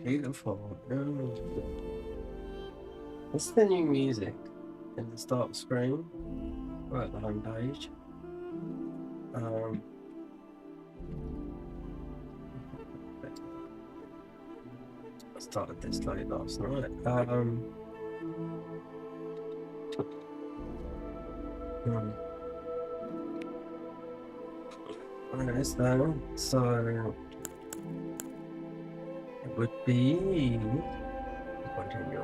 Beautiful. What's the new music in the start screen? Right at the home page. I started this late last night. Where is that? So it would be continue.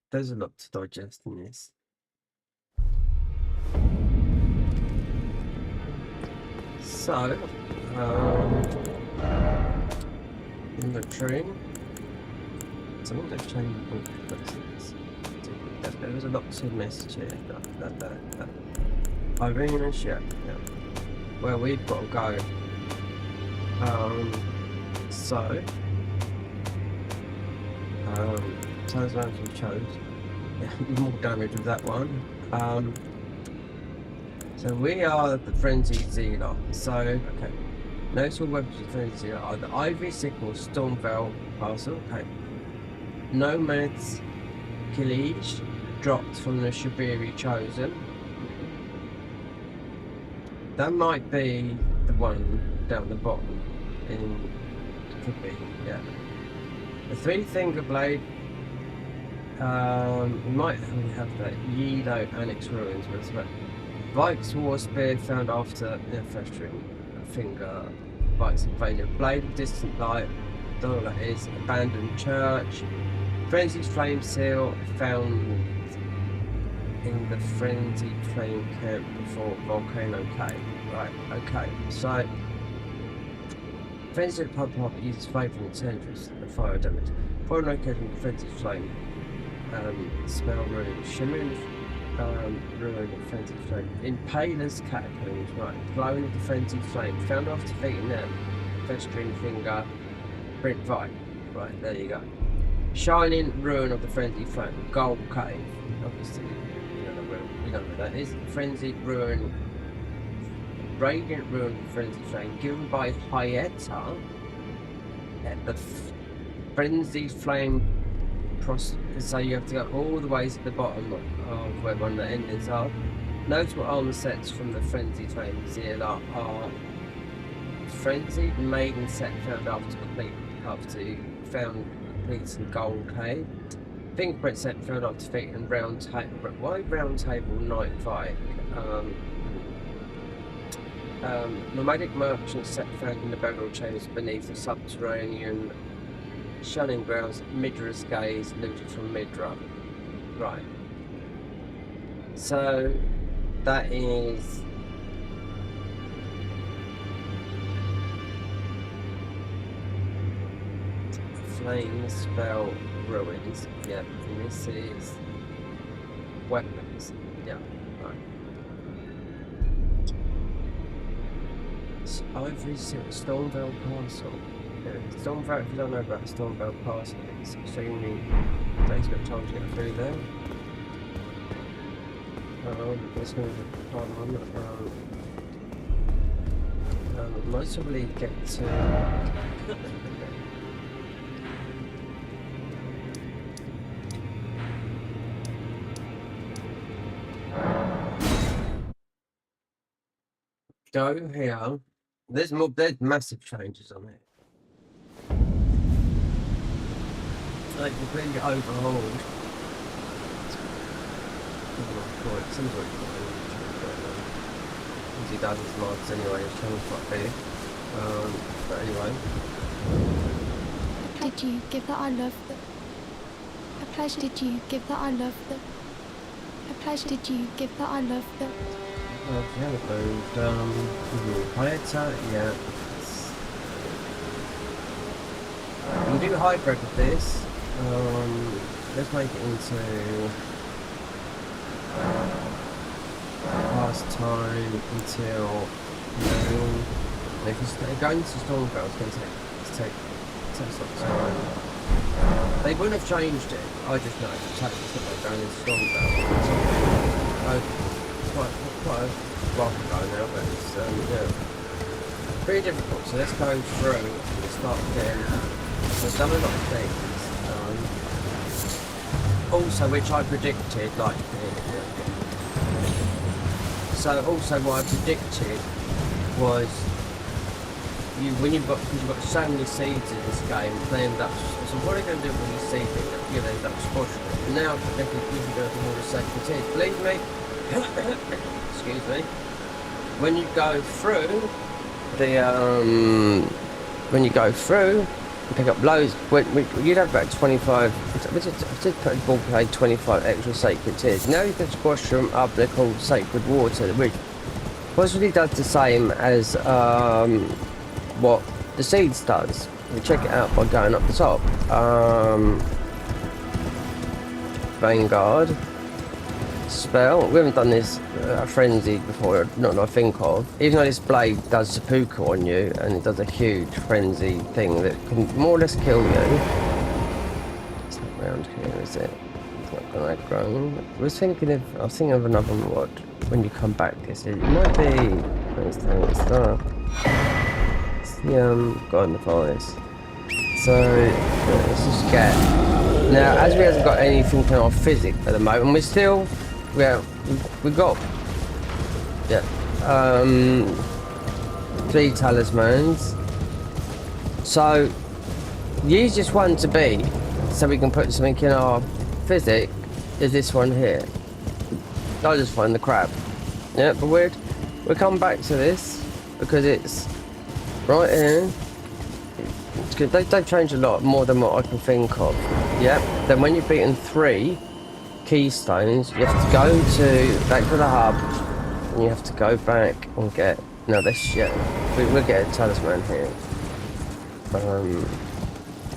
There's a lot to digest in this. So, inventory. So I think they've changed places. There was a lot to message here. That. Irene, yeah. Well, we've got to go. Turns around to chose. Yeah, more damage with that one. So we are the Frenzied Zealot. So, okay. Notable weapons of Frenzied Zealot are the Ivory Sickle, Stormvale Castle. Okay. Nomad's Killage, dropped from the Shabiri Chosen. That might be the one down the bottom. Could be, yeah. The Three-Finger Blade. We might only have that Yilo Annex Ruins, but it's about Vikes War Spear found after the festering finger. Vikes invaded. Blade of Distant Light. Don't know what that is. Abandoned Church. Frenzied Flame Seal found in the Frenzied Flame Camp before Volcano Cave. Right, okay. So Frenzied Pub uses flame from incendiaries and fire damage. For located in Frenzied Flame. Smell ruin. Shimmering ruin of Frenzied Flame. Impaler's Catacombs, right. Glowing of the Frenzied Flame. Found after defeating them. Festering Finger. Brent Vite. Right, there you go. Shining Ruin of the Frenzied Flame. Gold Cave. Obviously, you know where that is. Frenzied Ruin. Radiant Ruin of the Frenzied Flame. Given by Hyeta. At the Frenzied Flame. So you have to go all the way to the bottom of where one of the endings are. Notable armor sets from the Frenzied Flame Zealot are Frenzied Maiden set found after you found completing Gold Cave. Fingerprint set found after defeating Round Table. Why Round Table Night Fight? Nomadic Merchant set found in the burial chambers beneath the subterranean Shunning Grounds, Midra's Gaze, looted from Midra. Right. So, that is... Flame Spell Ruins. Yeah, and this is... Weapons. Yeah, right. Ivory Stormvale Castle. Stormvale, if you don't know about Stormvale Castle, it's extremely difficult time to get through there. It's going to be quite on. Most probably get to. Go here. There's massive changes on it. Like completely overhauled. Seems like he does his mods anyway, his channel's quite big. But anyway. Did you give that I love them? A pleasure did you give that I love them? A pleasure did you give that I love them? Yeah, moved. Hieta, yeah. You can do hybrid with this. Let's make it into pastime until noon. And if you going to Stormvale, it's going to take some time. They wouldn't have changed it. I just know it's not going into Stormvale. It's quite a while ago now, but it's yeah, pretty difficult. So let's go through and start again. We've done a lot of things. Also, which I predicted, like. So also what I predicted was because you've got so many seeds in this game, they end up. So what are you going to do when you seed it? You end up squashing it. Now they can give you all the sacred seeds. Believe me. Excuse me. When you go through you pick up loads. You'd have about 25. I did put a ball play 25 extra sacred tears. Now you can squash them up. They're called sacred water, which possibly does the same as what the seeds does. You check it out by going up the top. Vanguard spell. We haven't done this frenzy before, not that I think of. Even though this blade does seppuku on you and it does a huge frenzy thing that can more or less kill you. It's not around here, is it? It's not going to grow. I was thinking of another mod when you come back. It might be. Where's the stuff? It's the God device. So let's just get. Now, as we haven't got anything in our physics at the moment, we're still. Yeah, we got 3 talismans. So the easiest one to beat, so we can put something in our physic, is this one here. I just find the crab. Yeah, but we'll come back to this because it's right here. It's good. They've changed a lot more than what I can think of. Yeah. Then when you've beaten 3 keystones, you have to go back to the hub, and you have to go back and get. No, this shit. We'll get a talisman here.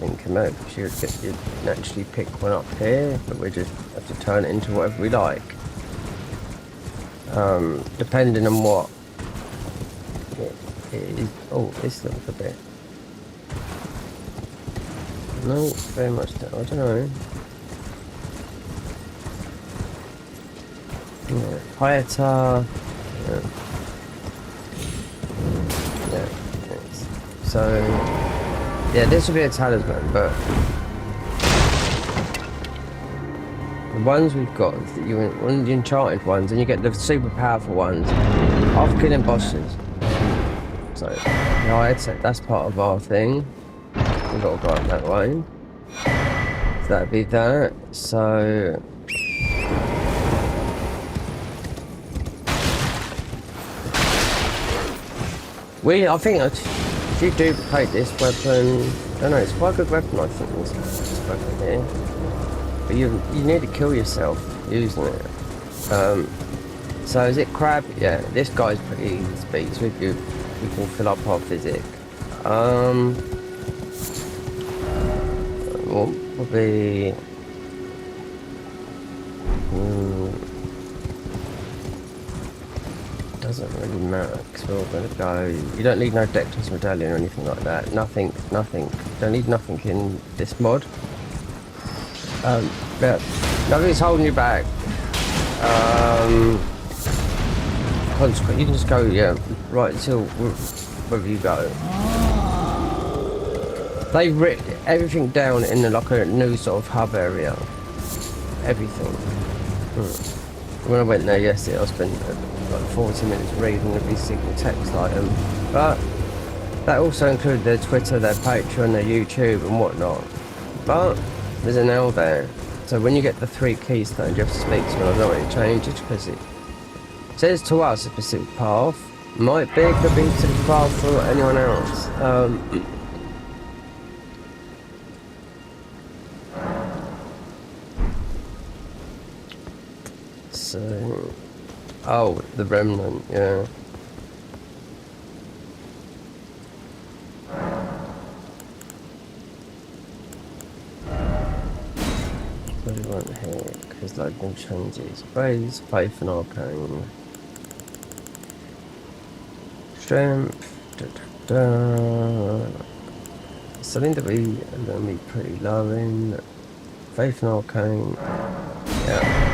Thinking about because you'd naturally pick one up here, but we just have to turn it into whatever we like. Depending on what it is. Oh, this looks a bit. No, very much. I don't know. Yeah. Hieta. Yeah. So yeah, this will be a talisman, but the ones we've got, one of the enchanted ones, and you get the super powerful ones after killing bosses. So yeah, that's part of our thing. We've got to go up that way. So that'd be that. So. I think if you duplicate this weapon, I don't know, it's quite a good weapon, I think, this weapon here. But you need to kill yourself using it. So is it crab? Yeah, this guy's pretty easy to beat, so we can fill up our physic. What will be... doesn't really matter because we're all going to go. You don't need no Dectus medallion or anything like that. Nothing. Don't need nothing in this mod. Yeah, nothing's holding you back. Consequently, you can just go, yeah, right until wherever you go. They've ripped everything down in like a new sort of hub area. Everything. When I went there yesterday, I spent like 40 minutes reading every single text item. But that also included their Twitter, their Patreon, their YouTube and whatnot. But there's an L there. So when you get the 3 keystones, you have to speak to them. I don't want it changes because it says to us a specific path. Might be, could be a specific path for anyone else. So, oh, the remnant, yeah. What do we want here? Because like no changes. Praise, faith and arcane. Strength. Da, da, da. Something that we are going to be pretty low in. Faith and arcane. Yeah.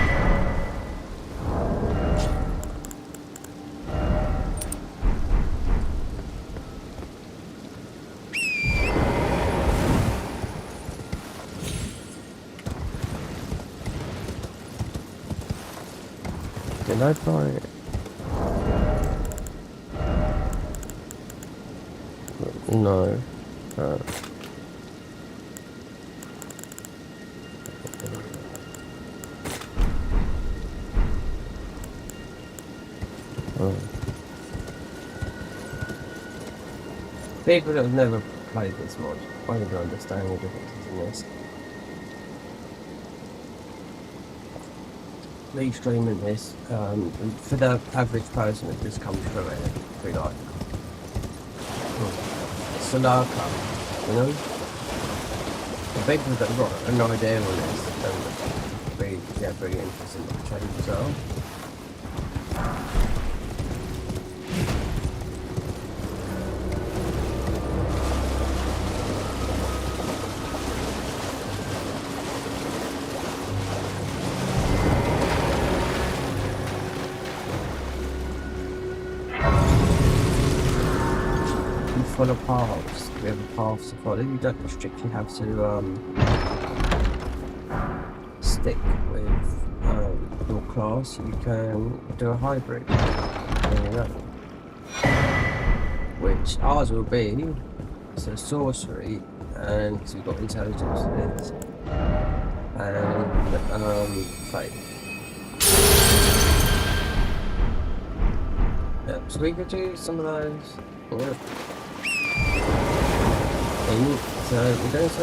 Did I buy it? No. Oh. People that have never played this mod won't understand the differences in this. Me streaming this, for the average person that just comes through it, be like, Solaka, you know? The people that have got an idea on this, be very interested in the change as well. Full of paths. We have a path to follow. You don't strictly have to stick with your class. You can do a hybrid. There you go. Which ours will be so sorcery, and we've got intelligence for this, and faith. Yeah, so we could do some of those. Yeah. So we're going to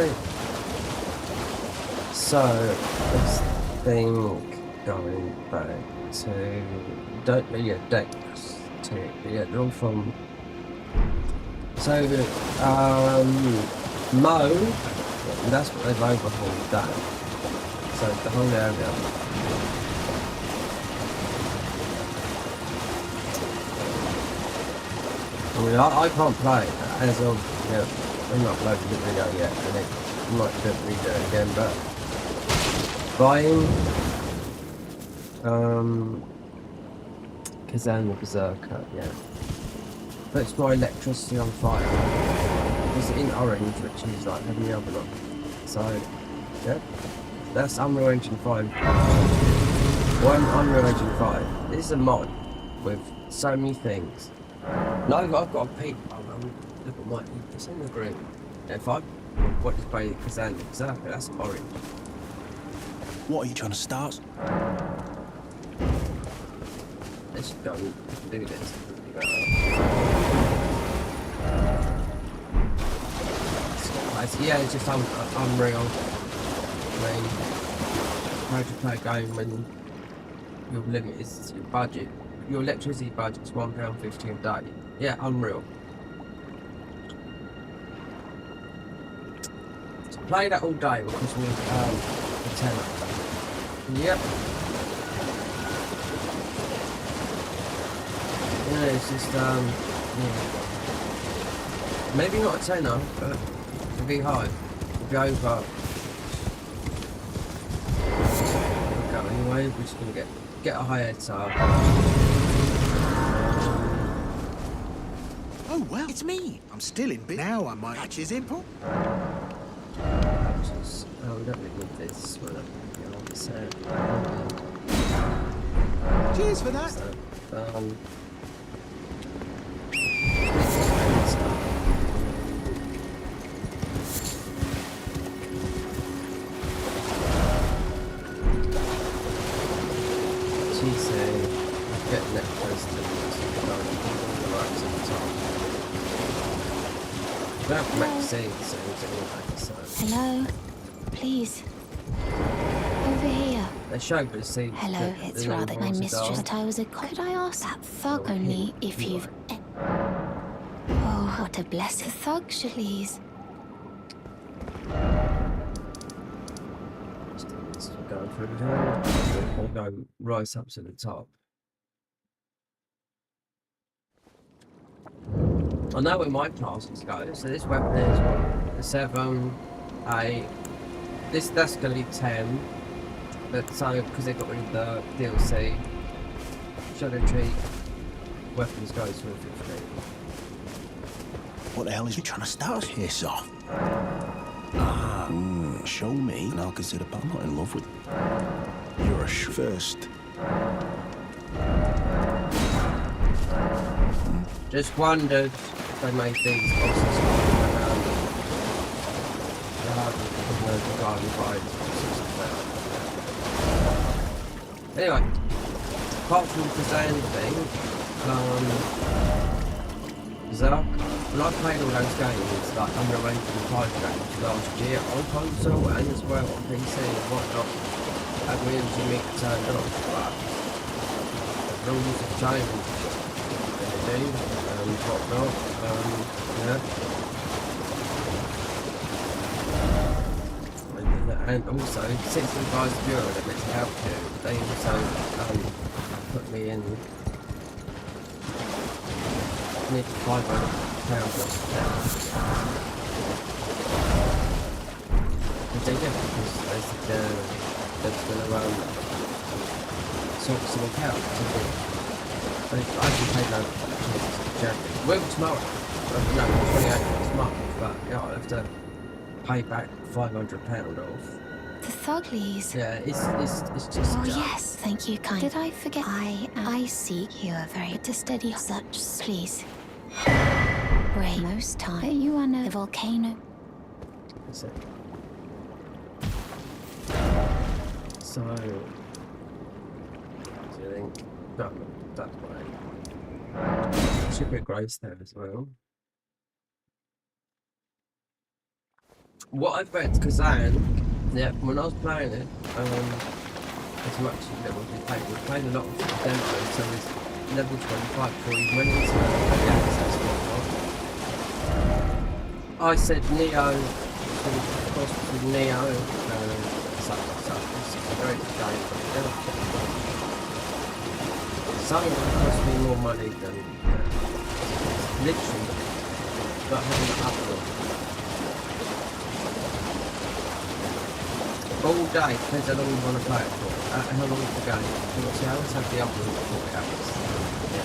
let's think going back to decks to they're all from Mo, that's what they've overhauled that. So the whole area. I mean, I can't play as of I'm not uploading the video yet, and it might redo it again, but buying Kazan the Berserker, yeah. Puts my electricity on fire. It's in orange, which is like heavy oven on. So yeah. That's Unreal Engine 5. One Unreal Engine 5. This is a mod with so many things. No, I've got a peak. Look at my, it's in the green. If I want to play Kazan the Berserker, that's orange. What are you trying to start? Let's go do this. Yeah, it's just unreal. I mean, how to play a game when your limit is your budget. Your electricity budget is £1.50 a day. Yeah, unreal. So play that all day because we a tenner. Yep. Yeah, it's just yeah. Maybe not a tenner, but it'll be high. It'll be over. Okay, anyway, we're just gonna get a high head start. Oh well, it's me. I'm still in bit now. I might patch his import. Patches. Oh, we don't really need this. We're not going to say. Cheers for that. So, That Maxine seems anyway, so. Hello? Please. Over here. They show, but it seems Hello, that it's the name rather my was a mistress, doll. but I was a could I ask that thug Oh, only he- if he you've might. Oh, what a blessed thug, please. Just going through the hill. We'll go right up to the top. I know where my classes go. So this weapon is what? A 7, 8. That's gonna be 10. But so because they got rid of the DLC, Shadow Tree weapons goes to 15. What the hell is you trying to start us here, sir? Show me, and I'll consider. But I'm not in love with. You're a first. Just wondered if they made these bosses the garden vines. Anyway, apart from the Kazan thing, Zark, when I played all those games, like unarranged and 5 games last year on console and as well on PC and whatnot, had Williams and Mick turned off, but the rules have changed, they do, and whatnot, yeah. And also, since the guys of Bureau that let's help you, they also put me in near to £500 which they did because they said they're going to sort something out. But I can pay that January. Well, tomorrow. No, 28th this month, but yeah, I'll have to pay back £500 off. The thuglies. Yeah, it's just. Oh yes, thank you, kind. Did I forget? I see you are very to steady such. Please. Brave most time. You are no the volcano. That's it. So, do you think? No, that's right. Should be a grace there as well. What I've read, Kazan, yeah, when I was playing it, as much as we played a lot of demos, so it's level 25 before you went into the access whatnot. I said Neo, cross between Neo, such, it's a very good game, but it never kept me going. Something that cost me more money than, literally, not having the upload. All day, depends how long you want to play it for. How long is the game? 40 hours? Have the upload for 40 hours. Yeah.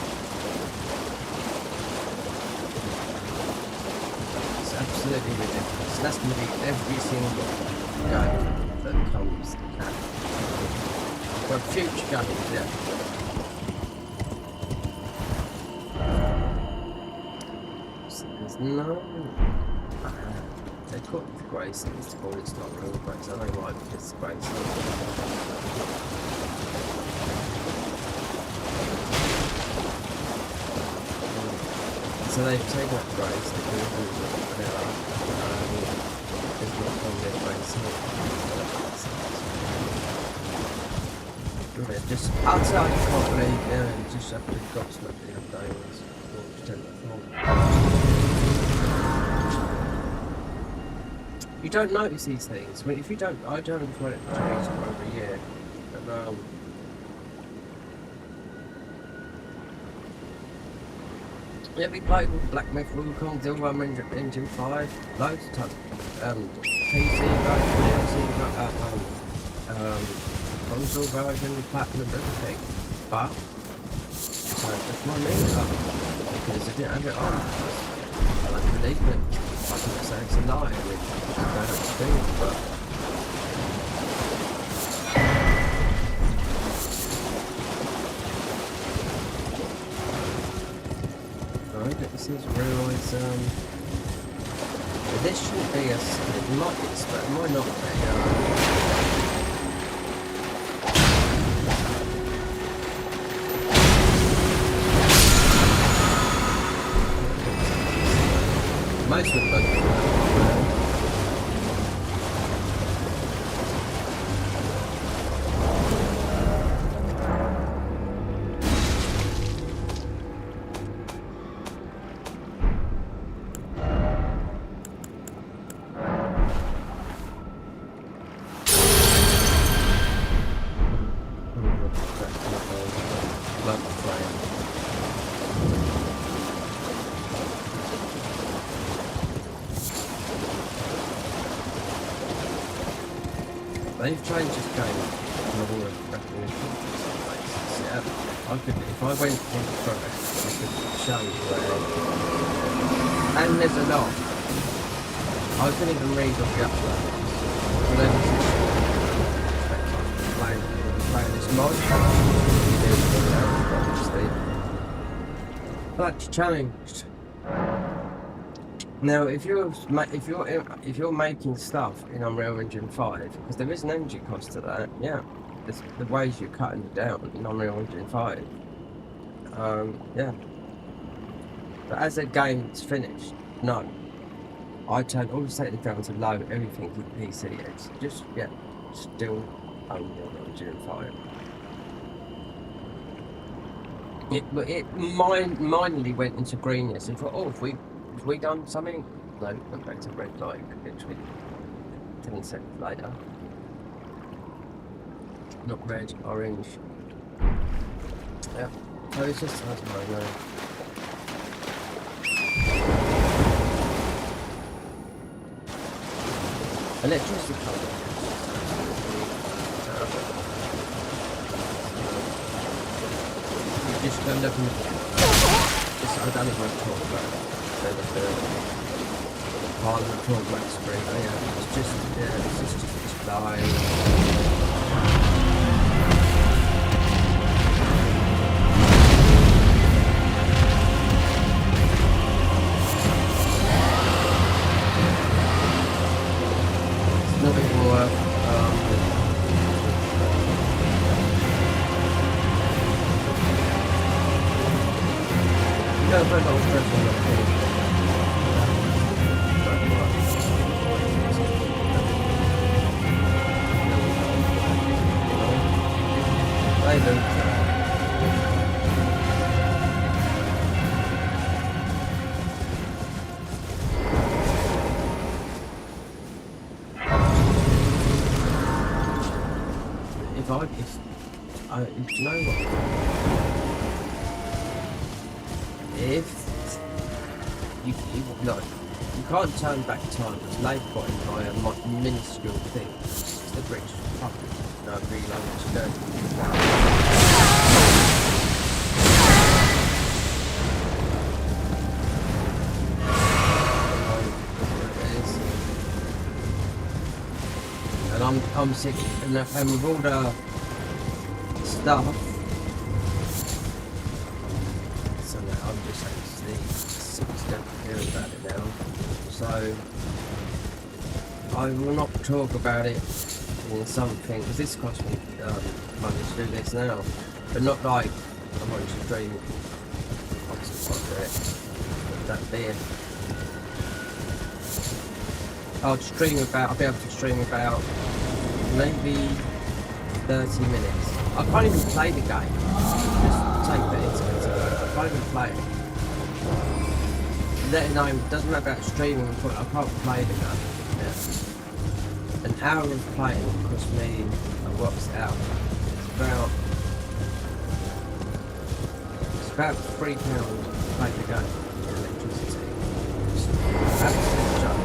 It's absolutely ridiculous. That's going to be every single game that comes out. For future games, yeah. So there's no... They call it the Grace, and it's called it's not real Grace. I don't know why it's Grace. So they've taken up Grace, they do it with vanilla. There's not on their Grace here. Just outside, you can't believe, yeah, just absolutely gobsmacked the other day when I was launched in the phone. You don't notice these things. I mean, if you don't, I don't find it change for over a year. And, yeah, we played with Black Myth, Wukong, Zero Engine 5, loads of times. PC version, console version, platinum, everything. But, so just my meter, because I didn't have it on. I don't believe it. I can say it's a lie, I mean, I don't have to do it, but... Alright, this is real, it's, this shouldn't be it might be but it might not be, Most would look they've changed this game in all of recognition in some places. Yeah, I could, if I went on the progress, I could show you where. And there's a lot. I couldn't even read off the uploads. But then playing this mod, obviously. But challenged. Now, if you're making stuff in Unreal Engine 5, because there is an energy cost to that, yeah, there's the ways you're cutting it down in Unreal Engine 5, yeah. But as the game's finished, no, I turn all the settings down to low, everything to PC. It's just still Unreal Engine 5. It minorly went into greenness and thought, oh, have we done something? No, went back to red light literally 10 seconds later. Not red, orange. Yeah. So it's just as I know. Electricity colour. You just go look and I don't even want to talk about it. The Parliament talk about the screen. Oh yeah, it's just display. It's nothing more. No, but I was stressing the page. I don't. Do you know what? If you can't turn back time because they've got in by a minuscule thing. It's the British Republic. No, I really like what you're doing. And I'm sick, and with all the stuff. So now I'm just actually sick of hearing about it now. So I will not talk about it in something, because this cost me money to do this now, but not like I want to stream. Obviously, I'll do it. That beer. I'll be able to stream about maybe 30 minutes. I can't even play the game. Just take the internet. I can't even play it. Let it know, it doesn't matter about streaming, I can't play the game. Yeah. An hour of playing cost me, I worked it out. It's about £3 to play the game for electricity. It's absolute joke.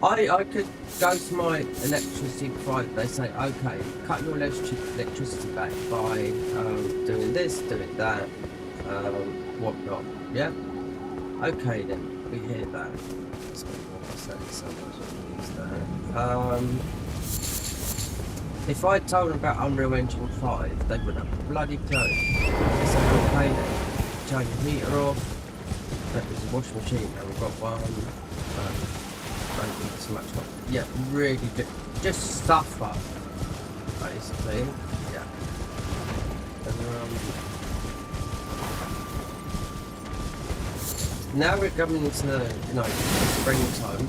I could go to my electricity provider. They say, okay, cut your electricity back by doing this, doing that, whatnot. Yeah? Okay then, we hear that. If I told them about Unreal Engine 5, they wouldn't have a bloody clue. They said, okay then, turn your heater off. There's a washing machine, and we've got one. Don't need so much. Yeah, really good. Just suffer, basically. Yeah. And now we're coming into springtime.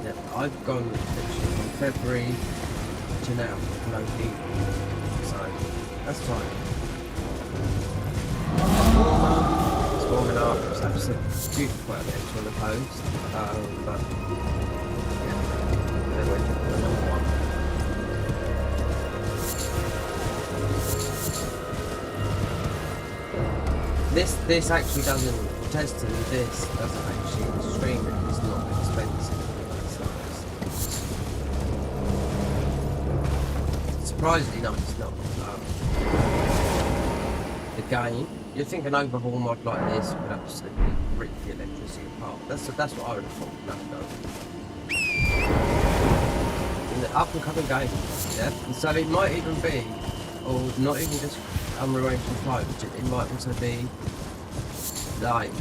Yeah, I've gone literally from February to now, no heat. So that's fine. It's warming up. It's absolutely beautiful out there on the coast. But yeah, anyway, another one. This actually doesn't, testing this doesn't actually stream it, it's not expensive. Surprisingly no, it's not. The game, you'd think an overhaul mod like this would absolutely rip the electricity apart. That's what I would have thought. No. In the up and coming game, yeah? And so it might even be, or not even just Unreal Engine 5, it might also be like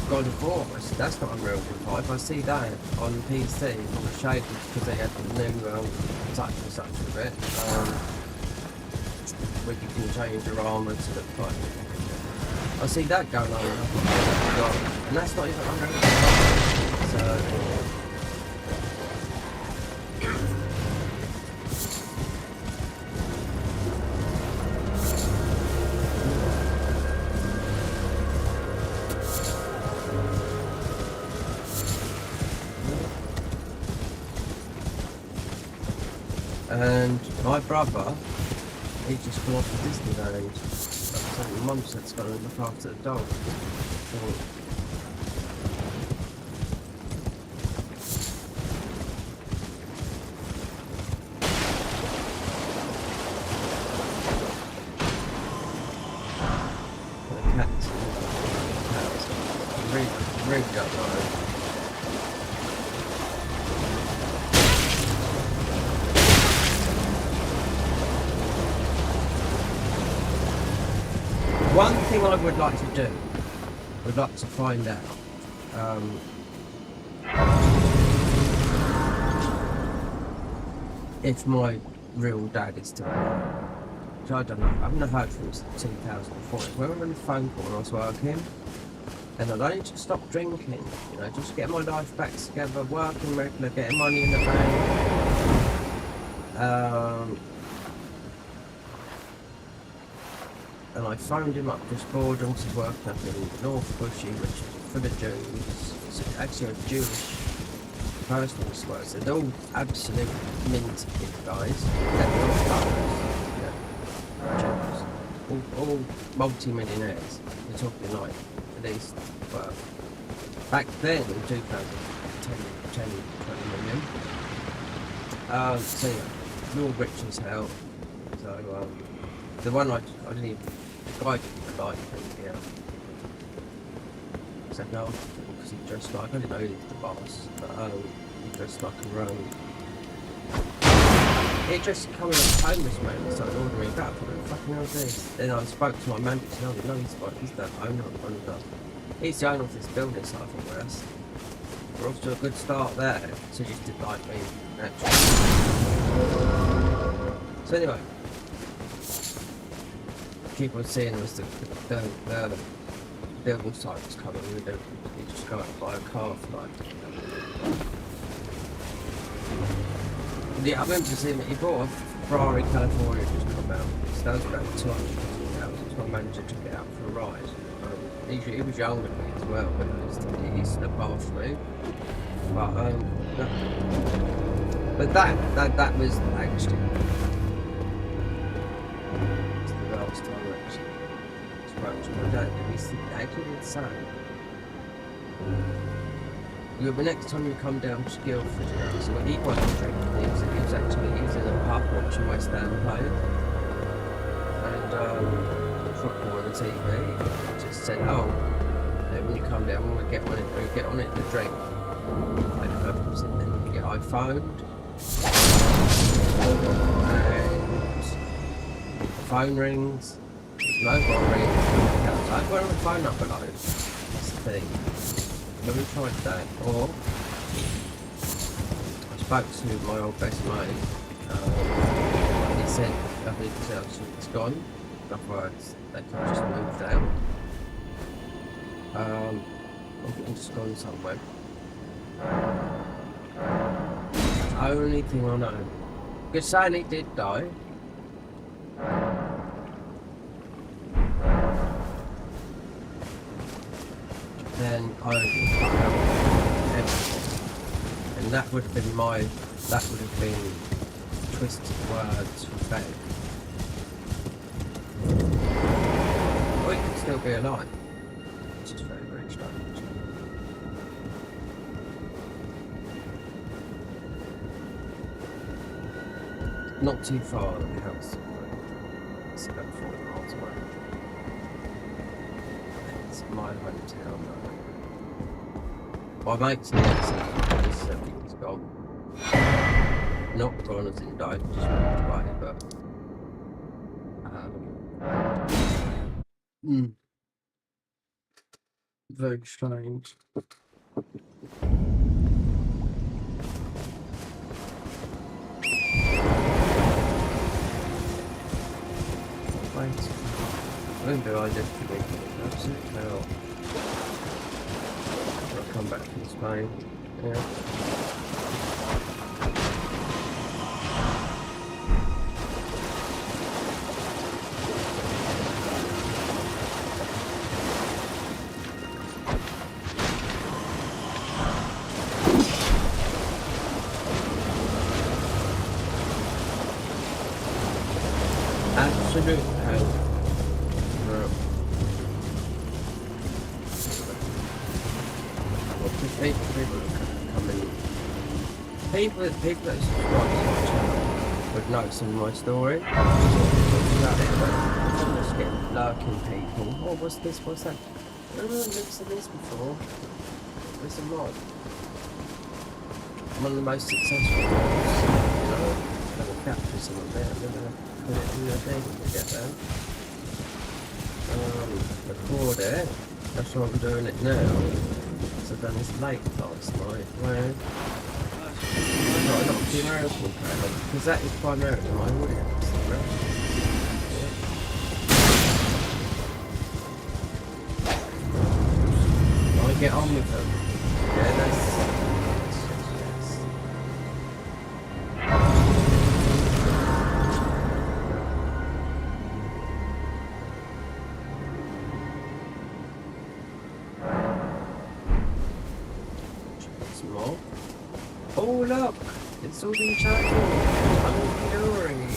God of War. That's not Unreal Engine 5. I see that on PC on the shaders because they had the new such and such of it. Where you can change your armour to look like. I see that going on, and that's not even Unreal Engine 5. So. And my brother, he just gone off to Disneyland. So my mum said to go and look after the dog. So, the cats. Really don't know. One thing I would like to do, would like to find out, if my real dad is still alive. So I don't know, I haven't heard from him since 2004. We were on the phone call when I was working, and I'd only just stopped drinking, just getting my life back together, working regular, getting money in the bank. And I phoned him up just bored and was working up in North Bushy, which is for the Jews. It's actually a Jewish person as well. So they're all absolute mint guys. They're all Jews. All multi-millionaires. We're talking like at least, well, back then in 2010, 20 million. So yeah, they're all rich as hell. So the one I didn't even, the guy didn't like him, yeah. I said no, because he dressed like, I didn't know he was the boss, but he dressed like a rogue. He just coming up homeless man and started ordering that. What the fucking hell is this? Then I spoke to my manager and said, no, he's the owner of one of the, he's the owner of this building, so I thought, well, we're off to a good start there. So he just didn't like me, actually. So anyway, people were seeing was the building site was coming. You just go out and buy a car for like. Yeah, I remember seeing that he bought a Ferrari California just come out. So that was about 200,000. My manager took it out for a ride. He was younger than me as well, but he's above me. But that was actually. My dad, he's actually insane. The next time you come down to Guildford, so he wasn't drinking, he was in a pub watching West Ham play. And football on the TV. He just said, oh, when you come down, we'll get on it to drink. And then you get iPhoned. And the phone rings. Mobile rings. I've got a phone number though. That's the thing. Let me try that. Or I spoke to my old best mate. He said, I think it's gone. Otherwise, they can just move down. I'm just going somewhere. Only thing I know. Because Sally did die. Then I would have cut out everything. And that would have been that would have been twisted words from Beck. Or he could still be alive. Which is very, very strange. Not too far the house. It's about 40 miles away. It's my hometown. My mate's in Exeter, he's gone. Not gone as in died, just walked away, but very strange. When do I live to make it? Absolute hell. I'll come back from Spain. Yeah. Absolute hell. People that subscribe to my channel would know some of my story. About it, but I'm just getting lurking people. Oh, what's this? What's that? I don't know, I've never seen this before. There's a mod. One of the most successful mods. You know, I'm going to capture some of it. I'm going to put it in the thing to get there. Record it. That's why I'm doing it now. So I've done this late last night. Where I got the American trailer, because that is primarily my audience. I get on with them. Yeah, that's yes. Some more. Oh look! It's all been charging. Hunky-dory.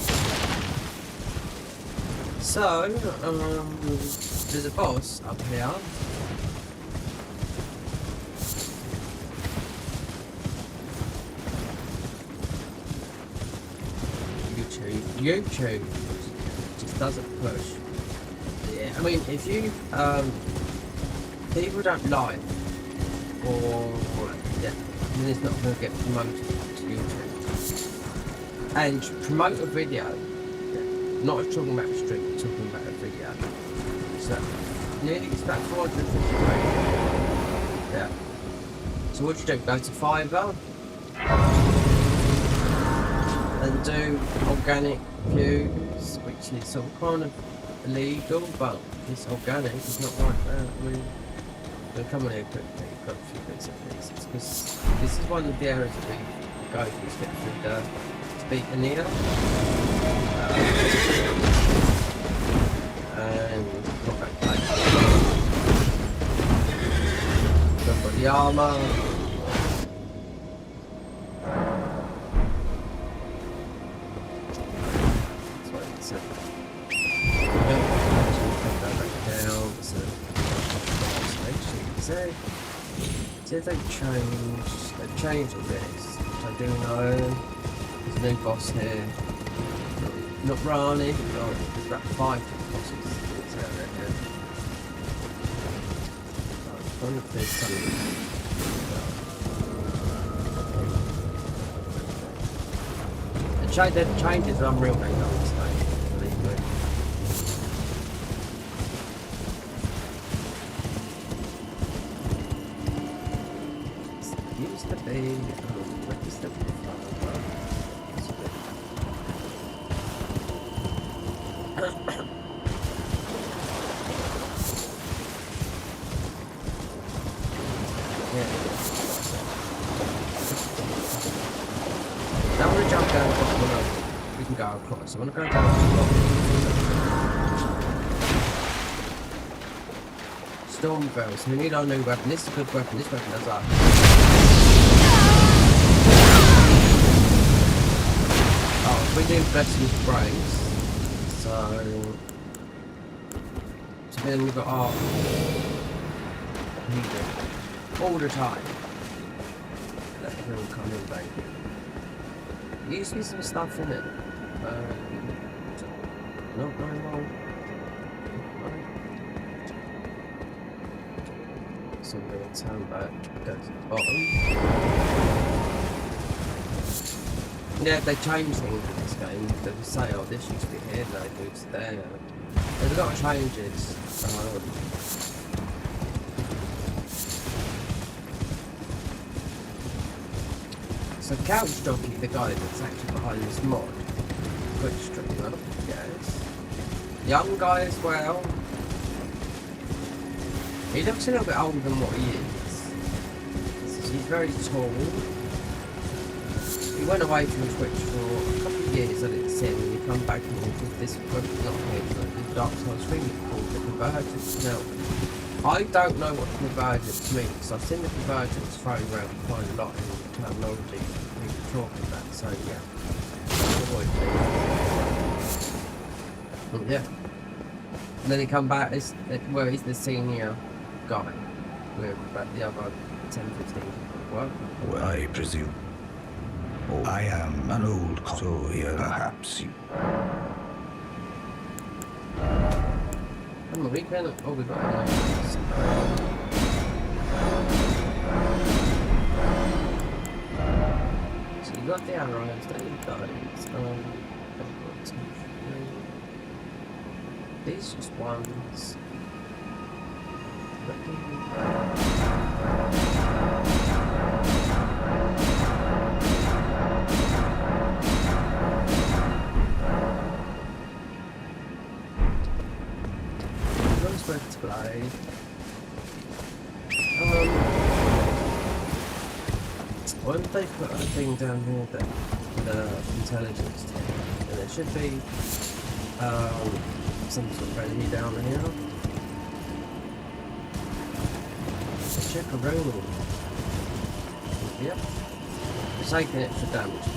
So, there's a boss up here. YouTube just doesn't push. Yeah, I mean, if you people don't like or yeah, then it's not going to get promoted to YouTube. And promote a video, not talking about a stream, talking about a video. So nearly it's about 450 quid. Yeah. So what you do? Go to Fiverr and do organic views, which is sort of kind of illegal, but it's organic. It's not like that. I mean, we'll come on here quickly. Got a few bits and pieces because this is one of the areas that we go through to get through the speaker near. And got back later. So I've got the armour. See if they've changed all this, which I do know. There's a new boss here. Not Rani, but there's about 5 bosses in this area here. I wonder if there's something. The changes are unreal big on this game, believe me. Used to be, what is the So I want to go down to the bottom. Storm barrels. So we need our new weapon. This is a good weapon. This weapon does that. Oh, we do veteran sprays. So then we've got our heater all the time. Let everyone come in, baby. There used to be some stuff in it. Not very long. So we're going to turn back, go to the bottom. Yeah, they changed things in this game. They would say, oh, this used to be here, now it moves there. There's a lot of changes. So Couch Jockey, the guy that's actually behind this mod, Twitch streamer, yes. Young guy as well. He looks a little bit older than what he is. He's very tall. He went away from Twitch for a couple of years, I didn't see him, and he come back and did this, not here, but the Dark Souls 3 called the Convergence. Now, I don't know what the Convergence means. I've seen the Convergence thrown around quite a lot in terminology, people talking about, so yeah. Yeah. And then he come back as, well, he's the senior guy with about the other 10, 15 people. Well, I presume. Oh, I am an old so here perhaps you. I'm a weekend. Oh, we got it. So you got the arrows, then you got it. These just ones. To play. Why don't they put a thing down here that the intelligence thing, and there should be some sort of enemy down here. Check around. Yep. It's taking extra damage.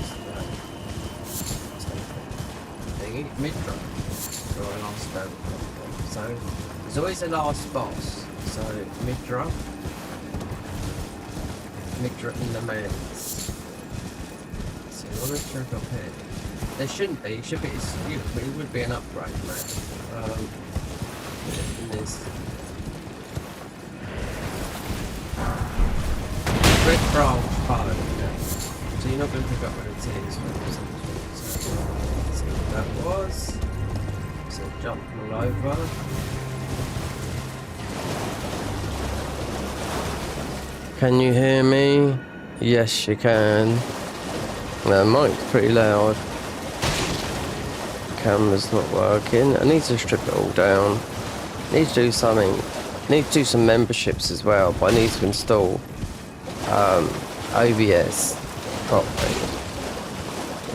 They eat mid-drop. So I last down. So there's always a last boss. So mid-drop in the mains. So you want to check up here. There shouldn't be. It should be. It would be an upgrade, man. In this. Red branch part. So you're not going to pick up what it is. So see what that was. So jump all over. Can you hear me? Yes, you can. The mic's pretty loud. Camera's not working. I need to strip it all down. I need to do something. I need to do some memberships as well, but I need to install OBS properly.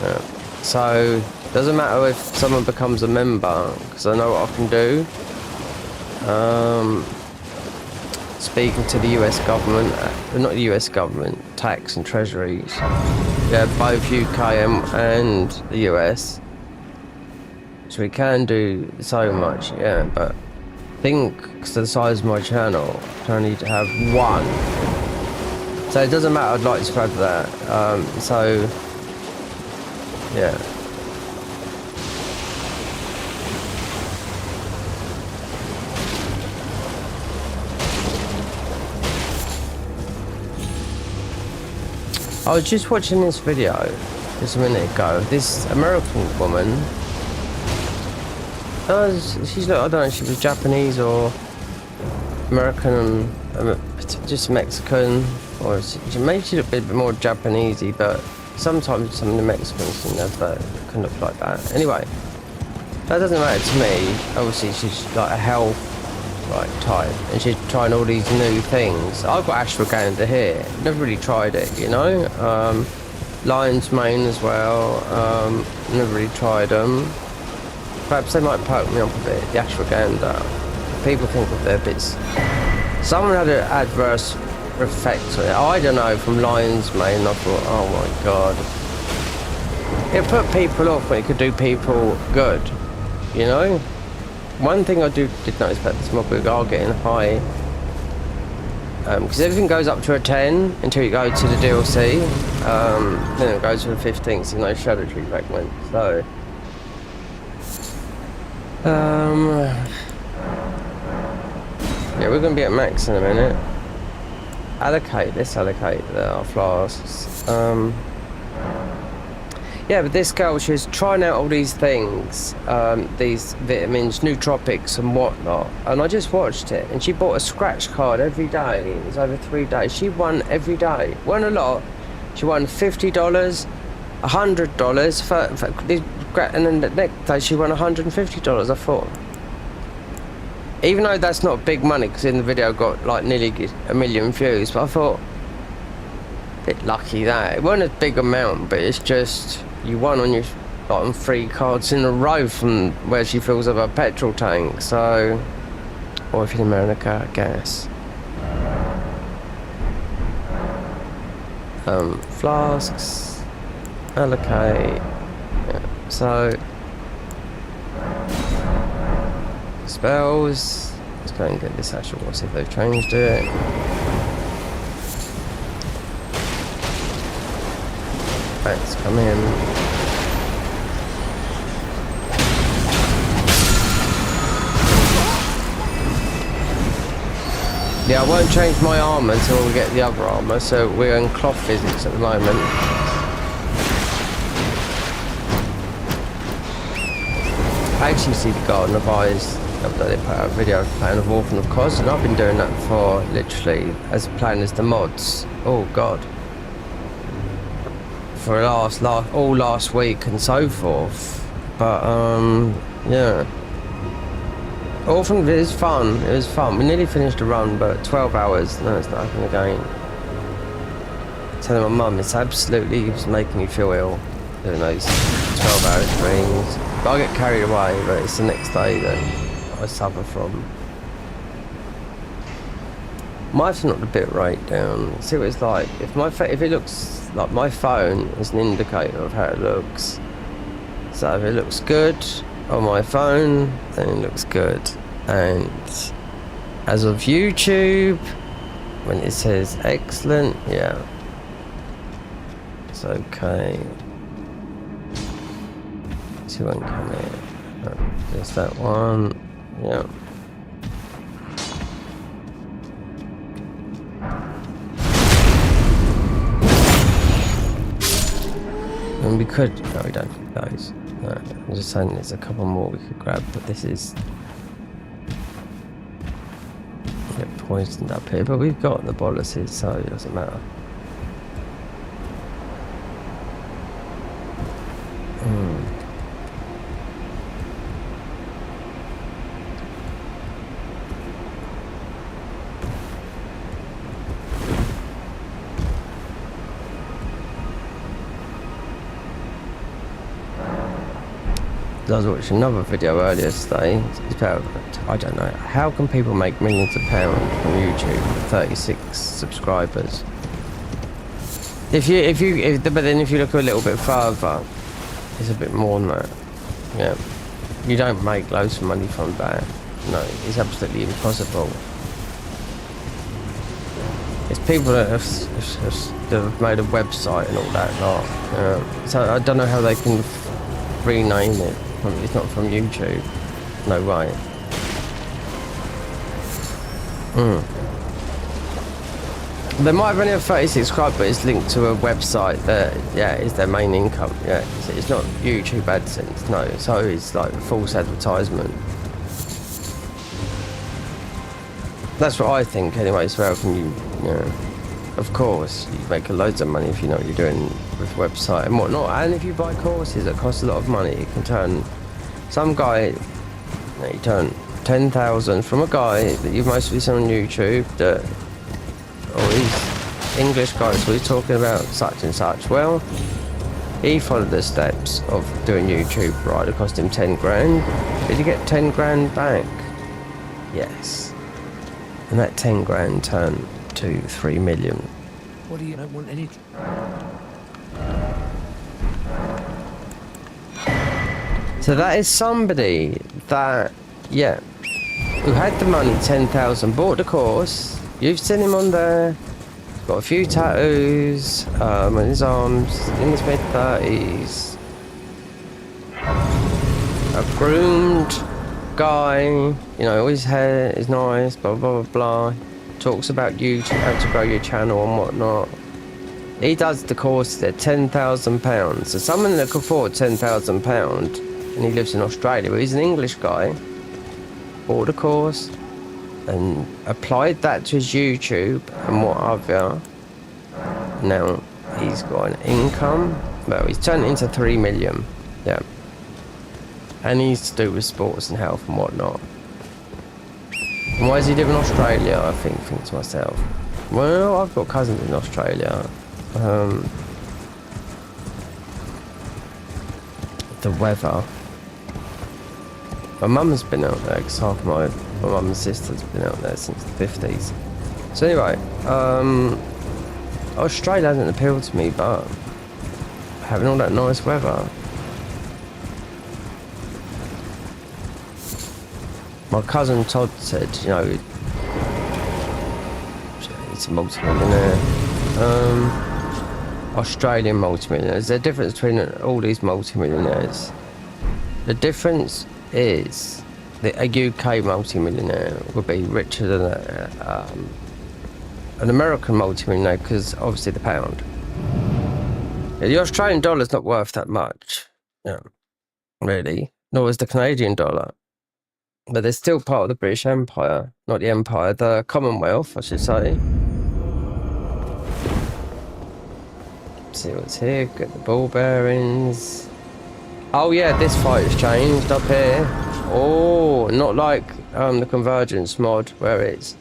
Yeah. So doesn't matter if someone becomes a member, because I know what I can do. Speaking to the US government, not the US government, tax and treasuries. Yeah, both UK and the US. So we can do so much, yeah, but I think because of the size of my channel, I only need to have one. So it doesn't matter, I'd like to spread that. So, yeah. I was just watching this video just a minute ago. This American woman, she's not, I don't know if she was Japanese or American, just Mexican, or maybe she looked a bit more Japanesey, but sometimes some of the Mexicans can look like that. Anyway, that doesn't matter to me. Obviously, she's like a health type, and she's trying all these new things. I've got ashwagandha here, never really tried it, you know. Lion's Mane as well. Never really tried them. Perhaps they might poke me up a bit. The ashwagandha. People think that they're bits. Someone had an adverse effect on it. I don't know, from Lion's Mane. I thought, oh my god. It put people off, but it could do people good. You know? One thing I did notice about this mob, we are getting high. Because everything goes up to a 10 until you go to the DLC. Then it goes to the 15th, so no Shadow Tree fragment. So. Yeah, we're going to be at max in a minute. Let's allocate our flasks. Yeah, but this girl, she was trying out all these things, these vitamins, nootropics and whatnot, and I just watched it, and she bought a scratch card every day. It was over 3 days. She won every day. Won a lot. She won $50, $100, and then the next day she won $150. I thought, even though that's not big money, because in the video got like nearly 1 million views, but I thought, a bit lucky that. It wasn't a big amount, but it's just, you won on your, like, on 3 cards in a row from where she fills up her petrol tank, so, or if in America, I guess. Flasks, allocate, yeah. So, spells, let's go and get this actual one, see if they've changed it. Let's come in. Yeah, I won't change my armour until we get the other armour, so we're in cloth physics at the moment. I actually see the Garden of Eyes. They put out a video playing of Orphan of Cos, and I've been doing that for literally as playing as the mods. Oh god. For all last week and so forth. But yeah. Orphan is fun. It was fun. We nearly finished the run, but 12 hours. No, it's not happening again. Telling my mum, it's absolutely making me feel ill doing those 12-hour streams. But I get carried away, but it's the next day that I suffer from. Mife's not the bit rate down. See what it's like. If it looks like my phone is an indicator of how it looks. So if it looks good on my phone, then it looks good. And as of YouTube, when it says excellent, yeah, it's okay. See one come in. There's that one. Yeah. And we could. No, we don't. Those. No, I'm just saying there's a couple more we could grab, but this is. Get poisoned up here, but we've got the boluses, so it doesn't matter. I was watching another video earlier today. It's about, I don't know, how can people make millions of pounds from YouTube with 36 subscribers? But then if you look a little bit further, it's a bit more than that. Yeah, you don't make loads of money from that. No, it's absolutely impossible. It's people that have made a website and all that lot. So I don't know how they can rename it. It's not from YouTube. No way. They might have only have 36 subscribers, but it's linked to a website that, yeah, is their main income. Yeah, it's not YouTube AdSense, no. So it's like false advertisement. That's what I think anyway. So how can you know, of course, you make loads of money if you know what you're doing with a website and whatnot. And if you buy courses that cost a lot of money, you can turn some guy, you turn 10,000 from a guy that you've mostly seen on YouTube that, or he's English guy, so he's talking about such and such. Well, he followed the steps of doing YouTube, right? It cost him 10 grand. Did he get 10 grand back? Yes. And that 10 grand turned to 3 million. What do you don't want any? So that is somebody that, yeah, who had the money, 10,000, bought the course. You've seen him on there. Got a few tattoos on his arms, in his mid-30s. A groomed guy, you know, his hair is nice, blah, blah, blah, blah. Talks about YouTube, how to grow your channel and whatnot. He does the course there, £10,000. So someone that can afford £10,000, and he lives in Australia, but he's an English guy, bought a course, and applied that to his YouTube and what have you. Now he's got an income. Well, he's turned it into 3 million. Yeah. And he's to do with sports and health and whatnot. And why does he live in Australia? I think to myself, well, I've got cousins in Australia. The weather. My mum's been out there because half my mum and sister's been out there since the 50s. So anyway, Australia hasn't appealed to me, but having all that nice weather. My cousin Todd said, you know, he's a multi-millionaire. Australian multi-millionaires. There's a difference between all these multi-millionaires. The difference is that a UK multi-millionaire would be richer than an American multi-millionaire because obviously the pound. Yeah, the Australian dollar's not worth that much, really, nor is the Canadian dollar. But they're still part of the British Empire, not the Empire, the Commonwealth, I should say. Let's see what's here, get the ball bearings. Oh yeah, this fight has changed up here. Oh, not like the Convergence mod where it's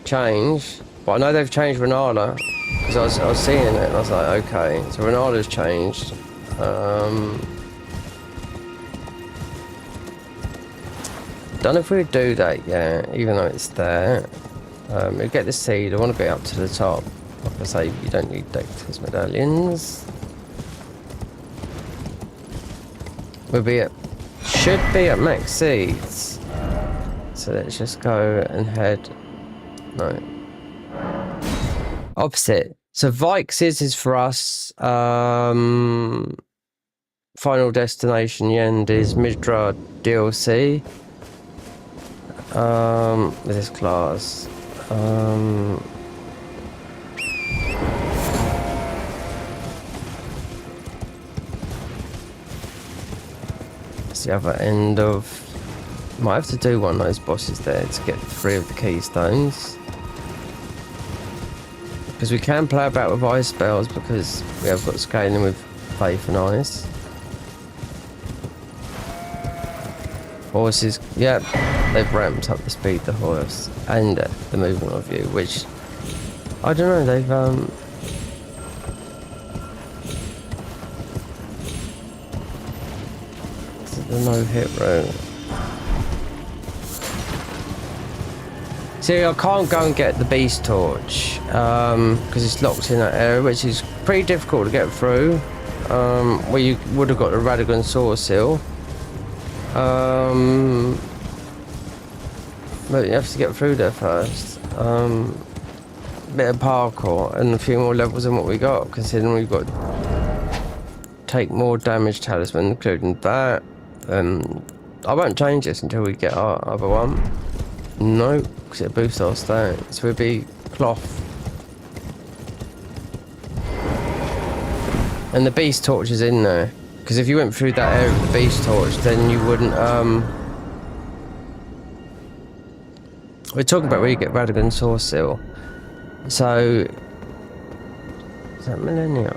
changed. But I know they've changed Renala because I was seeing it and I was like, okay, so Renala's changed. Don't know if we would do that yet, even though it's there. We get the seed. I want to be up to the top. Like I say, you don't need Dector's medallions. We'll be at, should be at max seeds. So let's just go and head. No. Opposite. So Vikes is for us. Final Destination Yend is Midra DLC. With this class. It's the other end of. Might have to do one of those bosses there to get 3 of the keystones. Because we can play about with ice spells because we have got scaling with faith and ice. Horses, yep, they've ramped up the speed of the horse and the movement of you, which I don't know, they've the no hit row. See, I can't go and get the beast torch because it's locked in that area, which is pretty difficult to get through. Where you would have got the Radagon Sword Seal. But you have to get through there first. Bit of parkour and a few more levels than what we got, considering we've got take more damage talisman, including that. I won't change this until we get our other one. No, because it boosts our stats. So we'll be cloth. And the beast torch is in there. Because if you went through that area with the beast torch, then you wouldn't, we're talking about where you get Radagon Sword Seal. So, is that Millennia?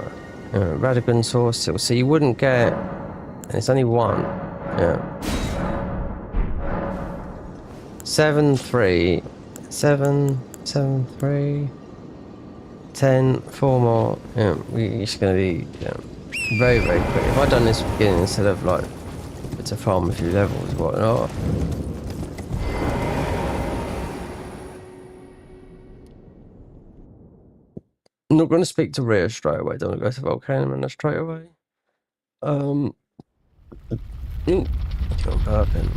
Radagon Sword Seal. So you wouldn't get, and it's only one, yeah. 7, 3, 7, 7, 3. 10, 4 more. Yeah, it's going to be very, very quick. If I'd done this beginning instead of like to farm a few levels and whatnot. I'm not going to speak to Rhea straight away. Don't want to go to Volcano Manor straight away. Keep on burping.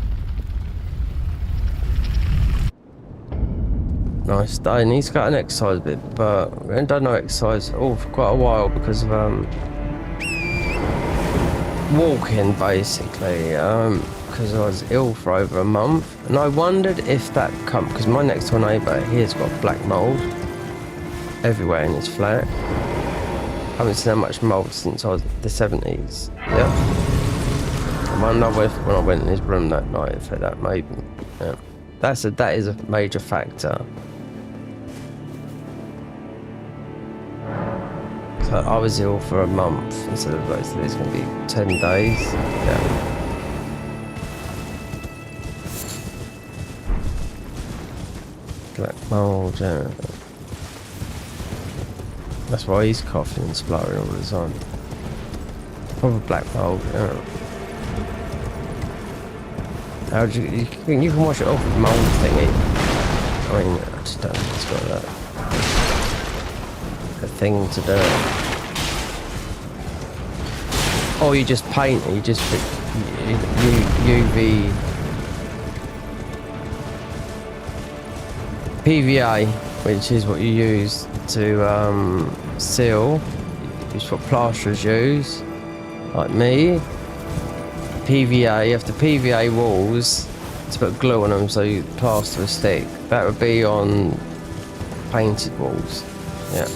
Nice day. And he's got an exercise bit, but we haven't done no exercise for quite a while because of walking basically. Because I was ill for over a month, and I wondered if that because my next door neighbour, he has got black mould everywhere in his flat. I haven't seen that much mould since I was the 70s. Yeah. I wonder when I went in his room that night if that maybe. Yeah. That is a major factor. So I was ill for a month instead of like, so it's going to be 10 days. Yeah. Black mould, yeah. That's why he's coughing and spluttering all the time. Proper black mould, yeah. How do you can wash it off with mould thingy. I mean, I just don't think it's got that. A thing to do. Or you just paint it, you just put UV PVA, which is what you use to seal. It's what plasterers use, like me. PVA, you have to PVA walls to put glue on them so you plaster a stick. That would be on painted walls, yeah.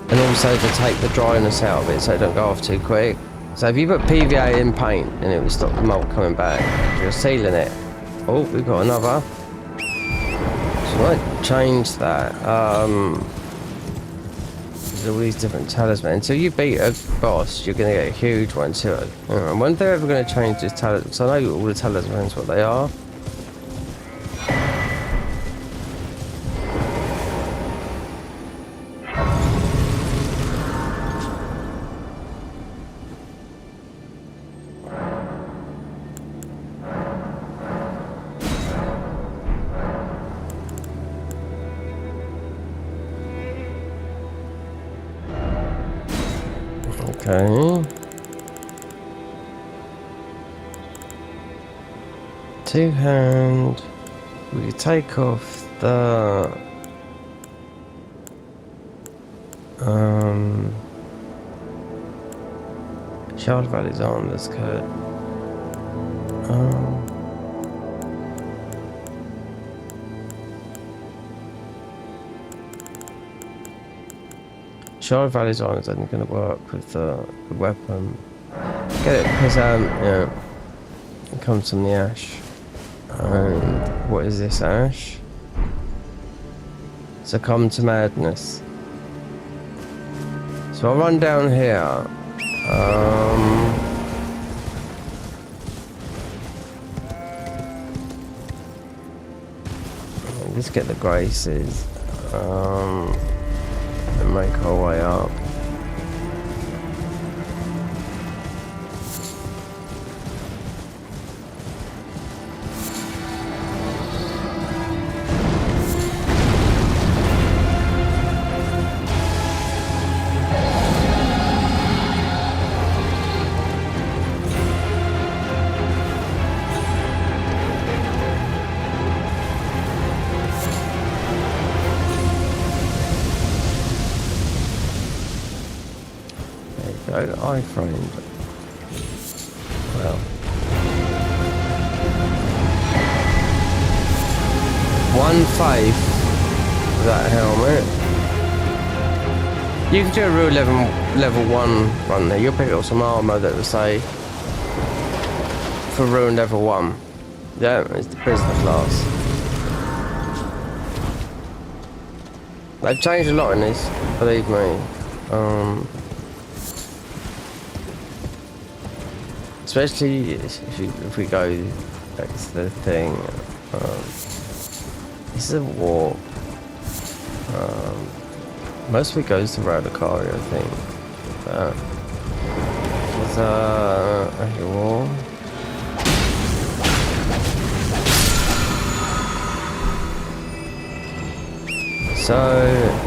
And also to take the dryness out of it so it don't go off too quick. So if you put PVA in paint, then it will stop the mold coming back. You're sealing it. Oh, we've got another. So I might change that. There's all these different talismans. Until you beat a boss, you're going to get a huge one too. I wonder if they're ever going to change this talisman, because I know all the talismans what they are. Okay. Two hand. We take off the Shard Valley's on this code. Shard Valley's on is only going to work with the weapon. Get it because yeah, it comes from the ash. And what is this ash? Succumb to madness. So I'll run down here. Let's get the graces. And make our way up. iframe. Well, one faith for that helmet. You can do a real level 1 run there. You'll pick up some armour that will say for ruined level 1. Yeah, it's the prisoner class. They've changed a lot in this, believe me. Especially if we go back to the thing. This is a war. Most of it goes to Radicari, I think. There's a wall. So,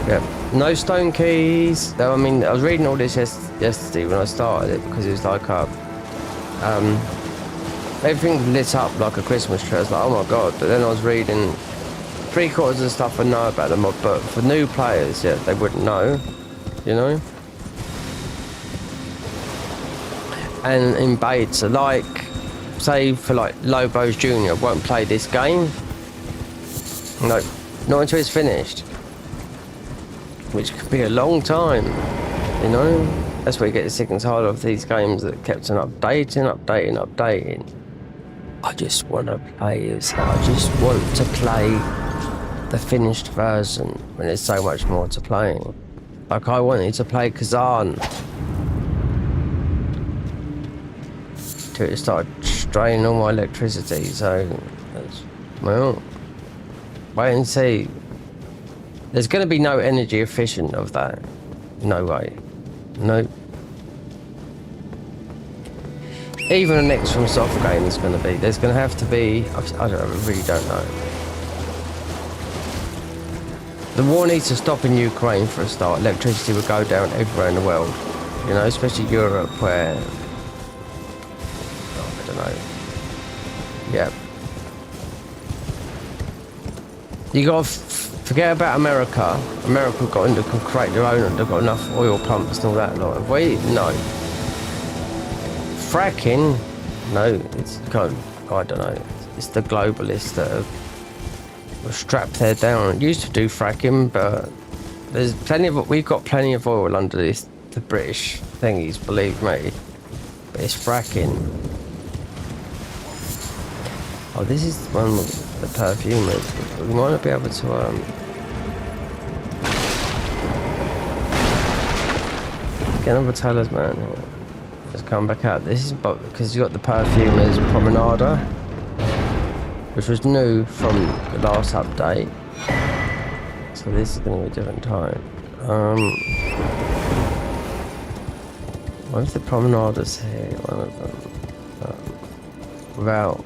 yeah, no stone keys. Though, I mean, I was reading all this yesterday when I started it because it was like everything lit up like a Christmas tree. I was like, oh my god! But then I was reading 3/4 of the stuff I know about the mod, but for new players, yeah, they wouldn't know, you know. And in beta, like, say for like Lobos Junior, won't play this game. No, not until it's finished. Which could be a long time, you know. That's where you get sick and tired of these games that kept on updating. I just want to play it. I just want to play the finished version when there's so much more to playing. Like I wanted to play Kazan till it started straining all my electricity. So, well, wait and see. There's going to be no energy efficient of that. No way. No. Even the next from soft game is going to be. There's going to have to be. I don't know. I really don't know. The war needs to stop in Ukraine for a start. Electricity would go down everywhere in the world. You know, especially Europe where. Oh, I don't know. Yeah. You got to forget about America. America got into create their own. They've got enough oil pumps and all that. Like, wait, no. Fracking, no. It's kind of, I don't know. It's the globalists that have strapped their down. It used to do fracking, but there's plenty of. We've got plenty of oil under this. The British thingies, believe me. But it's fracking. Oh, this is one with the perfumers. We might not be able to get another talisman. Let's come back out. This is because you got the perfumers promenada, which was new from the last update. So this is going to be a different time. What if the promenadas here? One of them without.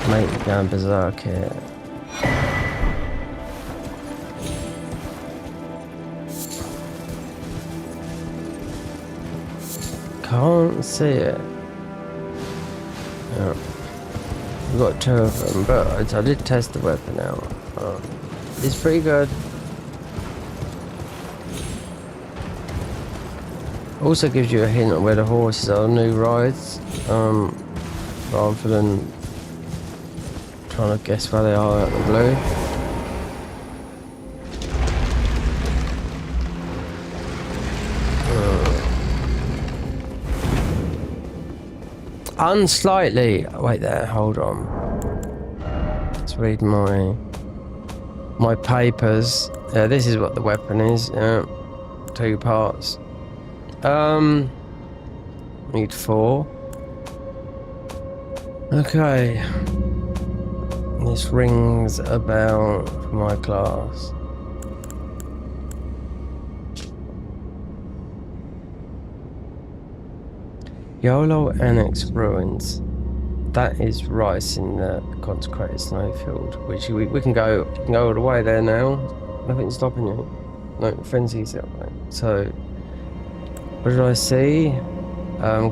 Mate, going berserk here. Can't see it. Yeah. We've got 2 of them, but I did test the weapon out. It's pretty good. Also gives you a hint on where the horses are, new rides, rather than trying to guess where they are out of the blue. Unslightly. Wait there, hold on. Let's read my papers. Yeah, this is what the weapon is. Yeah, 2 parts. Need 4. Okay. This rings a bell for my class. Yolo Annex Ruins. That is right in the consecrated snowfield, which we can go. You can go all the way there now. Nothing's stopping you. No frenzies that way. So, what did I see?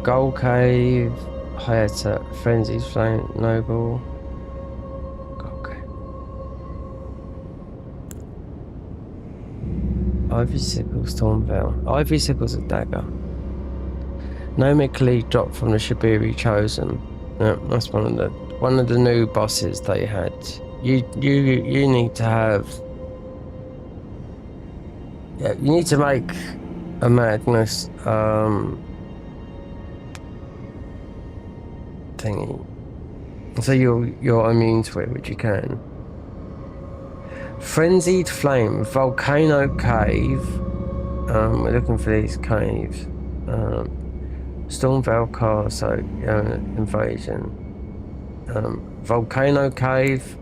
Gold Cave, Hayata, Frenzies, Flame, Noble. Gold Cave. Ivy Sickle, Stormvale. Ivy Sickle's a dagger. Nomically dropped from the Shibiri Chosen. Yeah, that's one of the new bosses they had. You need to have. Yeah, you need to make a Magnus thingy. So you're immune to it, which you can. Frenzied Flame, Volcano Cave. We're looking for these caves. Stormvale Castle, Invasion. Volcano Cave.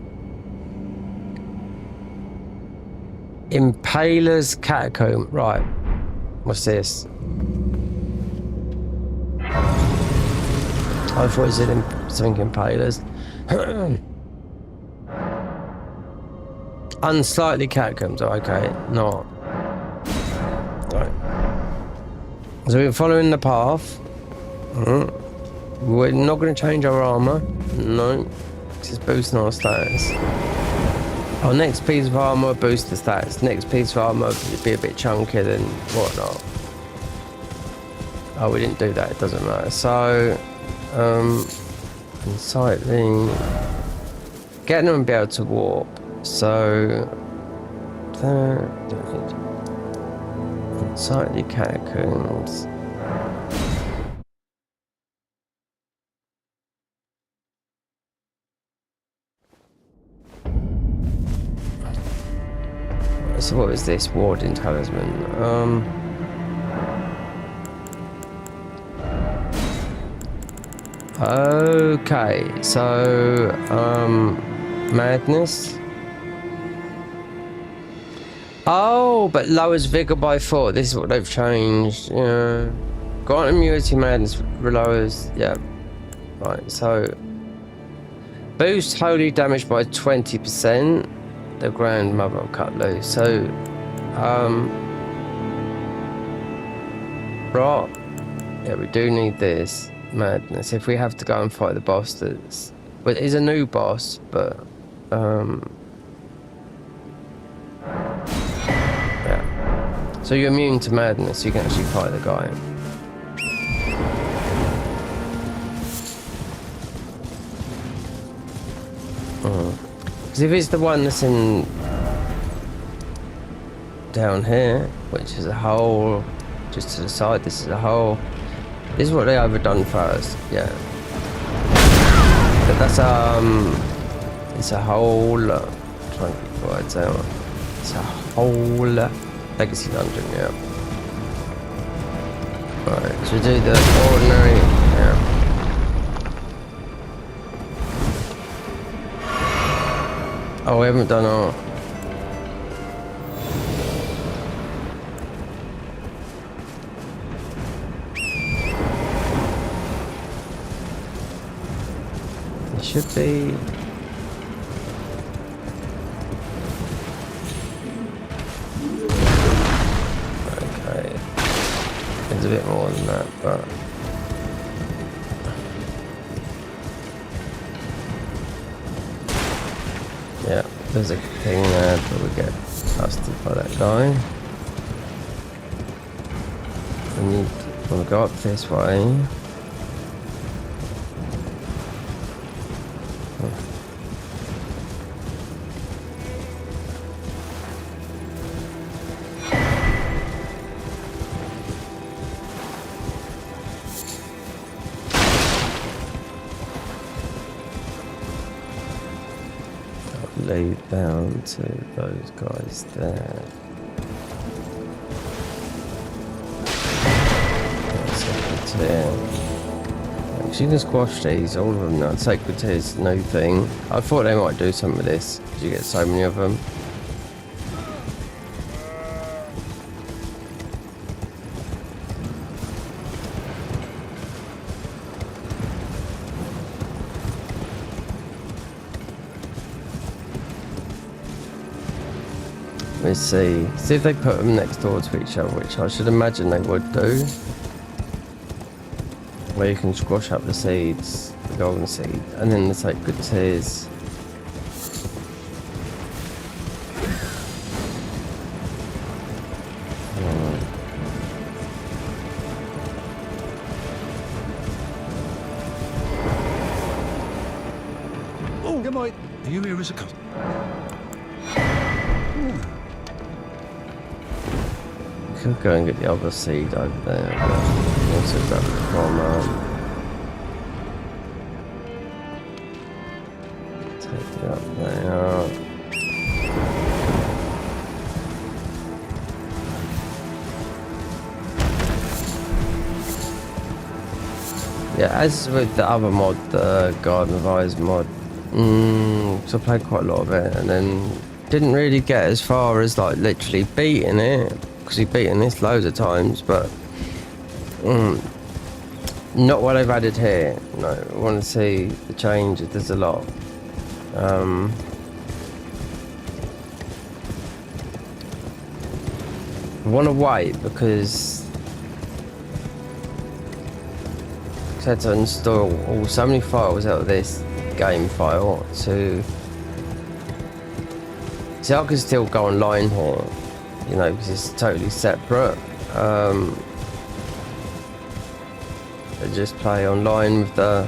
Impaler's Catacomb. Right. What's this? I thought it said something Impalers. Unsightly Catacombs. Oh, okay. Not. Right. So we're following the path. We're not going to change our armor. No. Just boosting our status. Our next piece of armor boosts the stats. Next piece of armor would be a bit chunkier than whatnot. Oh, we didn't do that. It doesn't matter. So, unsightly. Getting them and be able to warp. So, unsightly catacombs. So what is this? Warding talisman. Okay, so madness. Oh, but lowers vigor by 4. This is what they've changed. Yeah. Grant immunity madness lowers. Yeah. Right. So boost holy damage by 20%. The grandmother will cut loose. So, right. Yeah, we do need this madness if we have to go and fight the boss. That's, well, it's a new boss, but yeah. So you're immune to madness. You can actually fight the guy. Because if it's the one that's in down here, which is a hole just to the side, this is a hole. This is what they overdone first, yeah. But that's it's a whole. Trying to get words out. It's a whole legacy dungeon, yeah. Right, so we do the ordinary, yeah. Oh, we haven't done our. It should be. Okay. It's a bit more than that, but. Yeah, there's a thing there, but we get busted by that guy. And you want to go up this way. Lay down to those guys there. Sacred Tear. You can squash these, all of them now. Sacred Tear is no thing. I thought they might do something with this, because you get so many of them. Let's see if they put them next door to each other, which I should imagine they would do. Where you can squash up the seeds, the golden seed, and then the sacred tears. Oh, good morning. Are you here as a customer? Could go and get the other seed over there, but also grab it from take it up there. Yeah, as with the other mod, the Garden of Eyes mod, so I played quite a lot of it, and then didn't really get as far as like literally beating it, because we've beaten this loads of times, but not what I've added here. No, I want to see the changes. There's a lot. I want to wait because I had to install so many files out of this game file to see. I can still go online here, you know, because it's totally separate. I just play online with the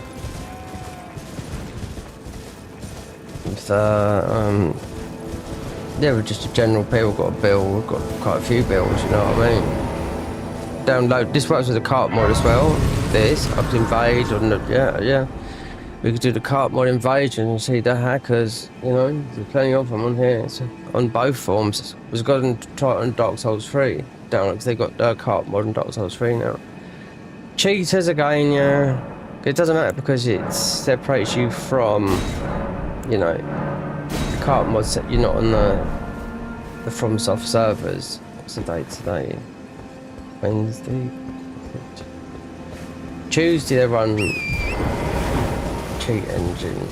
yeah, we're just a general people. Got a build, we've got quite a few builds, you know what I mean. Download, this works with the cart mod as well. This, I could invade, yeah. We could do the cart mod invasion and see the hackers, you know, there's plenty of them on here. So on both forms. Was going to try it on Dark Souls 3, download, because they got the cart mod on Dark Souls 3 now. Cheaters again, yeah. It doesn't matter because it separates you from, you know, the cart mod set. You're not on the FromSoft servers. What's the date today? Wednesday. Tuesday they run cheat engine,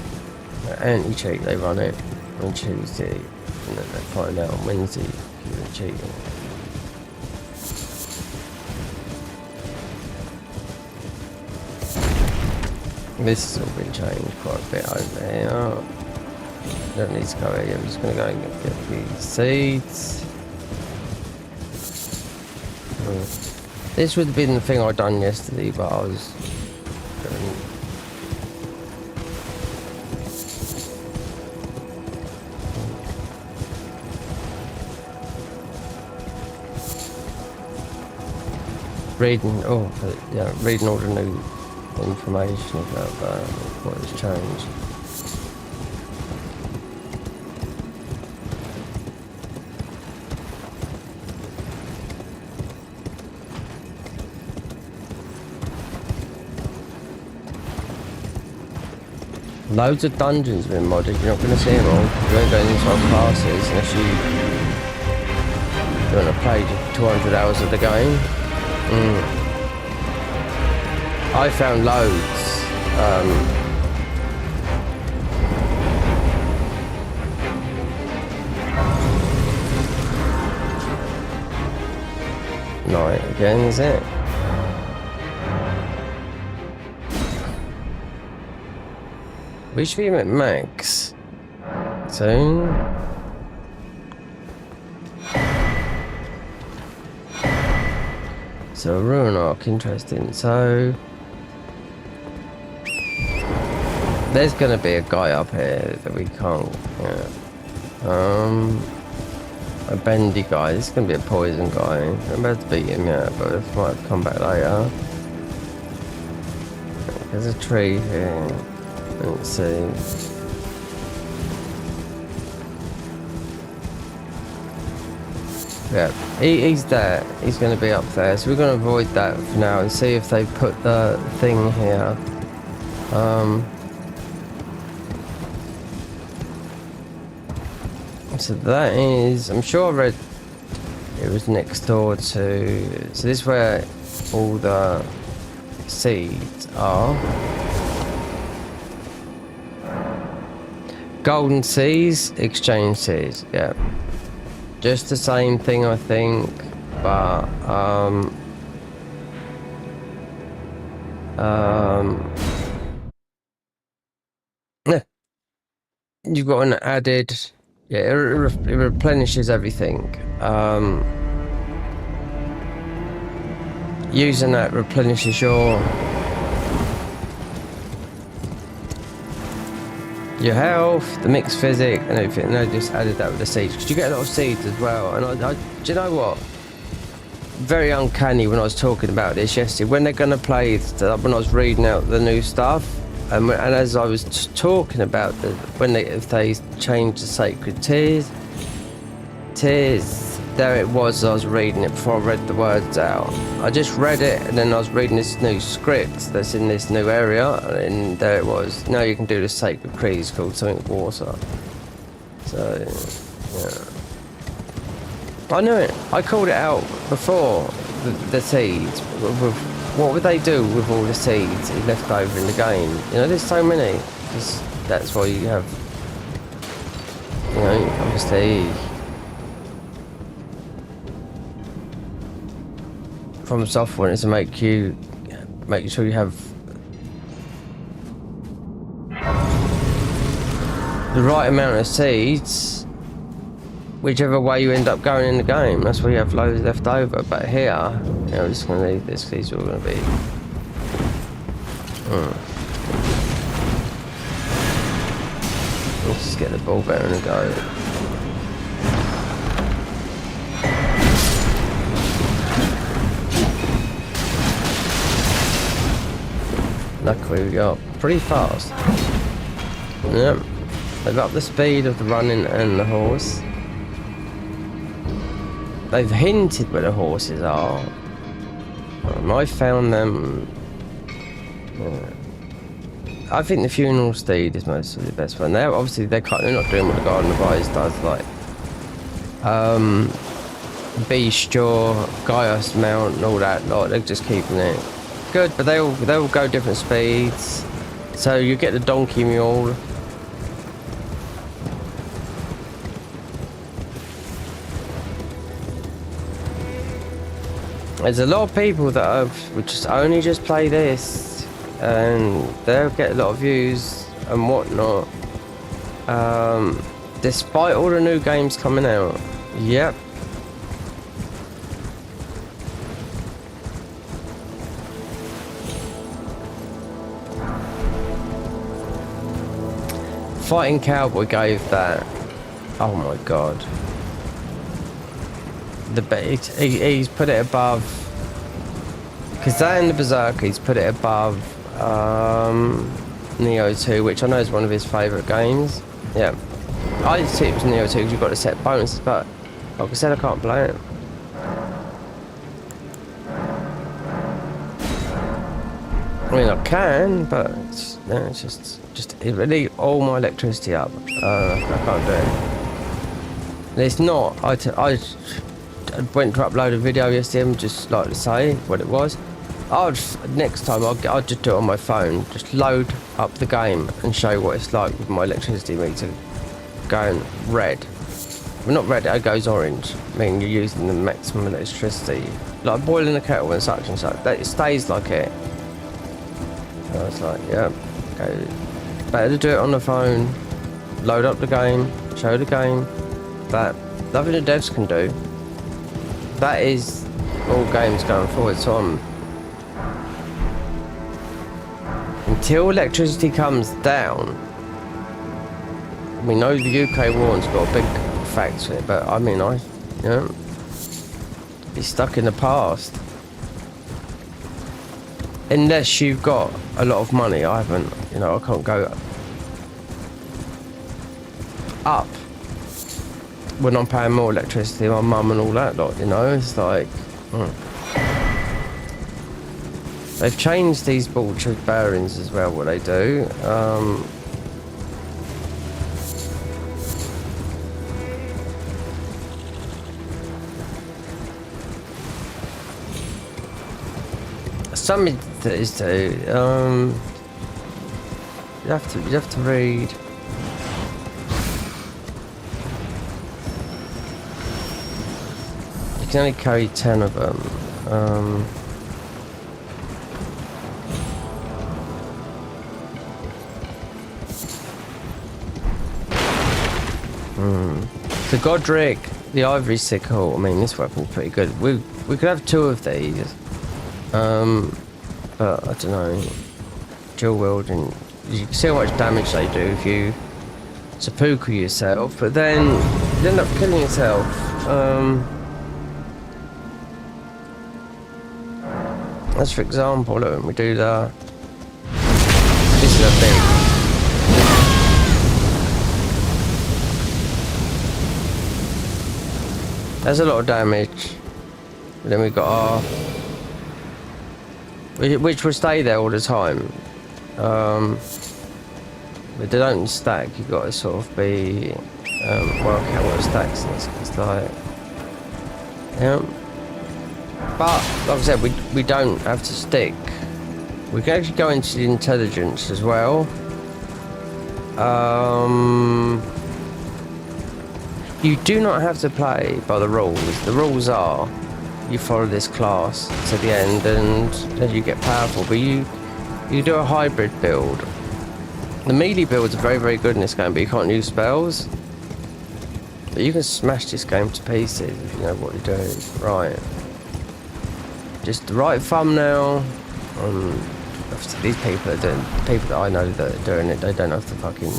anti-cheat. They run it on Tuesday, and then they find out on Wednesday if you're cheating. This has all been changed quite a bit over here. Don't need to go here. I'm just going to go and get these seeds. This would have been the thing I done yesterday, but I was reading all the new information about that, what has changed. Loads of dungeons have been modded. You're not going to see them all. You ain't going into our classes unless you want to play 200 hours of the game. I found loads. Night again, is it? We should be at max soon. So ruin arc, interesting. So there's gonna be a guy up here that we can't. A bendy guy. This is gonna be a poison guy. I'm about to beat him yet, but I might come back later. There's a tree here. Let's see. Yeah, he's there. He's going to be up there. So we're going to avoid that for now and see if they put the thing here. So that is, I'm sure I read it was next door to, so this is where all the seeds are. Golden Seas, Exchange Seas, yeah. Just the same thing, I think, but yeah. You've got an added, yeah, it replenishes everything. Using that replenishes your health, the mixed physic, and everything. And I just added that with the seeds because you get a lot of seeds as well. And I do you know what? Very uncanny when I was talking about this yesterday. When they're gonna play, when I was reading out the new stuff, and as I was talking about if they change the sacred tears, there it was. I was reading it before I read the words out. I just read it, and then I was reading this new script that's in this new area, and there it was. Now you can do the sacred creeds called something water. So I knew it. I called it out before. The seeds. What would they do with all the seeds left over in the game? You know, there's so many. That's why you have. You know, obviously. From software is to make sure you have the right amount of seeds, whichever way you end up going in the game. That's why you have loads left over. But here, you know, it's gonna need this. These are all gonna be. Let's just get the ball better and go. Luckily we got pretty fast. Yep. They've upped the speed of the running and the horse. They've hinted where the horses are. I found them. I think the funeral steed is mostly the best one. They're not doing what the Garden of Eyes does, like Beast Jaw, Gaius Mount and all that lot. They're just keeping it good, but they all go different speeds. So you get the donkey mule. There's a lot of people that would just play this, and they'll get a lot of views and whatnot. Despite all the new games coming out. Yep. Fighting Cowboy gave that. Oh my god. He's put it above. Because that and the Berserker, he's put it above Neo 2, which I know is one of his favourite games. Yeah. I think it was Neo 2 because you've got to set bonuses, but like I said, I can't play it. I mean, I can, but it's it really all my electricity up. I can't do it. And it's not. I went to upload a video yesterday and just like to say what it was. Next time I'll just do it on my phone. Just load up the game and show you what it's like with my electricity meter going red. Well, not red, it goes orange. I mean, you're using the maximum electricity, like boiling a kettle and such and such. It stays like it. I was like, yeah, okay. Better to do it on the phone, load up the game, show the game. That nothing the devs can do. That is all games going forward. So until electricity comes down, we know the UK war's got a big factor in it, but I mean, be stuck in the past. Unless you've got a lot of money. I haven't, I can't go up when I'm paying more electricity, my mum and all that lot, it's like... They've changed these Bluetooth bearings as well, what they do. Something that is to you have to read. You can only carry 10 of them. The Godric, the Ivory Sickle. I mean, this weapon's pretty good. We could have 2 of these. But I don't know. Dual wielding. You can see how much damage they do if you seppuku yourself, but then you end up killing yourself. As for example, look, when we do that. This is a thing. There's a lot of damage. But then we got our, which will stay there all the time. But they don't stack. You've got to sort of be work out what stacks is. It's like, yeah. But like I said, we don't have to stick. We can actually go into the intelligence as well. You do not have to play by the rules. The rules are you follow this class to the end and then you get powerful. But you do a hybrid build. The melee builds are very, very good in this game, but you can't use spells. But you can smash this game to pieces if you know what you're doing. Right. Just the right thumbnail. These people are doing, the people that I know that are doing it, they don't have to fucking,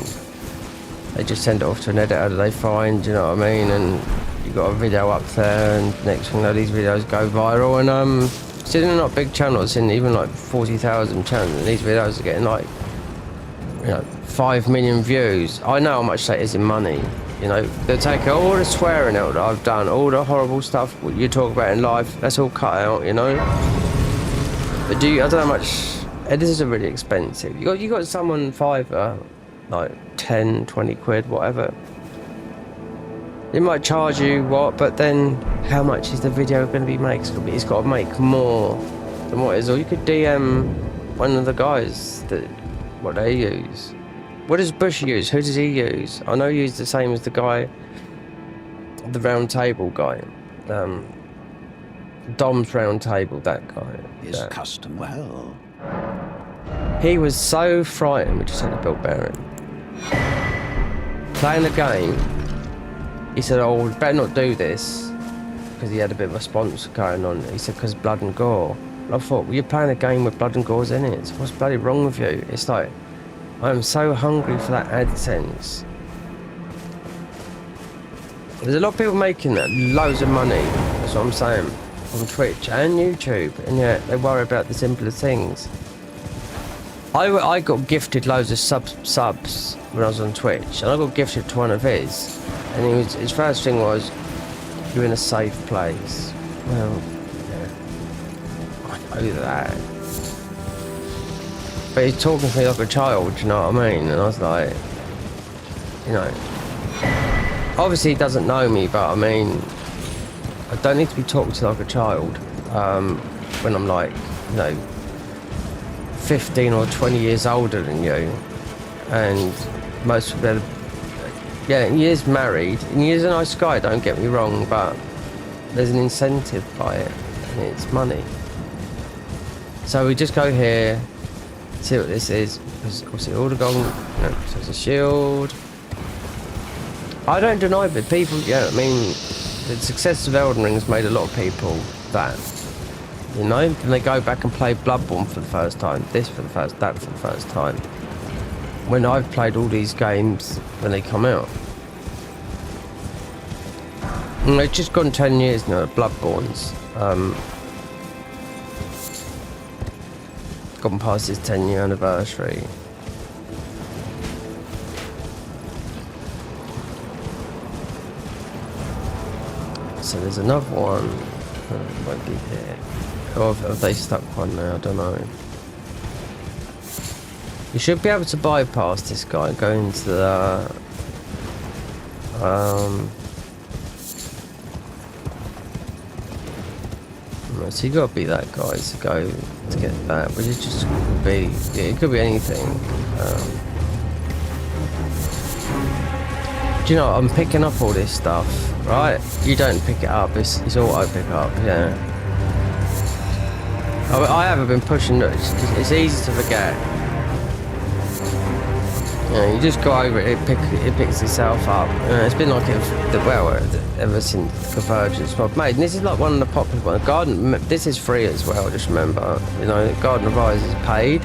they just send it off to an editor that they find, you know what I mean? And you got a video up there, and next thing you know, these videos go viral. And still they're not big channels, in even like 40,000 channels, and these videos are getting like, you know, 5 million views. I know how much that is in money. You know, they'll take all the swearing out that I've done, all the horrible stuff you talk about in life, that's all cut out, you know? But I don't know how much, editors are really expensive. You got someone Fiverr, like 10, 20 quid, whatever. They might charge you what, but then how much is the video going to be made? It's got to make more than what it is. Or you could DM one of the guys that what they use. What does Bush use? Who does he use? I know he used the same as the guy, the round table guy. Dom's round table, that guy. His custom well. He was so frightened, we just had a built bearing. Playing the game, he said, oh, we better not do this, because he had a bit of a sponsor going on. He said, because blood and gore. And I thought, well, you're playing a game with blood and gore's in it. So what's bloody wrong with you? It's like, I am so hungry for that AdSense. There's a lot of people making that, loads of money, that's what I'm saying, on Twitch and YouTube, and yet they worry about the simpler things. I got gifted loads of subs when I was on Twitch, and I got gifted to one of his, and his first thing was, you're in a safe place. Well, yeah, I know that. But he's talking to me like a child, you know what I mean? And I was like, you know, obviously he doesn't know me, but I mean, I don't need to be talked to like a child when I'm like, you know, 15 or 20 years older than you, and most of them, yeah, he is married, and he is a nice guy, don't get me wrong, but there's an incentive by it, and it's money. So we just go here, see what this is, because obviously all the gold, you know, so it's a shield. I don't deny it, people, yeah, I mean, the success of Elden Ring's made a lot of people that. You know, and they go back and play Bloodborne for the first time, that for the first time. When I've played all these games when they come out. And it's just gone 10 years now, Bloodborne's. Gone past its 10-year anniversary. So there's another one. Might be here. Or have they stuck one now? I don't know. You should be able to bypass this guy, go into the so you gotta be that guy to go to get that, which is just could be, yeah, it could be anything. Do you know, I'm picking up all this stuff, right? You don't pick it up, it's auto pick up, yeah. I haven't been pushing it, it's easy to forget. You know, you just go over it, it picks itself up. You know, it's been like it, well, ever since Convergence was made. And this is like one of the popular ones. Garden, this is free as well, just remember. You know, Garden of Rise is paid.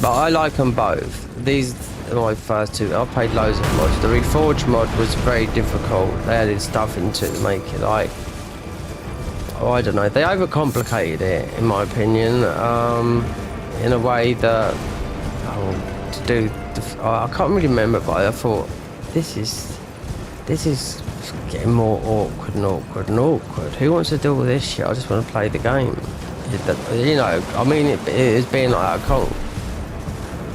But I like them both. These are my first two. I played loads of mods. The Reforged mod was very difficult. They added stuff into it to make it like, oh, I don't know. They overcomplicated it, in my opinion, in a way that, to do. I can't really remember, but I thought this is getting more awkward and awkward and awkward. Who wants to do all this shit? I just want to play the game. You know, I mean, it is being like I can't.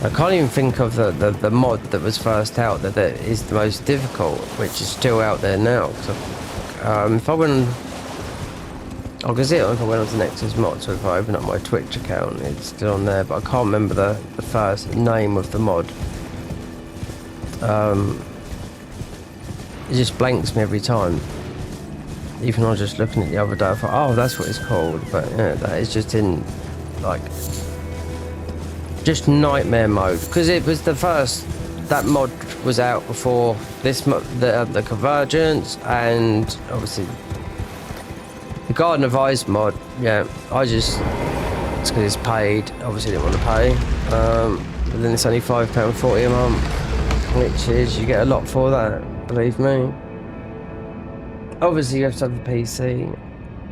I can't even think of the mod that was first out that is the most difficult, which is still out there now. If I went, I can see it if I went on to Nexus Mods, so if I open up my Twitch account, it's still on there, but I can't remember the first name of the mod. It just blanks me every time. Even I was just looking at it the other day, I thought, oh, that's what it's called, but yeah, that is just in, like, just nightmare mode, because it was the first, that mod was out before this the Convergence, and obviously the Garden of Ice mod. Yeah, it's because it's paid, obviously didn't want to pay, but then it's only £5.40 a month, which is, you get a lot for that, believe me. Obviously you have to have a PC,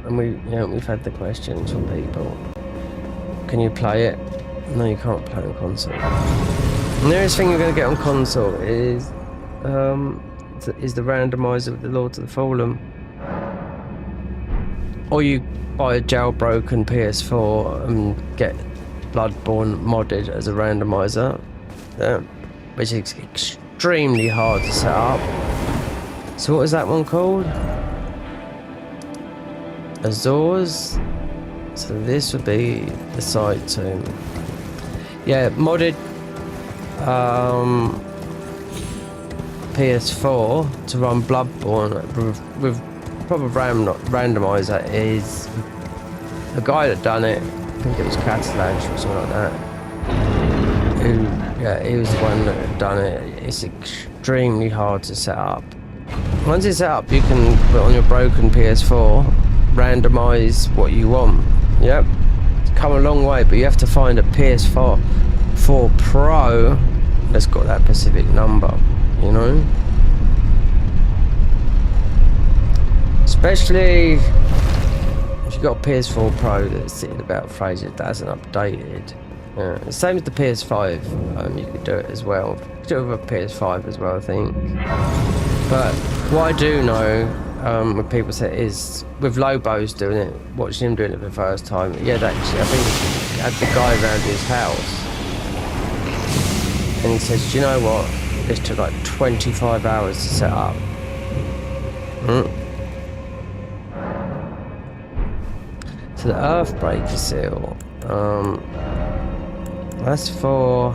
and we've had the questions from people, can you play it? No, you can't play on console. The nearest thing you're going to get on console is the randomizer of the Lords of the Fallen, or you buy a jailbroken PS4 and get Bloodborne modded as a randomizer, which is extremely hard to set up. So what was that one called? Azores. So this would be the site to. Yeah, modded PS4 to run Bloodborne with proper randomizer is the guy that done it. I think it was Catalan or something like that. He was the one that had done it. It's extremely hard to set up. Once it's set up, you can put on your broken PS4, randomize what you want. Yep. Come a long way, but you have to find a PS4 Pro that's got that specific number, you know. Especially if you've got a PS4 Pro that's sitting about phrases that hasn't updated. The same as the PS5, you could do it as well. You could do it with a PS5 as well, I think. But what I do know, when people say is with Lobo's doing it, watching him doing it for the first time, actually, I think he had the guy around his house, and he says, do you know what, this took like 25 hours to set up. So the Earthbreaker seal, that's for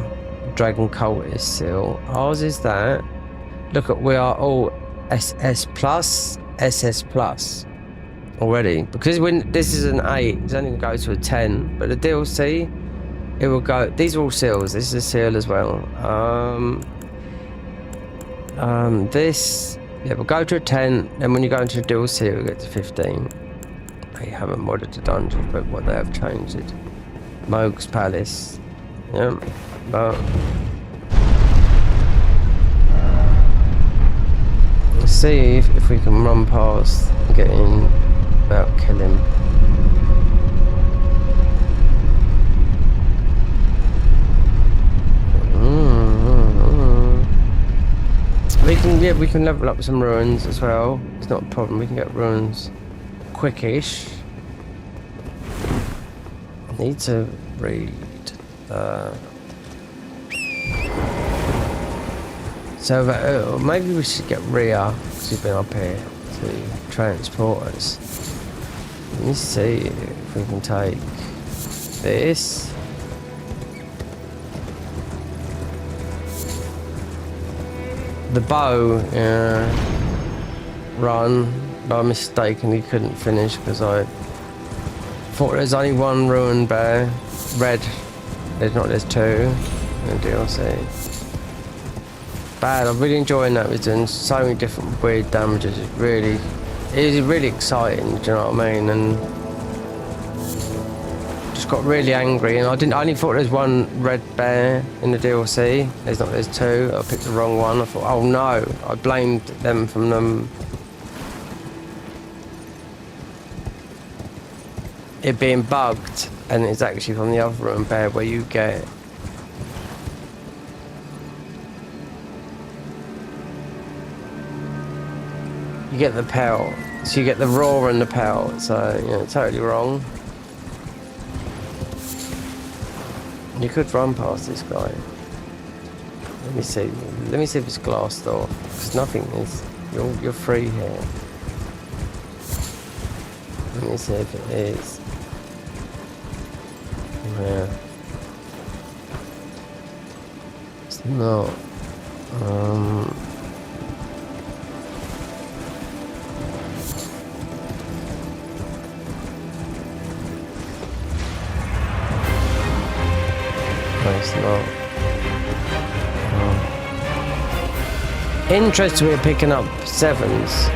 Dragon Cultist seal. Ours is that. Look at, we are all SS plus already, because when this is an 8, it's only going to go to a 10, but the DLC, it will go, these are all seals, this is a seal as well. This, we'll go to a 10, then when you go into the DLC, it will get to 15. They haven't modded the dungeon, but what they have changed it. Moog's Palace, but let's see if we can run past and get in without killing. We can level up some ruins as well. It's not a problem. We can get ruins quickish. I need to read. So maybe we should get Rhea, because we've been up here to transport us. Let me see if we can take this. The bow run, I mistakenly couldn't finish because I thought there's only one ruin bear. Red, there's two in the DLC. Bad, I'm really enjoying that. We're doing so many different weird damages. It is really exciting, do you know what I mean? And just got really angry, and I only thought there's one red bear in the DLC. There's two. I picked the wrong one. I thought, oh no, I blamed them from them. It being bugged, and it's actually from the other ruin bear where you get the pelt, so you get the raw and the pelt, so totally wrong. You could run past this guy. Let me see. Let me see if it's glassed off. Because nothing is. You're free here. Let me see if it is. Yeah. It's not. No, it's not. Interesting, we're picking up 7s.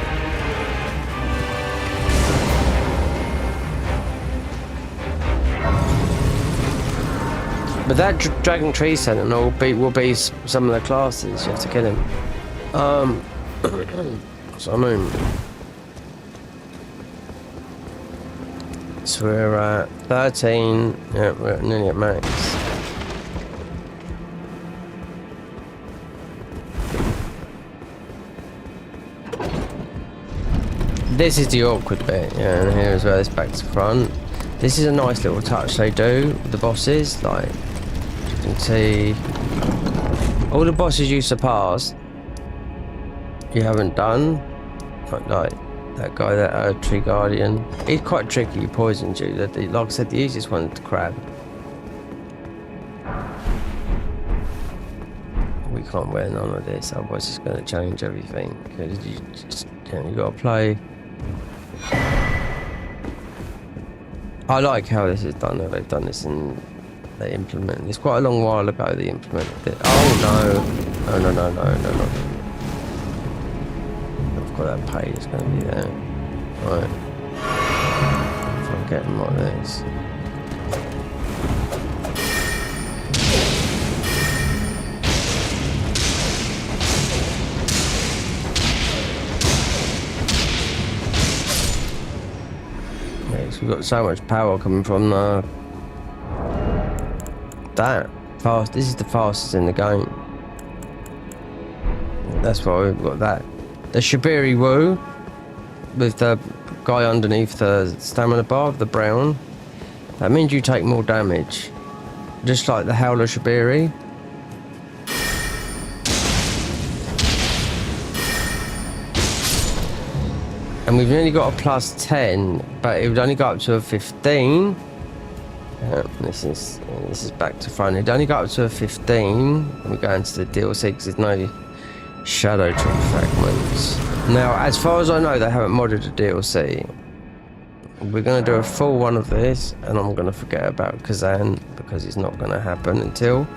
But that Dragon Tree Sentinel will be some of the classes. You have to kill him. So I mean, so we're at 13. Yeah, we're nearly at max. This is the awkward bit, yeah, and here as well, it's back to front. This is a nice little touch they do with the bosses, like, you can see, all the bosses you surpassed, you haven't done, like that guy, that Tree Guardian, he's quite tricky, he poisons you, like I said, the easiest one's the crab. We can't wear none of this, otherwise it's going to change everything, because you got to play. I like how this is done. They've done this and they implement. It's quite a long while ago they implemented it. Oh no! No! I've got that page. It's going to be there. Right. If I get them like this. We've got so much power coming from that fast. This is the fastest in the game. That's why we've got that. The Shibiri Wu with the guy underneath the stamina bar, the brown. That means you take more damage, just like the Howler Shibiri. And we've only got a plus 10, but it would only go up to a 15. This is back to front. It only got up to a 15. And we go into the DLC because there's no Shadow Tree fragments. Now, as far as I know, they haven't modded the DLC. We're going to do a full one of this, and I'm going to forget about Kazan because it's not going to happen until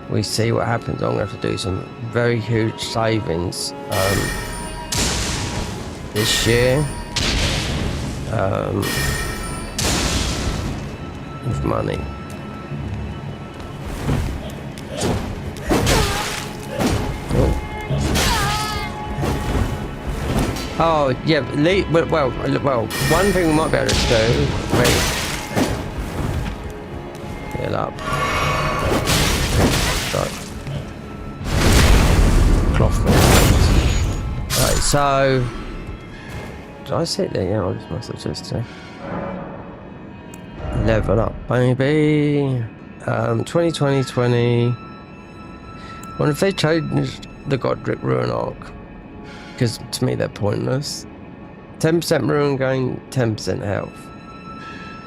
we see what happens. I'm going to have to do some very huge savings. This year, with money. Oh yeah, well, one thing we might be able to do. Wait, get up. Right. Cloth. Right, so. Did I sit there? Yeah, I must have just level up, baby. 2020. Well, if they changed the Godric Ruin Arc, because to me they're pointless. 10% Ruin gain, 10% health.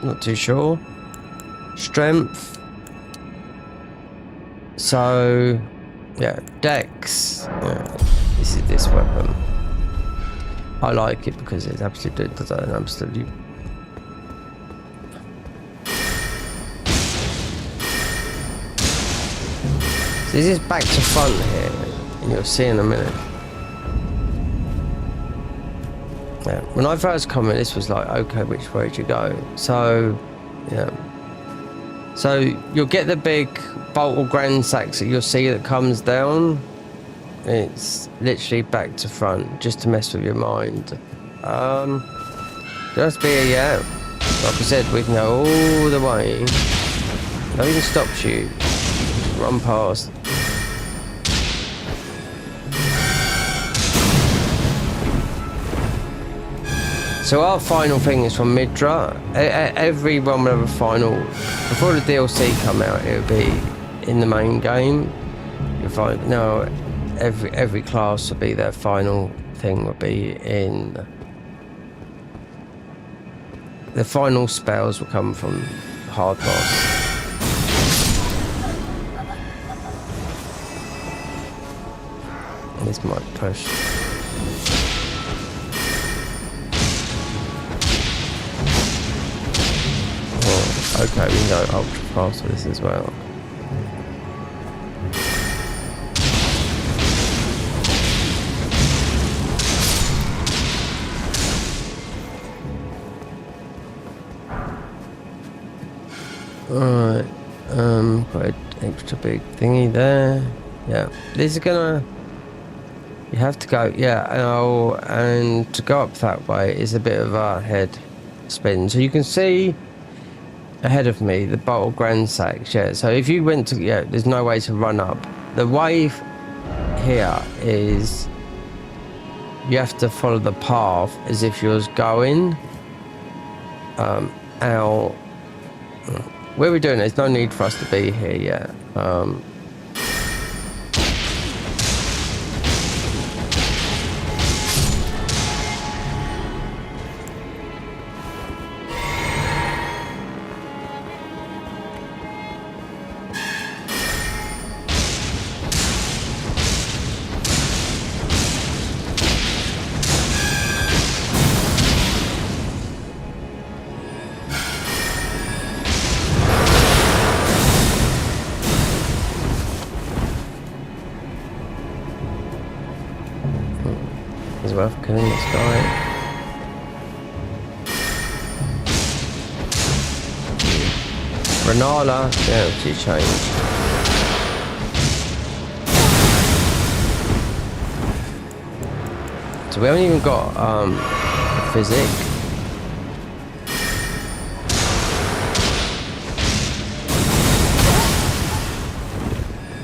Not too sure. Strength. So, yeah, Dex. Yeah, this is this weapon. I like it because it's absolutely does an absolute. So this is back to front here, and you'll see in a minute. Yeah, when I first come in, this was like, okay, which way do you go? So, yeah. So you'll get the big bolt or grand sacks that you'll see that comes down. It's literally back to front, just to mess with your mind. Just be a yeah. Like I said, we can go all the way. Nothing stops you. Just run past. So our final thing is from Midra. Everyone will have a final. Before the DLC come out, it'll be in the main game. Your final, no, every class would be their final thing would be in. The final spells will come from hard boss. This might push. Oh, okay, we can go ultra fast with this as well. Alright, got an extra big thingy there. Yeah, this is gonna. You have to go, yeah, and to go up that way is a bit of a head spin. So you can see ahead of me the bottle grand sacks, yeah. So if you went to, yeah, there's no way to run up. The way here is you have to follow the path as if you was going out. Where we're doing, there's no need for us to be here yet. It's worth killing this guy. Renala, yeah, she changed. So we haven't even got a physic.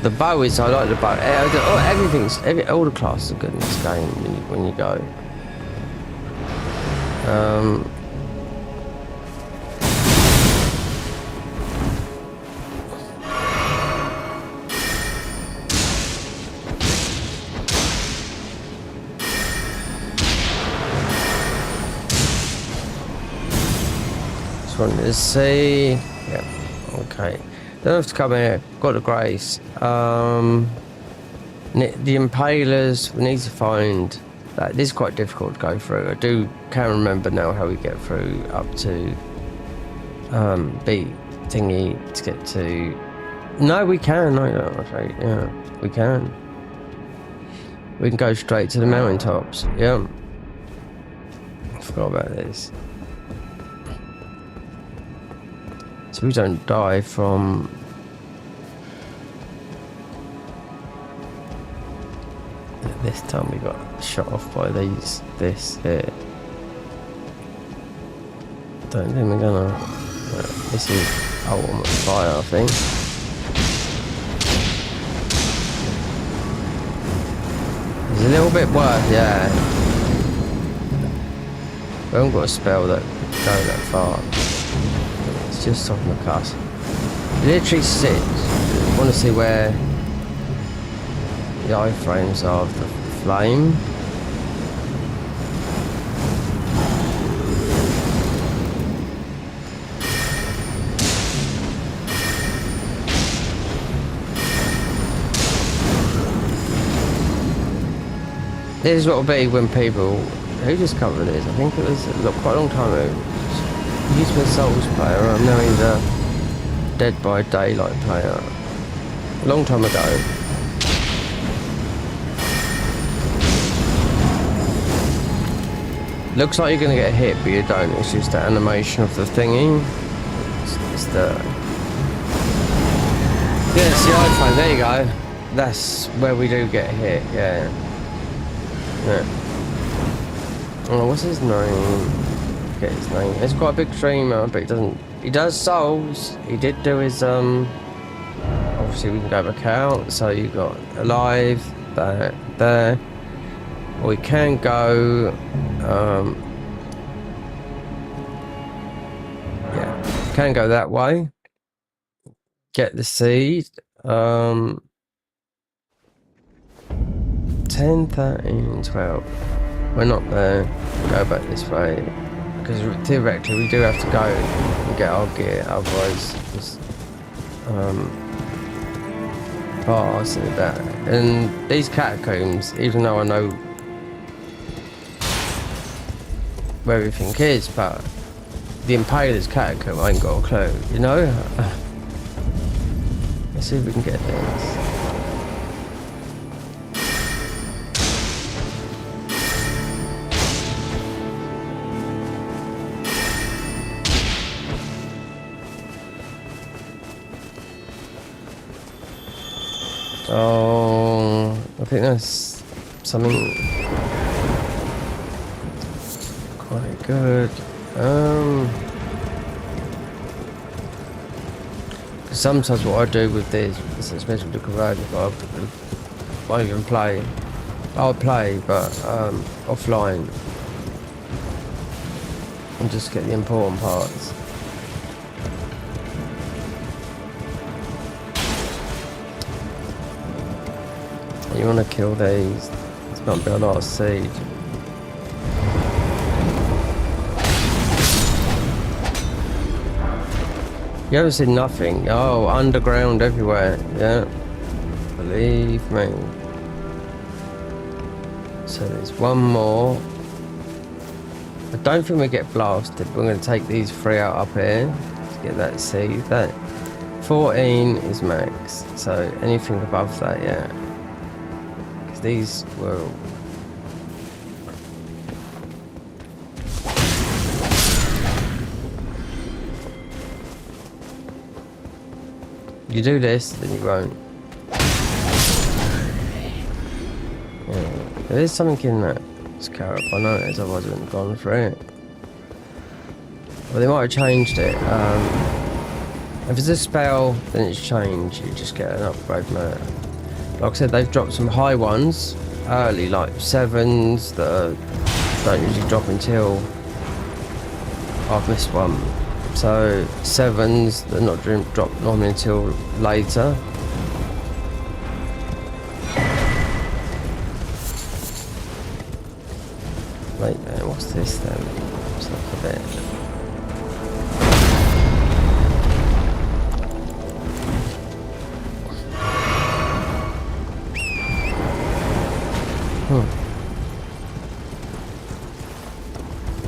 The bow is, I like the bow. All the classes are good in this game when you go. Just wanted to see. Yeah, okay. Don't have to come here. Got the grace. The impalers, we need to find that. This is quite difficult to go through. I can't remember now how we get through up to B thingy to get to. No, we can. No, okay, yeah, we can. We can go straight to the mountaintops. Yeah. I forgot about this. So we don't die from. This time we got shot off by this here. Don't think we're gonna. This is ultimate fire, I think. It's a little bit worse, yeah. We haven't got a spell that can go that far. It's just on the cusp. Literally sit. I want to see where the iframes are of the flame. This is what will be when people. Who discovered this? I think it was quite a long time ago. I used to be a Souls player. I'm now in the Dead by Daylight player. A long time ago. Looks like you're going to get hit, but you don't. It's just the animation of the thingy. It's the. Yeah, it's the iPhone. There you go. That's where we do get hit. Yeah. Yeah. Oh, what's his name? Forget his name. It's quite a big streamer, but he doesn't. He does Souls. He did do his Obviously, we can go back out. So you got Alive there. Or we can go. Yeah, can go that way. Get the seed. 10, 13, 12. We're not there. Go back this way. Because theoretically we do have to go and get our gear, otherwise it's fast and that. And these catacombs, even though I know where everything is, but the Impaler's catacomb I ain't got a clue, you know? Let's see if we can get this. Oh, I think that's something quite good. Sometimes what I do with this, especially the Convergence, I won't even play. I'll play, but offline, and just get the important parts. You want to kill these. This might be a lot of siege. You ever seen nothing? Oh, underground everywhere. Yeah, believe me. So there's one more. I don't think we get blasted. We're going to take these 3 out up here to get that seed. That 14 is max. So anything above that, yeah. These will you do this, then you won't. Yeah. There is something in that scarab, I noticed, otherwise I wouldn't have gone for it. Well, they might have changed it. If it's a spell, then it's changed. You just get an upgrade map. Like I said, they've dropped some high ones early, like 7s that don't usually drop until I've missed one. So 7s that not drop normally until later. Wait, man, what's this then? It's not a bit.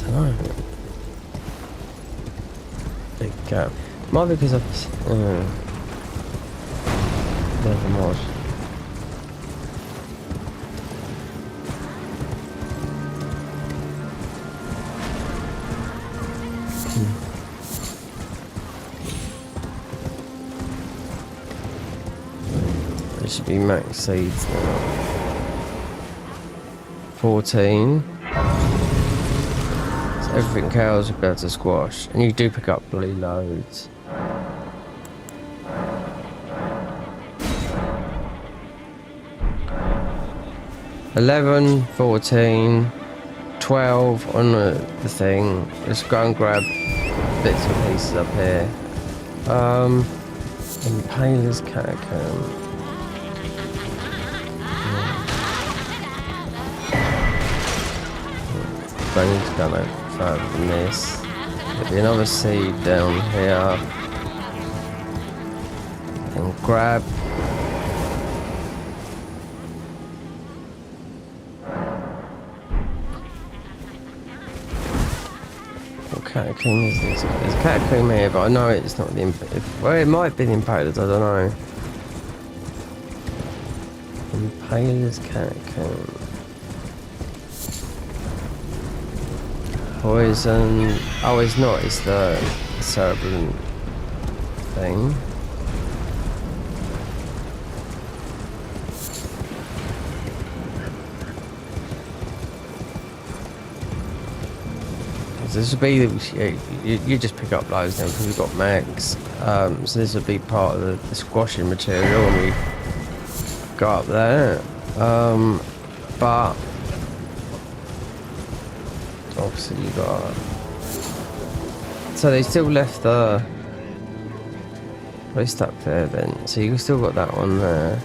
Dunno. Big gap. Might be because I've never mod. There should be max seeds now. 14. So everything else will be able to squash. And you do pick up blue loads. $11, 14, 12 on the thing. Let's go and grab bits and pieces up here. Impaler's catacomb. I need to go no further than this. There'll be another seed down here. And grab. What catacomb is this? There's a catacomb here, but I know it's not the Impaler. Well, it might be the Impalers, I don't know. Impaler's catacomb. Poison. Oh, it's not. It's the cerebral thing. This would be you just pick up loads now because we've got max. So this would be part of the squashing material when we go up there. But obviously you got. So they still left the. They stuck there then. So you still got that one there.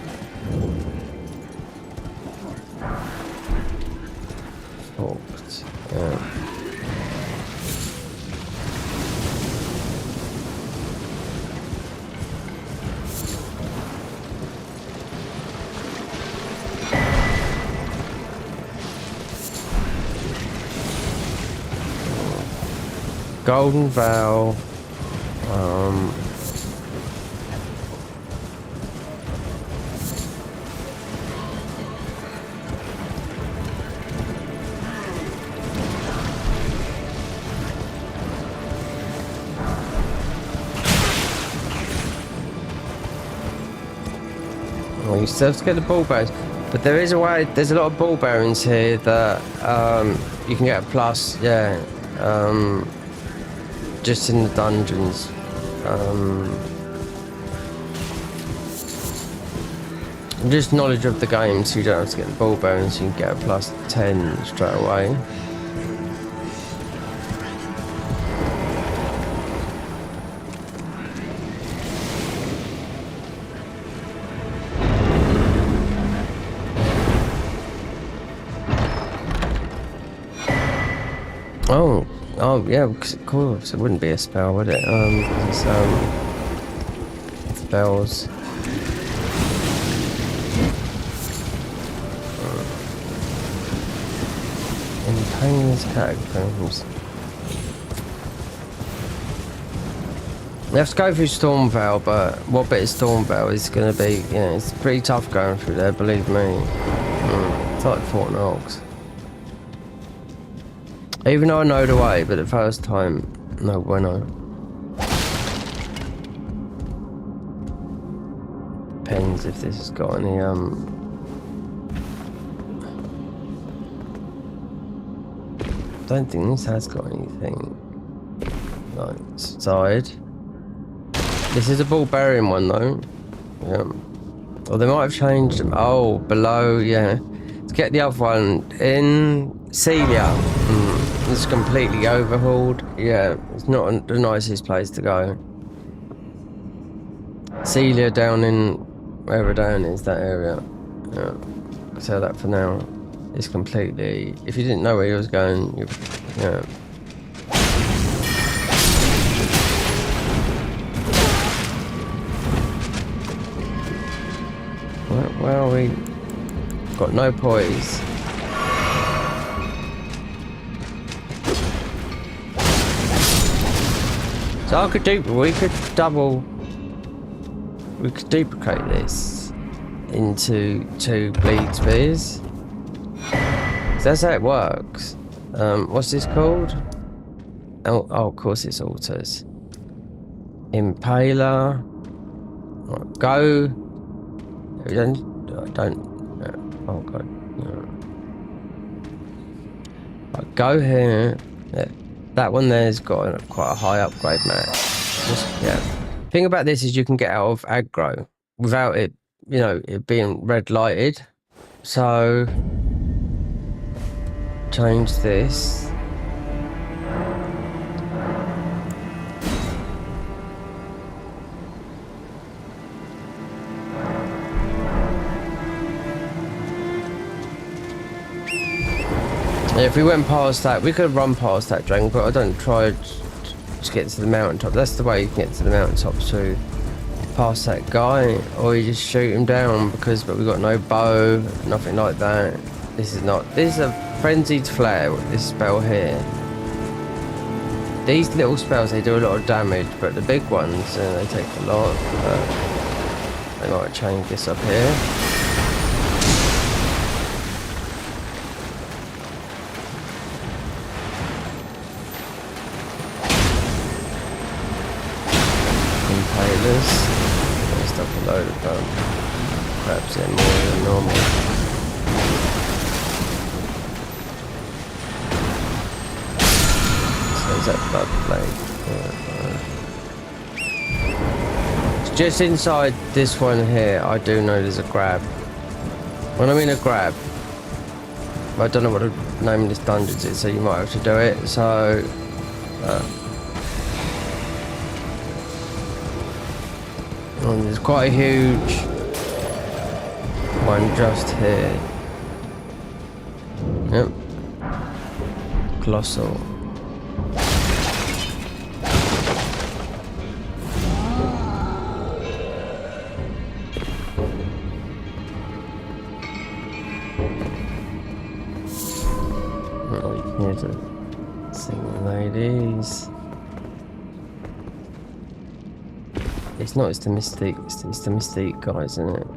hooked. Yeah. Golden Veil. Well, you still have to get the ball bearings, but there is a way. There's a lot of ball bearings here that you can get a plus. Yeah. Just in the dungeons. Just knowledge of the game, so you don't have to get the ball bearings, you can get a plus 10 straight away. Oh yeah, because of course it wouldn't be a spell, would it? It's spells. In Painless Catacombs. You have to go through Stormvale, but what bit of Stormvale is going to be, you know, it's pretty tough going through there, believe me. It's like Fort Knox. Even though I know the way, but the first time, no bueno. Depends if this has got any, don't think this has got anything. Like, side. This is a ball bearing one though. Yeah. Or they might have changed them. Oh, below, yeah. Let's get the other one in Celia. It's completely overhauled. Yeah, it's not the nicest place to go. Celia down in wherever down is that area. Yeah. So that for now is completely. If you didn't know where he was going, yeah. Well, we got no poise. So we could duplicate this into 2 bleed spheres. So that's how it works. What's this called? Oh, of course it's altars. Impaler. Right, go. Don't. Oh god. No. Right, go here. Yeah. That one there's got quite a high upgrade match. Yeah. Thing about this is you can get out of aggro without it, you know, it being red lighted. So change this. If we went past that, we could run past that dragon, but I don't try to get to the mountaintop. That's the way you can get to the mountaintop, to past that guy, or you just shoot him down, but we've got no bow, nothing like that. This is a frenzied flare, this spell here. These little spells, they do a lot of damage, but the big ones, they take a lot. I might change this up here. Just up a load of perhaps more than normal. So is that blood plate? Just inside this one here, I do know there's a grab. When I mean a grab, I don't know what the name of this dungeon is, so you might have to do it. So. And there's quite a huge one just here. Yep. Colossal. Oh, you can hear the singing ladies. It's not, it's the Mystique, it's the Mystique guys, isn't it?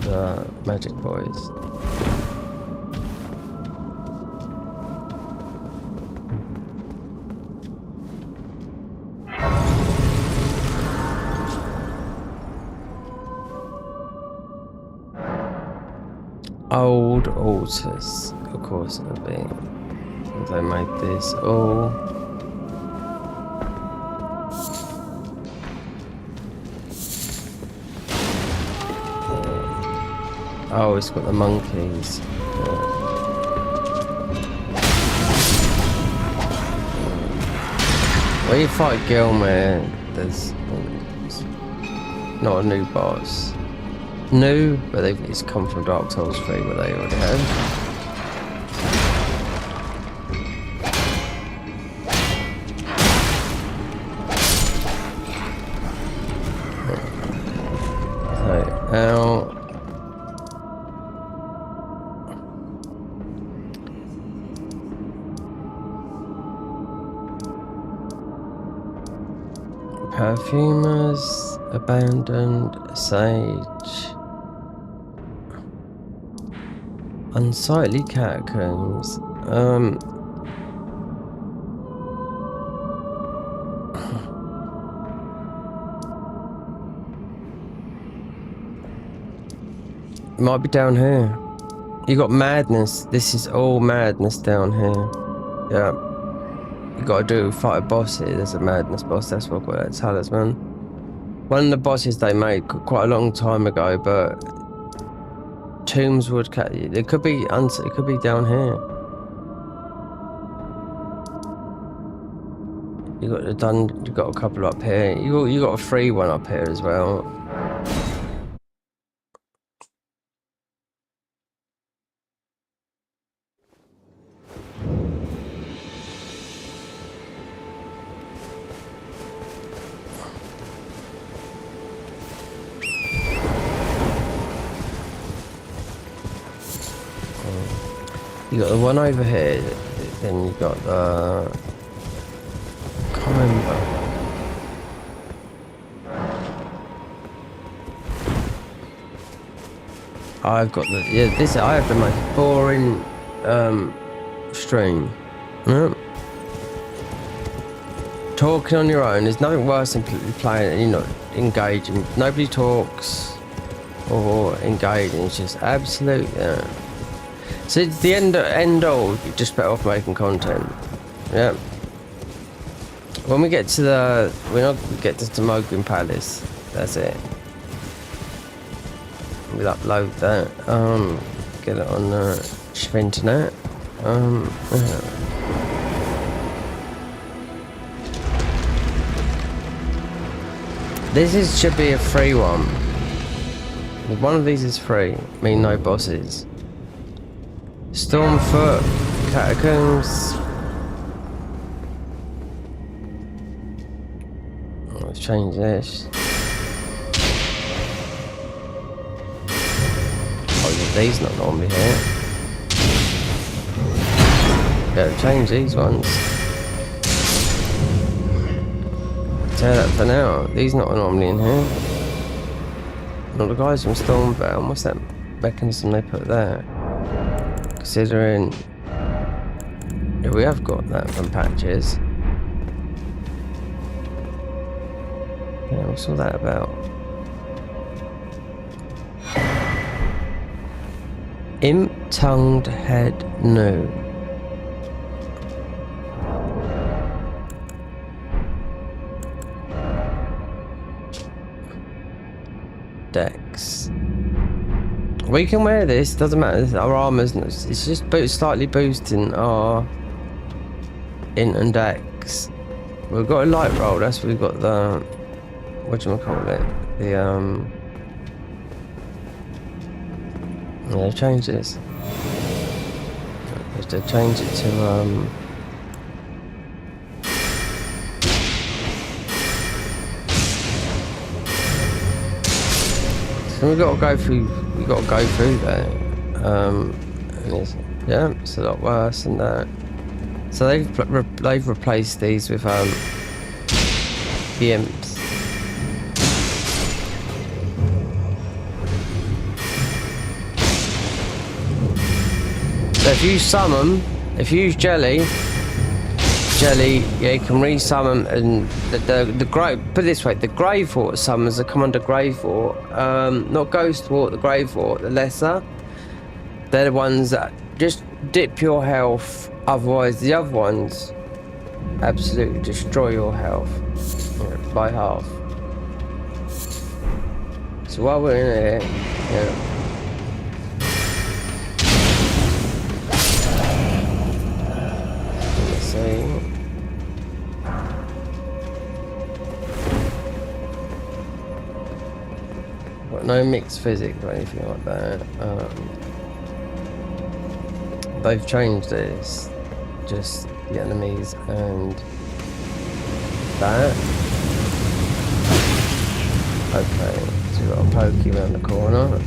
The Magic Boys. Old altars, of course it'll be. They made this all. Oh, it's got the monkeys. When you fight Gilmer, there's not a new boss. New, but it's come from Dark Souls 3 where they already had. So, now perfumers, abandoned, sage, unsightly catacombs. It might be down here. You got madness. This is all madness down here. Yeah. You gotta fight a boss here. There's a madness boss. That's what got that talisman. One of the bosses they made quite a long time ago, but tombs would catch you. It could be down here. You got a couple up here. You got a free one up here as well. You got the one over here, then you got the... I can't remember. I've got the... Yeah, this... I have the most boring stream. Yep. Talking on your own, there's nothing worse than playing and you're not engaging. Nobody talks or engaging, it's just absolute... So it's the end all, you're just better off making content. Yeah. When we get to the Mogwin Palace, that's it. We'll upload that. Get it on the internet. Should be a free one. One of these is free, mean no bosses. Stormfoot, Catacombs. Let's change this. Oh, yeah, these not normally here. Yeah, change these ones. Tear that for now. These not normally in here. Not the guys from Stormbound. What's that mechanism they put there? Considering yeah, we have got that from patches. Yeah, what's all that about? Imp-tongued head no. Dex. We can wear this, doesn't matter. Our armor's it's just slightly boosting our int and dex. We've got a light roll, that's what we've got the whatchamacallit? The yeah, change this. Just to change it to So we've got to go through. We've got to go through that. And it's a lot worse than that. So they've replaced these with the imps. So if you summon, if you use jelly, yeah, you can re-summon, and the grave. Put it this way, the grave water summons that come under grave water, not ghost water, the grave water, the lesser. They're the ones that just dip your health. Otherwise, the other ones absolutely destroy your health, by half. So while we're in here, let's see. Got no mixed physics or anything like that. They've changed this, just the enemies and that. Okay, so we've got a pokey around the corner.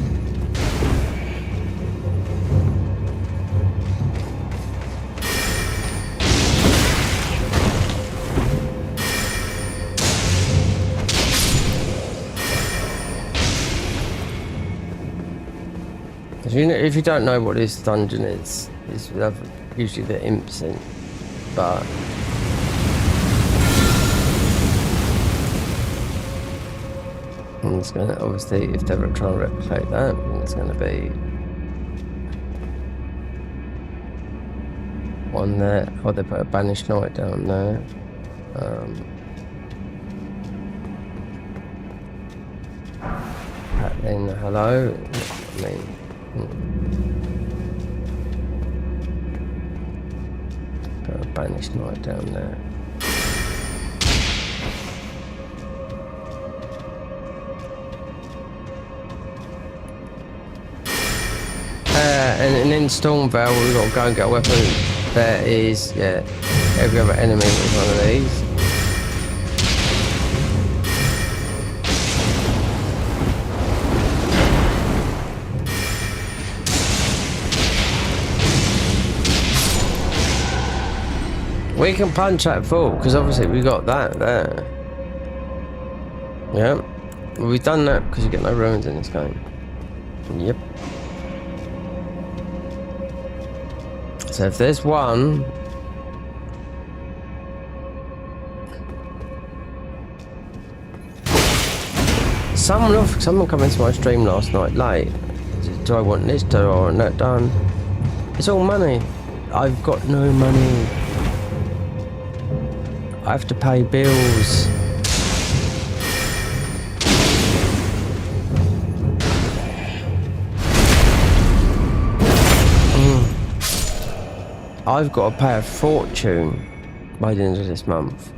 If you don't know what this dungeon is usually the imps in, but it's gonna, obviously, if they're trying to replicate that, then it's gonna be one there. Oh, they put a banished knight down there. Then hello. I mean. Put a banished knight down there. And in Stormvale, we've got to go and get a weapon. There is, every other enemy is one of these. We can punch that full, because obviously we got that there. Yeah. Well, we've done that because you get no ruins in this game. Yep. So if there's one... Someone come into my stream last night late. Do I want this? Do I want that done? It's all money. I've got no money. I have to pay bills. I've got to pay a fortune by the end of this month.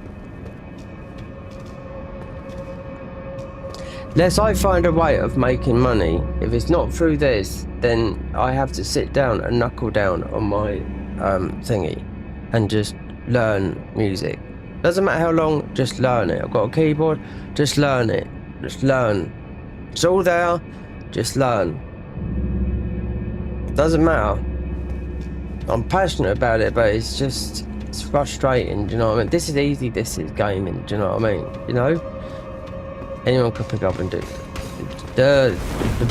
Unless I find a way of making money, if it's not through this, then I have to sit down and knuckle down on my thingy and just learn music. Doesn't matter how long, just learn it. I've got a keyboard, just learn it. Just learn. It's all there, just learn. Doesn't matter. I'm passionate about it, but it's frustrating, do you know what I mean? This is easy, this is gaming, do you know what I mean? You know? Anyone could pick up and do it. The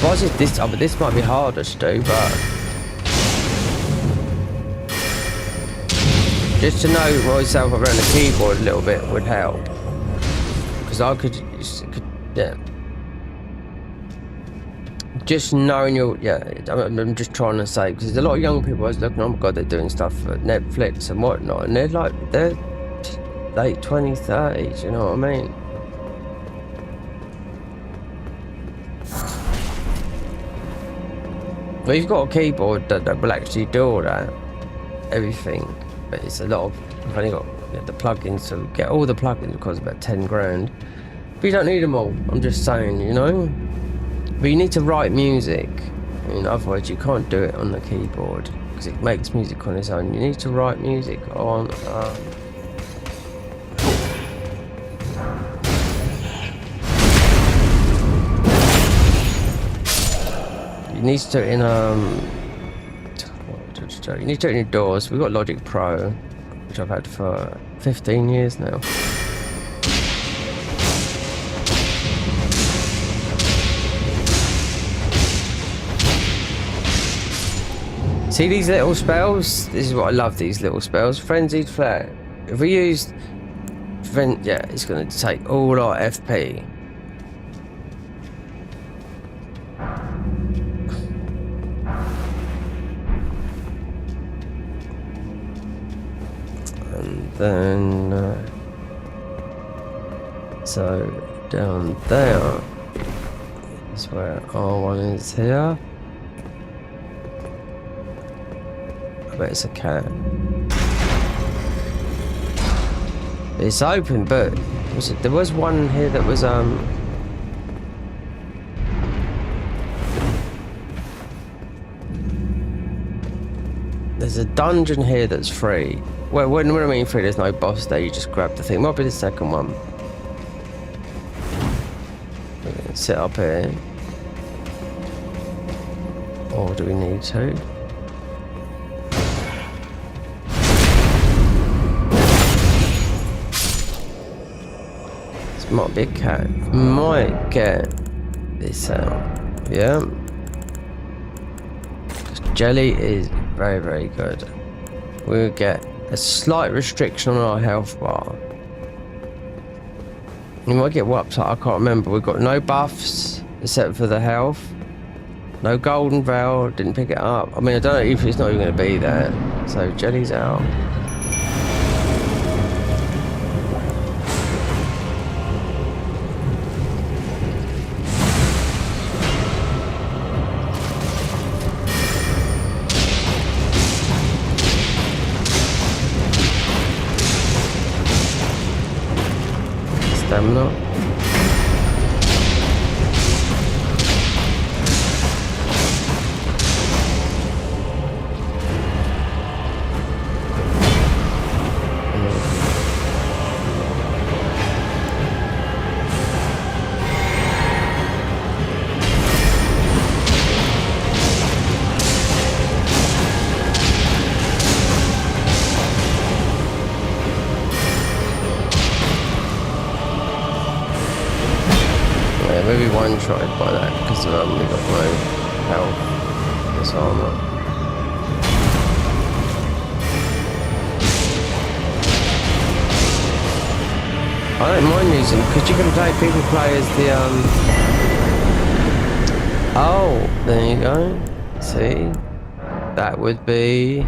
boss is this, but this might be harder to do, but just to know myself around the keyboard a little bit would help. Because I could, yeah. Just knowing I'm just trying to say, because there's a lot of young people I was looking, oh my god, they're doing stuff for Netflix and whatnot, and they're late 20s, 30s, you know what I mean? Well, you've got a keyboard that will actually do all that, everything, but it's a lot of, you've only got the plugins, so get all the plugins will cost about 10 grand, but you don't need them all, I'm just saying, you know? But you need to write music, I mean, otherwise you can't do it on the keyboard, because it makes music on its own. You need to write music on, You need to do it in you need to do it in your doors. We've got Logic Pro, which I've had for 15 years now. See these little spells? This is what I love, these little spells. Frenzied Flare. If we used yeah, it's going to take all our FP. And then so down there is where R1 is here. I bet it's a cat. It's open, but there was one here that was there's a dungeon here that's free. Well, when I mean free, there's no boss there. You just grab the thing. Might be the second one. Sit up here, or do we need to? Might be a cat. Might get this out. Yeah. Jelly is very, very good. We'll get a slight restriction on our health bar. You might get whopped. I can't remember. We've got no buffs except for the health. No golden veil. Didn't pick it up. I mean, I don't know if it's not even going to be there. So Jelly's out. Stamina. Maybe one-tried by that because we got no health, this armor. I don't mind using because you can play people play as the Oh, there you go. See, that would be.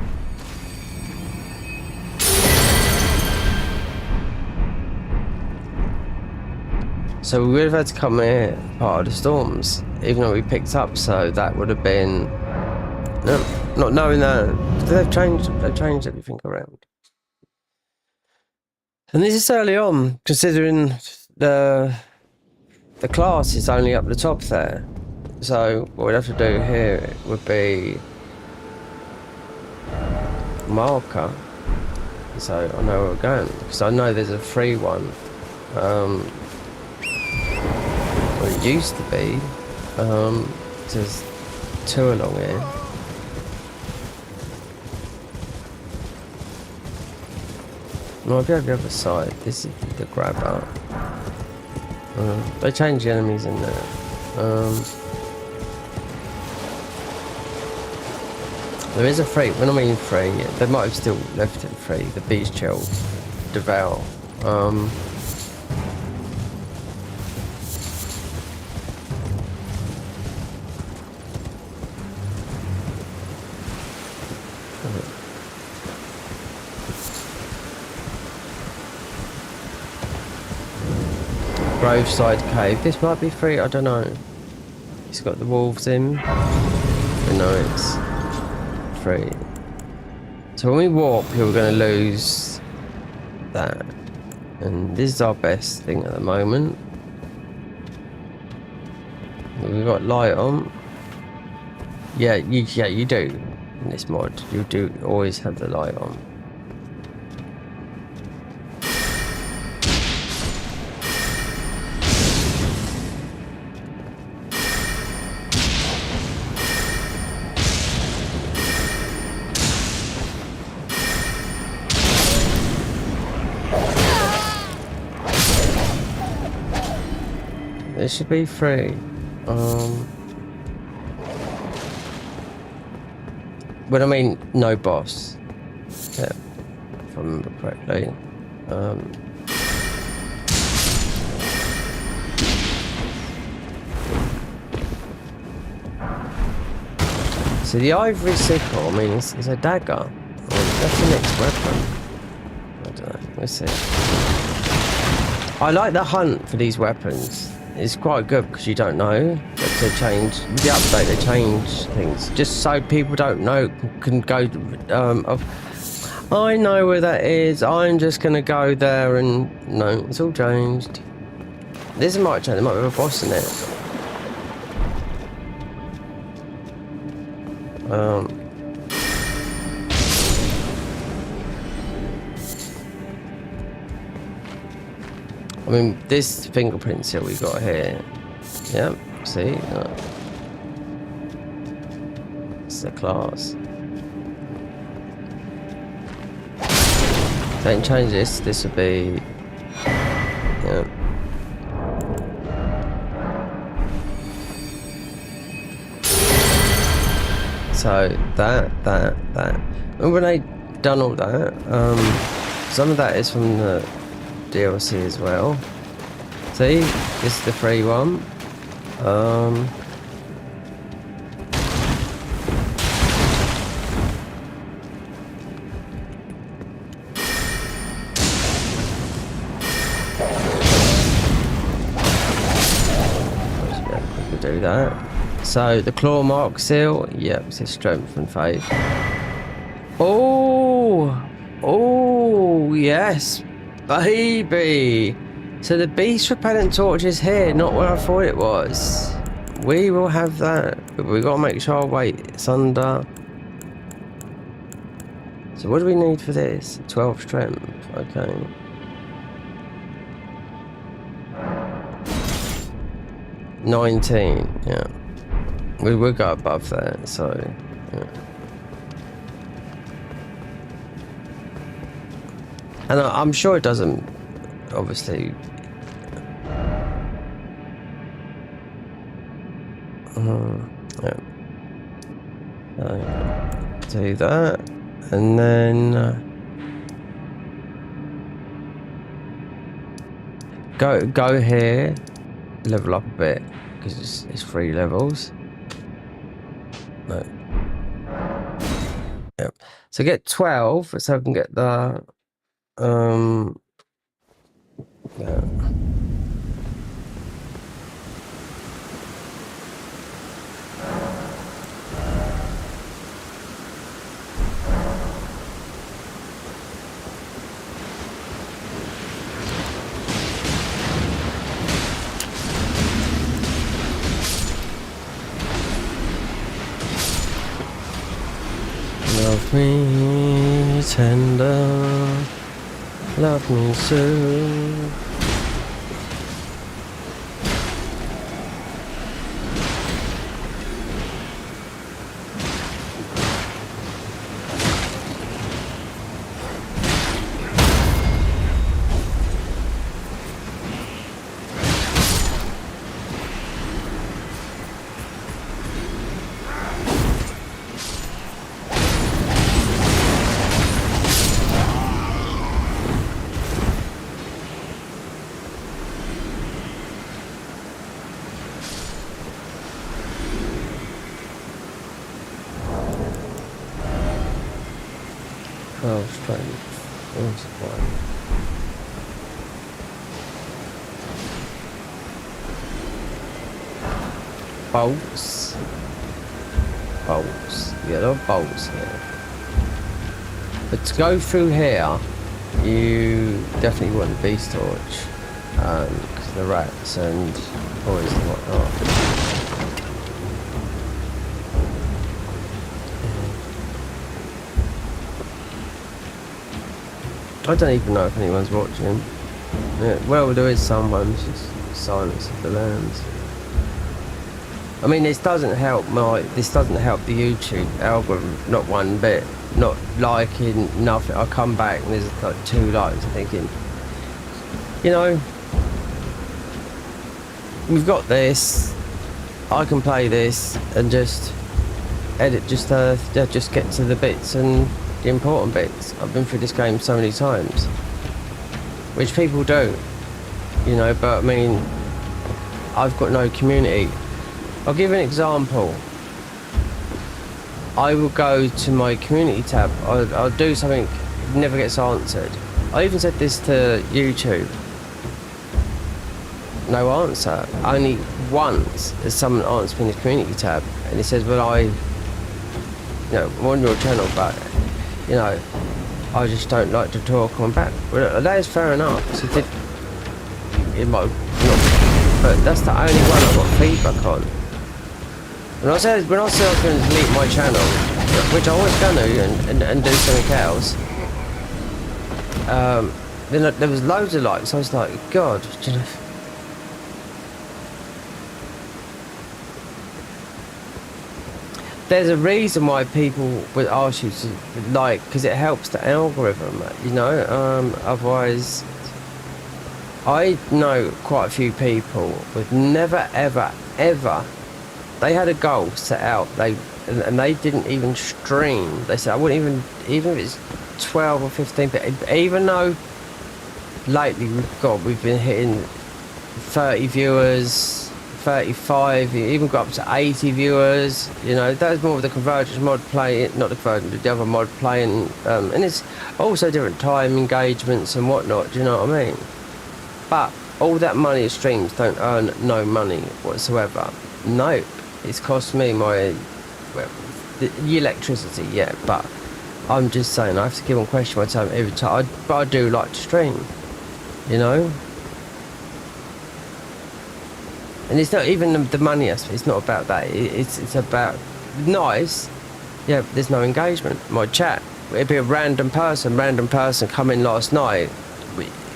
So we would have had to come here part of the storms, even though we picked up. So that would have been no, not knowing that they've changed everything around. And this is early on, considering the class is only up the top there. So what we'd have to do here would be marker. So I know where we're going because I know there's a free one. Well, it used to be. There's two along here. Might be over the other side. This is the grabber. They changed the enemies in there. There is a free. When I mean free, they might have still left it free. The beach chill, devour. Graveside Cave. This might be free, I don't know. It's got the wolves in. But no, it's free. So when we warp, we're going to lose that. And this is our best thing at the moment. We've got light on. Yeah, you do. In this mod, you do always have the light on. There should be 3. But I mean, no boss. Yeah, if I remember correctly. So the ivory sickle, I mean, it's a dagger. I mean, that's the next weapon. I don't know, we'll see. I like the hunt for these weapons. It's quite good because you don't know. But they change, with the update they change things. Just so people don't know, can go, I know where that is, I'm just going to go there and, no, it's all changed. This might change, there might be a boss in it. I mean, this fingerprint seal we got here. Yep, see? It's the class. Don't change this, this would be... Yep. So that. And when I done all that, some of that is from the DLC as well. See, this is the free one. We can do that. So the claw mark seal, yep, it's his strength and faith. Oh, yes, baby. So the beast repellent torch is here, not where I thought it was. We will have that, but we got to make sure our weight's under. So what do we need for this? 12 strength, okay. $19, yeah. We will go above that, so yeah. And I'm sure it doesn't, obviously. Yeah. Do that, and then go here, level up a bit because it's 3 levels. No. Yep. So get 12, so I can get the yeah. Love me tender, love me soon. Oh, strength. What's one? Bolts. Bolts. Yeah, there are bolts here. But to go through here, you definitely want the beast torch. Because of the rats and poison and whatnot. I don't even know if anyone's watching. Yeah, well, there is someone. It's just Silence of the Lambs. I mean, this doesn't help the YouTube algorithm, not one bit. Not liking nothing. I come back and there's like 2 likes. I'm thinking, you know, we've got this. I can play this and just edit, just get to the bits and the important bits. I've been through this game so many times, which people do, you know. But I mean, I've got no community. I'll give an example. I will go to my community tab. I'll do something, it never gets answered. I even said this to YouTube. No answer. Only once has someone answered me in the community tab, and he says, "Well, I'm on your channel, but you know, I just don't like to talk on back." Well, that is fair enough. So it might not, but that's the only one I got feedback on. When I said I was going to delete my channel, which I was going to, and do something else, then there was loads of likes. I was like, God, do you know. There's a reason why people would ask you to like, because it helps the algorithm, you know. Otherwise, I know quite a few people with never, ever, ever. They had a goal set out. And they didn't even stream. They said, I wouldn't even if it's 12 or 15. But even though lately we've been hitting 30 viewers. 35, you even got up to 80 viewers, you know. That was more of the Convergence mod play, not the Convergence, the other mod playing, and it's also different time engagements and whatnot, do you know what I mean? But all that money of streams don't earn no money whatsoever. Nope, it's cost me my, well, the electricity, yeah, but I'm just saying, I have to keep on questioning my time every time, but I do like to stream, you know. And it's not even the money aspect, it's not about that, it's about, nice, yeah, there's no engagement. My chat, it'd be a random person come in last night,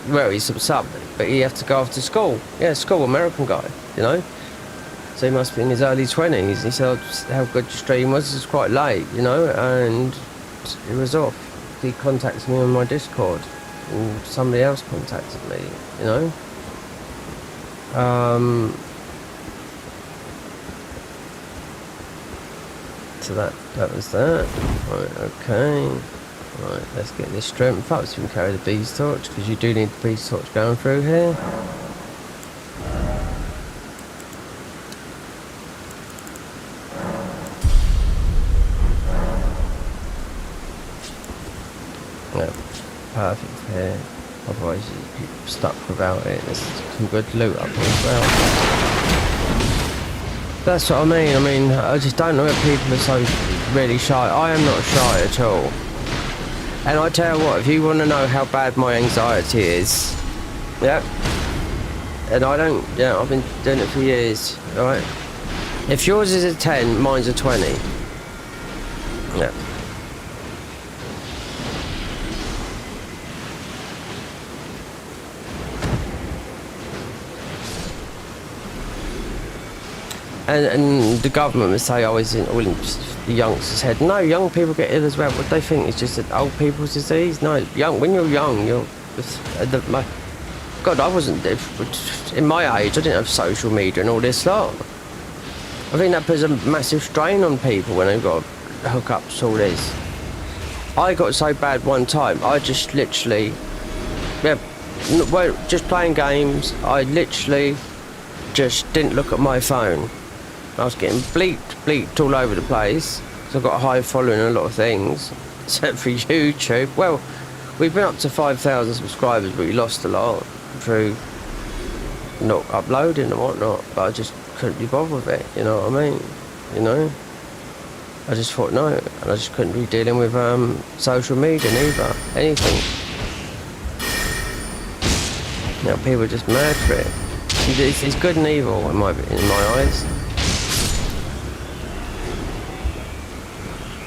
well, he's some sub, but he have to go off to school, yeah, school, American guy, you know, so he must be in his early 20s, he said how good your stream was, it was quite late, you know, and he was off. He contacted me on my Discord, and somebody else contacted me, you know. So that was that. Right, okay. Right, let's get this strength up so we can carry the beast torch, because you do need the beast torch going through here. Yeah, perfect here. Otherwise you're stuck without it. There's some good loot up here as well. That's what I mean. I just don't know if people are so really shy. I am not shy at all. And I tell you what, if you want to know how bad my anxiety is, yeah, and I don't, yeah, I've been doing it for years, alright? If yours is a 10, mine's a 20. Yeah. And the government would say, oh, it's all in the youngsters' head. No, young people get ill as well. What they think is just an old people's disease. No, when you're young, God, I wasn't, in my age, I didn't have social media and all this lot. I think that puts a massive strain on people when they've got hookups, all this. I got so bad one time, I just literally, yeah, well, just playing games, I literally just didn't look at my phone. I was getting bleeped all over the place. So I've got a high following and a lot of things, except for YouTube. Well, we've been up to 5,000 subscribers, but we lost a lot through not uploading and whatnot. But I just couldn't be bothered with it, you know what I mean? You know? I just thought no, and I just couldn't be dealing with social media neither, anything. Now people are just mad for it. It's good and evil in my eyes.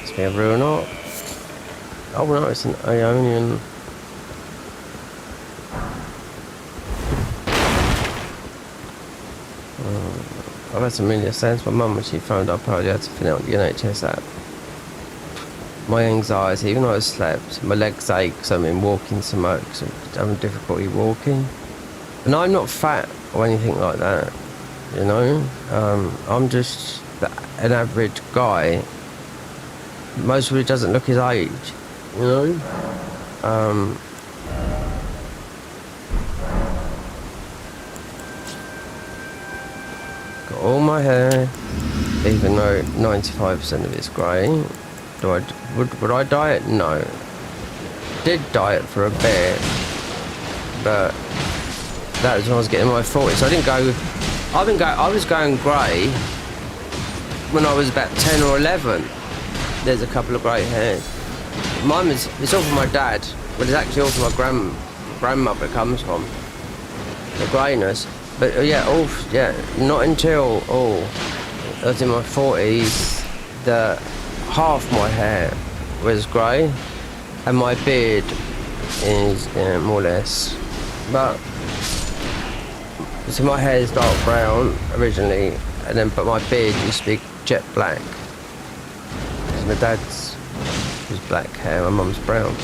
It's been a real not. Oh no, it's an Ionian. I've had some really sense. My mum, when she found out I had to fill out the NHS app. My anxiety, even though I slept, my legs ache because I've been walking so much, so I'm having difficulty walking. And I'm not fat or anything like that. you know. I'm just an average guy. Most of it doesn't look his age, you know. Got all my hair, even though 95% of it's grey. Would I dye it? No. Did dye it for a bit, but that was when I was getting my 40s. I didn't go. I was going grey when I was about 10 or 11. There's a couple of grey hairs. Mine was. It's all from my dad, but it's actually all from my grandmother. It comes from the greyness. But yeah, not until I was in my 40s that half my hair was grey, and my beard is more or less. But so my hair is dark brown originally, but my beard used to be jet black. So my dad's was black hair, my mum's brown.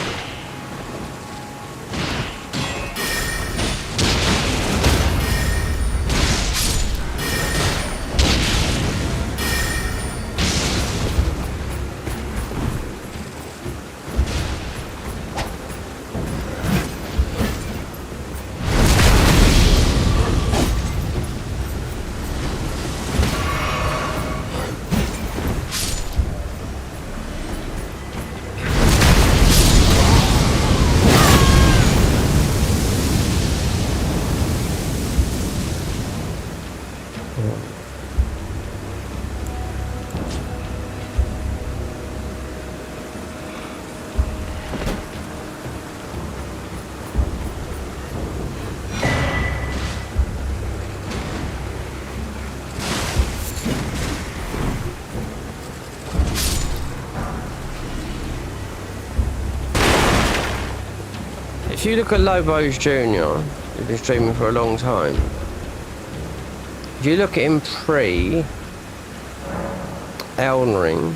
If you look at Lobos Jr., who's been streaming for a long time, if you look at him pre-Elden Ring,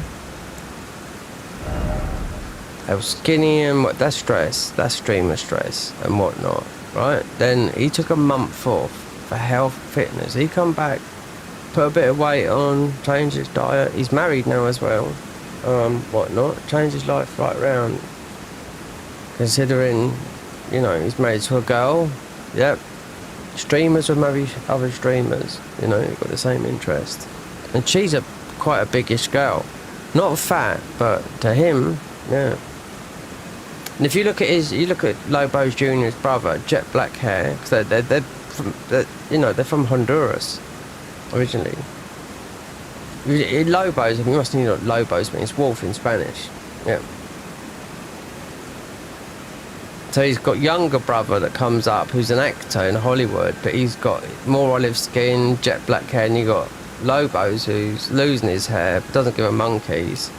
how skinny and what, that's stress, that's streamer stress and whatnot, right? Then he took a month off for health, fitness. He come back, put a bit of weight on, changed his diet. He's married now as well, whatnot, changed his life right round. Considering, you know, he's married to a girl. Yep. Streamers would marry other streamers. You know, got the same interest. And she's quite a biggish girl. Not fat, but to him, yeah. And if you look at Lobos Jr.'s brother, jet black hair, because they're from Honduras originally. Lobos, you must know what Lobos means. Wolf in Spanish. Yeah. So he's got younger brother that comes up who's an actor in Hollywood, but he's got more olive skin, jet black hair, and you got Lobos who's losing his hair, but doesn't give a monkeys.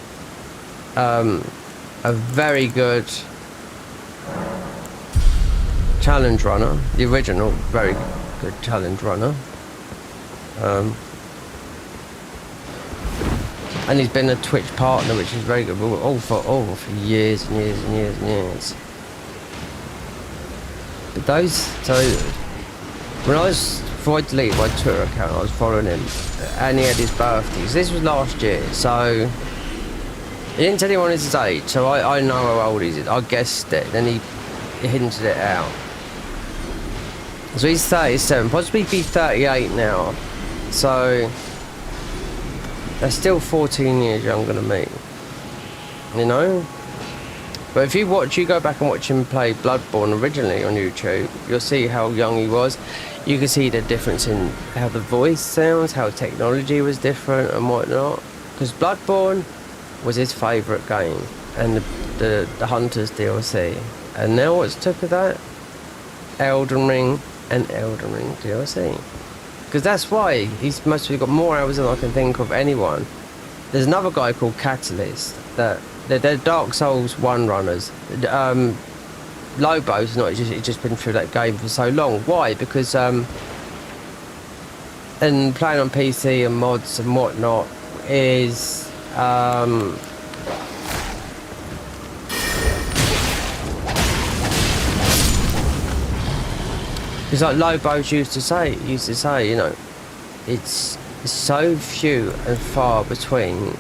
A very good challenge runner, the original very good challenge runner. And he's been a Twitch partner, which is very good, all for years and years and years and years. But so when before I deleted my Twitter account, I was following him, and he had his birthdays. This was last year, so he didn't tell anyone his age, so I know how old he is. I guessed it, then he hinted it out. So he's 37, possibly be 38 now, so they're still 14 years younger than me, you know? But if you go back and watch him play Bloodborne originally on YouTube, you'll see how young he was. You can see the difference in how the voice sounds, how technology was different and whatnot. Because Bloodborne was his favourite game, and the Hunters DLC. And now what's took of that? Elden Ring and Elden Ring DLC. Because that's why he's mostly got more hours than I can think of anyone. There's another guy called Catalyst that they're Dark Souls 1 runners. Lobo's not, he's just been through that game for so long. Why? Because and playing on PC and mods and whatnot is it's like Lobos used to say, you know, it's so few and far between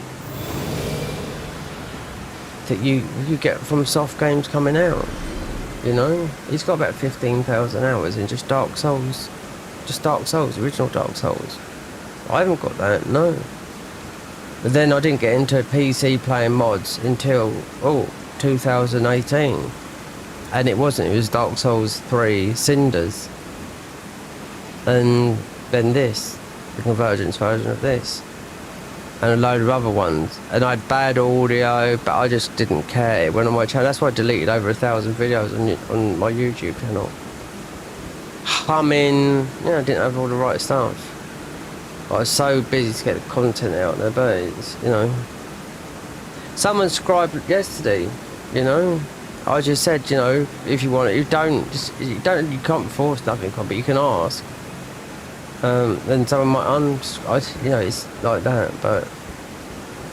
that you get from soft games coming out. You know, he's got about 15,000 hours in just Dark Souls, original Dark Souls. I haven't got that, no. But then I didn't get into PC playing mods until 2018, and it was Dark Souls 3 Cinders, and then this, the Convergence version of this, and a load of other ones. And I had bad audio, but I just didn't care. It went on my channel. That's why I deleted over 1,000 videos on my YouTube channel. Humming, I didn't have all the right stuff. I was so busy to get the content out there, but it's, someone subscribed yesterday, I just said, if you want it, you can't force nothing, but you can ask. Then someone might it's like that, but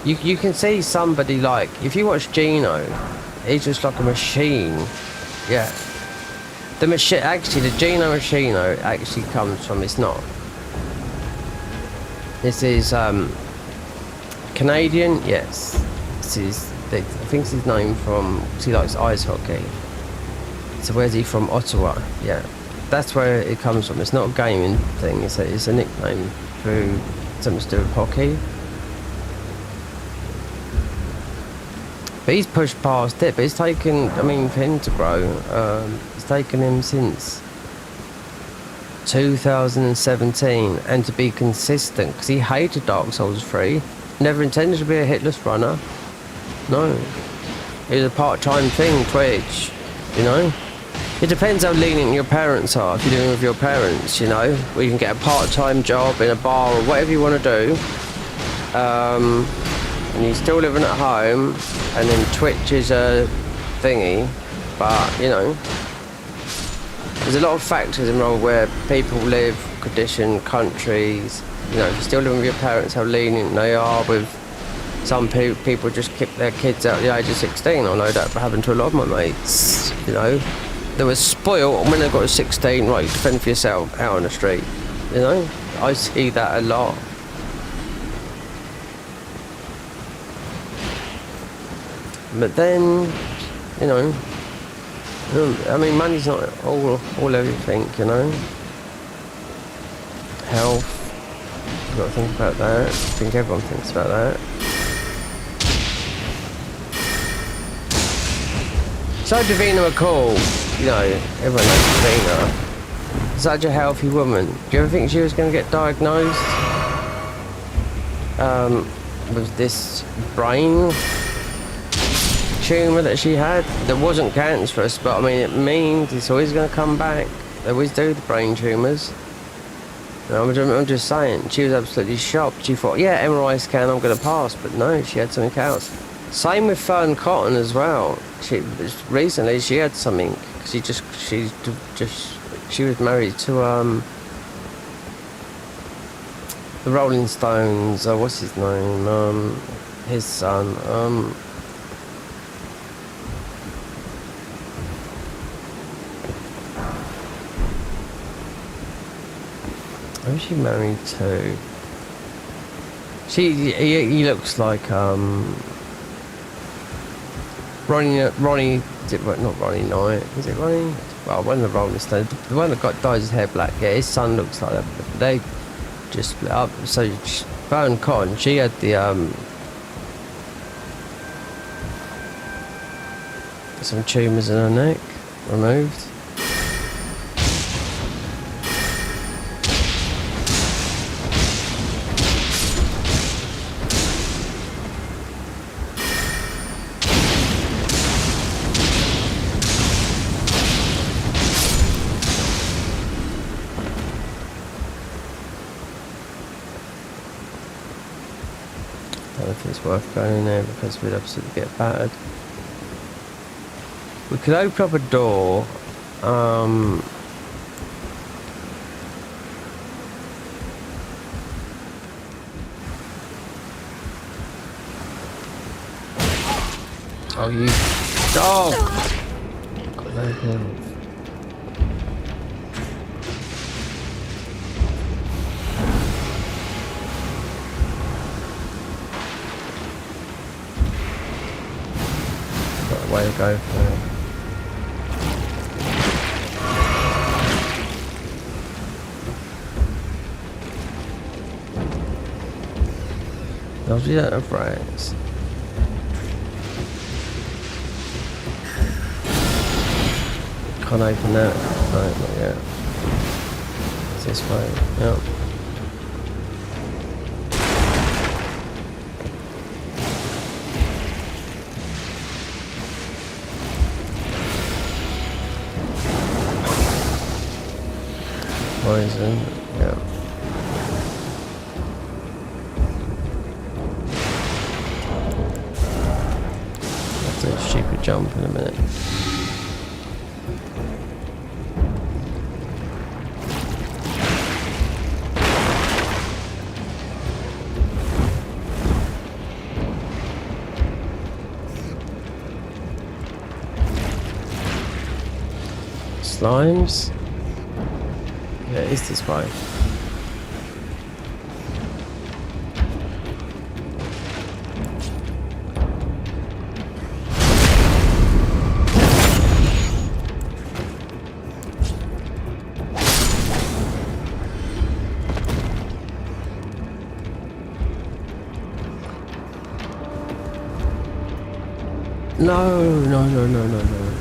you can see somebody like, if you watch Gino, he's just like a machine. Yeah. The Gino Machino actually comes from, it's not. This is Canadian, yes. I think it's his name from, because he likes ice hockey. So where's he from? Ottawa, yeah. That's where it comes from. It's not a gaming thing, it's a nickname through something to do with hockey. But he's pushed past it, but it's taken, for him to grow, it's taken him since 2017, and to be consistent, because he hated Dark Souls 3, never intended to be a hitless runner, no. It was a part-time thing, Twitch, It depends how lenient your parents are, if you're doing with your parents, where you can get a part-time job in a bar or whatever you want to do, and you're still living at home, and then Twitch is a thingy, but, there's a lot of factors involved where people live, condition, countries, if you're still living with your parents, how lenient they are with some people just kick their kids out at the age of 16. I know that happened to a lot of my mates, They were spoiled, and when they got to 16, right, you defend for yourself out on the street, I see that a lot. But then, money's not all everything, Health, you've got to think about that. I think everyone thinks about that. So Davina McCall, everyone knows Davina. Such a healthy woman. Do you ever think she was going to get diagnosed with this brain tumour that she had? That wasn't cancerous, but it means it's always going to come back. They always do, the brain tumours. I'm just saying, she was absolutely shocked. She thought, yeah, MRI scan, I'm going to pass, but no, she had something else. Same with Fern Cotton as well. Recently she had something. She was married to the Rolling Stones. What's his name? His son. Who's she married to? He looks like Ronnie, not Ronnie Knight, is it Ronnie? Well, one of the Rolling Stones, the one that dyes his hair black, yeah, his son looks like that, but they just split up. So Fern Cotton, she had the some tumours in her neck removed. I don't know if it's worth going in there because we'd absolutely get battered. We could open up a door. Oh, you dog! Got no health. way to go for it. Those are frags. Can't open that. No, not yet. It's this way. Yep. Poison. Yeah. That's a stupid jump in a minute. Slimes? Yeah, it is this way. No, no, no, no, no, no.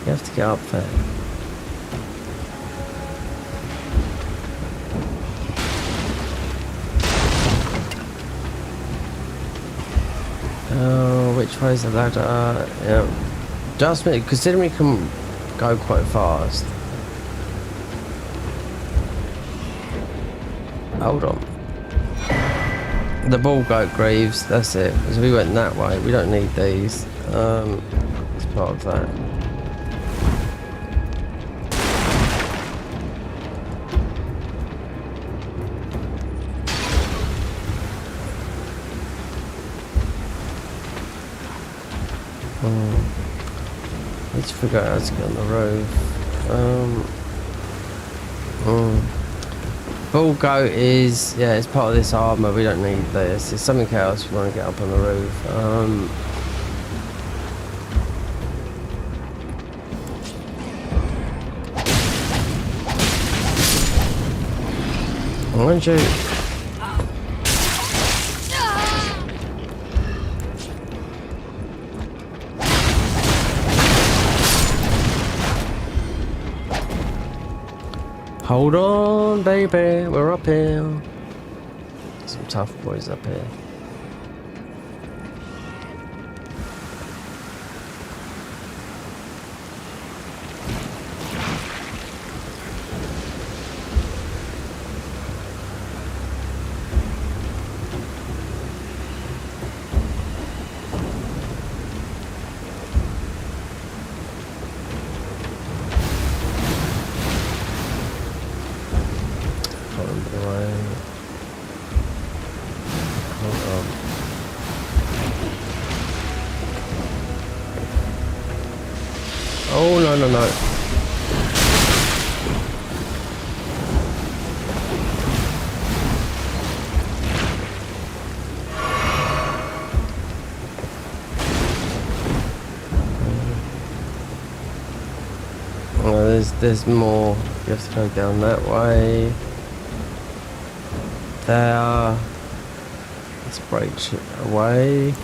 You have to get up there. Oh, which way is the ladder? Yeah. Just me, considering we can go quite fast. Hold on. The ball goat greaves, that's it. Because we went that way, we don't need these. It's part of that. Let's figure out how to get on the roof. Ball goat is, yeah, it's part of this armor. We don't need this. It's something else we want to get up on the roof. Why don't you? Hold on, baby, we're up here. Some tough boys up here. Oh, no, no, no. Oh, there's more. You have to go down that way. There. Let's break shit away.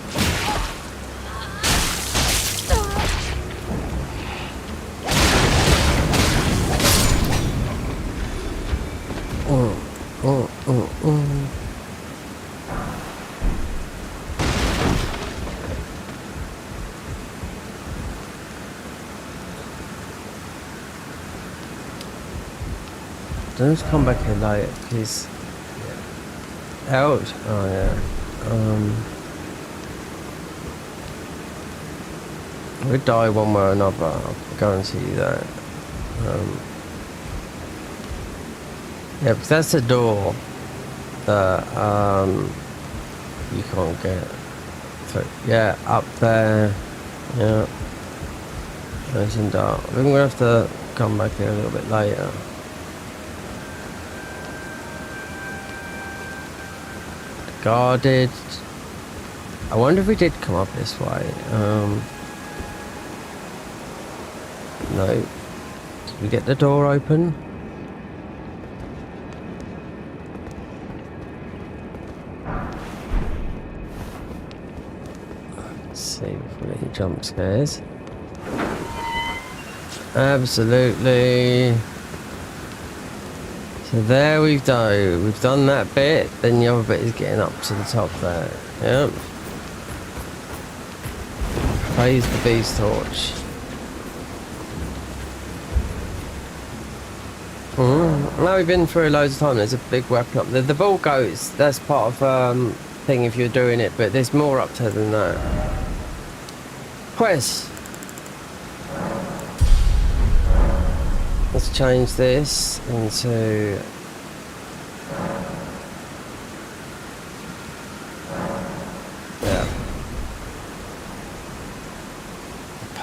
Don't just come back here later, please. Out. Oh yeah. We'll die one way or another. I'll guarantee you that. Yeah, because that's the door that you can't get through. Yeah, up there. Yeah. Nice and dark. I think we're gonna have to come back here a little bit later. Guarded. I wonder if we did come up this way. No. Did we get the door open? Let's see if we get any jump scares. Absolutely. So there we go. We've done that bit. Then the other bit is getting up to the top there. Yep. Raise the beast torch. Now we've been through loads of time. There's a big weapon up there. The ball goes. That's part of thing if you're doing it, but there's more up to than that. Quest. Let's change this into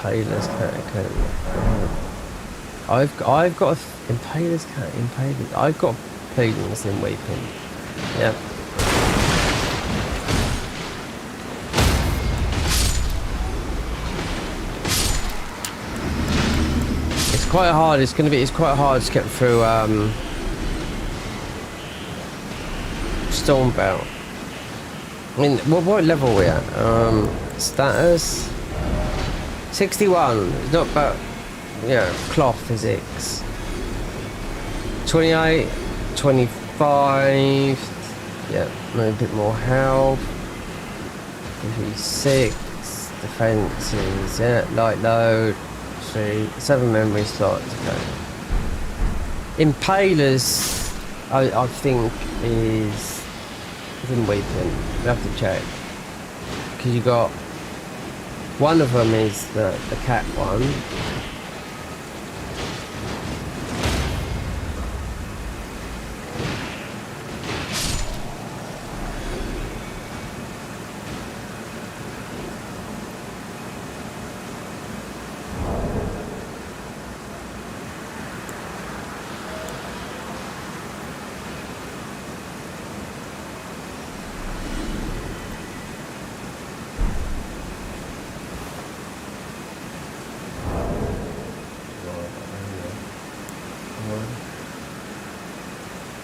Impaler's Catacomb. I've got Impaler's Cat. Impaler. I've got Pleadings in Weeping. Yeah. It's quite hard. It's quite hard to get through Stormbound. I mean, what level are we at? Status 61. It's not about, yeah, cloth physics. 28, 25. Yeah, maybe a bit more health. 56. Defenses. Yeah, light load. 7 memory slots. Okay. Impalers, I think is in Weeping. We have to check because you got one of them is the cat one.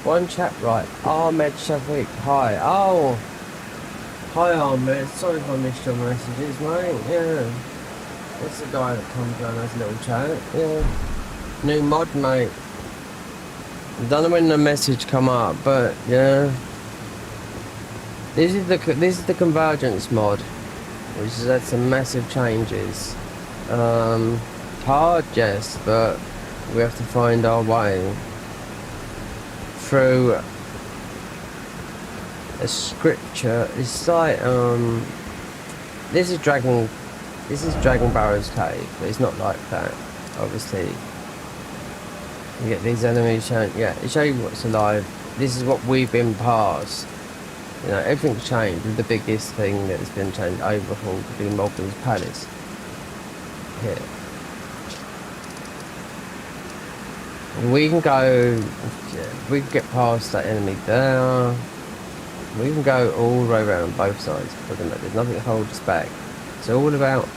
One chap, right. Ahmed Shafiq, hi. Oh! Hi Ahmed, sorry if I missed your messages, mate. Yeah. It's the guy that comes down as a little chat. Yeah. New mod, mate. I don't know when the message come up, but yeah. This is the Convergence mod, which has had some massive changes. Hard, yes, but we have to find our way through a scripture. It's like this is Dragon Barrow's cave, but it's not like that. Obviously, you get these enemies showing. Yeah, it shows you what's alive. This is what we've been past. You know, everything's changed. The biggest thing that's been changed, overhauled, would be Malcolm's Palace. Here. We can go, we can get past that enemy there. We can go all the way around both sides. There's nothing to hold us back. It's all about,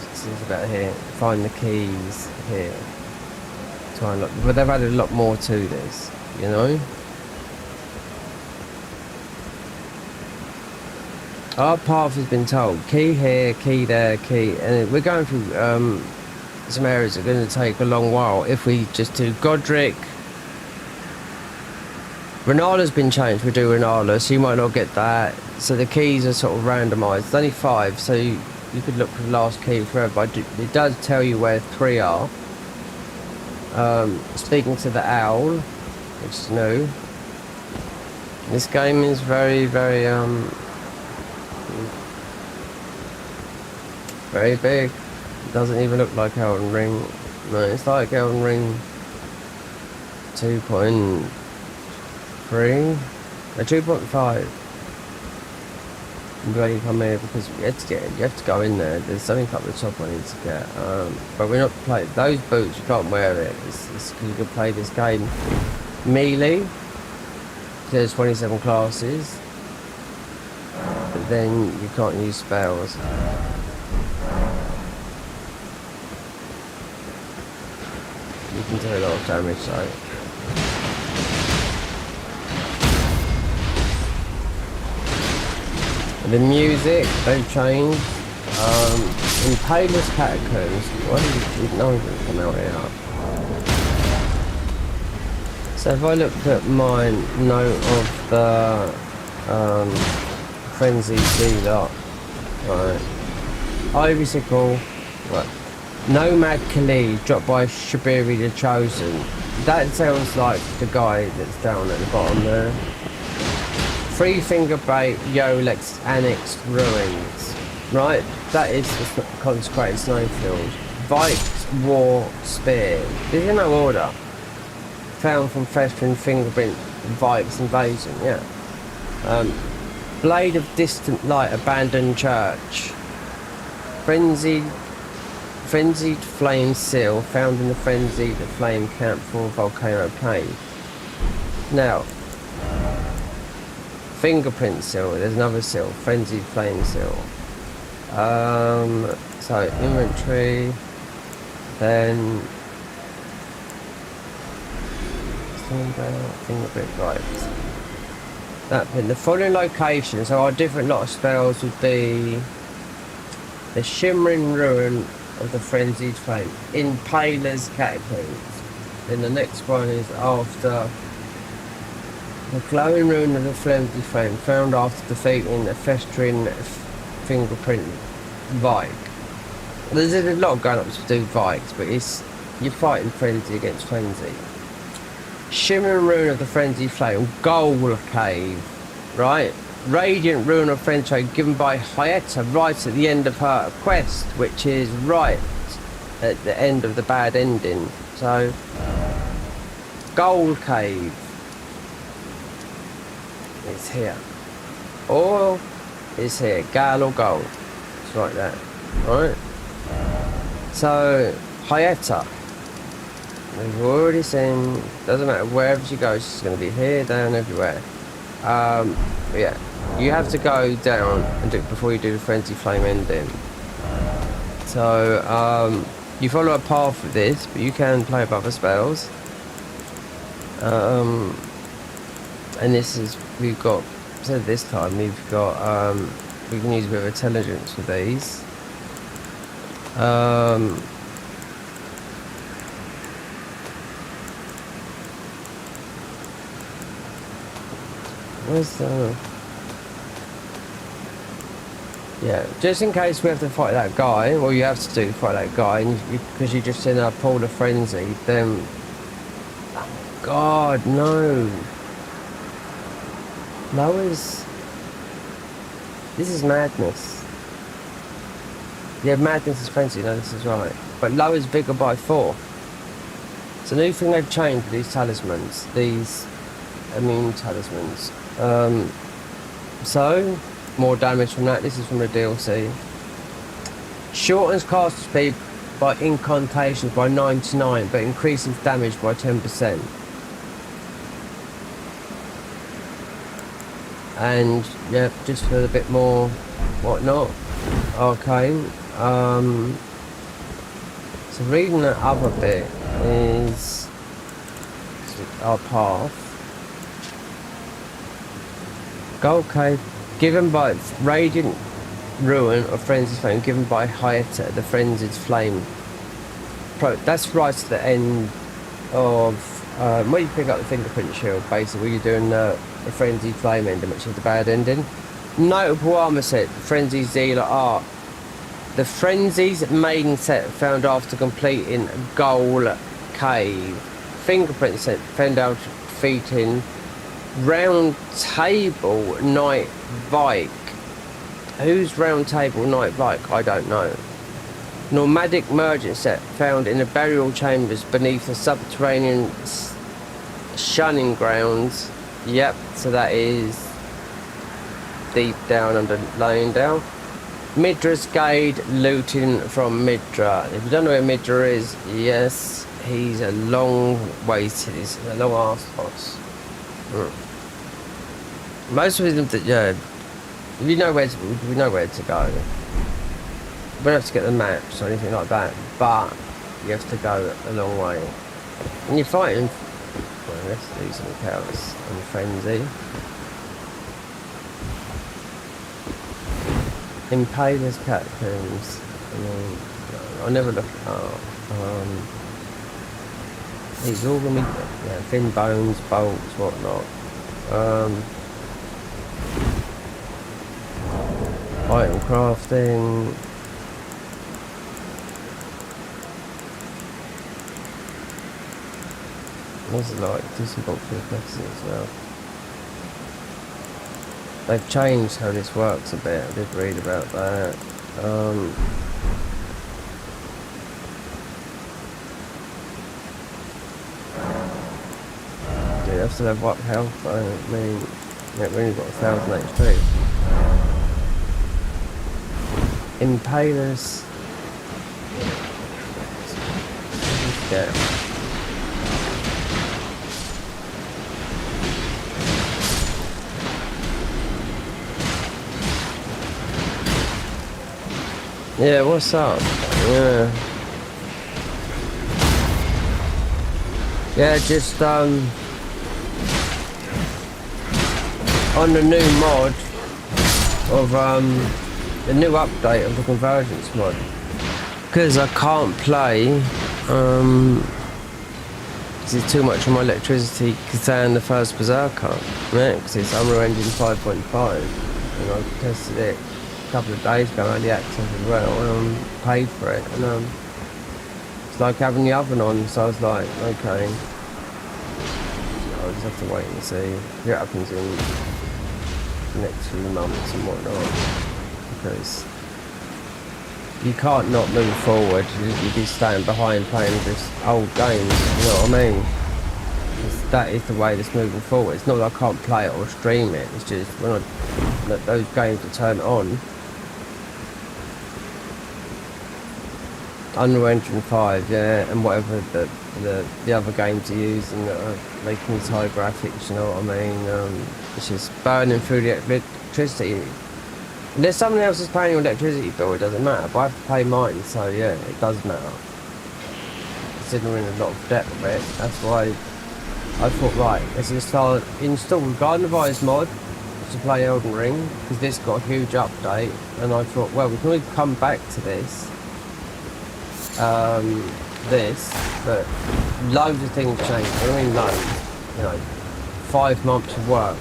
this is about here. Find the keys here. Try and look, but they've added a lot more to this, you know. Our path has been told. Key here, key there, key, and we're going through some areas that are going to take a long while. If we just do Godric, Renala's been changed. We do Renala, so you might not get that. So the keys are sort of randomised. There's only 5, so you could look for the last key forever. But it does tell you where 3 are. Speaking to the owl, which is new. This game is very, very very big. It doesn't even look like Elden Ring. No, it's like Elden Ring 2.3 or 2.5. I'm glad you come here because you have to go in there. There's something up the top I need to get. But we're not playing those boots. You can't wear it. It's because you can play this game melee. There's 27 classes, but then you can't use spells. You can do a lot of damage though. The music, they've changed. In Payless Catacombs, why did no one come out here? So if I looked at my note of the Frenzy Dealer, right, Ivy-Sickle, right, Nomad Khalid, dropped by Shabiri the Chosen. That sounds like the guy that's down at the bottom there. Three Finger Bait, Yolex, Annex, Ruins. Right, that is the Consecrated Snowfield. Vikes, War, Spear. There's in no order. Found from Festering Fingerprint, Vikes, Invasion, yeah. Blade of Distant Light, Abandoned Church. Frenzied Flame Seal, found in the Frenzied Flame Camp for Volcano Cave. Now, Fingerprint Seal, there's another seal, Frenzied Flame Seal. So inventory, then fingerprint, right. That pin. The following locations, so our different lot of spells would be the Shimmering Ruin of the Frenzied Flame in Payless Catacombs. Then the next one is after the Glowing Ruin of the Frenzied Flame, found after defeating the Festering Fingerprint Vike. There's a lot going up to do Vikes, but you're fighting Frenzy against Frenzy. Shimmering Ruin of the Frenzied Flame, Goal Cave, right? Radiant Ruin of Frenzy Flame given by Hyetta right at the end of her quest, which is right at the end of the bad ending. So, Goal Cave is here. Or is here, Gal or Gold. It's like that, right? So, Hyetta, we've already seen, doesn't matter wherever she goes, she's going to be here, down, everywhere. Yeah, you have to go down and do it before you do the Frenzy Flame ending. So, you follow a path with this, but you can play with other spells. And this is, we've got, so this time we've got, we can use a bit of intelligence with these. Where's the... Yeah, just in case we have to fight that guy, or you have to do fight that guy, and because you just in a pool of frenzy, then... Oh God, no! Lower's... This is madness. Yeah, madness is frenzy, no, this is right. But Lower's bigger by 4. It's a new thing they've changed with these talismans, these immune talismans. So, more damage from that. This is from the DLC. Shortens cast speed by incantations by 99, but increases damage by 10%. And yeah, just for a bit more whatnot. Okay. So reading that other bit is our path. Gold Cave, given by Radiant Ruin of Frenzied Flame, given by Hyetta, the Frenzied Flame. That's right at the end of where you pick up the Fingerprint Shield, basically, where you're doing the Frenzied Flame ending, which is the bad ending. Notable armor set, Frenzied Dealer Art. The Frenzy's main set found after completing Goal Cave. Fingerprint set found out defeating Round Table Knight Vike. Who's Round Table Knight Vike? I don't know. Nomadic Merchant set found in the burial chambers beneath the subterranean shunning grounds. Yep, so that is deep down under laying down. Midra's Gate looting from Midra. If you don't know where Midra is, yes, he's a long way to this, a long ass boss. Most of them, yeah, we know where to go. We don't have to get the maps or anything like that, but you have to go a long way. When you're fighting, well, let's do something else. I'm frenzy. Impaler's Catacombs. I'll never look it up. These all gonna be, yeah, thin bones, bolts, whatnot. Item crafting. What's it like? Do some bulk quests as well. They've changed how this works a bit. I did read about that. Do you have to level up health? I mean, yeah, we only got 1,000 HP. Impalers. Yeah. Yeah, what's up? Yeah. Yeah, just on the new mod of the new update of the Convergence mod, because I can't play because it's too much of my electricity concerning the first Berserker, yeah, because it's Unreal Engine 5.5, and I tested it a couple of days ago, early access as well, and paid for it, and it's like having the oven on, so I was like, okay, I'll just have to wait and see what happens in the next few months and whatnot, because you can't not move forward. You'd be staying behind playing just old games, you know what I mean? That is the way that's moving forward. It's not that I can't play it or stream it, it's just when those games are turned on. Unreal Engine 5, yeah, and whatever the other games are using that are making these high graphics, you know what I mean? It's just burning through the electricity. And there's someone else that's paying your electricity bill, it doesn't matter, but I have to pay mine, so yeah, it does matter. Considering we're in a lot of debt with it, that's why I thought, right, let's install Garden of Ice mod to play Elden Ring, because this got a huge update, and I thought, well, we can always come back to this, but loads of things changed. I mean loads, you know, 5 months of work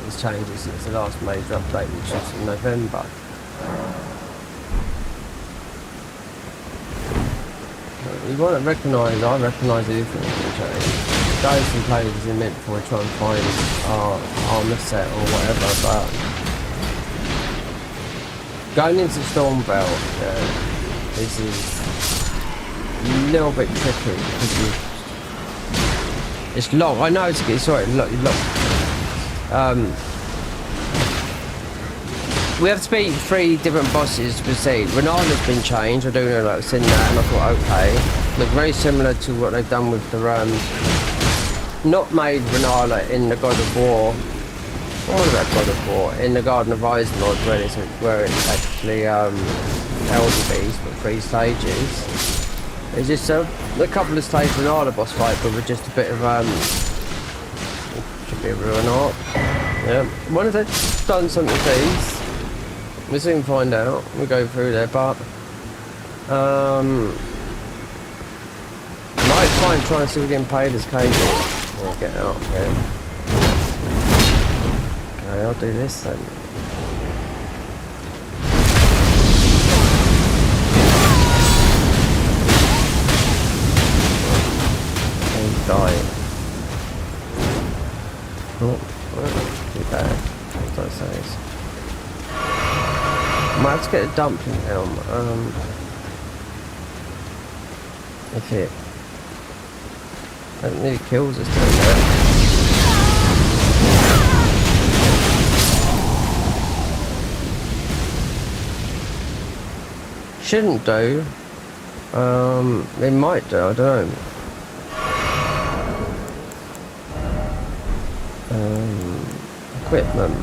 has changed since the last major update, which was in November. You want to recognise, I recognise everything that's changed. Those and players are meant for try and find our armour set or whatever, but going into Stormbelt, this is a little bit tricky because it's long. I know it's sorry, look. We have to beat 3 different bosses to proceed. Renala's been changed. I don't know, like I've seen that, and I thought, okay, look very similar to what they've done with the not made Renala in the God of War. What about God of War? In the Garden of Ice mod, where it's actually Elden Beast, but 3 stages. It's just a couple of stages Renala boss fight, but with just a bit of should be a ruin art. Yeah, one of them done something to these. We'll soon find out. We'll go through there, but might try and see if we can pay this cable. We'll get out here. Okay, I'll do this then. He's dying. Oh, well, too bad. As I say. Might have to get a dumpling helm. If it nearly kills us down there. Shouldn't do. It might do, I don't know. Equipment.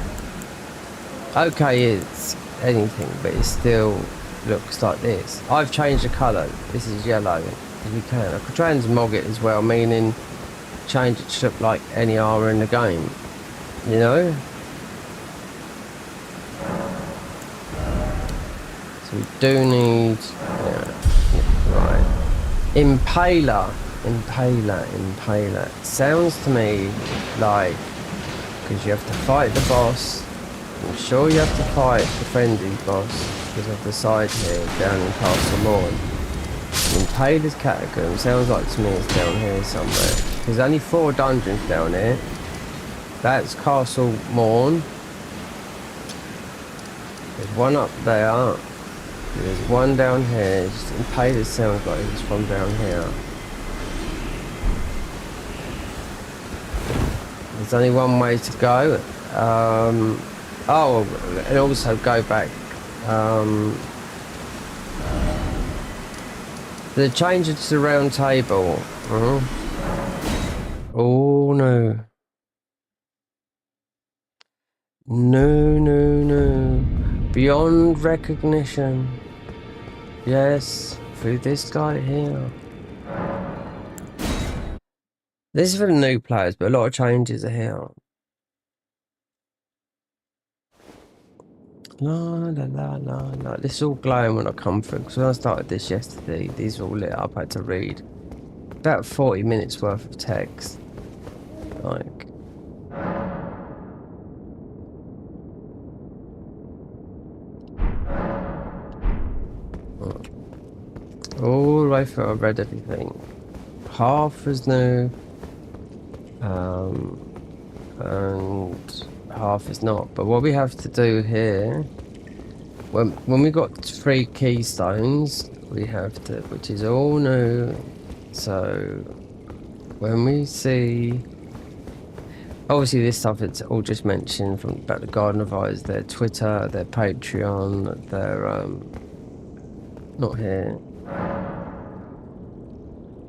Okay, it's anything, but it still looks like this. I've changed the colour. This is yellow. If you can, I could transmog it as well, meaning change it to look like any R in the game. You know. So we do need, right. Impaler. Sounds to me like, because you have to fight the boss. I'm sure you have to fight the friendly boss because of the side here down in Castle Morn. Impaler's Catacomb sounds like to me it's down here somewhere. There's only 4 dungeons down here. That's Castle Morn. There's one up there. There's one down here. Impaler sounds like it's from down here. There's only one way to go. Oh, and also go back. The changes to the round table. Oh no. No. Beyond recognition. Yes, through this guy here. This is for the new players, but a lot of changes are here. La. This is all glowing when I come through. Because when I started this yesterday, these were all lit up. I had to read about 40 minutes worth of text. Like. All the way through, I've read everything. Half is new. And half is not. But what we have to do here, when we got 3 keystones, we have to, which is all new. So when we see, obviously this stuff, it's all just mentioned from about the Garden of Eyes, their Twitter, their Patreon, their not here.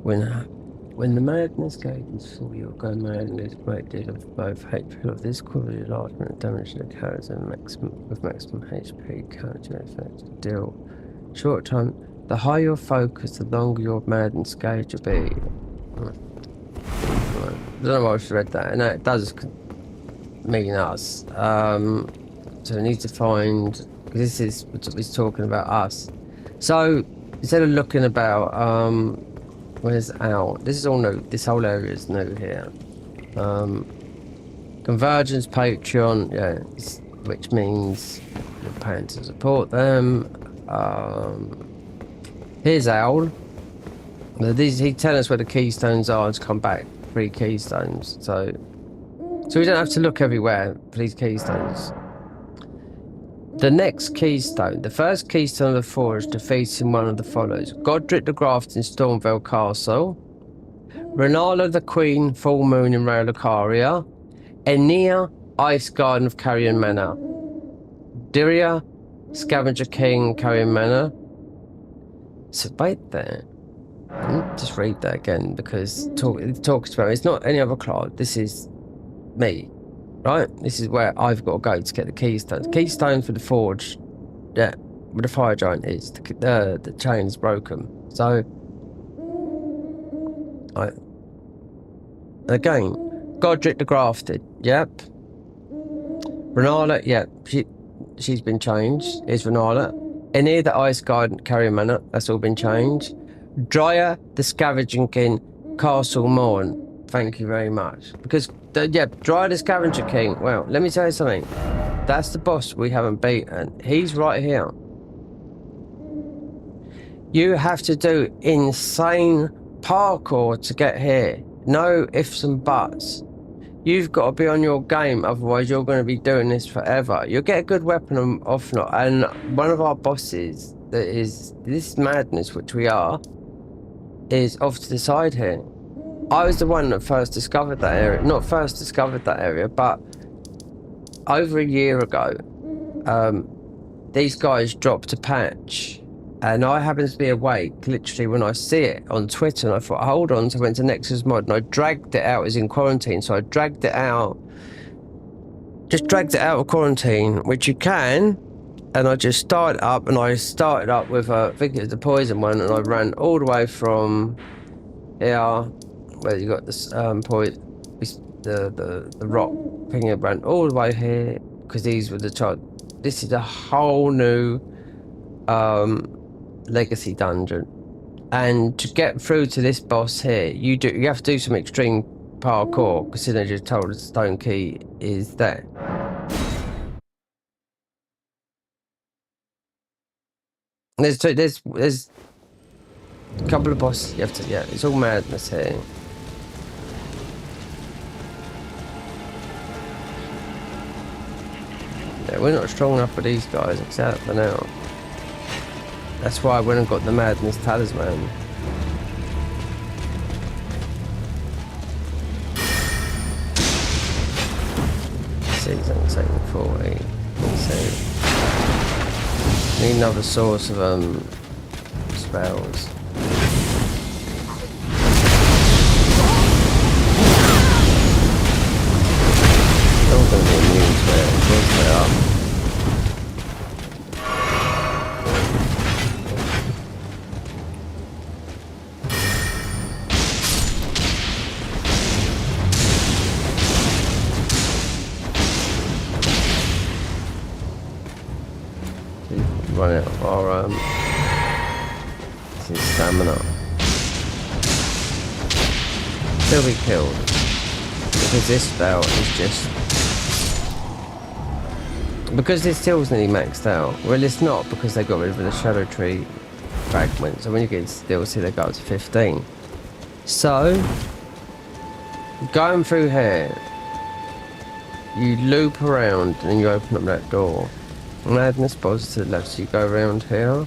When the madness gains full, you'll go mad, and there's a great deal of both hatred of this quality, large amount of damage to the character, and maximum HP character effect. Deal short time. The higher your focus, the longer your madness gauge will be. Right. I don't know why I've read that, and that does mean us. So we need to find, because this is what's talking about us. So instead of looking about where's Al? This is all new. This whole area is new here. Convergence, Patreon, yeah, which means you're paying to support them. Here's Al. He tells us where the keystones are to come back. 3 keystones. So we don't have to look everywhere for these keystones. The next keystone, the first keystone of the 4 is defeating one of the followers: Godric the Graft in Stormvale Castle, Renala the Queen, Full Moon in Rail Lucaria, Enia, Ice Garden of Carrion Manor, Diria, Scavenger King, Carrion Manor. So wait there. Just read that again, because it talks about, it's not any other class, this is me. Right, this is where I've got to go to get the keystones. Keystone for the forge, yeah, where the fire giant is. The chain is broken. So, again, Godric the Grafted, yep. Renala, yeah, she's been changed. Is Renala. Enia the Ice Garden, Carrion Manor, that's all been changed. Dryer the Scavenging King, Castle Morn. Thank you very much. Because, yeah, Dryer the Scavenger King. Well, let me tell you something. That's the boss we haven't beaten. He's right here. You have to do insane parkour to get here. No ifs and buts. You've got to be on your game, otherwise you're going to be doing this forever. You'll get a good weapon and off not. And one of our bosses that is this madness, which we are, is off to the side here. I was the one that first discovered that area. Not first discovered that area, but over a year ago, these guys dropped a patch, and I happened to be awake literally when I see it on Twitter, and I thought, hold on. So I went to Nexus Mod and I dragged it out. It was in quarantine, so I dragged it out just dragged it out of quarantine, which you can. And I just started up, and I started up with I think it was the poison one, and I ran all the way from here, where you got this the rock thing. I ran all the way here because these were the child. This is a whole new legacy dungeon, and to get through to this boss here, you have to do some extreme parkour, considering you told the stone key is there. There's a couple of bosses you have to, yeah, it's all madness here. Yeah, we're not strong enough for these guys, except for now. That's why I went and got the madness talisman. Season 40. Let's see. Need another source of spells. They're all going to be immune to it, of course they are. Run out of our stamina. Still be killed because this spell is just because this still's nearly maxed out. Well, it's not, because they got rid of the shadow tree fragment. So when you get still, see they go up to 15. So going through here, you loop around and you open up that door. Madness boss to the left, so you go around here.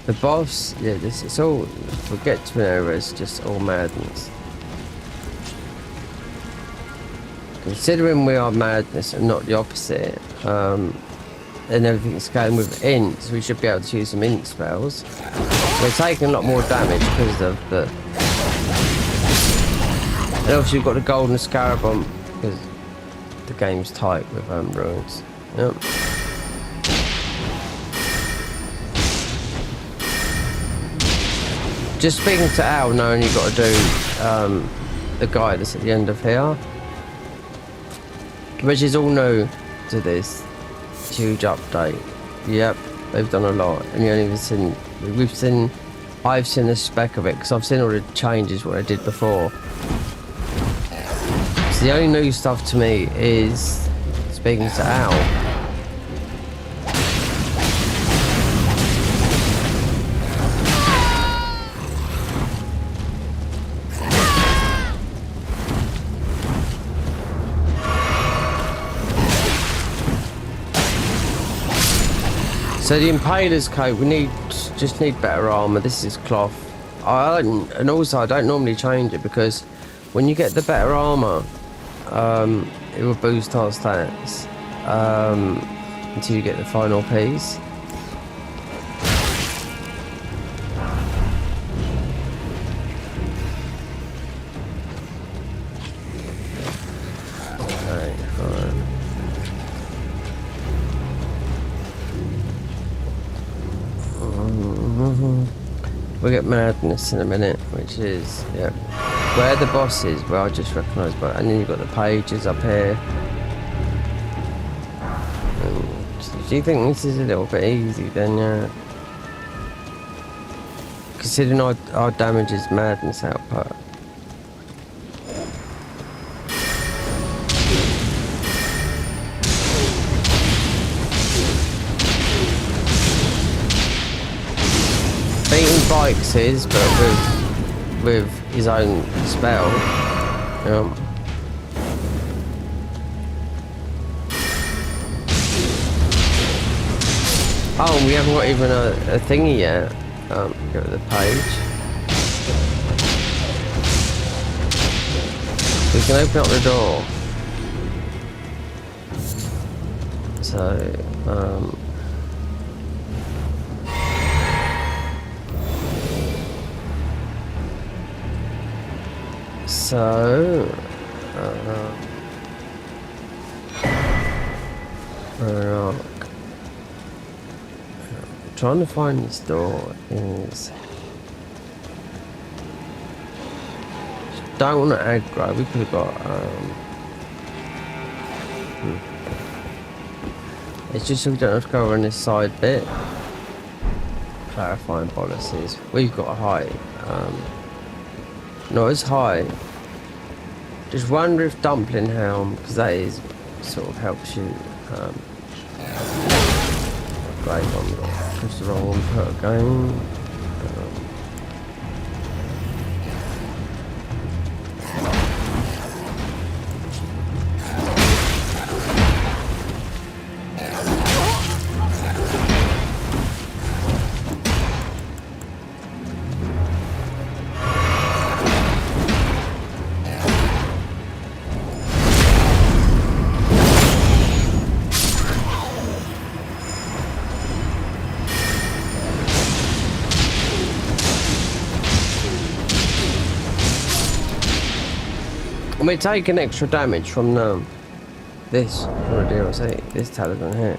The boss, yeah, this is all, forget to know, it's just all madness. Considering we are madness and not the opposite, and everything's going with ints, we should be able to use some int spells. We're taking a lot more damage because of the... And obviously we've got the golden scarab on, because the game's tight with ruins. Yep. Just speaking to Al, knowing you've got to do the guy that's at the end of here, which is all new to this huge update. Yep, they've done a lot, and you only seen, I've seen a speck of it because I've seen all the changes what they did before. So the only new stuff to me is speaking to Al. So the Impaler's coat, we just need better armor. This is cloth. And also I don't normally change it because when you get the better armor, it will boost our stats until you get the final piece. We'll get madness in a minute, which is, yeah, where the boss is, well, I just recognise, but and then you've got the pages up here. Do you think this is a little bit easy then? Yeah. Considering our damage is madness output. Beating bikes is, but with his own spell. Oh, we haven't got even a thingy yet. Go to the page. We can open up the door. So, right. Trying to find this door is. Don't want to aggro. We could have got. It's just so we don't have to go around this side bit. Clarifying policies. We've got a height. Not as high. Just wonder if dumpling helm, because that is sort of helps you. Great one. Push the wrong one per game. We're taking extra damage from this DLC, this talisman here.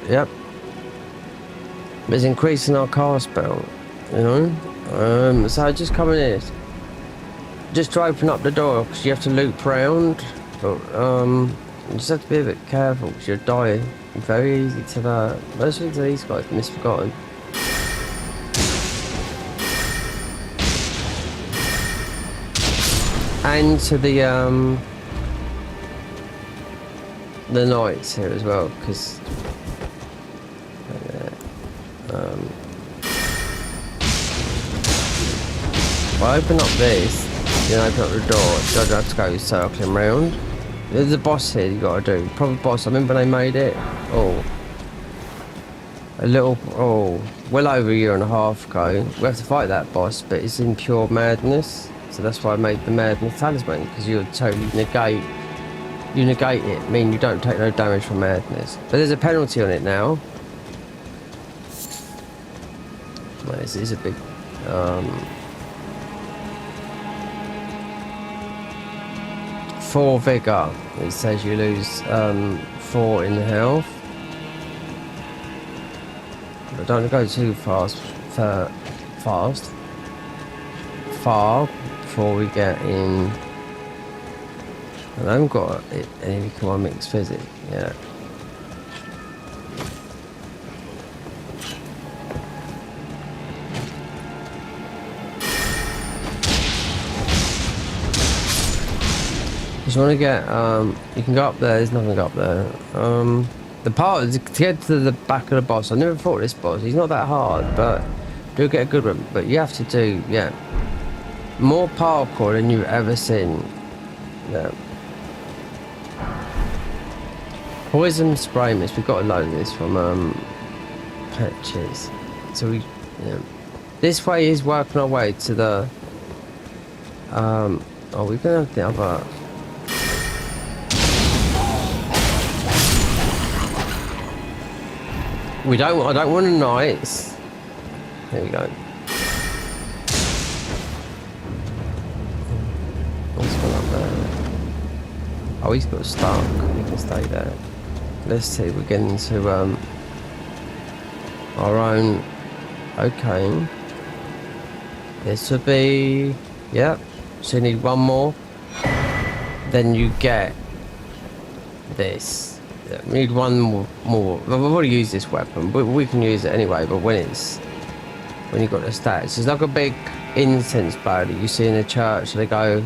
Yep. It's increasing our cast spell, you know? So just come in here. Just to open up the door, because you have to loop around. But, you just have to be a bit careful, because you'll die very easy to that. Most of these guys misforgotten. And to the knights here as well, because if I open up this, then open up the door, so I don't have to go circling round. There's a boss here you gotta do. Proper boss. I remember they made it. Well over a year and a half ago. We have to fight that boss, but it's in pure madness. So that's why I made the madness talisman, because you totally negate it, meaning you don't take no damage from madness. But there's a penalty on it now. Well, this is a big 4 vigor. It says you lose 4 in health. But don't go too far before we get in. I haven't got any command mix physics yet. Just want to get you can go up there. There's nothing up there. The part to get to the back of the boss. I never fought this boss. He's not that hard, but do get a good one. But you have to do more parkour than you've ever seen. Yeah. Poison spray mist. We've got a load of this from patches. So this way is working our way to the we're gonna have the other. I don't want a knights. There we go. What's going on there? Oh, he's got stuck. He can stay there. Let's see, we're getting into our own. Okay. This would be. Yep. So you need one more. Then you get this. Yeah, we need one more. We've already used this weapon, but we can use it anyway. But when you've got the stats, it's like a big incense bowl that you see in a church. They go,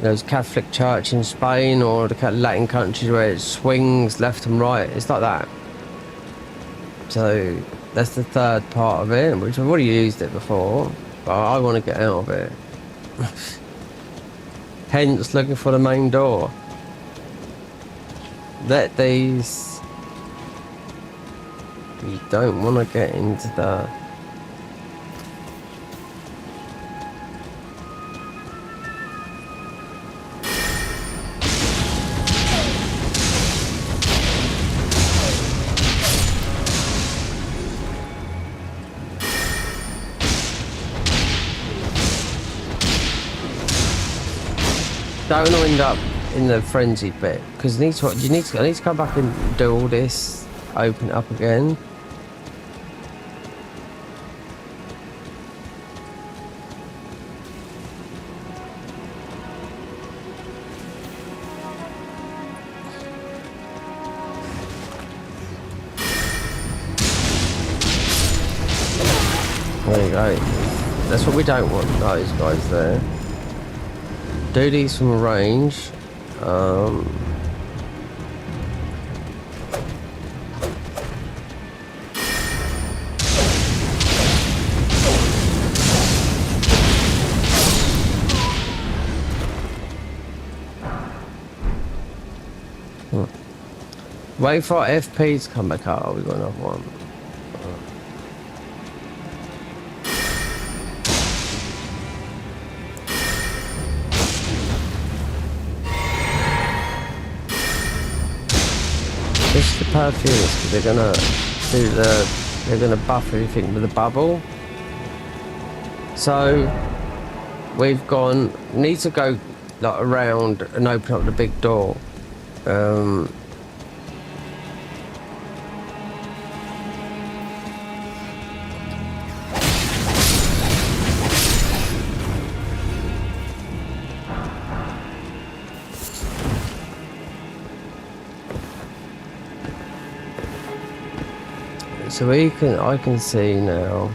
there's Catholic church in Spain or the Latin countries where it swings left and right. It's like that. So that's the third part of it, which I've already used it before, but I want to get out of it. Hence looking for the main door. Let these You don't want to get into the... Don't end up in the frenzied bit, because I need to come back and do all this, open it up again. There you go. That's what we don't want, those guys there. Do these from range. Wait for FP to come back out. Oh, we got another one. This is the perfume, because they're gonna buff everything with a bubble. So we've need to go like around and open up the big door. So I can see now.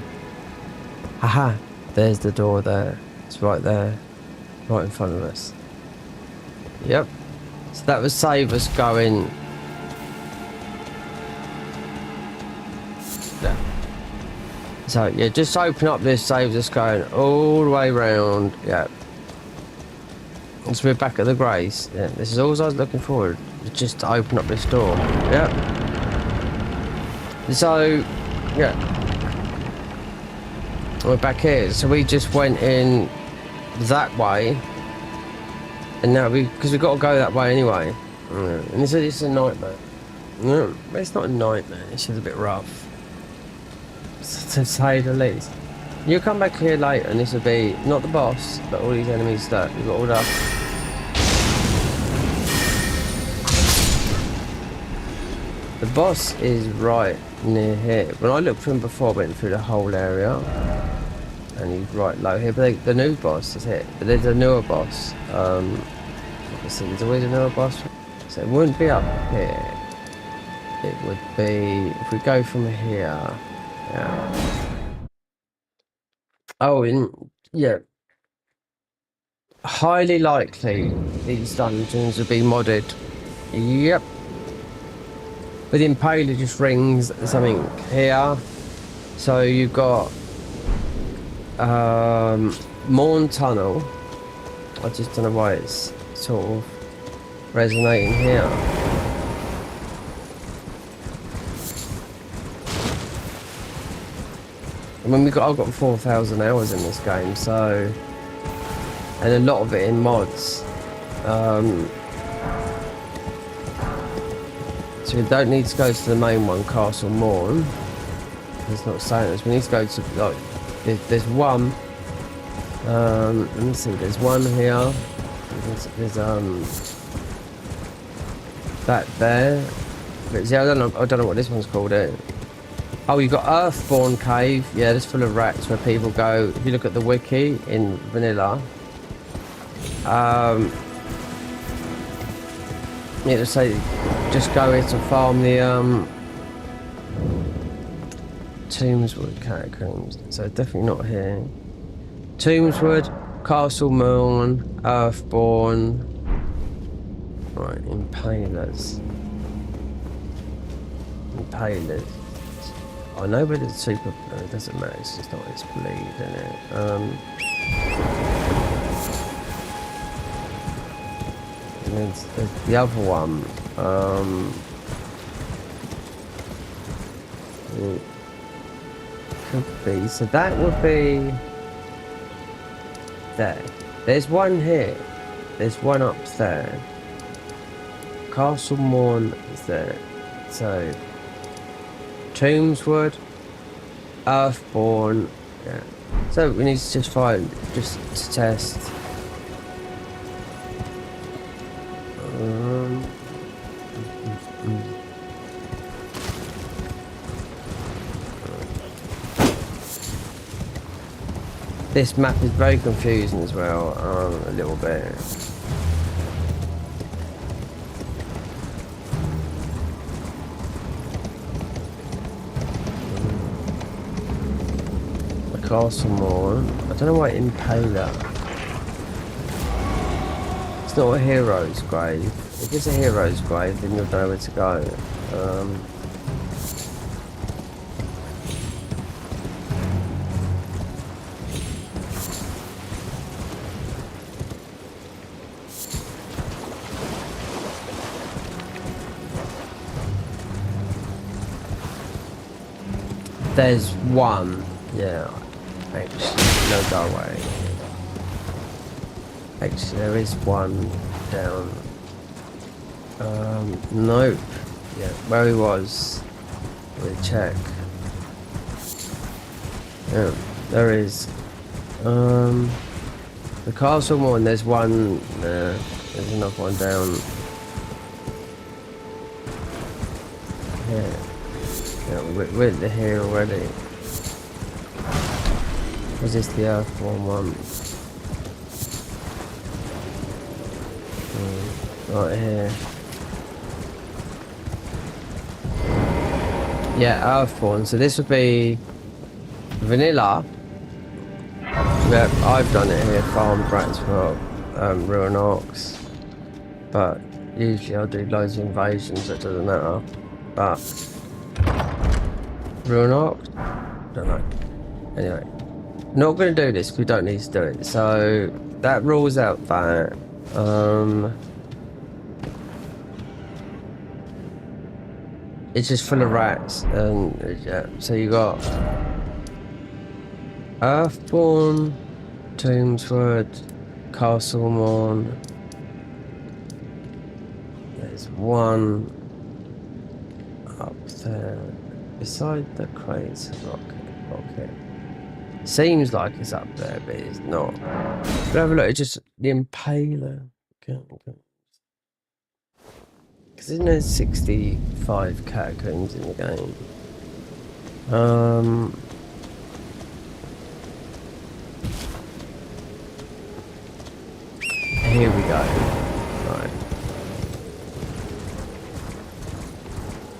Haha, there's the door there. It's right there, right in front of us. Yep. So that would save us going. Yeah. So yeah, just open up this, saves us going all the way round. Yeah. So we're back at the Grace. Yeah, this is all I was looking for. Just to open up this door. Yep. So, yeah, we're back here. So we just went in that way, and now because we've got to go that way anyway. And it's a nightmare. No, it's not a nightmare. It's just a bit rough, to say the least. You'll come back here later, and this will be not the boss, but all these enemies that we've got all that. The boss is right near here. When I looked for him before, I went through the whole area, and he's right low here. But the new boss is here. But there's a newer boss. Obviously, there's always a newer boss. So it wouldn't be up here. It would be if we go from here. Yeah. Oh, yeah. Highly likely these dungeons will be modded. Yep. But the Impaler just rings something here. So you've got Morn Tunnel. I just don't know why it's sort of resonating here. I mean, I've got 4,000 hours in this game, so, and a lot of it in mods. So we don't need to go to the main one, Castle Morn. It's not saying this. We need to go to, like, there's one. Let me see. There's one here. There's that there. But yeah, I don't know what this one's called. Oh, you've got Earthborn Cave. Yeah, that's full of rats where people go. If you look at the wiki in vanilla, yeah, to say just go here to farm the Tombswood catacombs. So definitely not here. Tombswood, Castle Moon, Earthborn. Right, Impalers. I know where the super. It doesn't matter. It's just not its bleed, isn't it? And there's the other one. Mm. Could be. So that would be there. There's one here. There's one up there. Castle Morn is there. So Tombswood, Earthborn. Yeah. So we need to just find, just to test. This map is very confusing as well, a little bit. The Castle Moor. I don't know why Impaler. It's not a hero's grave. If it's a hero's grave, then you'll know where to go. There's one, yeah, actually, no, go away. Actually, there is one down. Nope. Yeah, where he was. We'll check. Yeah, there is. The castle one, there's one there. There's another one down. Yeah. Yeah, we're here already. Was this the Earthborn one? Right here. Yeah, Earthborn. So this would be vanilla. Yeah, I've done it here, farmed rats for Ruin Orcs. But usually I'll do loads of invasions, that doesn't matter. But Ruin Orcs? Don't know. Anyway. Not going to do this, we don't need to do it. So that rules out that. It's just full of rats, and yeah. So you got Earthborn, Tombswood, Castle Morn. There's one up there beside the crates rocket. Seems like it's up there, but it's not. But have a look. It's just the Impaler. Okay. Because isn't there 65 catacombs in the game? Here we go. Right.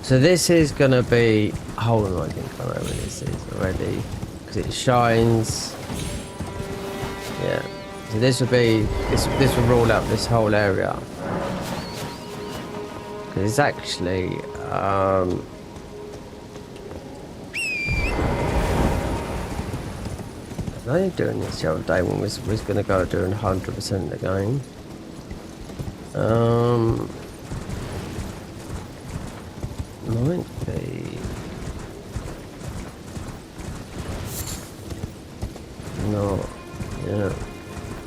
So this is gonna be. Hold on, I think I know where this is already. Because it shines. Yeah. So this would be. This will rule out this whole area. Because it's actually. I was doing this the other day when we was going to go doing 100% of the game. Might be. No. Yeah.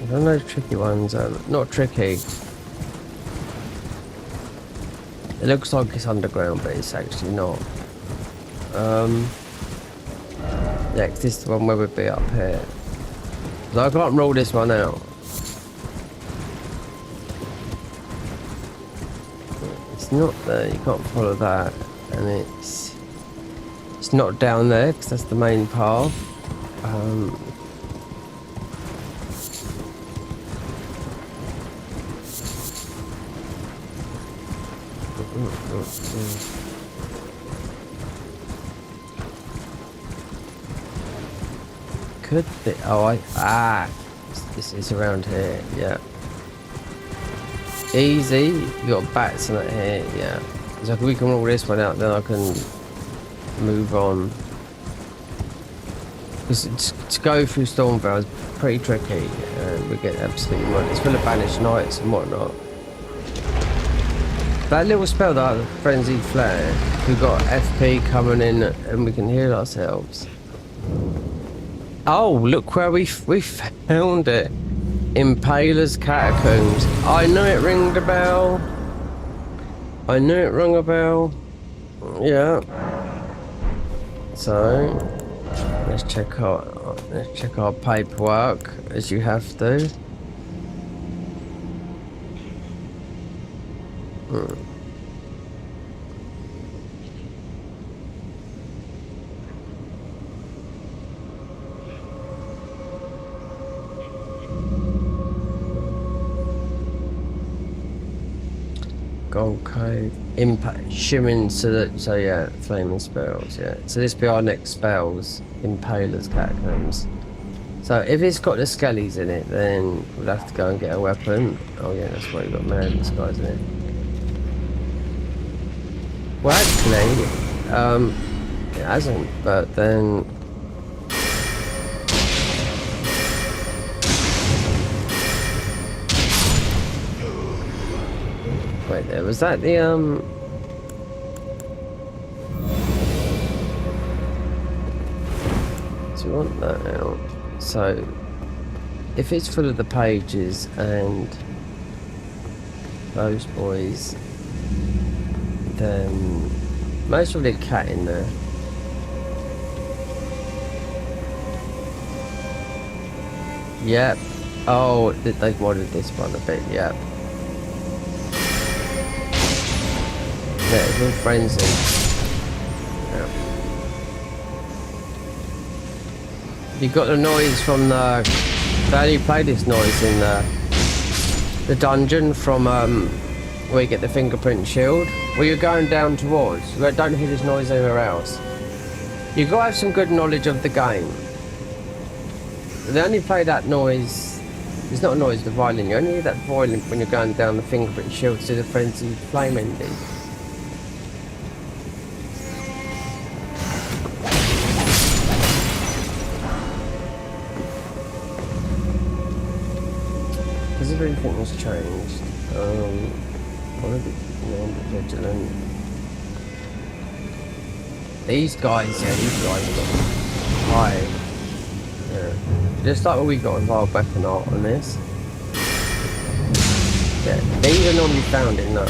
I don't know tricky ones. Not tricky. It looks like it's underground, but it's actually not. Yeah, 'cause this is the one where we'd be up here. So I can't rule this one out. It's not there, you can't follow that. And it's not down there, because that's the main path. Could be. Oh, this is around here. Yeah. Easy. You got bats in it here. Yeah. So if we can roll this one out, then I can move on. Because to go through Stormvale is pretty tricky, and we get absolutely mud. It's full of banished knights and whatnot. That little spell, that Frenzied Flare, we've got FP coming in and we can heal ourselves. Oh, look where we found it. Impaler's Catacombs. I knew it ringed a bell. I knew it rung a bell. Yeah. So let's check our paperwork as you have to. Gold Code, Impact, Shimmering, so yeah, Flaming Spells, yeah. So this be our next spells, Impaler's Catacombs. So if it's got the skellies in it, then we'll have to go and get a weapon. Oh yeah, that's why you got man disguise in it. Well actually, it hasn't, but then... Wait there, was that the So we want that out. So if it's full of the pages and those boys, then most of the cat in there. Yep. Oh, they've modded this one a bit, yep. Yeah, it's all frenzy. Yeah. You got the noise from the... They only play this noise in the dungeon from where you get the fingerprint shield. Where you're going down towards. You don't hear this noise anywhere else. You've got to have some good knowledge of the game. They only play that noise. It's not a noise, the violin. You only hear that violin when you're going down the fingerprint shield to the frenzied flame ending. Because everything was changed. I want to be more vigilant. These guys are high. Yeah. Just like when we got involved weapon art on this. Yeah, these are normally found in that.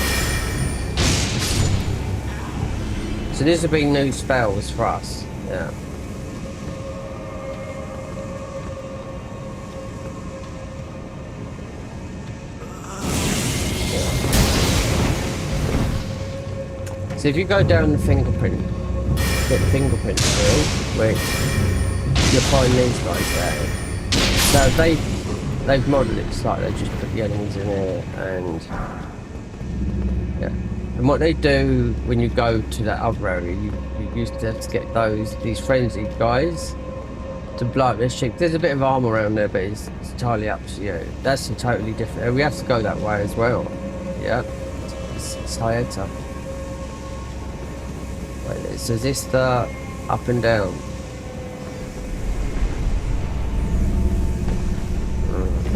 So these have been new spells for us. Yeah. So if you go down the fingerprint, get the fingerprint field, which you'll find these guys there. So they've modelled it slightly, they just put the enemies in here and yeah. And what they do when you go to that other area, you used to have to get these frenzied guys to blow up their ship. There's a bit of armor around there, but it's entirely up to you. That's a totally different. We have to go that way as well. Yeah, it's Hayata. Wait, so is this the up and down?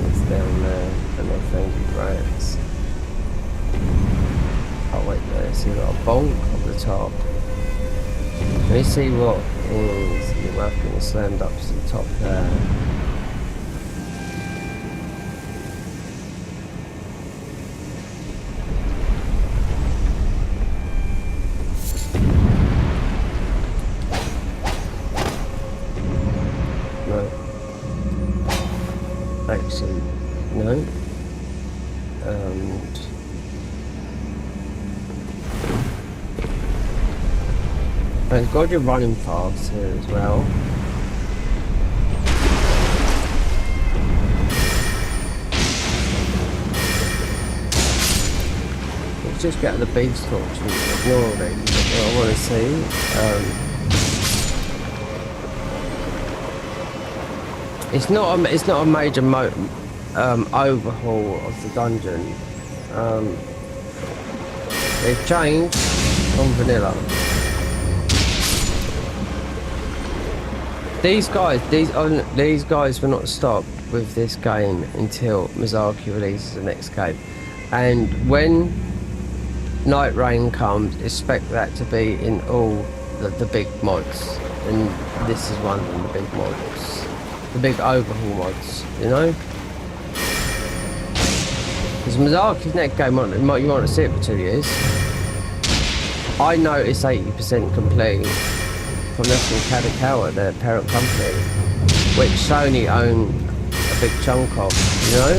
It's down there, and I think rats. Oh wait, there. See, got a bonk on the top. Let me see what is your weapon is slammed up to the top there. Actually, no. And it's got you running fast here as well. Let's just get the beast torch and ignore it. What I want to see. It's not a major overhaul of the dungeon. They've changed on vanilla. These guys will not stop with this game until Miyazaki releases the next game. And when Night Rain comes, expect that to be in all the big mods, and this is one of the big mods, the big overhaul mods, you know? Because Mazaki's next game, you want to see it for 2 years. I noticed 80% complete from less than Kadakawa, their parent company, which Sony own a big chunk of, you know?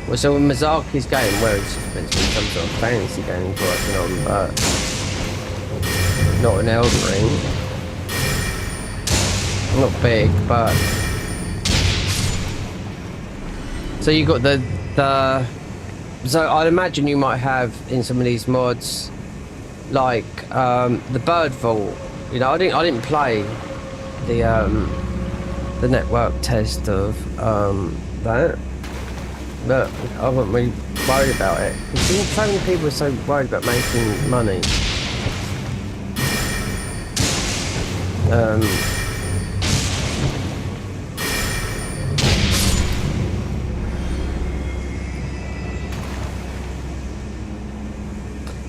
Well, so when Mazaki's game, where it's been some sort of fantasy game he's working on, but not an Elden Ring. Not big, but so you got the so I'd imagine you might have in some of these mods like the Bird Vault. You know, I didn't play the network test of that, but I wasn't really worried about it. Because so many people are so worried about making money.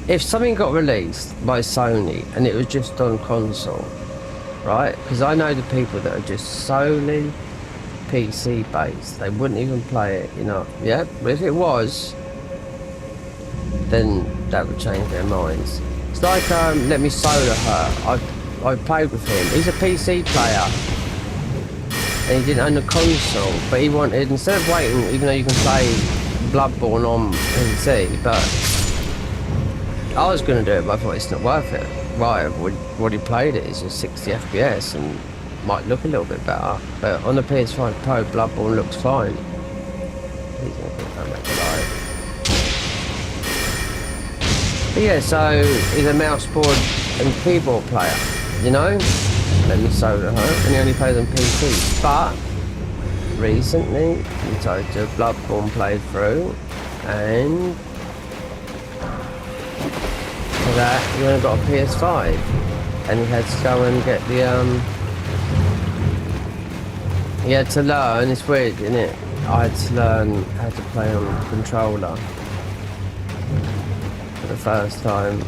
If something got released by Sony and it was just on console, right? Because I know the people that are just solely PC based, they wouldn't even play it, you know. Yeah, but if it was, then that would change their minds. It's like Let Me Solar Her. I played with him. He's a PC player and he didn't own a console, but he wanted, instead of waiting, even though you can play Bloodborne on PC, but I was going to do it, but I thought it's not worth it. Right, I've already played it, it's just 60 FPS and might look a little bit better, but on the PS5 Pro, Bloodborne looks fine. He's going to make it live. But yeah, so he's a mouseboard and keyboard player, you know? Let Me Solar Her, and he only plays on PC. But recently, he tried to Bloodborne playthrough, and for that, he only got a PS5, and he had to go and get the he had to learn. It's weird, isn't it? I had to learn how to play on the controller for the first time.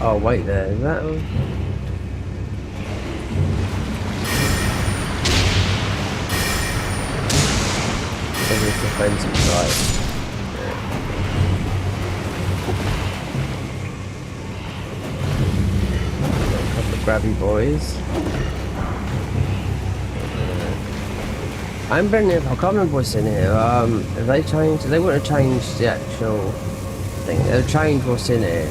Oh wait, there is that one? It's defensive side. A couple of grabby boys. I can't remember what's in here. Have they changed? They wouldn't have changed the actual thing. They'll change what's in here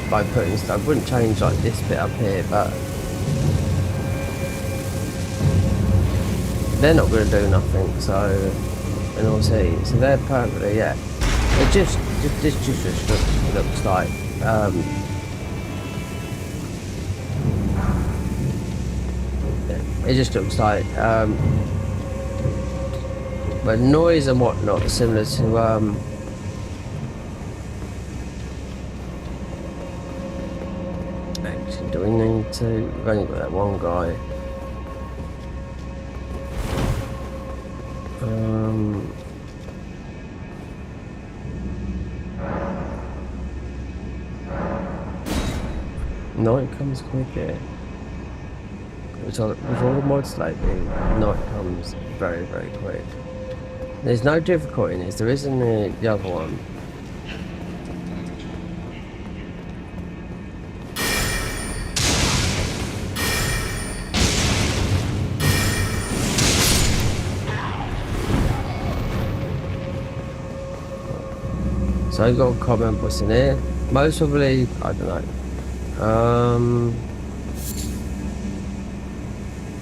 by putting stuff. Wouldn't change like this bit up here, but they're not going to do nothing, so, and we'll see. So they're perfectly, yeah. It just looks like, it just looks like, but noise and whatnot is similar to, actually, do we need to, we've only got that one guy. Night comes quicker. With all the mods lately, night comes very, very quick. There's no difficulty in this, there is in the other one. So I've got a comment what's in here. Most probably, I don't know.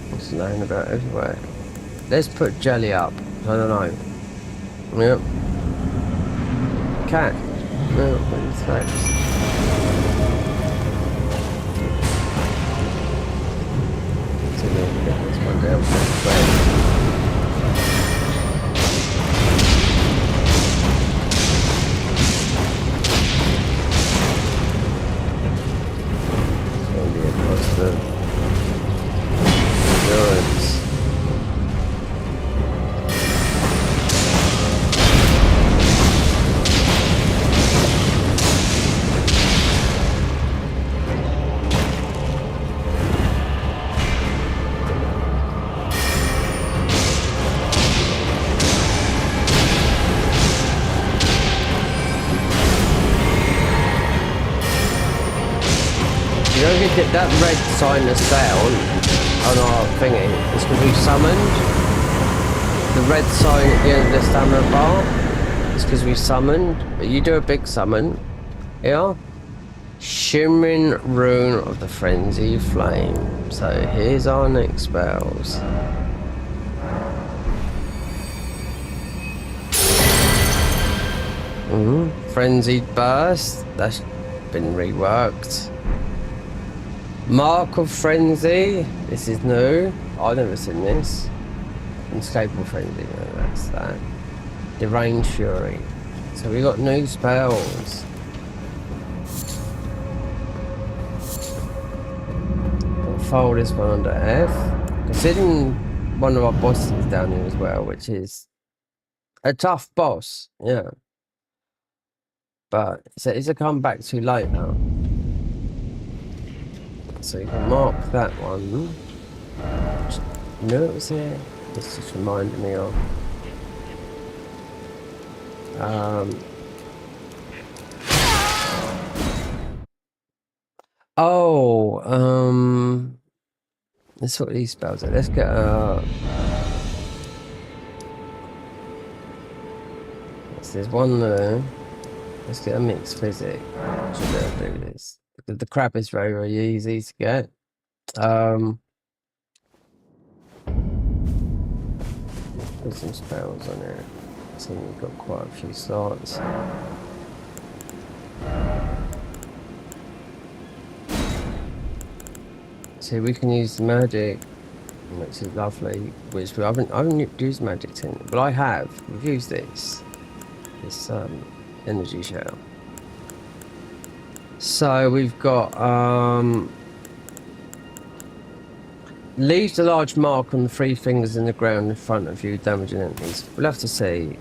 What's laying about everywhere? Let's put jelly up. I don't know. Yep. Cat. No, thanks. So then we get this one down. Look at it, that red sign that's down on our thingy. It's because we summoned. The red sign at the end of the stamina bar. It's because we summoned. But you do a big summon. Here. Shimmering Rune of the Frenzy Flame. So here's our next spells. Frenzied Burst. That's been reworked. Mark of Frenzy. This is new. I've never seen this. Unscapable Frenzy. No, that's that. Deranged Fury. So we got new spells. I'll fold this one under F. Considering one of our bosses is down here as well, which is a tough boss. Yeah. But it's a comeback too late now. So you can mark that one. Just knew it was here. This just reminded me of. Let's sort these spells out. Let's get there's one there. Let's get a mixed physic. Should be able to do this. The crab is very, very easy to get. Put some spells on it. So we've got quite a few slots. So we can use magic, which is lovely. Which I haven't used magic in, but I have. We've used this energy shell. So we've got leaves a large mark on the 3 fingers in the ground in front of you, damaging enemies. We'll have to see.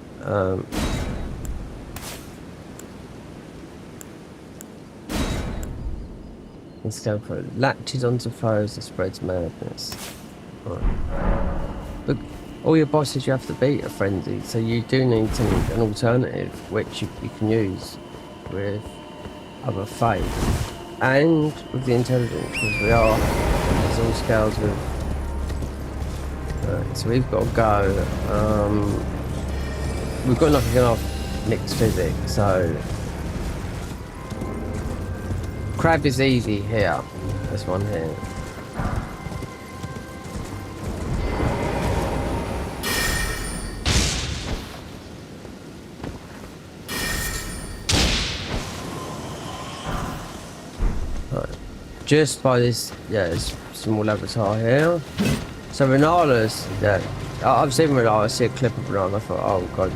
Let's go for it. Latches onto foes and spreads madness. Right. But all your bosses you have to beat are frenzied, so you do need an alternative which you can use with other faith and with the intelligence, because there's all scales with. Right, so we've got to go. We've got nothing enough mixed physics, so. Crab is easy here. This one here. Right. Just by this, there's small avatar here. So Renala's, I've seen Renala. I see a clip of Renala. I thought, oh god,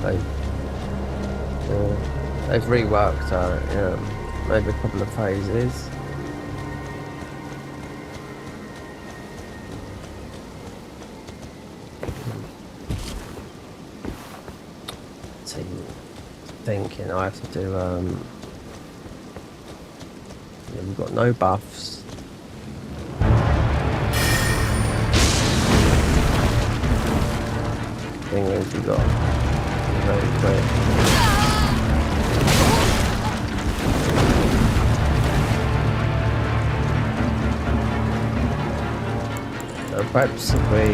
they've reworked her. Yeah. Maybe a couple of phases. So thinking I have to do we've got no buffs. Thing is we got very quick. Perhaps if we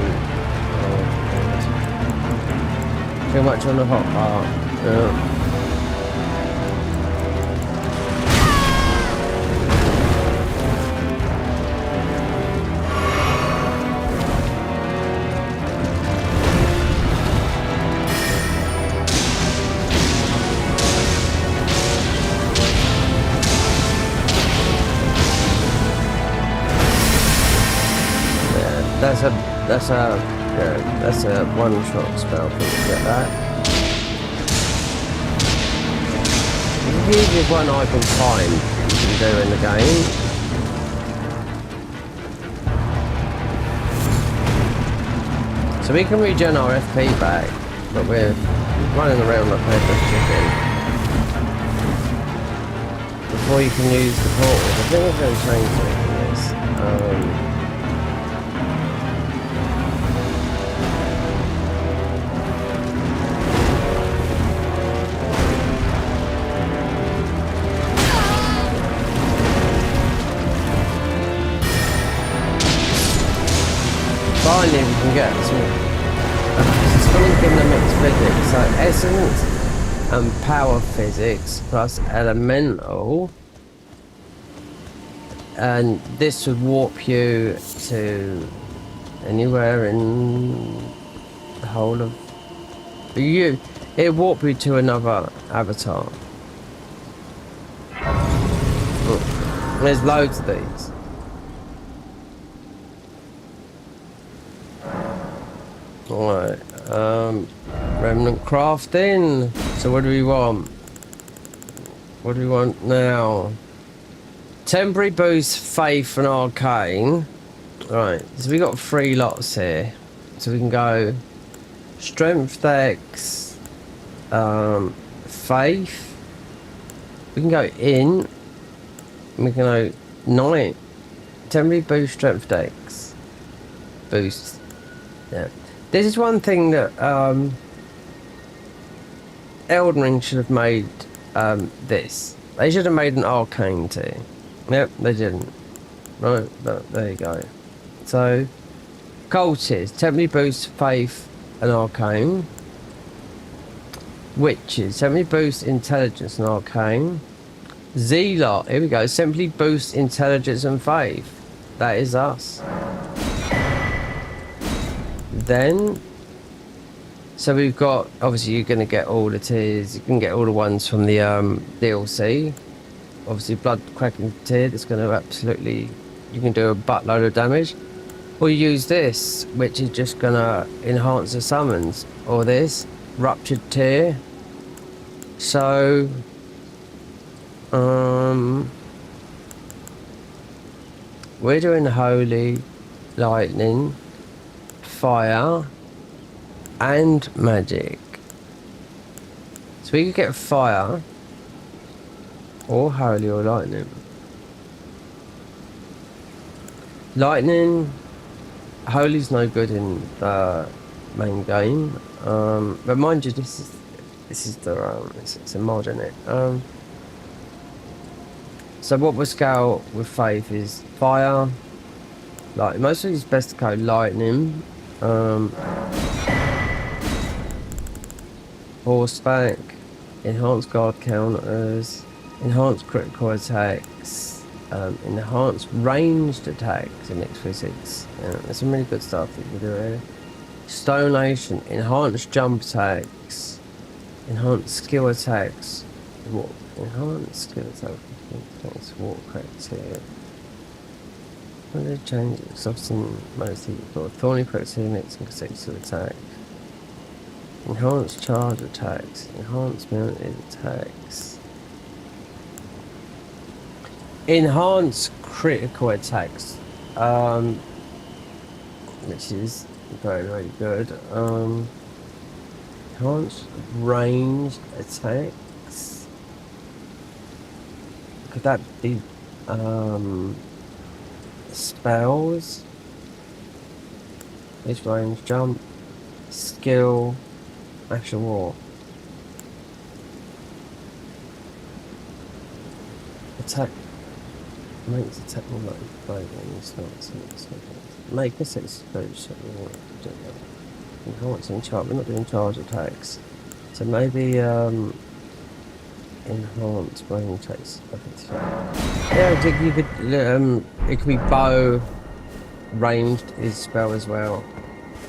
too much on the hot part. That's a one-shot spell. Can you get that? It's the easiest one I can find you can do in the game. So we can regen our FP back, but we're running around like a chicken. Before you can use the portal, I think we're going to change something in this. finally we can get some fully dynamics physics. So essence and power physics plus elemental. And this would warp you to anywhere in the whole of you. It warp you to another avatar. Look, there's loads of these. Alright, remnant crafting. So what do we want? What do we want now? Temporary boost, faith and arcane. Right, so we got 3 lots here. So we can go strength, dex, faith. We can go in. We can go 9. Temporary boost, strength, dex. Boost. Yeah. This is one thing that Elden Ring should have made this. They should have made an arcane too. Yep, they didn't. Right, but there you go. So, cultists, temporary boost, faith, and arcane. Witches, temporary boost, intelligence, and arcane. Zealot, here we go. Simply boost intelligence and faith. That is us. Then, so we've got, obviously you're going to get all the tiers, you can get all the ones from the DLC. Obviously blood cracking tier, that's going to absolutely, you can do a buttload of damage. Or you use this, which is just going to enhance the summons. Or this, ruptured tier. So, we're doing holy, lightning, fire and magic. So we could get fire or holy or lightning. Lightning, holy's no good in the main game, but mind you, this is the it's a mod in it. So what we'll scale with faith is fire. Like mostly it's best to go lightning. Horseback, enhanced guard counters, enhanced critical attacks, enhanced ranged attacks in X36. There's some really good stuff that you can do here. Stone Nation, enhanced jump attacks, enhanced skill attacks. What? Enhanced skill attacks, walk criteria. What did they change it? Because I've seen most people. Thorny criteria next and consecutive attack. Enhanced charge attacks, enhanced mounted attacks, enhanced critical attacks, which is very, very good. Enhanced ranged attacks. Could that be spells? This range jump, skill. Actual war. Attack. Makes attack more like fighting. Make a 6 boost. Enhancing charge. We're not doing charge attacks. So maybe enhanced range attacks. Yeah, you could it could be bow. Ranged is spell as well.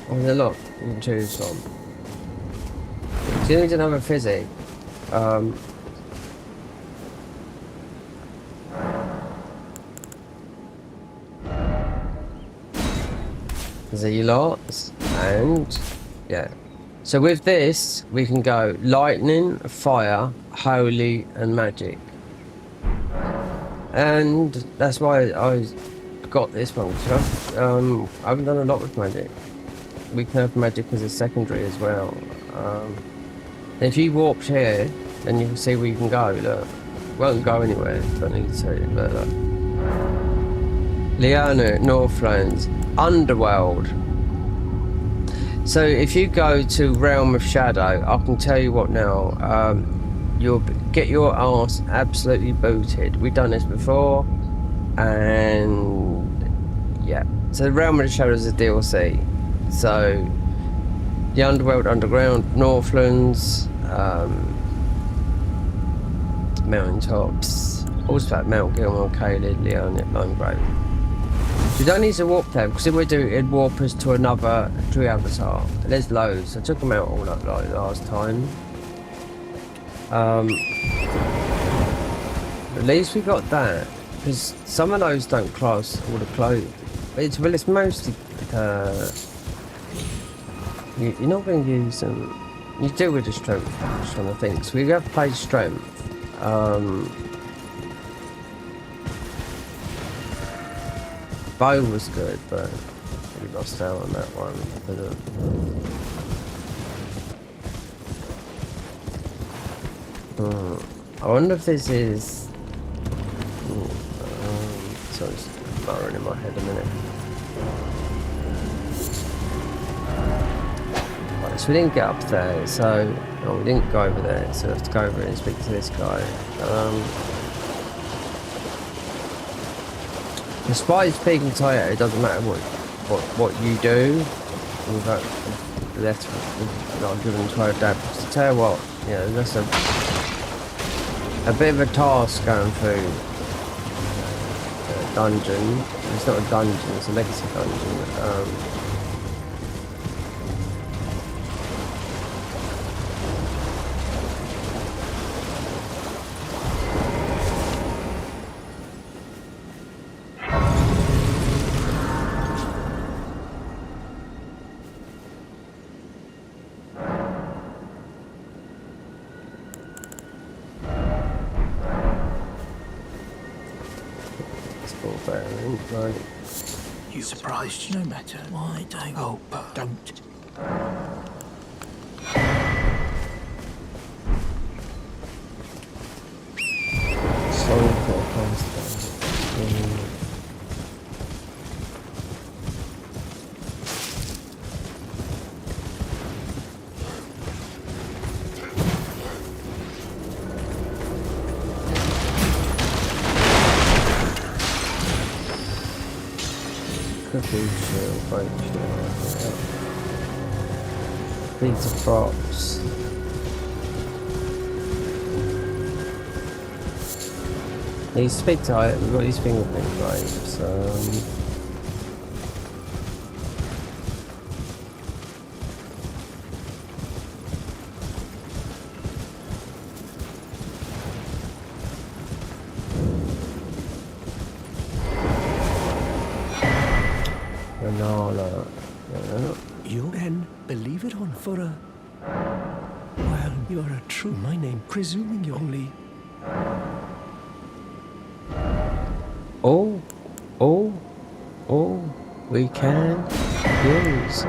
Oh, there's a lot you can choose from. So you need another physic. Zealots and yeah. So with this we can go lightning, fire, holy and magic. And that's why I got this one. So I haven't done a lot with magic. We can have magic as a secondary as well. If you warped here, then you can see where you can go. Look, won't go anywhere. Don't need to. But look. Liana, Northlands, Underworld. So if you go to Realm of Shadow, I can tell you what now. You'll get your ass absolutely booted. We've done this before, and yeah. So the Realm of the Shadows is DLC. So the Underworld, Underground, Northlands, Mountain Tops, also like Mount Gilmore, Caelid, Leon, Lone Grove. We don't need to warp them because if we do, it'd warp us to another tree avatar. There's loads. I took them out all up like last time. At least we got that because some of those don't class all the clothes. It's mostly you're not going to use them. You do with the strength. I'm just trying to think. So we have played strength. Bow was good, but we lost out on that one. I wonder if this is. So it's blurring in my head a minute. Right, so we didn't get up there, so we didn't go over there, so we have to go over and speak to this guy. Despite speaking Toyota, it doesn't matter what you do. We've left not given Toyota dad. To tell you what, you know, that's a bit of a task going through a dungeon. It's not a dungeon, it's a legacy dungeon. Right. You surprised? No matter. Why don't? Oh, but don't. Sorry for constant. Pizza props. These speak to it. We've got these fingerprint grapes. You then believe it on for a... Well, you're a true... My name, presuming you only... Oh, we can use.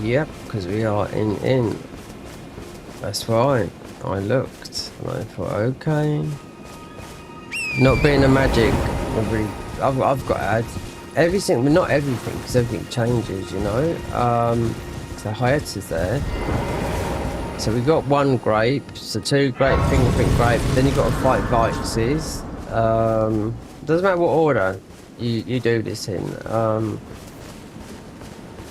Yep, because we are in. That's right. I looked and I thought, okay. Not being a magic, I've got to add everything, but not everything, because everything changes, you know. So hiatus is there. So we got one grape, so 2 grape, fingerprint grape. Then you got to fight vices. Doesn't matter what order you do this in.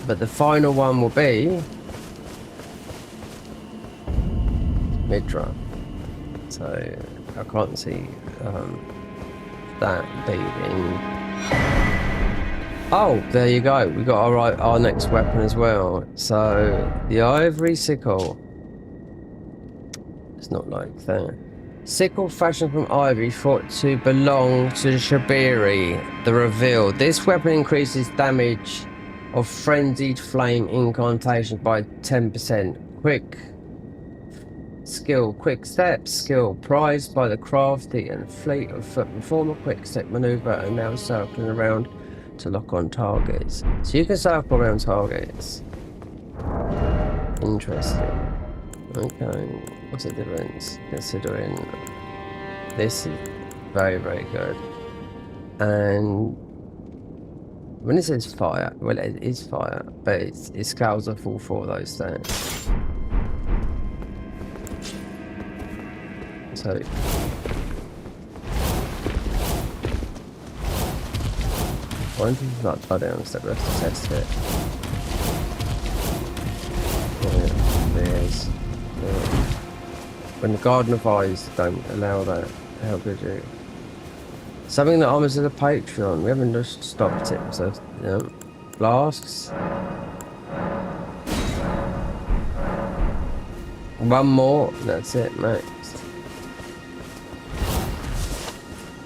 But the final one will be Midra. So I can't see that being. Oh, there you go. We got our next weapon as well. So the ivory sickle. It's not like that. Sickle fashioned from ivory thought to belong to the Shabiri, the reveal. This weapon increases damage of frenzied flame incantation by 10%. Quick skill, quick step skill, prized by the crafty and fleet of foot. Perform a quick step maneuver and now circling around to lock on targets. So you can circle around targets. Interesting. Okay, what's the difference? Considering this is very, very good. And when it says fire, well, it is fire, but it scales off all 4 of those stats. So Why don't you not try down step? Let's just test it. Yeah, there's. Yeah. When the Garden of Eyes don't allow that, how could you? Something that honors as a Patreon. We haven't just stopped it, so yeah. Flasks. One more, that's it, max.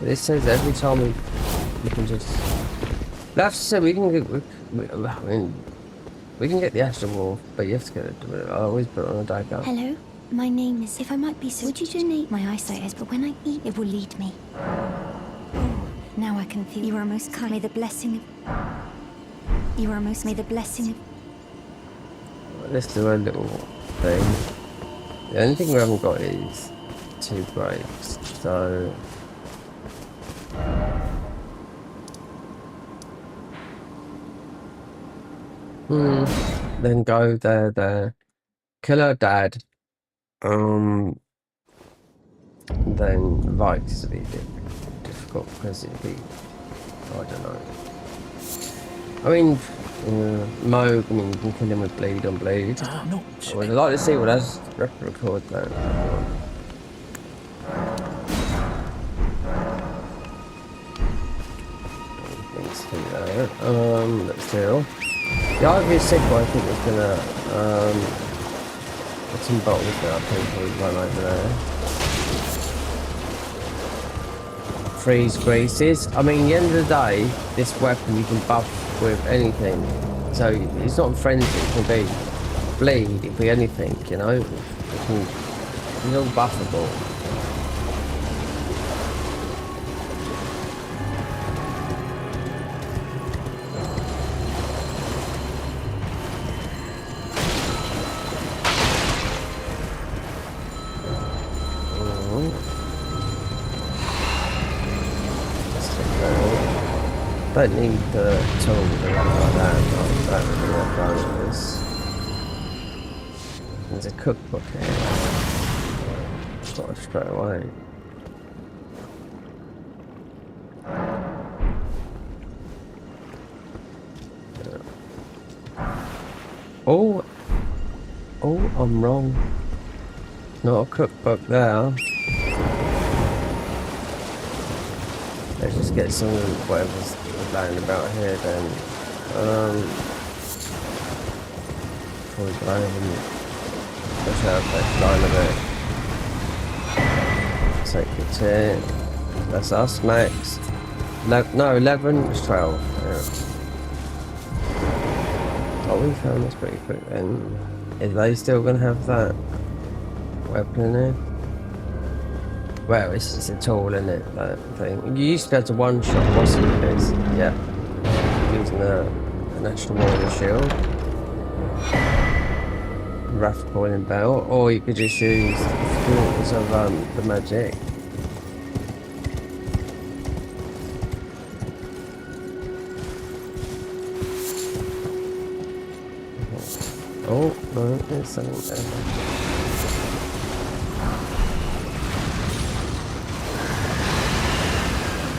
This says every time we can just. That's to say we can get. I mean, we can get the Astral Wolf, but you have to get it. I always put it on a dagger. Hello, my name is. If I might be so. Would you donate my eyesight? But when I eat, it will lead me. Oh, now I can feel. You are most kind. May the blessing of. You are most. May the blessing of. Let's do a little thing. The only thing we haven't got is 2 breaks, so. Then go there. Kill her dad. Then Vikes will be a bit difficult because it'd be. I don't know. I mean, Moog, I mean, you can kill him with bleed on bleed. I would like to see what has record that. Let's do. The Ivy Sigma, I think, is gonna, got some bottles that I think will run over there. Freeze greases. I mean, at the end of the day, this weapon you can buff with anything. So it's not frenzy, it can be bleed, it can be anything, you know? It's all buffable. Don't need the tool or anything like that. I don't really have bonuses. There's a cookbook here. Got it straight away. Oh, I'm wrong. Not a cookbook there. Let's just get some of whatever's lying about here then. Before we go and push out that line of it. Take the 10. That's us next. No, 11 is 12. Yeah. Oh, we found this pretty quick then. Is they still gonna have that weapon in there? Well, it's just a tool, isn't it? That thing. You used to be able to one-shot bosses with this. Yeah. Using a National Warrior Shield. Wrath Coiling Belt. Or you could just use the of the magic. Oh, no, there's something there.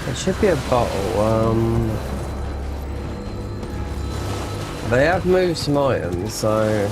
It should be a bottle. They have moved some items, so.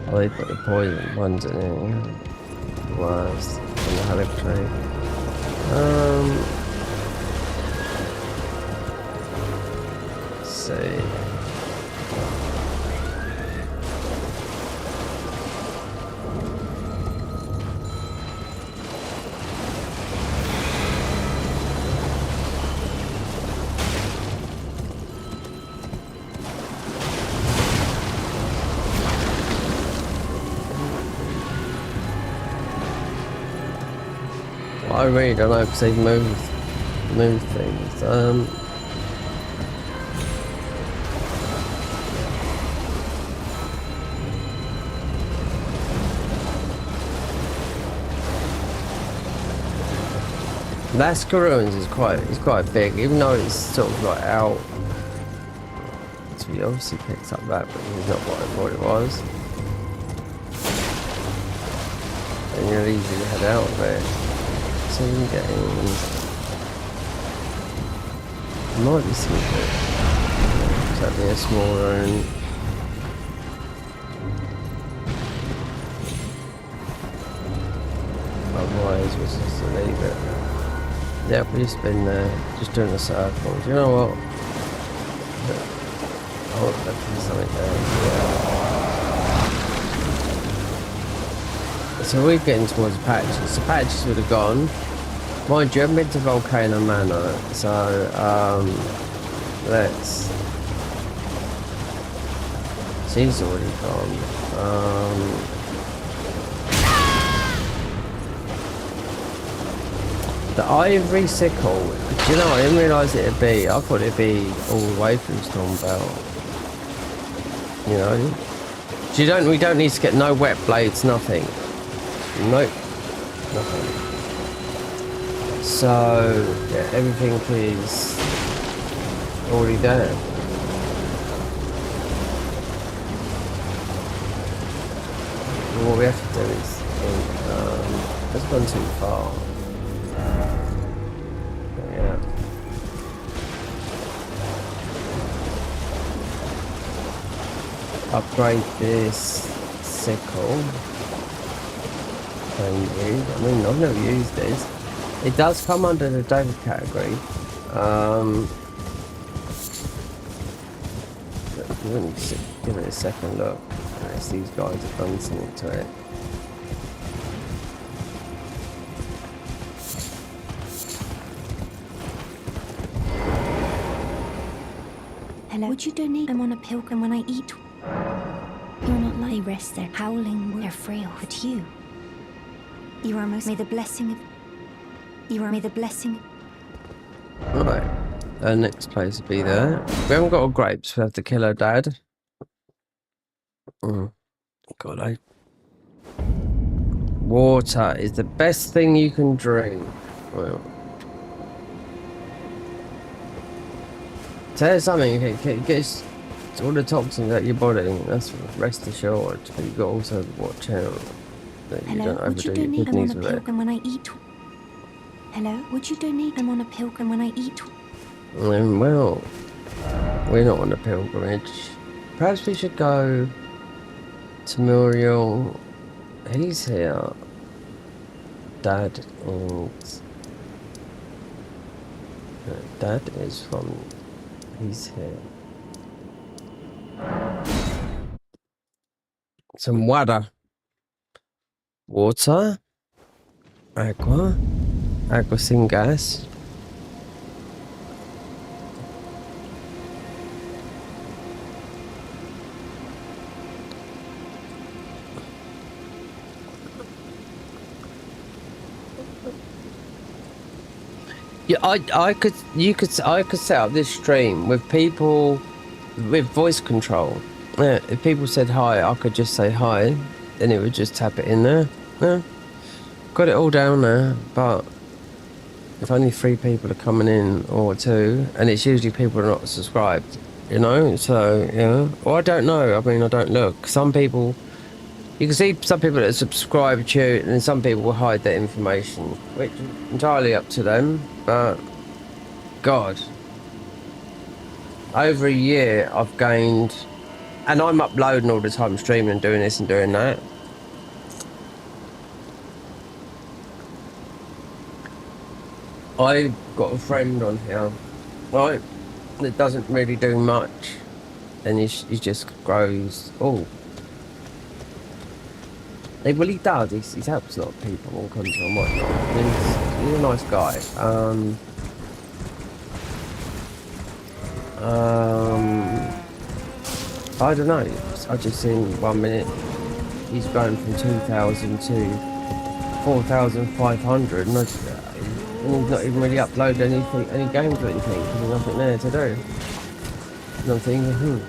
Oh, they put the poison ones in here. Worst. And the Halic trade. Let's see. I really don't know because they've moved things. That's Ruins is quite big, even though it's sort of like out. So he obviously picks up that, but it's not what I thought it was. And you're easy to head out of there. So you can get in. There might be something. That'd be a small room. Otherwise, we're supposed to leave it. Yeah, we've just been there, just doing a circle. Do you know what? Oh, there's something there. So we're getting towards Patches. The Patches would have gone. Mind you, I've been to Volcano Manor, so let's. She's already gone. The ivory sickle. Do you know? I didn't realise it'd be. I thought it'd be all the way through Stormbelt. You know. We don't need to get no wet blades, nothing. Nope. Nothing. So yeah, everything is already there. What we have to do is let's gone too far. Yeah. Upgrade this sickle. Can use. I mean, I've never used this. It does come under the David category. Give it a second look. Unless these guys have done something to it. Hello? Would you donate? I'm on a pilgrim when I eat. You're not like rest there, howling. They're frail, but you. You are most. May the blessing of. You are. May the blessing. Right. Our next place will be there. We haven't got all grapes. We have to kill her dad. God, water is the best thing you can drink. Well, tell you something. It gets all the toxins out your body. That's rest assured. But you've got to also watch out that you Hello? don't Would you overdo your donate? I'm on kidneys a with it. pilgrim when I eat. Hello? Would you donate? I'm on a pilgrim when I eat. Well, we're not on a pilgrimage. Perhaps we should go to Muriel. He's here. Dad and Dad is from. He's here. Some water. Water. Agua. Agua sin gas. Yeah, I could set up this stream with people with voice control. Yeah, if people said hi, I could just say hi, then it would just tap it in there. Yeah, got it all down there. But if only 3 people are coming in or 2, and it's usually people who are not subscribed, you know. So yeah, well, I don't know. I mean, I don't look. Some people. You can see some people that subscribe to you, and some people will hide their information, which is entirely up to them. But God, over a year I've gained, and I'm uploading all the time, streaming and doing this and doing that. I've got a friend on here, right, that doesn't really do much, and he just grows. Oh. Well, he does. He helps a lot of people on content and whatnot. He's a nice guy. I don't know. I just seen 1 minute he's grown from 2,000 to 4,500, and he's not even really uploaded anything, any games or anything, because there's nothing there to do. And I'm thinking,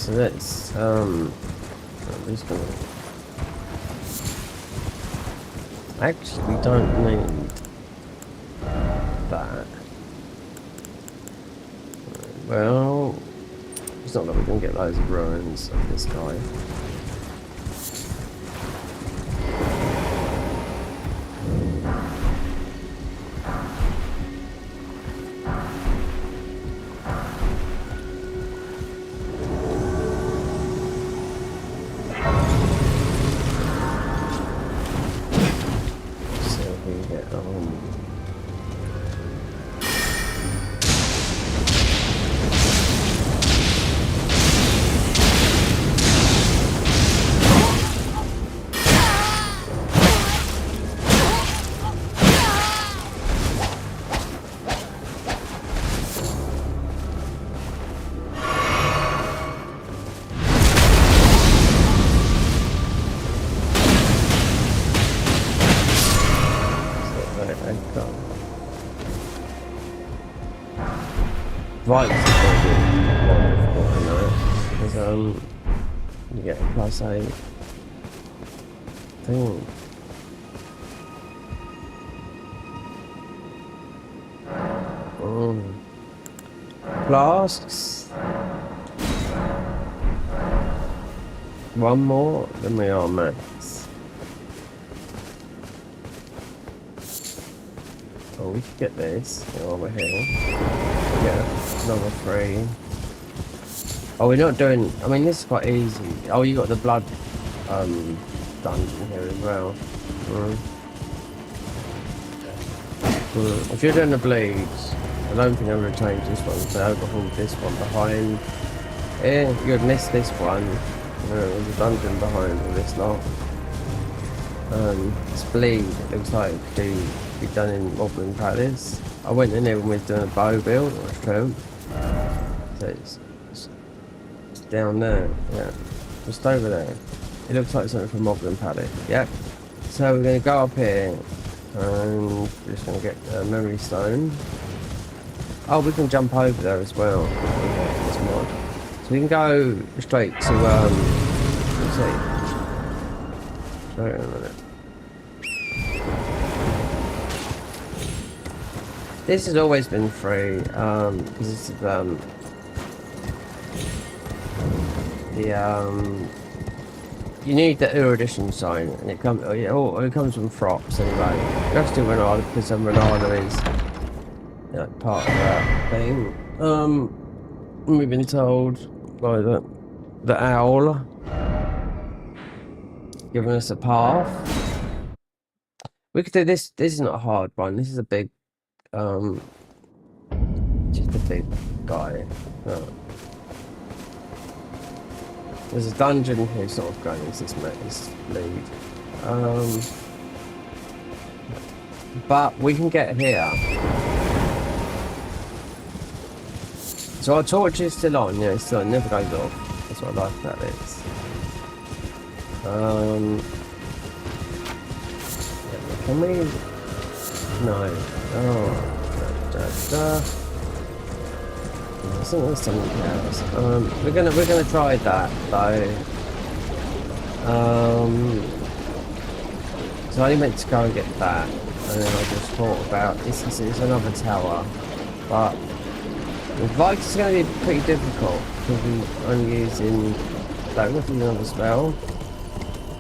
So let's I'm just gonna actually don't need that. Well, it's not that we're gonna get loads of ruins of this guy. Right, this is going to be more difficult, I know, because you get a +8 thing. Flasks. One more, then we are max. Oh, we could get this over here. Yeah, another 3. Oh, we're not doing. I mean, this is quite easy. Oh, you got the blood dungeon here as well. If you're doing the bleeds, I don't think I'm going to change this one. So I overhauled this one behind. Yeah, you'd miss this one. There's a dungeon behind all this lot. It's bleed. It looks like it could be done in Moblin Palace. I went in there when we were doing a bow build, or a shield. So it's down there, yeah. Just over there. It looks like something from Moblin Palace, yep. So we're going to go up here, and we're just going to get the memory stone. Oh, we can jump over there as well. Okay, this mod. So we can go straight to, let's see. Wait a minute. This has always been free, because it's you need the erudition sign, and it comes. It comes from Frops anyway. You have to do Renata because Renata is part of that thing. We've been told by the owl giving us a path. We could do this. This is not a hard one. This is a big. Just a big guy. There's a dungeon here sort of going into this lead. But we can get here. So our torch is still on, yeah, it's still on, it never goes off. That's what I like about this. Can we? No. Oh. I think there's something else. We're gonna try that though. So I meant to go and get that, and then I just thought about this. It's another tower, but the Vikes is going to be pretty difficult because we're only using that. We're using another spell.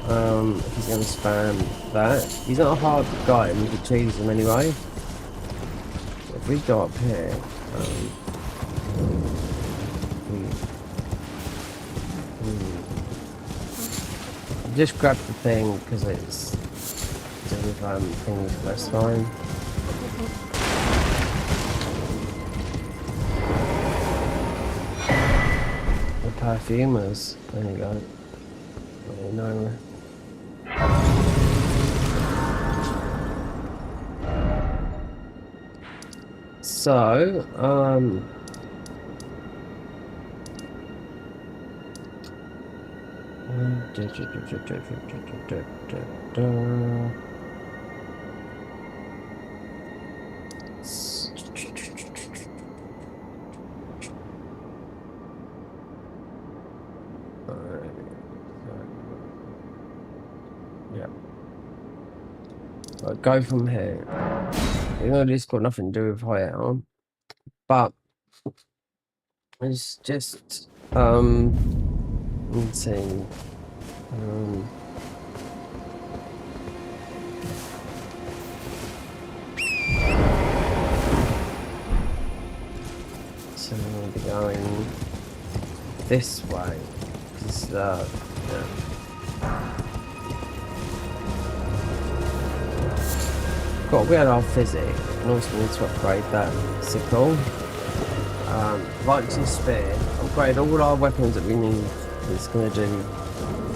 If he's going to spam that, he's not a hard guy, and we could choose him anyway. So if we go up here. Just grab the thing because it's doing things last time. The perfumers, there you go. Oh, no. So, I go from here. You know, this got nothing to do with fire, but it's just let's see. So we'll be going this way. Because, yeah. We had our physic, and also need to upgrade that sickle. Like to spear, upgrade all our weapons that we need that's going to do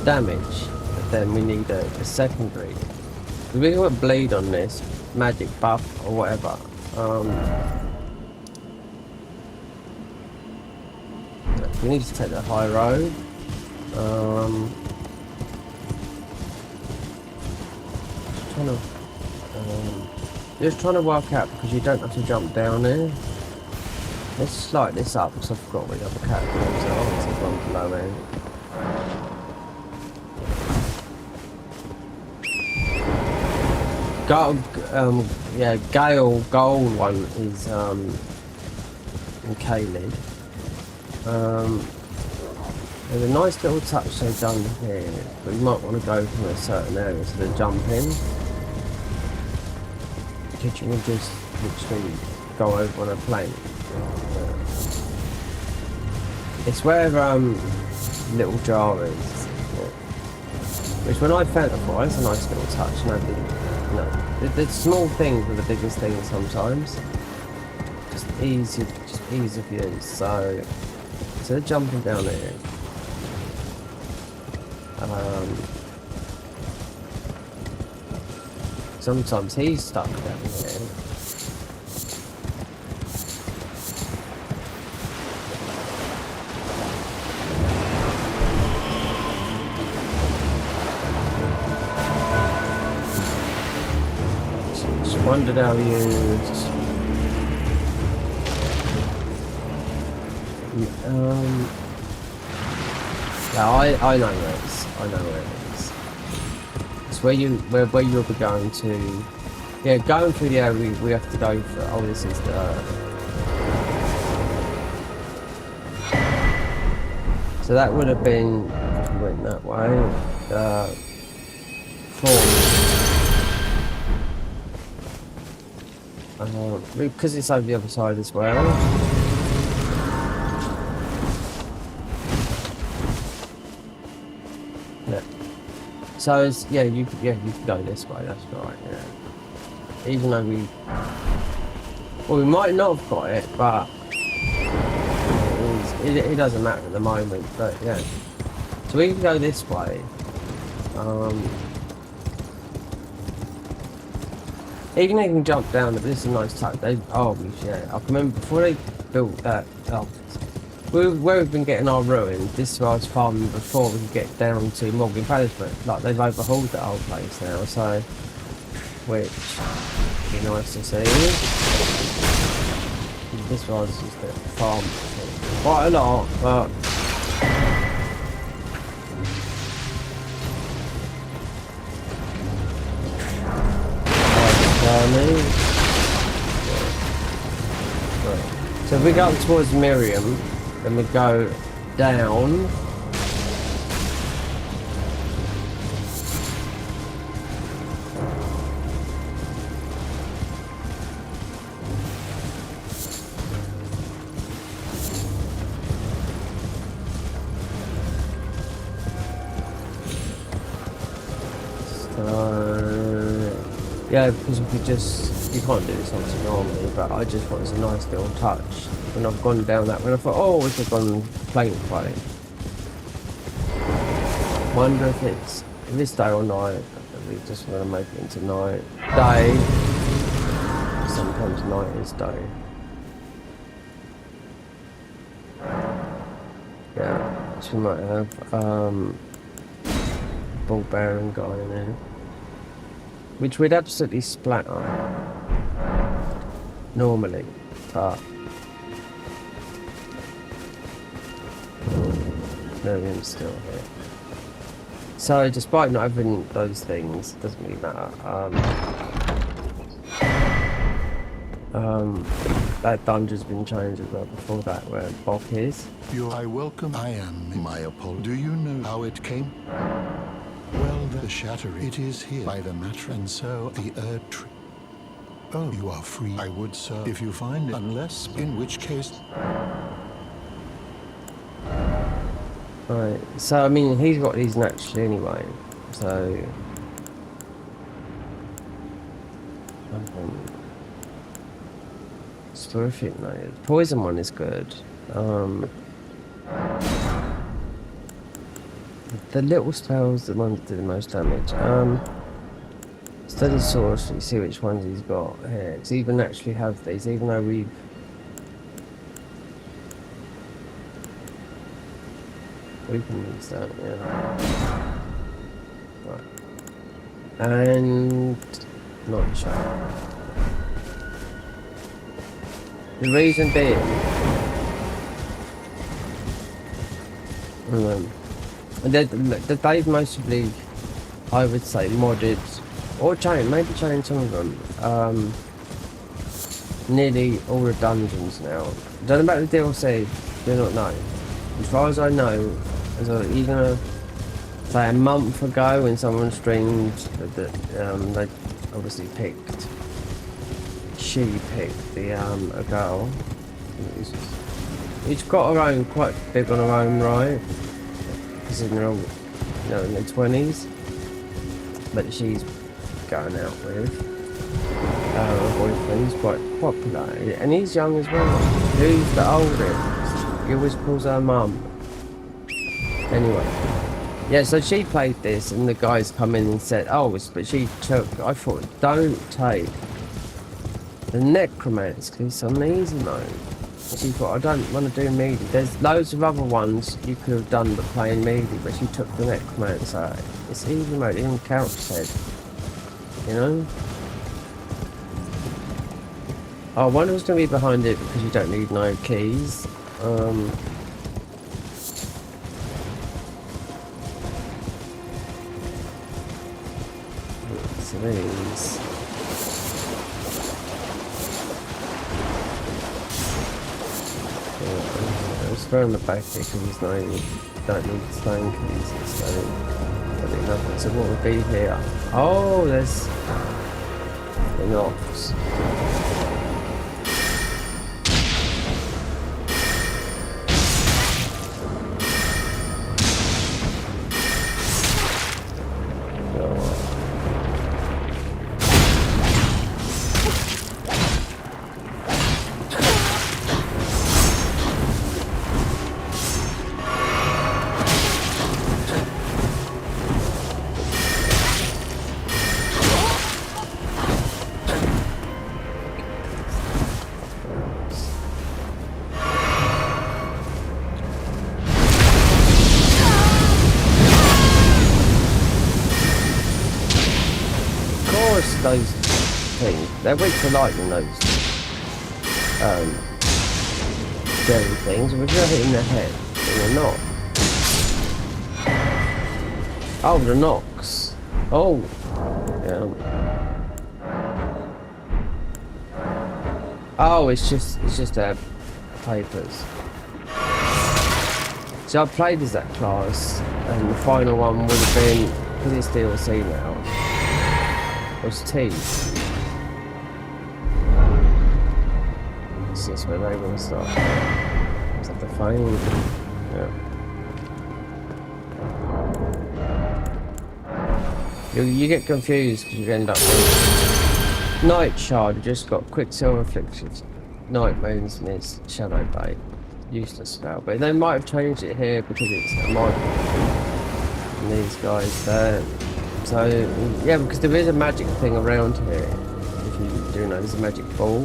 damage, but then we need a secondary. We can put bleed on this, magic buff or whatever. We need to take the high road. Just trying to work out because you don't have to jump down there. Let's slide this up because I forgot where the other catacombs are. It's gone below there. Gale gold one is in Kaled. There's a nice little touch they've done here, but you might want to go from a certain area to the jump in. You can just literally go over on a plane. It's where little jar is, which when I found it before, it's a nice little touch. The small things are the biggest things sometimes. Just ease of use. So instead of jumping down here, sometimes he's stuck down here. Just wondered how used. Yeah, I know where it is. I know where it is. It's where you'll be going to. Yeah, going through the area we have to go for. Oh, this is the. So that would have been. If we went that way. 4. Because it's over the other side as well. Yeah. So it's, you can go this way. That's right. Yeah. Even though we might not have got it, but it doesn't matter at the moment. But yeah, so we can go this way. Even they can jump down, but this is a nice touch. I can remember before they built that. Where we've been getting our ruin, this is where I was farming before we could get down to Morgan Palace, but like they've overhauled that whole place now, so which would be nice to see. This was just a farm quite a lot, but so if we go up towards Miriam, then we go down. Yeah, because we could you can't do this obviously normally, but I just thought it was a nice little touch. When I've gone down that, when I thought, oh, we could have gone plane fight. Wonder if it's day or night. We just want to make it into night. Day. Sometimes night is day. Yeah, so we might have ball bearing guy in there. Which we'd absolutely splatter normally, but Miriam's still here. So despite not having those things, doesn't really matter. That dungeon's been changed as well before that, where Bok is. I welcome. I am my apology. Do you know how it came? Well, the shattering. It is here by the matter, and so the earth tree. Oh, you are free. I would, sir, if you find it, unless, in which case. Right, so I mean, he's got these naturally anyway, so. It's terrific, no. The poison one is good. The little spells, the ones that do the most damage. Study source, you see which ones he's got here. Because he even actually have these, even though we can use that, yeah. Right. And not sure. The reason being, they've mostly, I would say, modded or maybe changed some of them. Nearly all the dungeons now. Don't know about the DLC, do not know. As far as I know, even say a month ago when someone streamed that they obviously picked. She picked a girl. She's got her own, quite big on her own, right? Because in her, in their 20s, but she's going out with her boyfriend's quite popular, and he's young as well. Who's the oldest? He always calls her mum. Anyway, yeah. So she played this, and the guys come in and said, "Oh, but she took." I thought, don't take the necromancer, because it's on the easy mode. And she thought, I don't want to do melee. There's loads of other ones you could have done but playing melee, but she took the necromancer. It's easy mode, even couch said. You know? Oh, I wonder what's going to be behind it because you don't need no keys. So these. Let's throw in the back here because there's no, you don't need stone keys, so there'll be nothing. So what would be here? Oh, there's the knocks. Those things, they're weak to lightning, those jelly things, and if you're hitting their head, then they're not. Oh, the knocks. Oh, yeah. Oh, it's just their papers. So I played as that class, and the final one would have been, because it's DLC now, was T. So that's where they want to start. Is that the final? Yeah. You get confused because you end up with Night Shard. You just got Quicksilver Afflictions, Night Moons, and it's Shadow Bait. Useless spell, but they might have changed it here because it's a mod. And these guys there. So, yeah, because there is a magic thing around here. If you do know, there's a magic ball.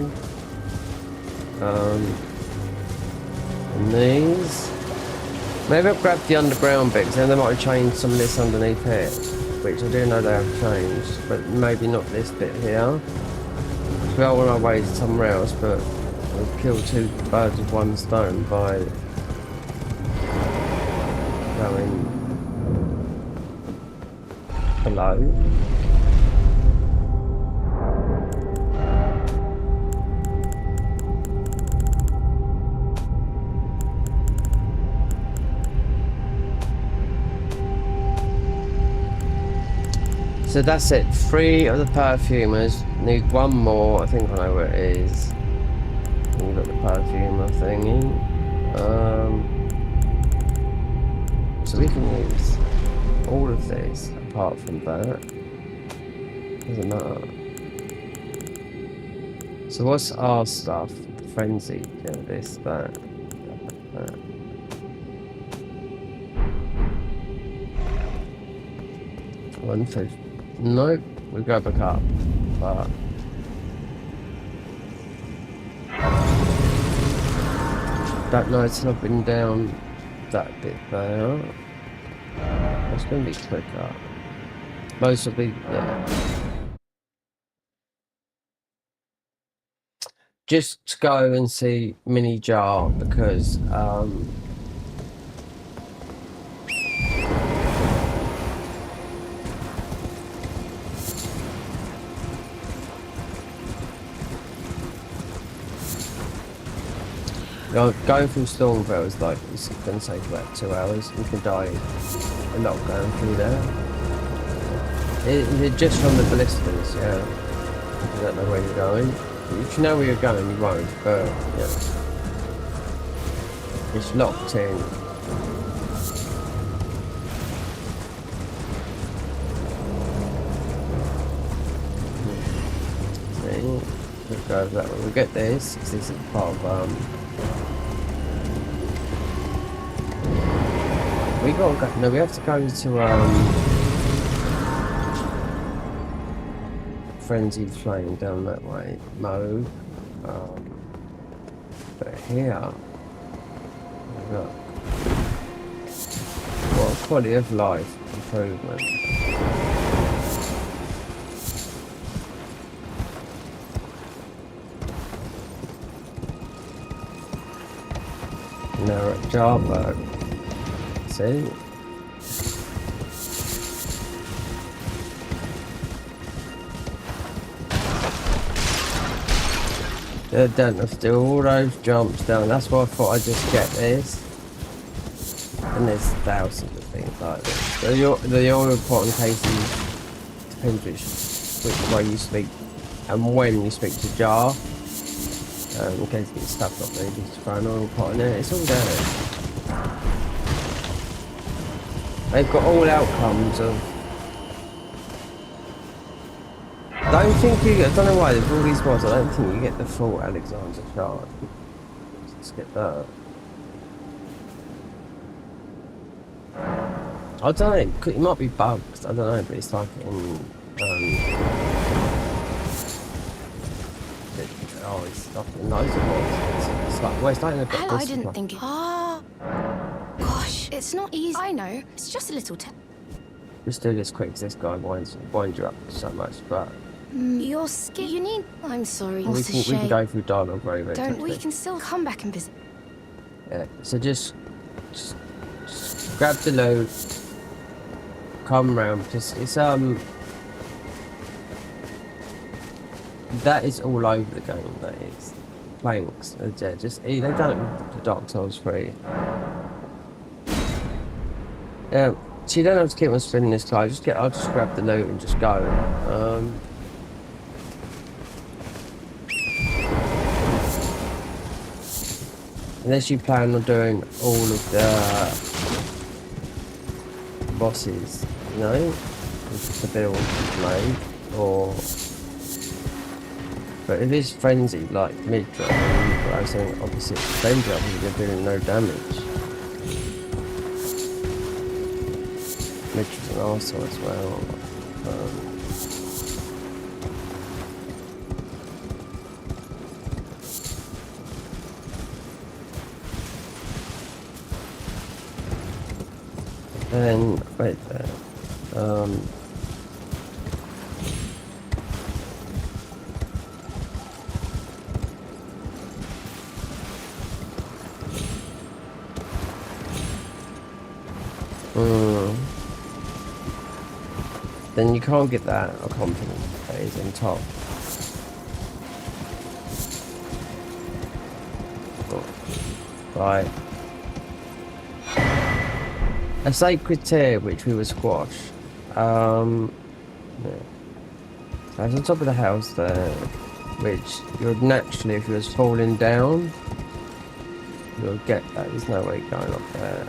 And these. Maybe I've grabbed the underground bits, and they might have changed some of this underneath here. Which I do know they have changed, but maybe not this bit here. We are on our way to somewhere else, but we'll kill two birds with one stone by going below. So that's it. 3 of the perfumers. Need 1 more. I think I know where it is. We've got the perfumer thingy. So we can use all of these apart from that. Doesn't matter. So what's our stuff? Frenzy, this, that. One fish. Nope, we go back up. But don't know it's not been down that bit there. It's gonna be quicker. Most will be just to go and see Mini Jar because going through Stormville is like, it's going to take about 2 hours. You can die a lot going through there. Just from the ballistas, yeah. You don't know where you're going. If you know where you're going, you won't, but yeah. It's locked in. See? We'll go over that way. We'll get this, because this is part of we gotta go. No, we have to go to Frenzied Flame down that way. Mode. But here, look. What a quality of life improvement. Now we're at Jarberg. See? They don't have to do all those jumps down. That's why I thought I'd just get this. And there's thousands of things like this. The all important cases depends which way you speak and when you speak to Jar. In case you get stuck up there, just throw an oil pot in there. It's all there. They've got all outcomes of. I don't know why, with all these mods, I don't think you get the full Alexander shard. Let's get that. I don't know, it might be bugs, I don't know, but it's like in. It's like in loads of mods. It's like, well, it's like in a Hell, I didn't think it. Gosh, it's not easy. I know, it's just a little Just do this quick, because this guy winds you up so much, but. Your skin. You need. I'm sorry. We can go through dialogue very, very quickly. We can still come back and visit. Yeah, so just grab the loot, come round, because it's that is all over the game, that is. Planks, yeah, just, they've done it with the Dark Souls 3. Yeah, so you don't have to keep on spinning this guy, I'll just grab the loot and just go. Unless you plan on doing all of the bosses, you know, the build made, or. But it is frenzy, like mid-drop, I was saying opposite danger, you're doing no damage. Mid-drop's an arsehole as well. Then, wait there. Then you can't get that compliment that is on top. Right. A sacred tear which we will squash. Yeah. So it's on top of the house there, which you'd naturally, if you was falling down, you'll get that. There's no way going up there.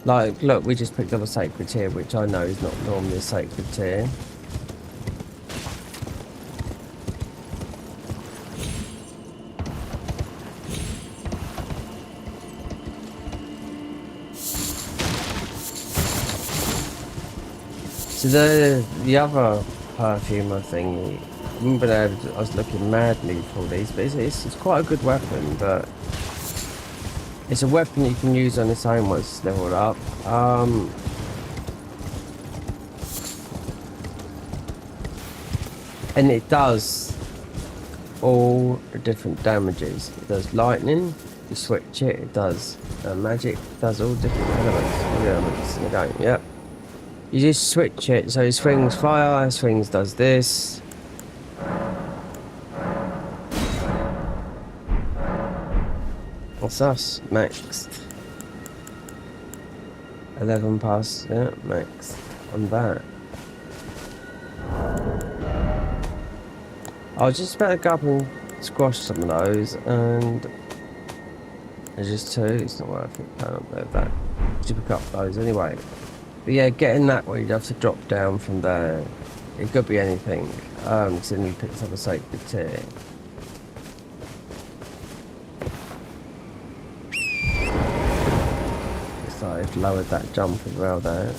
Like, look, we just picked up a sacred tear, which I know is not normally a sacred tear. So the other perfume, I think, I remember I was looking madly for these, but it's quite a good weapon, but it's a weapon you can use on its own once it's leveled up. And it does all the different damages. It does lightning, you switch it, it does magic, it does all different elements in the game, yep. You just switch it, so it swings fire, swings does this. What's us? Maxed. 11 pass, yeah, maxed on that. I was just about to go up and squash some of those, and there's just 2, it's not worth it, going up there with that. Just pick up those anyway. But yeah, getting that way, you'd have to drop down from there. It could be anything, because then you pick up a sacred tear. So I've lowered that jump as well there.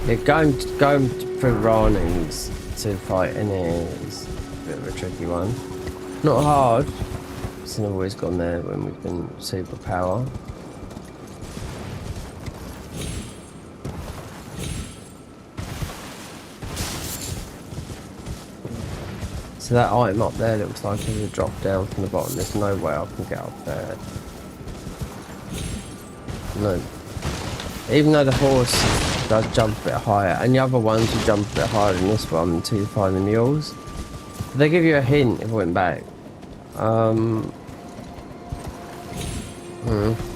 Yeah, going through Ronings to fight in here is a bit of a tricky one. Not hard, it's not always gone there when we've been superpower. So that item up there looks like it's a drop down from the bottom. There's no way I can get up there. No. Even though the horse does jump a bit higher, and the other ones will jump a bit higher than this one until you find the mules. But they give you a hint if it went back.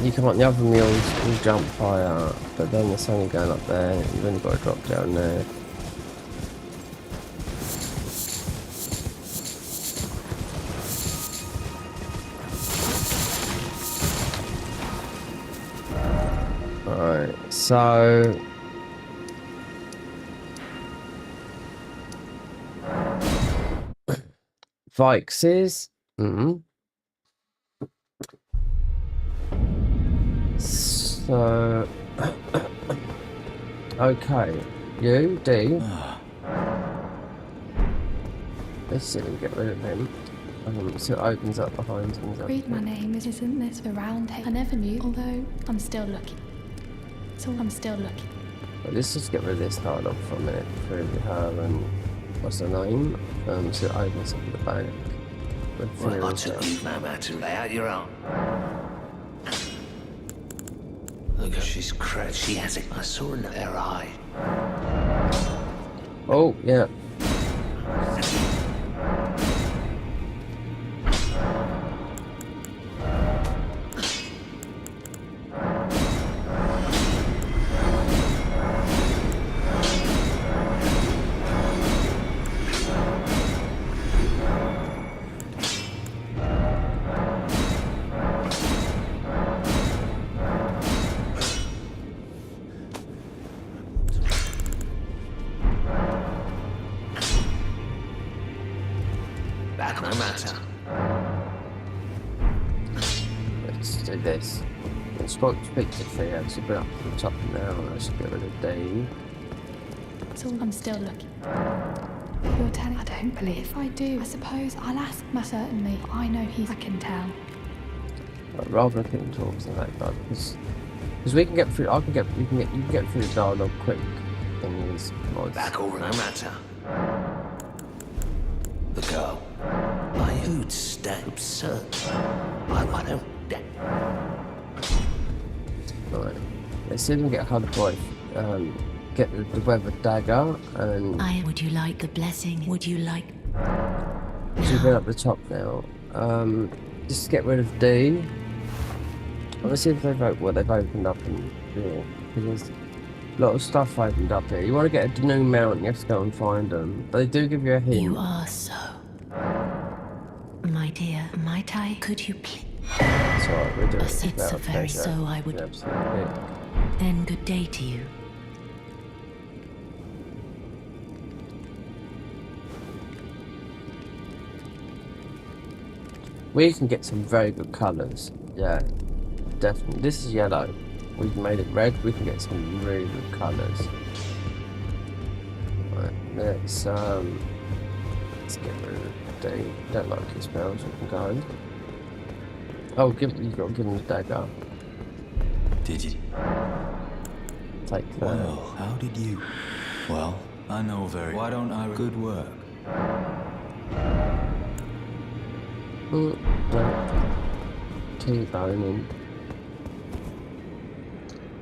You can't, the other mules will jump higher, but then it's only going up there, you've only got to drop down there. Alright, so Vikes. So okay, you do. Let's see if we can get rid of him. So it opens up behind him. Read my name, isn't this the round table? I never knew, although I'm still looking. So I'm still looking. But let's just get rid of this dialogue for a minute through her and what's her name? So it opens up at the back. Well, I took you no matter to lay out your own. Look, she's cracked. She has it. I saw in her eye. Oh, yeah. Back no matter. Let's do this. Let's speak to Thea. She's been up to the top now. Let's get rid of Dave. So I'm still looking. You're telling I don't believe. If I do, I suppose I'll ask my certainly. I know I can tell. I'd rather keep him talking than that guy because we can get through. You can get through the dialogue quick in these mods. Back over no matter. The girl. I would stay absurd. I don't. Right. Let's see if we can get Hug Boy, get the weather dagger, and Would you like the blessing? Would you like... she's been up the top now. Just get rid of D. Let's see if they've opened up in here. There's a lot of stuff opened up here. You want to get a new mount, you have to go and find them. But they do give you a hint. You are so... My dear, might I? Could you please... It's alright, we're doing It's it a very so I would... Absolutely. Then good day to you. We can get some very good colours. Yeah, definitely. This is yellow. We've made it red. We can get some really good colours. Right, let's get rid of D. Don't like his spells. We can go. Oh, you've got to give him the dagger. Did you? Take that. Well, how did you? Well, I know very... Why don't I... Good work. T-boning.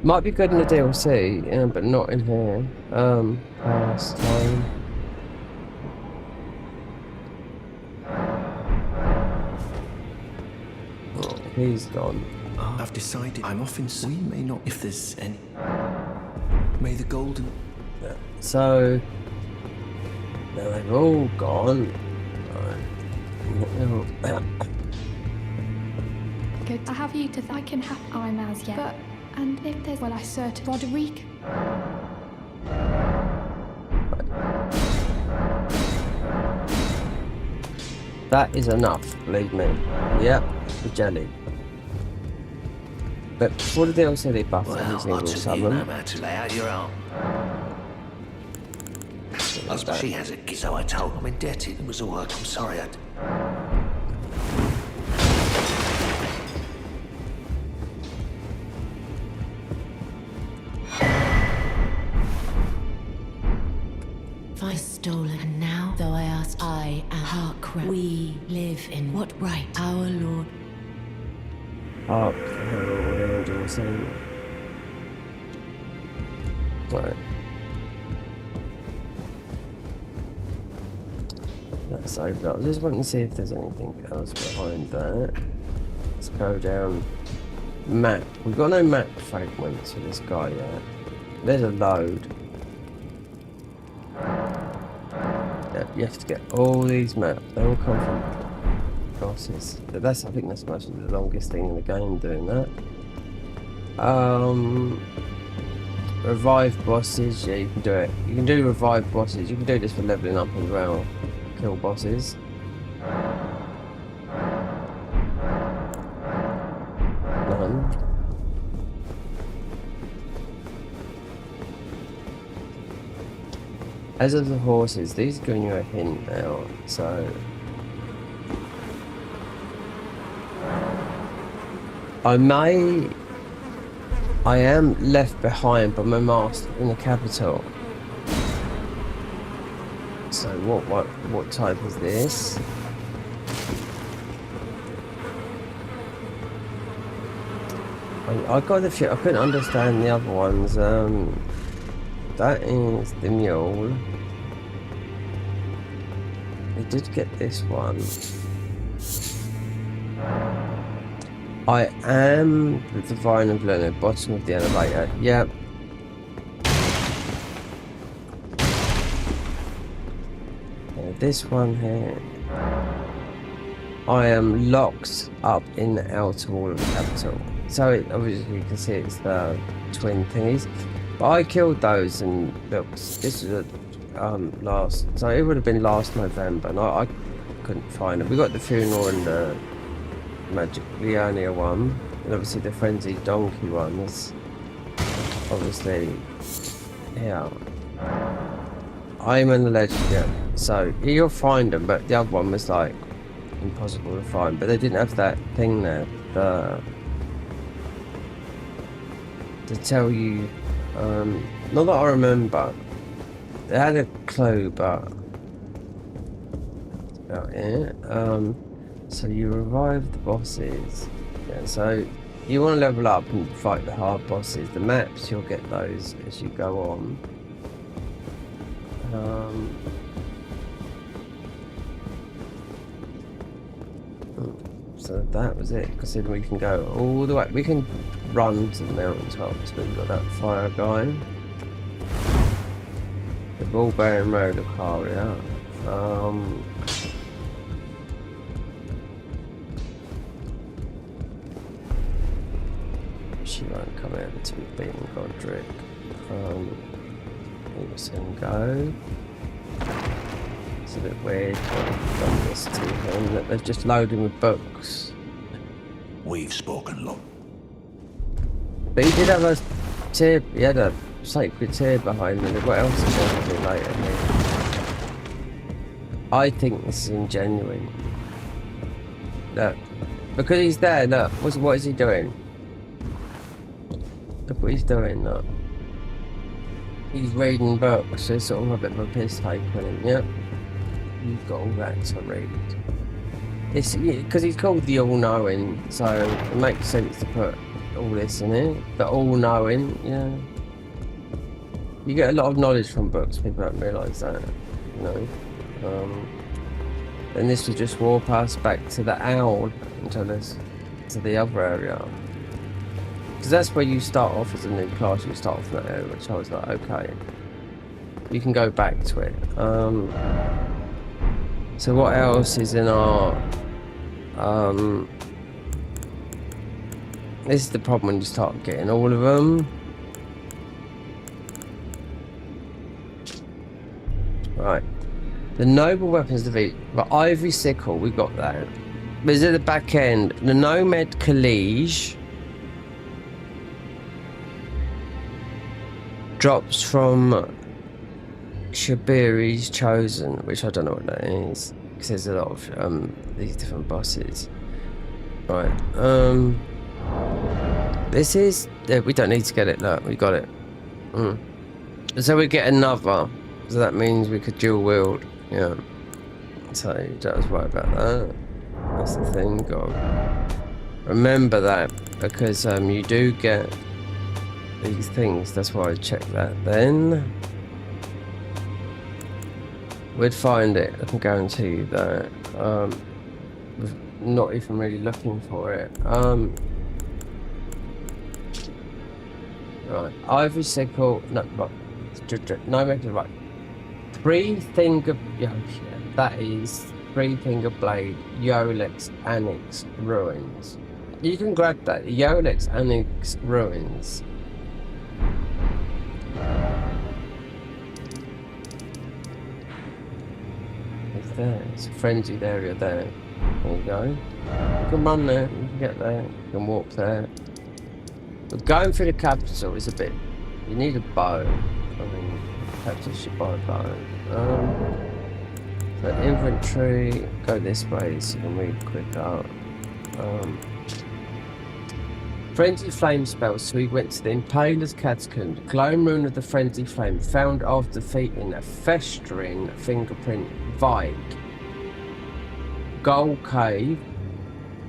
Might be good in the DLC, but not in here. Past time. Oh, he's gone. I've decided I'm off in... We may not... If there's any... May the golden... Yeah. So... Now they've all gone. Good. I have you to I can have I'm as yet. But and if there's I certain Roderick. That is enough, believe me. Yep, the jelly. But before the DLC they buff every single summon. To lay out your arm. She has a gift, so I told I'm indebted. It was all right. I'm sorry. I stolen, and now, though I ask, I am Hark. We live in what right? Our Lord. Hark, herald angels sing. Right. Let's open up. Just want to see if there's anything else behind that. Let's go down. Map. We've got no map fragments for this guy yet. There's a load. Yep, you have to get all these maps. They all come from bosses. I think that's mostly the longest thing in the game doing that. Revive bosses. Yeah, you can do it. You can do revive bosses. You can do this for leveling up as well. Kill bosses. None. As of the horses, these are giving you a hint now, so... I am left behind by my master in the capital. So what type is this? I got the few. I couldn't understand the other ones. That is the mule. We did get this one. I am the Divine of Leonard, bottom of the elevator. Yep. This one here, I am locked up in the outer wall of the capital. So obviously you can see it's the twin thingies. But I killed those, and look, this is last. So it would have been last November, and I couldn't find it. We got the funeral and the Magic Leonia one, and obviously the Frenzied Donkey one. That's obviously here. I'm in the legend, yeah. So you'll find them, but the other one was like impossible to find. But they didn't have that thing there to tell you. Not that I remember. They had a clue, but about it. So you revive the bosses. Yeah. So you want to level up and fight the hard bosses. The maps, you'll get those as you go on. So that was it. Considering we can go all the way, we can run to the mountaintops. We've got that fire guy. The ball bearing road of Haria. She won't come out until we've beaten Godric. Let him go. It's a bit weird what I've done this to him, that they've just loaded him with books. We've spoken long. But he did have a tear, he had a sacred tear behind him. What else is going to do later here? I think this is ingenuine. Look, because he's there, look, what is he doing? Look what he's doing, look. He's reading books, so it's sort of a bit of a piss take on him, yep. You've got all that to read. It's because he's called the all-knowing, so it makes sense to put all this in it. The all-knowing, yeah. You get a lot of knowledge from books, people don't realise that, you know. And this will just warp us back to the owl and tell us to the other area. Because that's where you start off as a new class, you start off in that area, which I was like, okay. You can go back to it. So what else is in our... this is the problem when you start getting all of them. Right. The noble weapons defeat. But ivory sickle, we got that. But is at the back end. The nomad collige drops from Shabiri's chosen, which I don't know what that is, because there's a lot of these different bosses. Right. This is we don't need to get it. Look, we got it. So we get another. So that means we could dual wield. Yeah. So don't worry about that. That's the thing. Go. Remember that, because you do get these things. That's why I checked that. Then we'd find it. I can guarantee you that. With not even really looking for it. Right. Ivory sickle. No, right. No, right. Three-finger. Yeah, that is three-finger blade. Yolex Annex ruins. You can grab that. Yolex Annex ruins. It's there. It's a frenzied area there. There you go. You can run there. You can get there. You can walk there. But going through the capital is a bit. You need a bow. I mean, capital should buy a bow. So inventory. Go this way so you can read quicker. Frenzy Flame spells, so we went to the Impaler's Catacomb, the glowing rune of the Frenzy Flame, found after defeating a festering fingerprint Vike. Gold Cave,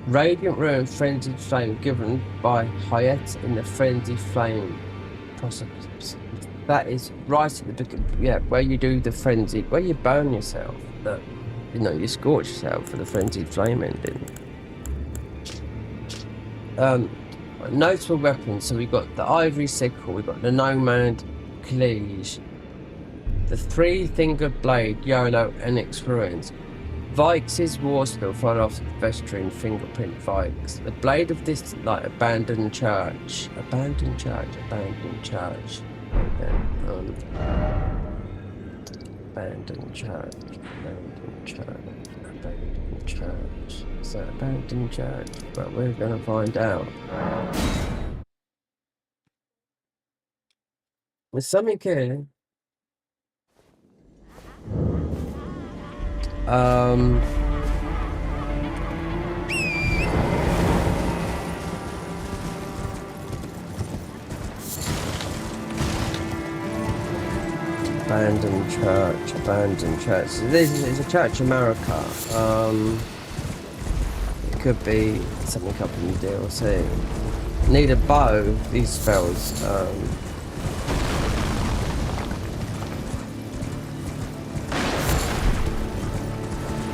Radiant Rune Frenzy Flame given by Hayet in the Frenzy Flame Precipice. That is right at the beginning, yeah, where you do the frenzy, where you burn yourself, you know, you scorch yourself for the Frenzy Flame ending. Notable weapons, so we got the ivory sickle, we got the nomad collige, the three-fingered blade, YOLO, Annex ruins, Vikes' warspill followed off the Vestrian fingerprint Vikes, the blade of this like abandoned church, okay. Abandoned church, abandoned church, abandoned church. It's an abandoned church, but we're gonna find out. There's something here. Abandoned church, abandoned church. So this is a church in America. It could be something up in the DLC. need a bow. These spells.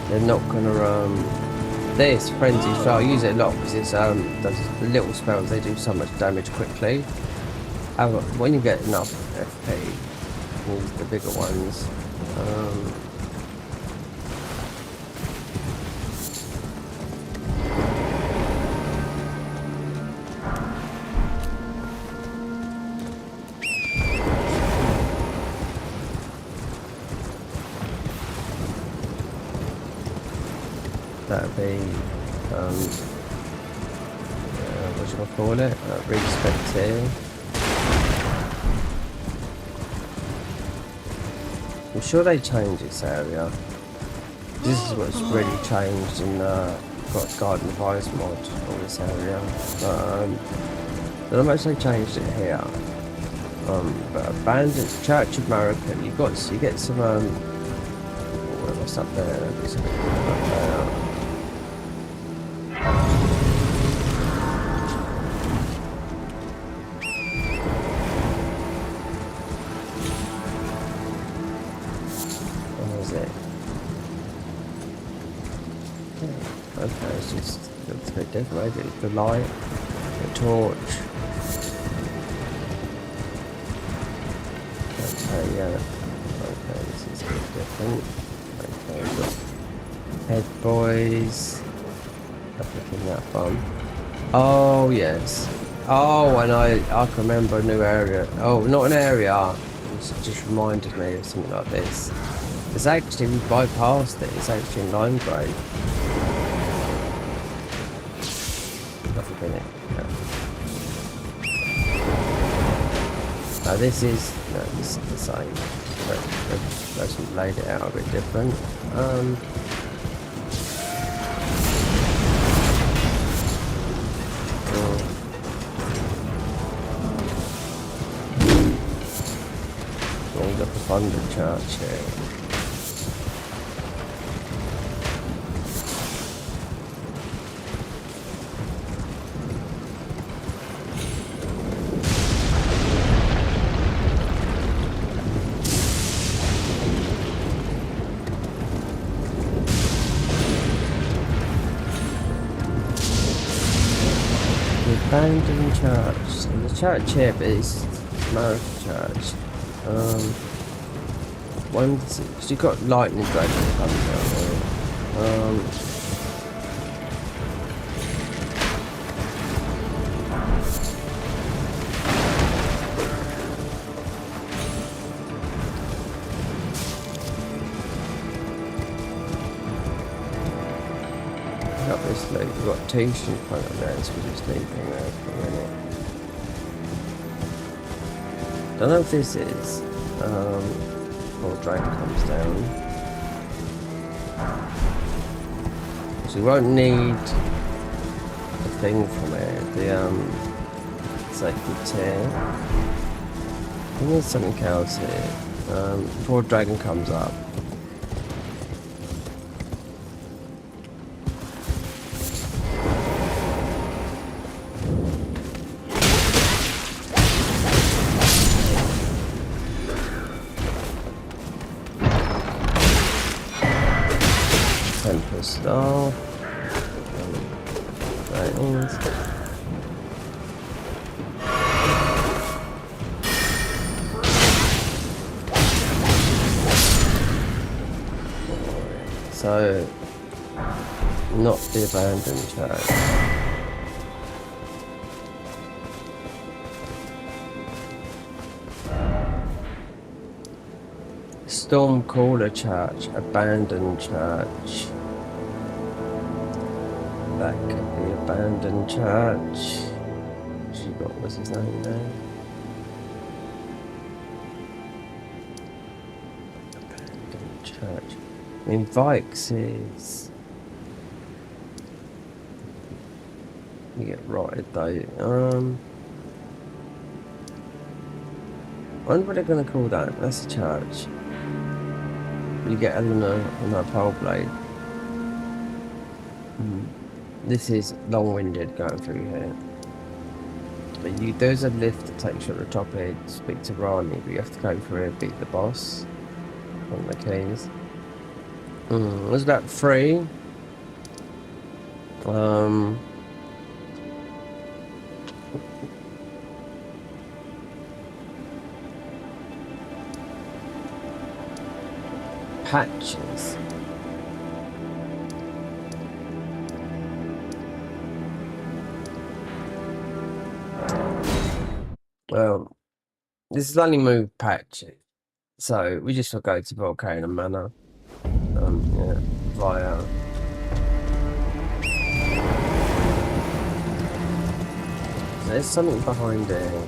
They're not gonna this frenzy spell. I use it a lot because it's those little spells. They do so much damage quickly. However, when you get enough FP, use the bigger ones. That'd be what do I call it? Respect here. I'm sure they changed this area. This is what's really changed in got Garden of Ice mod on this area. But how much they changed it here. But abandoned Church of America, you get some what's up there? There's something up there. Okay, it's just looks a bit different. Maybe it's the light, the torch. Okay, yeah. Okay, this is a bit different. Okay, we've got head boys. I'm picking that from. Oh yes. Oh, and I can remember a new area. Oh, not an area. It just reminded me of something like this. It's actually, we bypassed it. It's actually in Lime Grave. Nothing in it. No. Now this is the same. But they've laid it out a bit different. We've got the Thunder Church here. Abandoned church. So the church here is American church. So you've got lightning dragon coming down here. Obviously, we've got Tish in front of there, so we're just leaving there for a minute. Don't know if this is before the dragon comes down. So we won't need the thing from it, the sacred tear. We need something else here. Before the dragon comes up. Star. Dragons. So, not the abandoned church. Stormcaller Church, abandoned church. That could be abandoned church. She got what's his name there? Abandoned church. I mean, Vikes is. You get rotted though. I wonder what they're gonna call that. That's a church. You get Eleanor and her pole blade. This is long-winded going through here. There's a lift that takes you at the top here to speak to Rani, but you have to go through and beat the boss. On the keys. Was that free? Patches. Well, this is only move patches, so we just will go to Volcano Manor. Yeah, via. There's something behind there.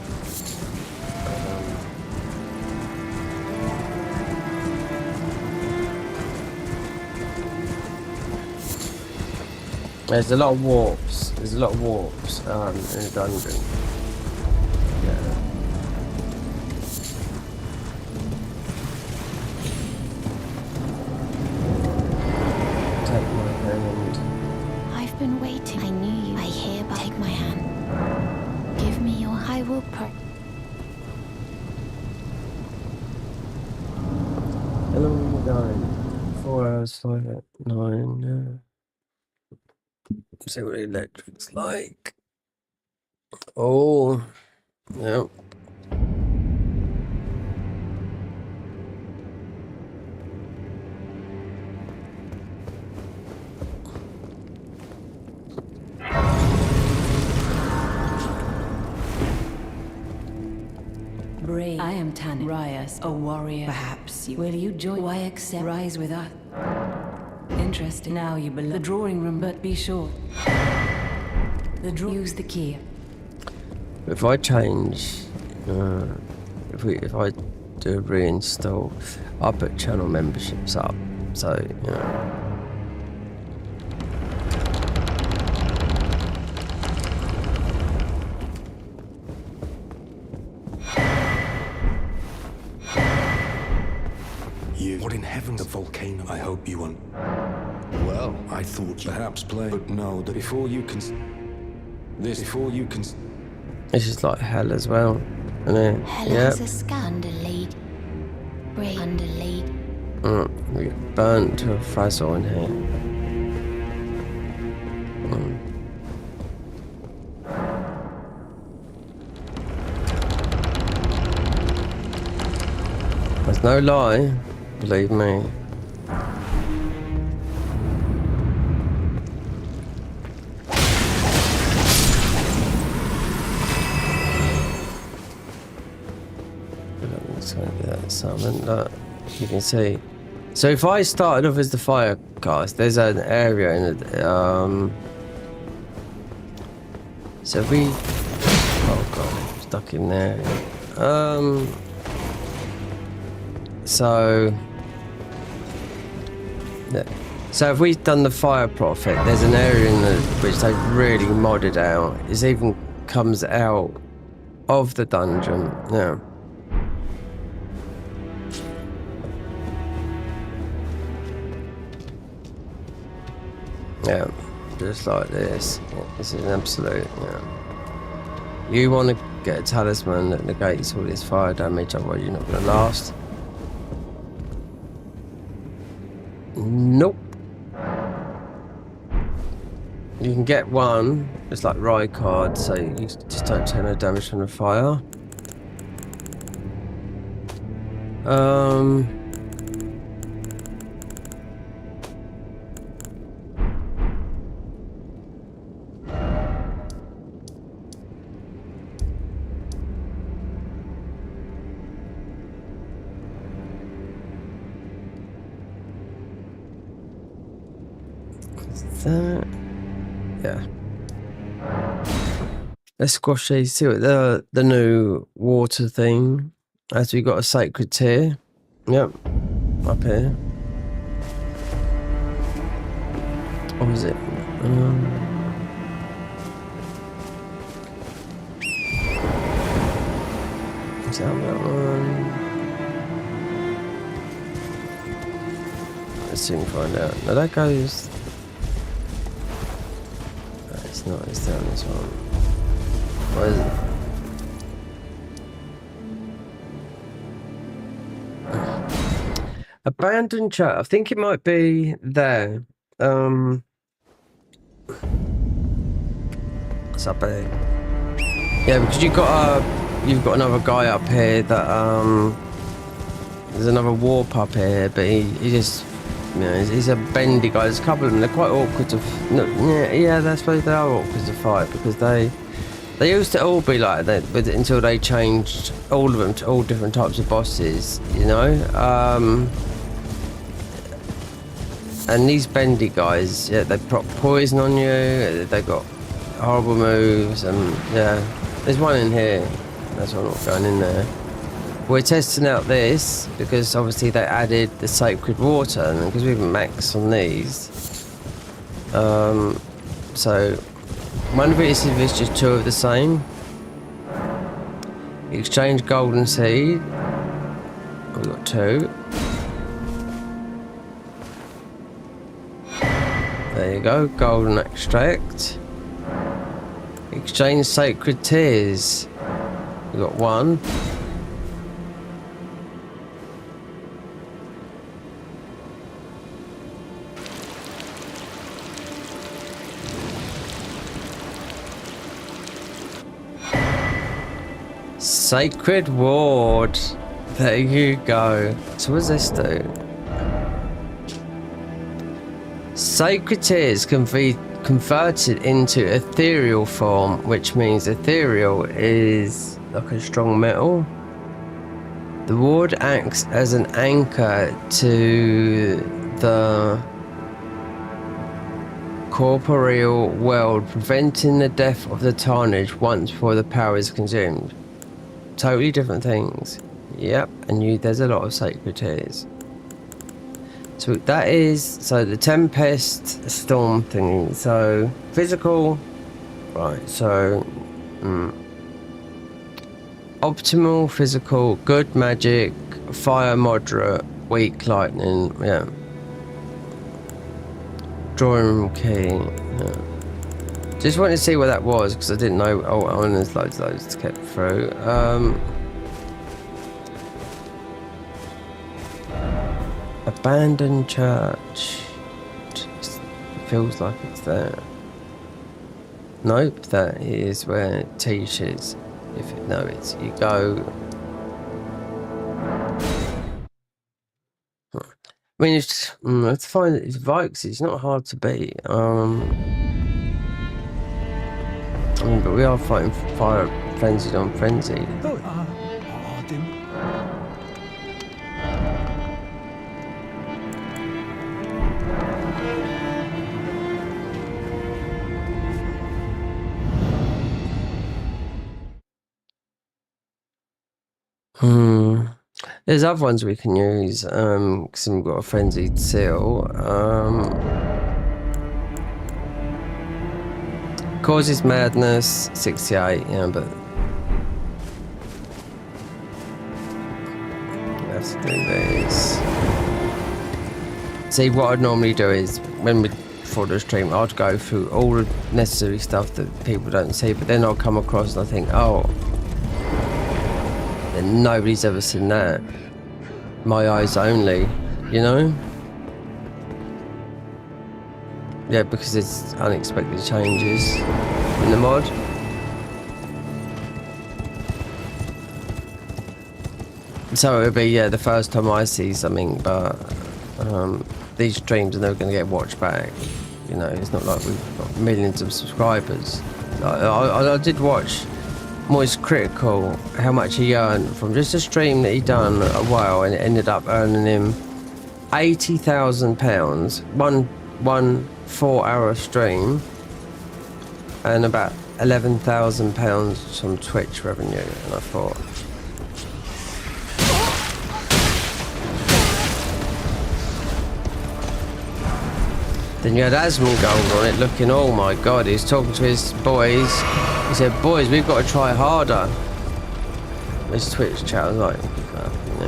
There's a lot of warps. There's a lot of warps in the dungeon. Yeah. Take my hand. I've been waiting. I knew you. I hereby take my hand. Give me your. I will pro. How long are we going? 4 hours, 5, 9. Yeah. See what the electric's like. Oh, yeah. Brave. I am Tan Rias, a warrior. Perhaps you will you join? Why accept? Rise with us. Interesting. Now you belong. The drawing room, but be sure. Use the key. If I change, if I do reinstall, I'll put channel memberships up. So you know. What in heaven, the volcano? I hope you won't. Well, I thought perhaps play, but no, that before you can. This is like hell as well, isn't it? Hell has a scar underlaid. Brave underlaid. We get burnt to a frazzle in here. There's no lie, believe me. It's going to be that summon that you can see. So if I started off as the fire cast, there's an area in it. So if we, oh god, I'm stuck in there. So yeah. So if we've done the fire prophet, there's an area in the which they've really modded out. It even comes out of the dungeon. Yeah. Yeah, just like this. This is an absolute, yeah. You want to get a talisman that negates all this fire damage, otherwise you're not going to last. Nope. You can get one, it's like Rye card, so you just don't take no damage from the fire. That, yeah. Let's squash these. See what the new water thing. As we got a sacred tear. Yep, up here. Or is it? Is that one? Let's soon find out. Now that goes. It's not, it's down this one. What is it? Abandoned church. I think it might be there. What's up there? Yeah, because you've got another guy up here that there's another warp up here, but he just, you know, he's a bendy guy. There's a couple of them. They're quite awkward to. No, yeah, I suppose they are awkward to fight because they used to all be like that, but until they changed all of them to all different types of bosses, you know. And these bendy guys, yeah, they put poison on you. They got horrible moves, and yeah, there's one in here. That's why I'm not going in there. We're testing out this because obviously they added the sacred water, and because we've maxed on these, so one of it is if it's just two of the same. Exchange golden seed. We've got two. There you go, golden extract. Exchange sacred tears. We got one. Sacred ward. There you go. So what does this do? Sacred tears can be converted into ethereal form, which means ethereal is like a strong metal. The ward acts as an anchor to the corporeal world, preventing the death of the tarnished once before the power is consumed. Totally different things. Yep, and there's a lot of sacred tears. So that is, so the Tempest Storm thingy, so physical, right, so optimal, physical, good magic, fire moderate, weak lightning, yeah. Drawing room key, yeah. Just wanted to see what that was, because I didn't know, oh, and there's loads to get through. Abandoned church. Just feels like it's there. Nope, that is where Tish is. No, it's you go. I mean, it's let's find it. It's Vikes. It's not hard to beat. I mean, but we are fighting fire frenzied on frenzied. There's other ones we can use, because we've got a frenzied seal. Causes madness, 68, yeah, but let's do this. See, what I'd normally do is, before the stream, I'd go through all the necessary stuff that people don't see, but then I'll come across and I think, oh, and nobody's ever seen that. My eyes only, you know? Yeah, because it's unexpected changes in the mod. So it'll be, yeah, the first time I see something, but these streams are never going to get watched back. You know, it's not like we've got millions of subscribers. I did watch Moist Critical, how much he earned from just a stream that he done a while, and it ended up earning him £80,000, one 4-hour stream, and about £11,000 from Twitch revenue. And I thought, then you had Asmongold on it looking, oh my god, he's talking to his boys. He said, boys, we've got to try harder. His Twitch chat was like,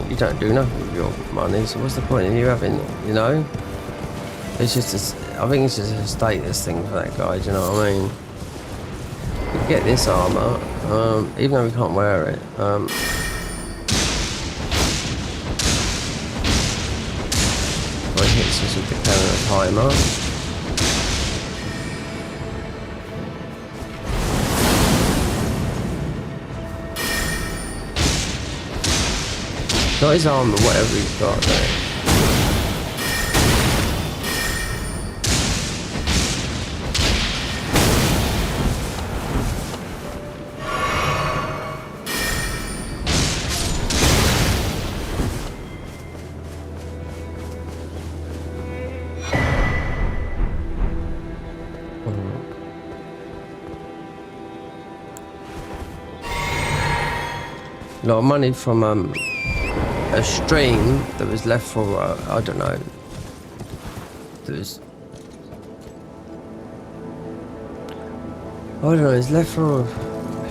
you don't do nothing with your money, so what's the point in you having it, you know? It's just, I think it's just a status thing for that guy, do you know what I mean? We can get this armour, even though we can't wear it. hits us with the cannon timer. Not his armor, whatever he's got there. A lot of money from a stream that was left for I don't know. There was I don't know. It's left for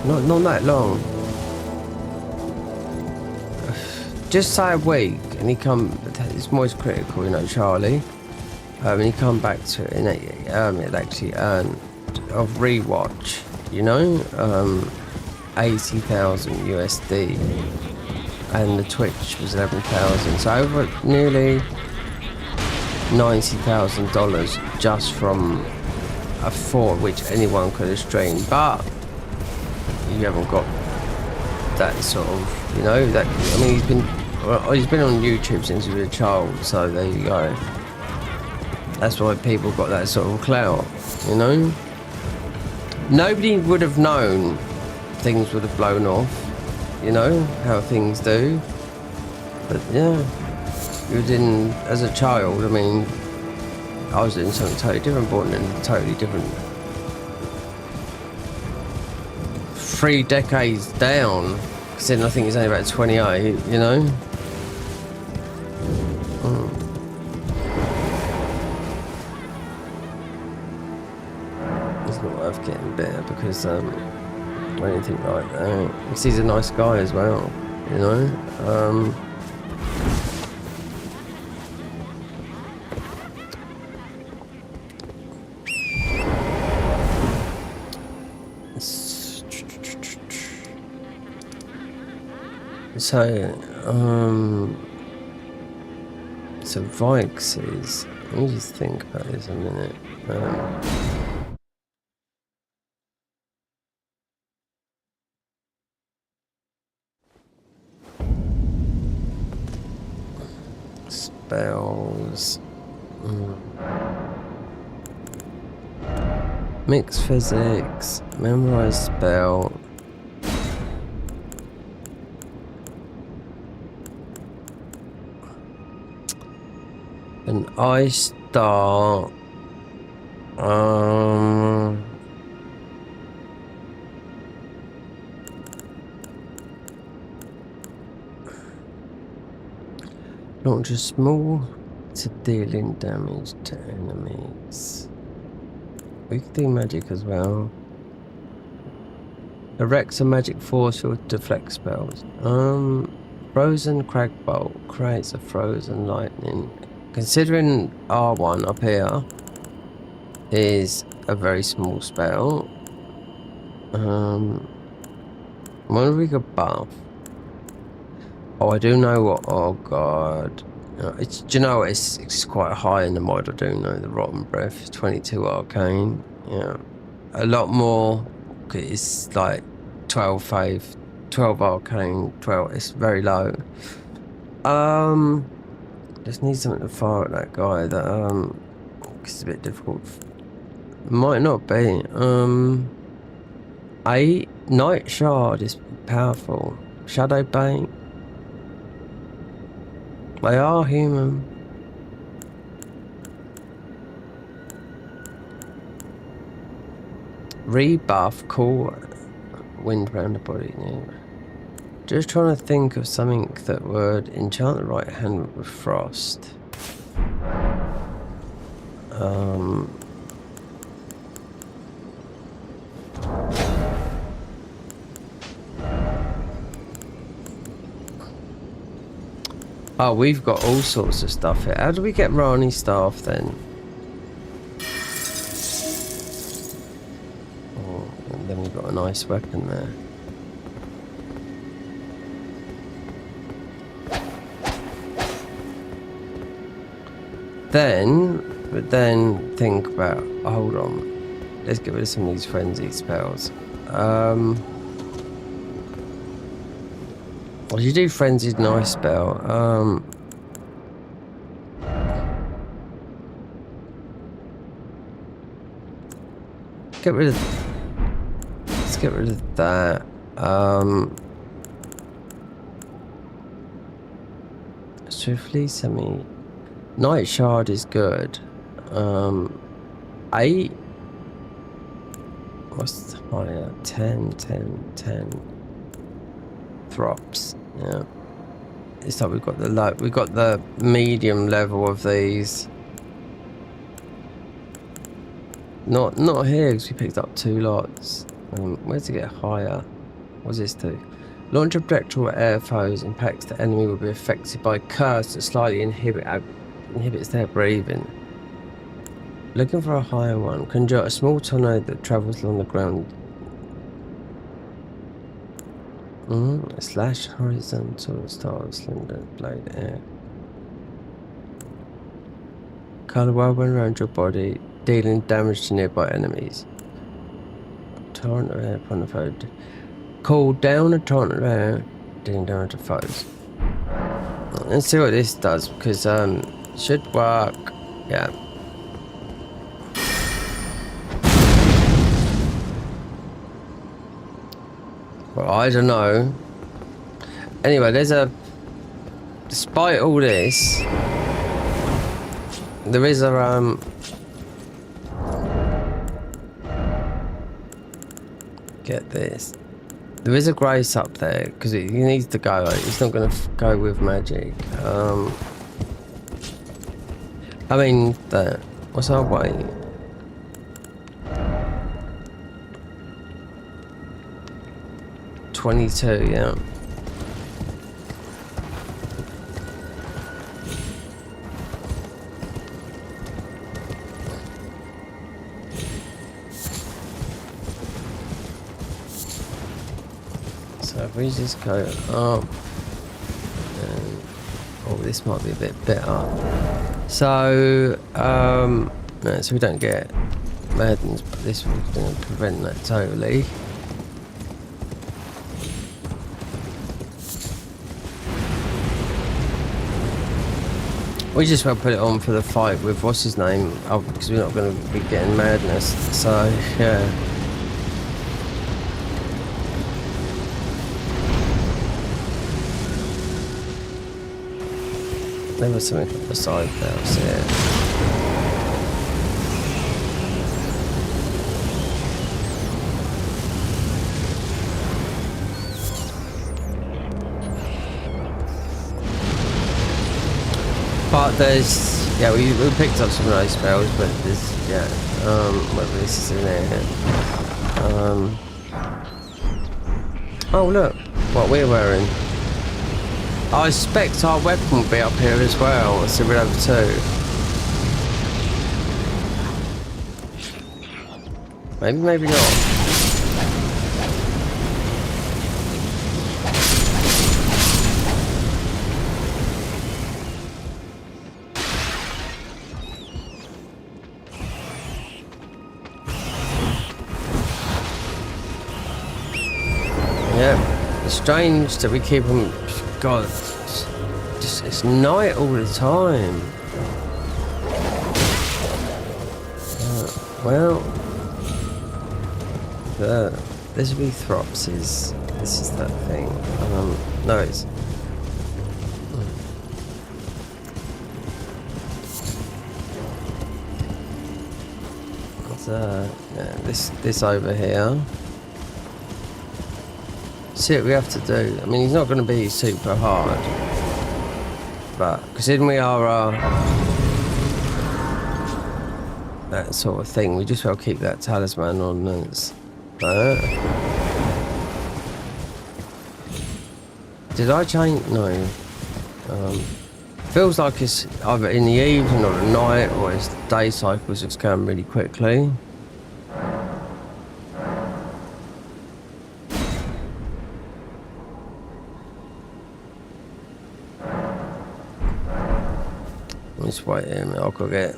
not that long. Just say a week, and he come. It's most critical, you know, Charlie. And he come back to it, and it actually earned a rewatch, you know, 80,000 USD, and the Twitch was 11,000. So over nearly $90,000 just from a fort which anyone could have streamed, but you haven't got that sort of, you know, that. I mean, he's been on YouTube since he was a child, so there you go. That's why people got that sort of clout, you know. Nobody would have known things would have blown off, you know, how things do. But yeah, you didn't, as a child, I mean, I was doing something totally different, born in a totally different, 3 decades down, considering I think he's only about 28, you know. It's not worth getting better because or anything like that. Because he's a nice guy as well, you know. So Vikes, let me just think about this a minute. Spells. Mixed physics. Memorize spell. An ice star. Launch a small to dealing damage to enemies. We can do magic as well. Erects a magic force or deflect spells. Frozen crag bolt creates a frozen lightning. Considering R1 up here is a very small spell. Wonder if we could buff. Oh, I do know what. Oh god, it's. Do you know it's quite high in the mod. I do know the Rotten Breath, 22 arcane. Yeah, a lot more. It's like 12 faith, 12 arcane, 12. It's very low. Just need something to fire at that guy. That it's a bit difficult. Might not be. 8 Night Shard is powerful. Shadow Bane. They are human. Rebuff, cool wind around the body. Yeah. Just trying to think of something that would enchant the right hand with frost. Oh, we've got all sorts of stuff here. How do we get Rani's staff then? Oh, and then we've got a nice weapon there. But then think about, hold on, let's get rid of some of these frenzy spells. Well, you do frenzied nice spell. Get rid of, let's get rid of that. Swiftly semi Night Shard is good. 8. What's higher? 10, 10, 10. Throps. Yeah. It's like we've got the medium level of these. Not here because we picked up 2 lots. Where's it get higher? What's this do? Launch a projectile air foes impacts the enemy will be affected by curse that slightly inhibits their breathing. Looking for a higher one. Conjure a small tornado that travels along the ground. Slash horizontal style cylinder blade air. Colour whirlwind around your body, dealing damage to nearby enemies. Torrent of air upon the foe. Call down a torrent of air, dealing damage to foes. Let's see what this does because should work. Yeah. Well, I don't know. Anyway, despite all this, there is a get this. There is a grace up there because he needs to go. He's not going to go with magic. I mean, what's our weight? $22, yeah. So if we just go up, oh, this might be a bit better. So, no, so we don't get Maddens, but this one's going to prevent that totally. We just will put it on for the fight with what's his name, because we're not going to be getting madness. So yeah. There was something on the side there. I see it. But there's, yeah, we picked up some of those spells, but there's, yeah, whether this is in there. Oh look, what we're wearing. I expect our weapon will be up here as well, so we're over 2. Maybe, maybe not. Yeah, it's strange that we keep them. God, it's night all the time. Well, this Throps is. This is that thing. No, it's. Yeah, this over here. See what we have to do. I mean, he's not going to be super hard, but considering we are that sort of thing, we just will keep that talisman on us. Did I change? No. Feels like it's either in the evening or the night, or it's day cycles that's going really quickly. Just wait a minute, I'll go get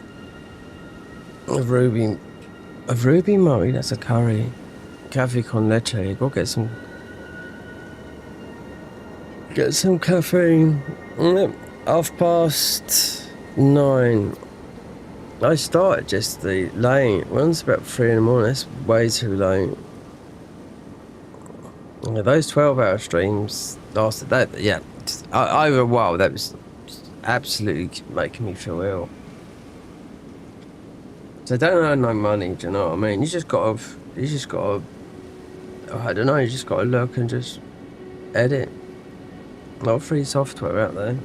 a ruby Murray, that's a curry. Cafe con leche, go get some caffeine. 9:30. I started just late. Well, it's about 3 in the morning, that's way too late. Yeah, those 12-hour streams lasted that, yeah, over a while, that was absolutely making me feel ill. So don't earn no money, do you know what I mean? You just gotta, I don't know, you just gotta look and just edit. A lot of free software out there.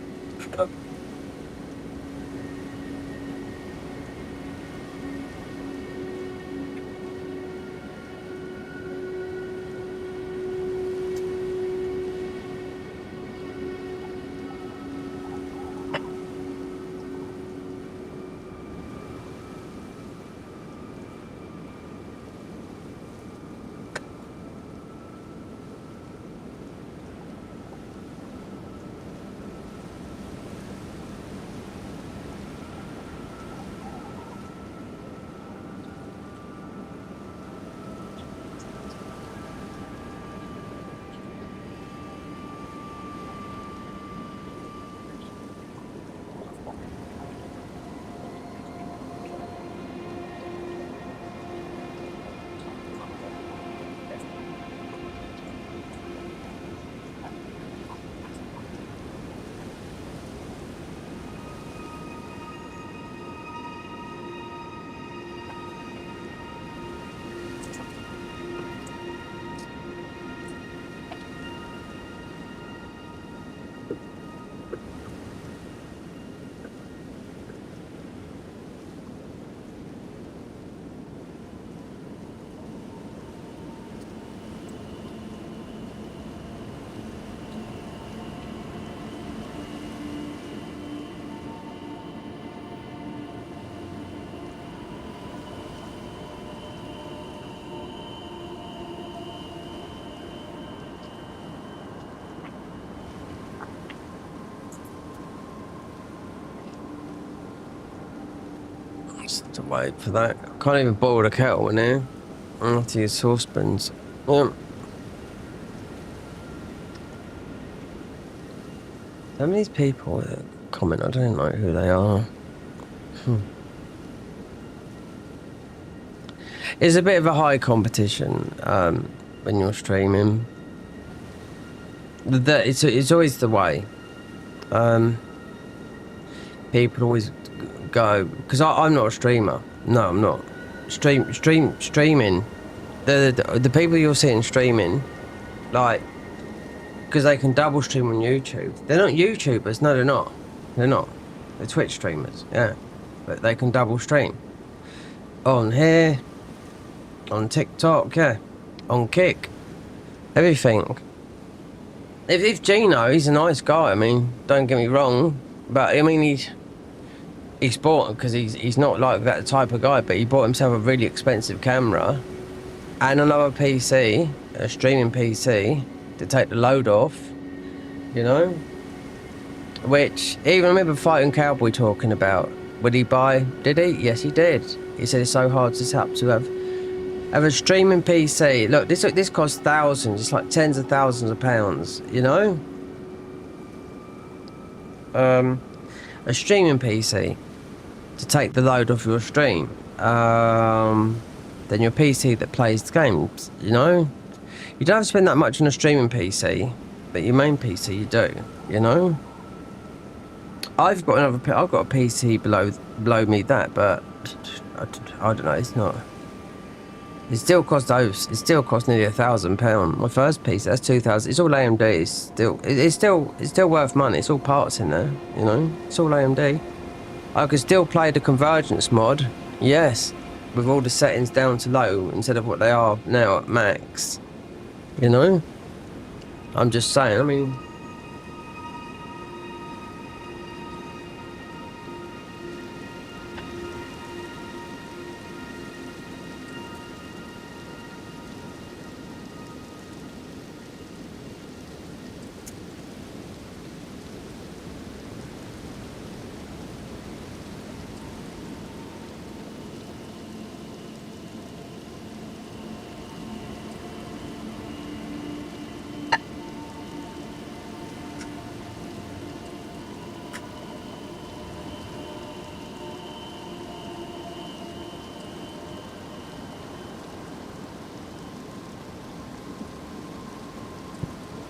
To wait for that. I can't even boil the kettle in here. I have to use saucepans. Yeah. Some of these people that comment, I don't know who they are. It's a bit of a high competition when you're streaming. It's always the way. People always go, because I'm not a streamer. No, I'm not. Streaming. The people you're seeing streaming, like, because they can double stream on YouTube. They're not YouTubers. No, they're not. They're not. They're Twitch streamers. Yeah, but they can double stream on here, on TikTok. Yeah, on Kick, everything. If Gino, he's a nice guy. I mean, don't get me wrong, but I mean he's bought, because he's not like that type of guy, but he bought himself a really expensive camera and another PC, a streaming PC, to take the load off, you know? Which, even I remember Fighting Cowboy talking about, would he buy? Did he? Yes, he did. He said it's so hard to set up to have a streaming PC. Look, this costs thousands, it's like tens of thousands of pounds, you know? A streaming PC to take the load off your stream, then your PC that plays the games, you know? You don't have to spend that much on a streaming PC, but your main PC you do, you know? I've got a PC below me that, but I don't know, it's not. It still cost nearly £1,000. My first PC, that's 2,000. It's all AMD. It's still worth money. It's all parts in there, you know. It's all AMD. I could still play the Convergence mod, yes, with all the settings down to low instead of what they are now at max. You know. I'm just saying. I mean.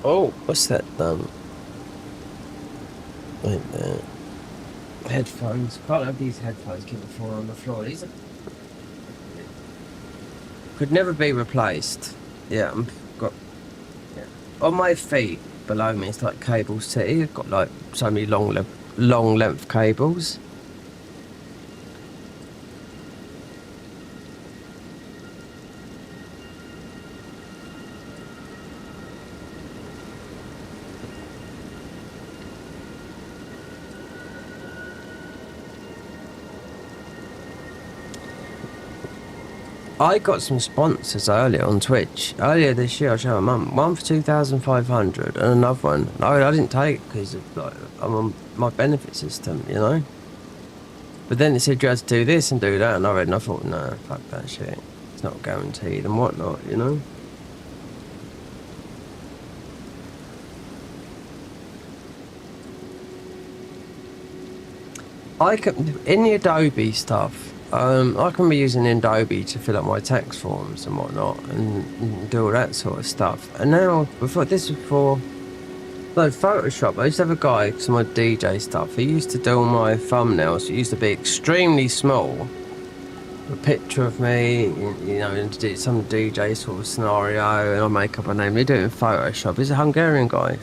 Oh, what's that? Wait there. Headphones. Can't have these headphones keep falling on the floor. These are... could never be replaced. Yeah, got... yeah. On my feet below me, it's like cable city. I've got like so many long length cables. I got some sponsors earlier on Twitch. Earlier this year, I showed my mum. One for 2,500 and another one. I didn't take because like, I'm on my benefit system, you know? But then it said you had to do this and do that, and I read and I thought, no, fuck that shit. It's not guaranteed and whatnot, you know? I can, in the Adobe stuff, I can be using Adobe to fill up my tax forms and whatnot and do all that sort of stuff. And now, before this was for like Photoshop, I used to have a guy, some of my DJ stuff, he used to do all my thumbnails. It used to be extremely small. A picture of me, you know, and do some DJ sort of scenario, and I make up a name. They do it in Photoshop. He's a Hungarian guy.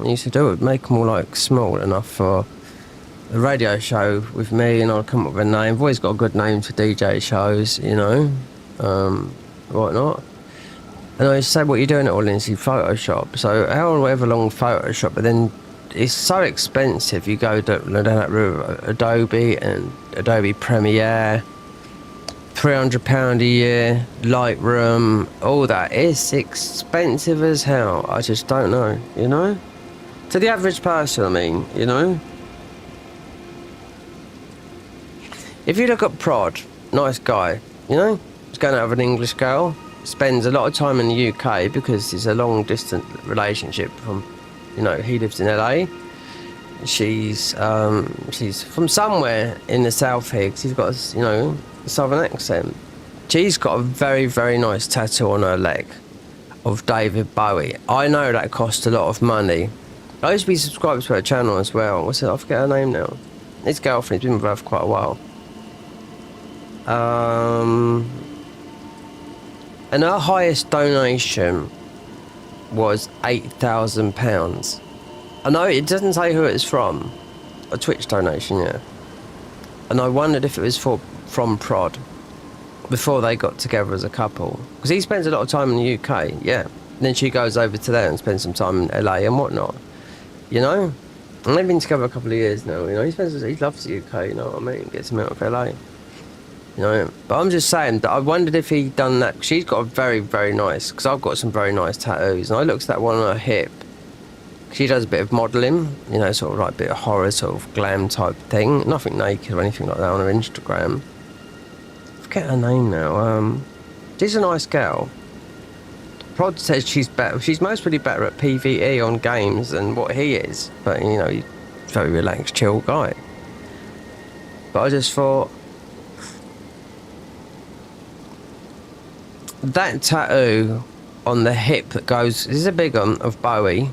He used to do it, make them all like small enough for a radio show with me, and I'll come up with a name. I've always got a good name for DJ shows, you know, whatnot. And I used to say, what are you doing it all in? Photoshop. So however long Photoshop, but then it's so expensive. You go down that route, Adobe and Adobe Premiere, £300 a year, Lightroom, all that. It's expensive as hell. I just don't know, you know? To the average person, I mean, you know? If you look at Prod, nice guy, you know? He's going out with an English girl, spends a lot of time in the UK because it's a long distance relationship from, you know, he lives in LA. She's from somewhere in the south here, 'cause he's got a, you know, a southern accent. She's got a very, very nice tattoo on her leg of David Bowie. I know that cost a lot of money. I used to be subscribed to her channel as well. What's it? I forget her name now. His girlfriend's been with her for quite a while. And her highest donation was £8,000. I know it doesn't say who it's from. A Twitch donation, yeah. And I wondered if it was from Prod before they got together as a couple, because he spends a lot of time in the UK, yeah. And then she goes over to there and spends some time in LA and whatnot, you know. And they've been together a couple of years now, you know. He loves the UK, you know what I mean. Gets him out of LA. You know, but I'm just saying that I wondered if he'd done that. She's got a very, very nice, because I've got some very nice tattoos, and I looked at that one on her hip. She does a bit of modelling, you know, sort of like a bit of horror, sort of glam type thing. Nothing naked or anything like that on her Instagram. I forget her name now. She's a nice girl. Prod says she's better. She's mostly better at PvE on games than what he is. But, you know, he's a very relaxed, chill guy. But I just thought, that tattoo on the hip that goes, this is a big one, of Bowie.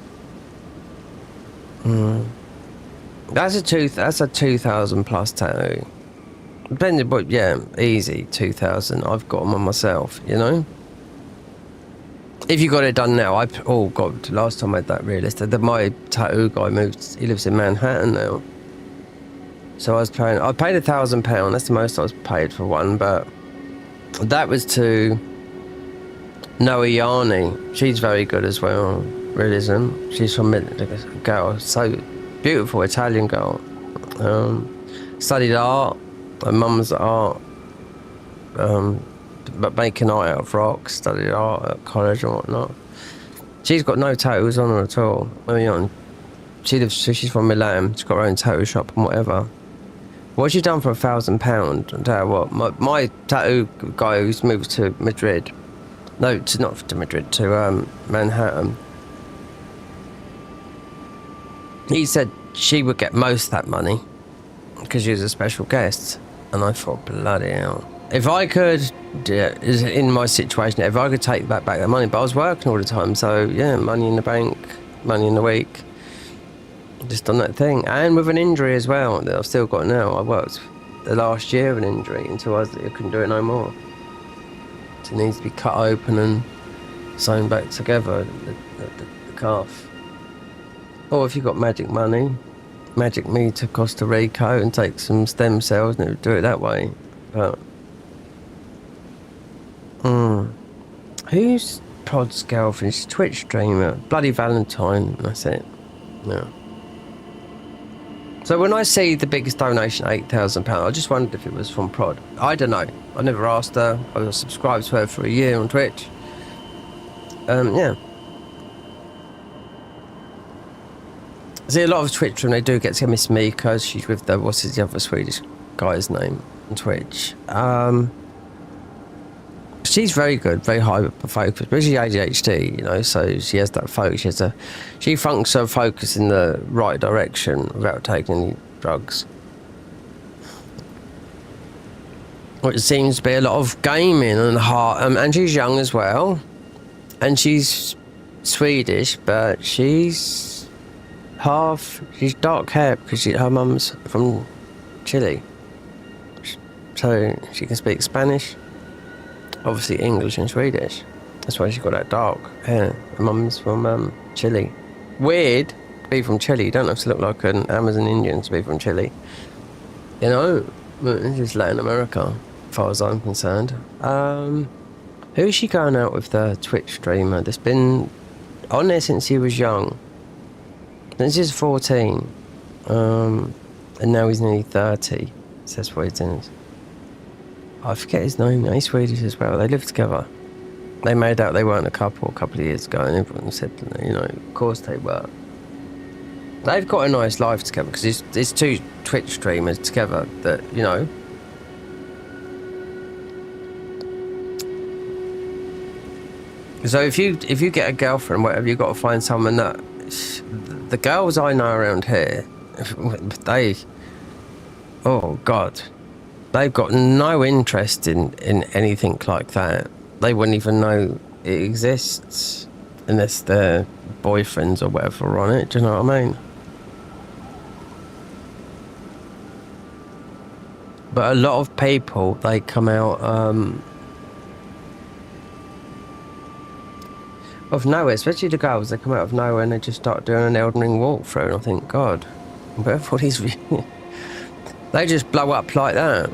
That's a 2,000 plus tattoo. Depending, but yeah, easy 2,000. I've got them on myself, you know. If you got it done now, oh god, last time I had that realist, my tattoo guy moved. He lives in Manhattan now. So I paid £1,000. That's the most I was paid for one, but that was to Noah Yarni. She's very good as well. Realism. She's from a girl, so beautiful Italian girl. Studied art. My mum's art. But making art out of rocks. Studied art at college and whatnot. She's got no tattoos on her at all. She's from Milan. She's got her own tattoo shop and whatever. What's she done for £1,000? I'll tell you what. My tattoo guy who's moved to Madrid. No, not to Madrid, to Manhattan. He said she would get most of that money because she was a special guest. And I thought, bloody hell. If I could, in my situation, if I could take back that money, but I was working all the time, so yeah, money in the bank, money in the week, just done that thing, and with an injury as well that I've still got now. I worked the last year with an injury until I couldn't do it no more. So it needs to be cut open and sewn back together, the calf. Or if you've got magic money, magic me to Costa Rica and take some stem cells and do it that way. But who's Pod's girlfriend? She's a Twitch streamer. Bloody Valentine, that's it. Yeah. So when I see the biggest donation, £8,000, I just wondered if it was from Prod. I don't know. I never asked her. I was subscribed to her for a year on Twitch. Yeah. See, a lot of Twitch when they do get to Miss Mika, she's with the, what's the other Swedish guy's name on Twitch. She's very good, very high focus, but she's ADHD, you know, so she has that focus. She functions her focus in the right direction without taking any drugs. Which seems to be a lot of gaming and and she's young as well, and she's Swedish, but she's dark hair because her mum's from Chile, so she can speak Spanish. Obviously English and Swedish. That's why she's got that dark hair. Her mum's from Chile. Weird to be from Chile. You don't have to look like an Amazon Indian to be from Chile. You know, it's just Latin America, as far as I'm concerned. Who is she going out with, the Twitch streamer that's been on there since he was young? Since he's 14. And now he's nearly 30. So that's what it is. I forget his name. He's Swedish as well. They live together. They made out they weren't a couple of years ago, and everyone said, you know, of course they were. They've got a nice life together because it's two Twitch streamers together that, you know. So if you get a girlfriend, whatever, you've got to find someone that. The girls I know around here, oh God. They've got no interest in anything like that. They wouldn't even know it exists unless their boyfriends or whatever are on it. Do you know what I mean? But a lot of people, they come out of nowhere, especially the girls. They come out of nowhere and they just start doing an Elden Ring walkthrough, and I think, God, where have all these? They just blow up like that.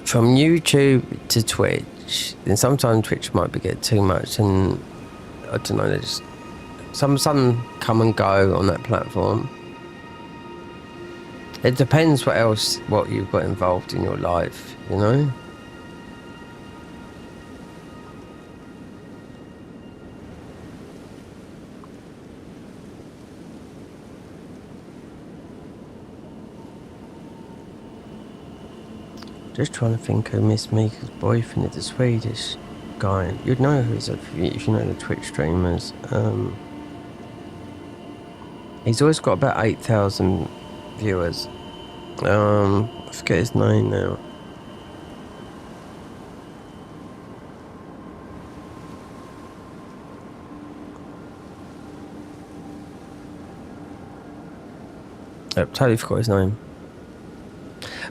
From YouTube to Twitch, and sometimes Twitch might get too much, and I don't know, they just some come and go on that platform. It depends what you've got involved in your life, you know. Just trying to think who Miss Mika's boyfriend is, a Swedish guy. You'd know who he is if you know the Twitch streamers. He's always got about 8,000 viewers. I forget his name now. I totally forgot his name.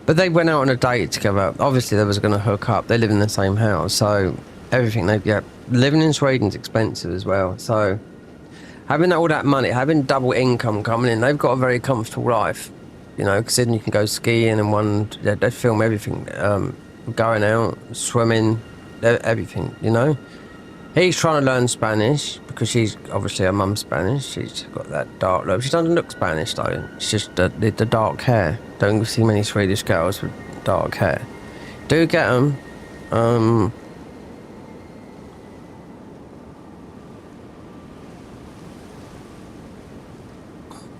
But they went out on a date together. Obviously, they was going to hook up. They live in the same house, so everything they get. Living in Sweden's expensive as well. So having all that money, having double income coming in, they've got a very comfortable life. You know, because then you can go skiing and they film everything, going out, swimming, everything. You know, he's trying to learn Spanish because she's obviously her mum's Spanish. She's got that dark look. She doesn't look Spanish though. It's just the dark hair. Don't see many Swedish girls with dark hair. Do get them.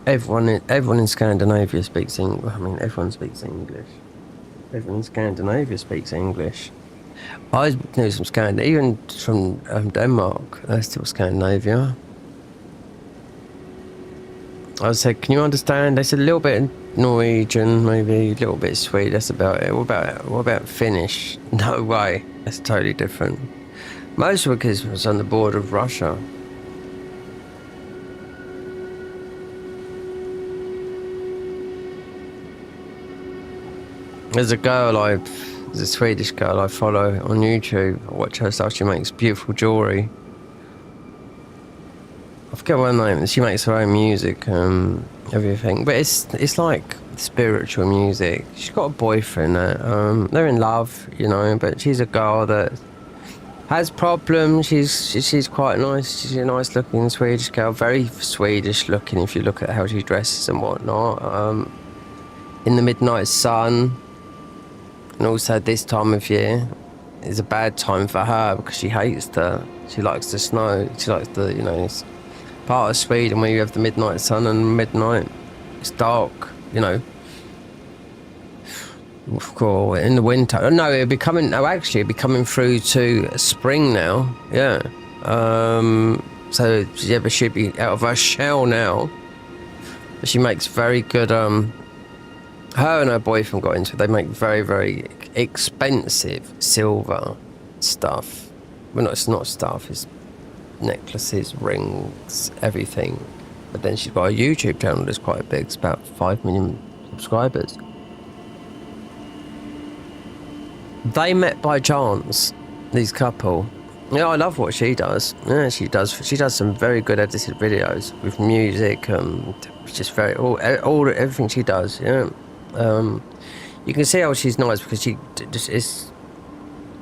Everyone in Scandinavia speaks English. I mean, everyone speaks English. Everyone in Scandinavia speaks English. I knew some Scandinavia, even from Denmark. That's still Scandinavia. I said, "Can you understand?" They said a little bit. Norwegian, maybe a little bit Swedish. That's about it. What about Finnish? No way. That's totally different. Most of it was on the border of Russia. There's a Swedish girl I follow on YouTube. I watch her stuff. She makes beautiful jewellery. I forget what her name is. She makes her own music, everything. But it's like spiritual music. She's got a boyfriend. They're in love, you know. But she's a girl that has problems. She's quite nice. She's a nice looking Swedish girl. Very Swedish looking if you look at how she dresses and whatnot. In the midnight sun. And also this time of year is a bad time for her because she hates she likes the snow. She likes it's part of Sweden where you have the midnight sun and midnight, it's dark, you know. Cool. In the winter. No, it'd be coming through to spring now. Yeah. So yeah, but she'd be out of her shell now. She makes very good, her and her boyfriend got into it. They make very, very expensive silver stuff. Well, no, it's not stuff. It's necklaces, rings, everything. But then she's got a YouTube channel that's quite big. It's about 5 million subscribers. They met by chance, these couple. Yeah, I love what she does. Yeah, she does some very good edited videos with music. Just very everything she does. Yeah. You can see how she's nice because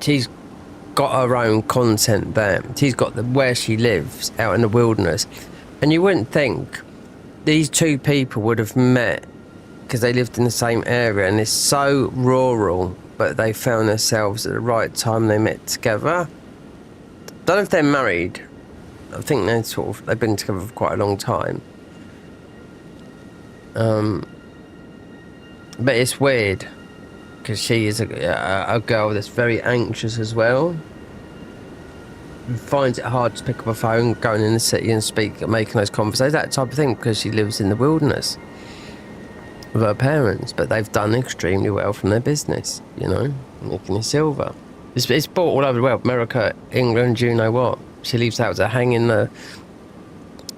she's got her own content there. She's got where she lives out in the wilderness, and you wouldn't think these two people would have met because they lived in the same area, and it's so rural, but they found themselves at the right time. They met together. Don't know if they're married. I think they've been together for quite a long time. But it's weird because she is a girl that's very anxious as well. Finds it hard to pick up a phone, going in the city and making those conversations, that type of thing, because she lives in the wilderness with her parents. But they've done extremely well from their business, you know, making the silver. It's bought all over the world, America, England, you know what. She leaves out to hang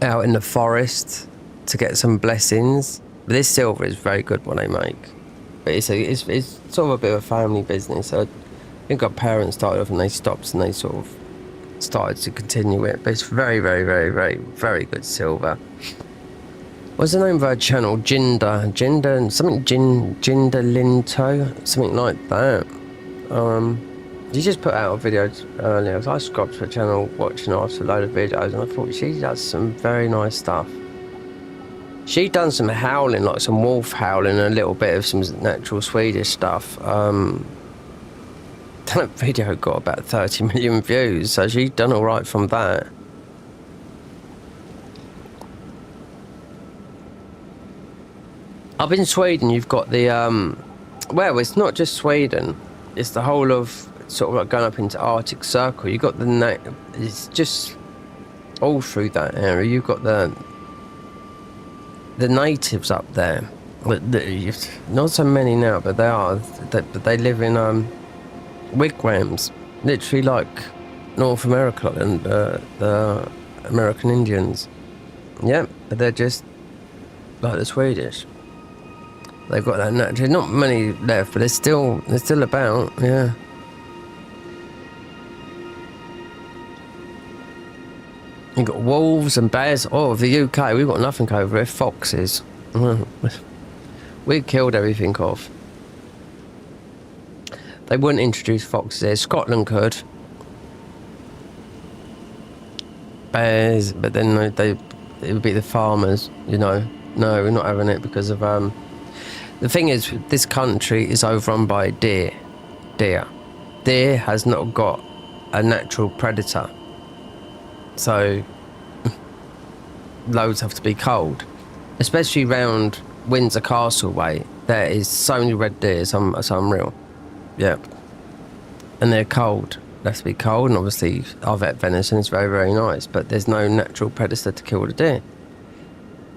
out in the forest to get some blessings. But this silver is very good what they make. But it's sort of a bit of a family business. I think our parents started off and they stopped and they sort of started to continue it. But it's very, very, very, very, very good silver. What's the name of her channel? Jinda Linto, something like that. She just put out a video earlier. I subscribed to her channel, watching her after a load of videos, and I thought she does some very nice stuff. She done some howling, like some wolf howling, and a little bit of some natural Swedish stuff. That video got about 30 million views, so she done all right from that. Up in Sweden, you've got the well, it's not just Sweden; it's the whole of sort of like going up into Arctic Circle. You got it's just all through that area. You've got the natives up there. Not so many now, but they are. But they live in wigwams, literally like North America and the American Indians. Yeah, but they're just like the Swedish. They've got that natural. Not many left, but they're still about. Yeah. You've got wolves and bears. Oh, the UK, we've got nothing over here. Foxes. We killed everything off. They wouldn't introduce foxes here. Scotland could. Bears, but then it would be the farmers, you know. No, we're not having it because of... The thing is, this country is overrun by deer. Deer has not got a natural predator. So, loads have to be culled. Especially round Windsor Castle way. There is so many red deer, it's unreal. Yeah. And they're culled. They have to be culled, and obviously our vet venison is very, very nice, but there's no natural predator to kill the deer.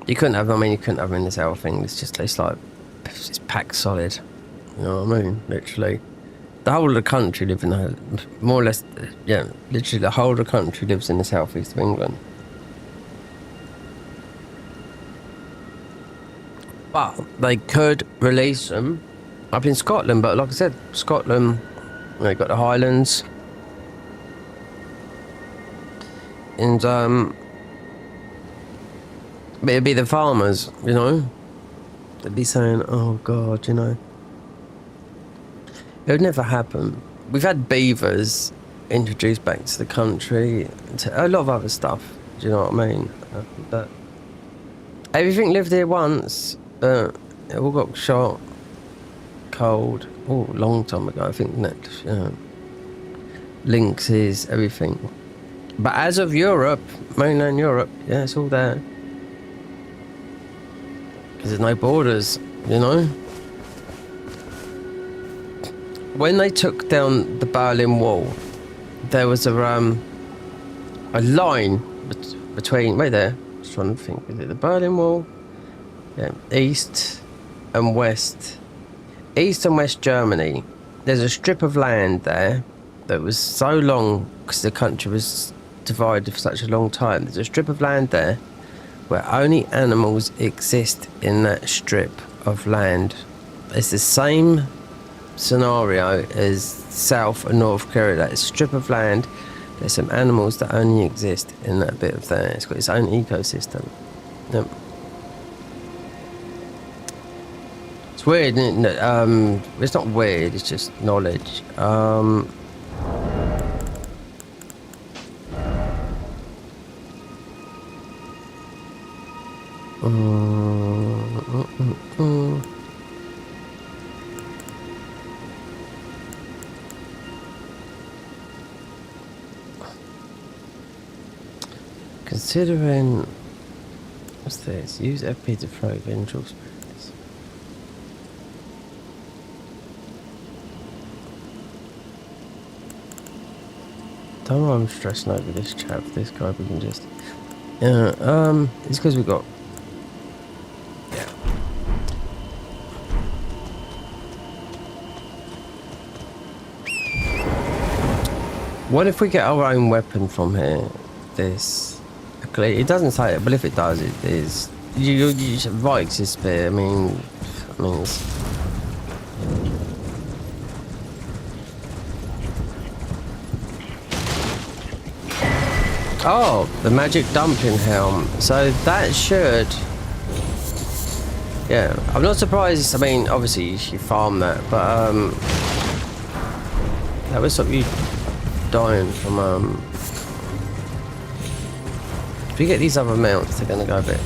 You couldn't have them in this whole thing. It's like it's packed solid. You know what I mean? Literally. The whole of the country live in a, more or less, yeah, literally the whole of the country lives in the southeast of England. But they could release them up in Scotland, but like I said, Scotland, they got the Highlands. And but it'd be the farmers, you know? They'd be saying, oh God, you know. It would never happen. We've had beavers introduced back to the country, to a lot of other stuff, do you know what I mean? But everything lived here once, but it all got shot, cold, oh, a long time ago, I think, lynxes, everything. But as of Europe, mainland Europe, yeah, it's all there. Because there's no borders, you know? When they took down the Berlin Wall, there was a line between, wait there, just trying to think, is it the Berlin Wall? Yeah, East and West Germany. There's a strip of land there that was so long, because the country was divided for such a long time. There's a strip of land there where only animals exist in that strip of land. It's the same scenario as South and North Korea. That strip of land, there's some animals that only exist in that bit of there. It's got its own ecosystem. Yep. It's weird, isn't it? It's not weird, it's just knowledge. Considering, what's this? Use FP to throw vengeful spirits. Don't know why I'm stressing over this chap. This guy, we can just, yeah. It's because we got, yeah. What if we get our own weapon from here? This. It doesn't say it, but if it does, it is. You Vikes is spear. I mean, it's, oh, the magic dumping helm. So that should. Yeah, I'm not surprised. I mean, obviously you farm that, but that would stop you dying from If you get these other mounts, they're gonna go a bit.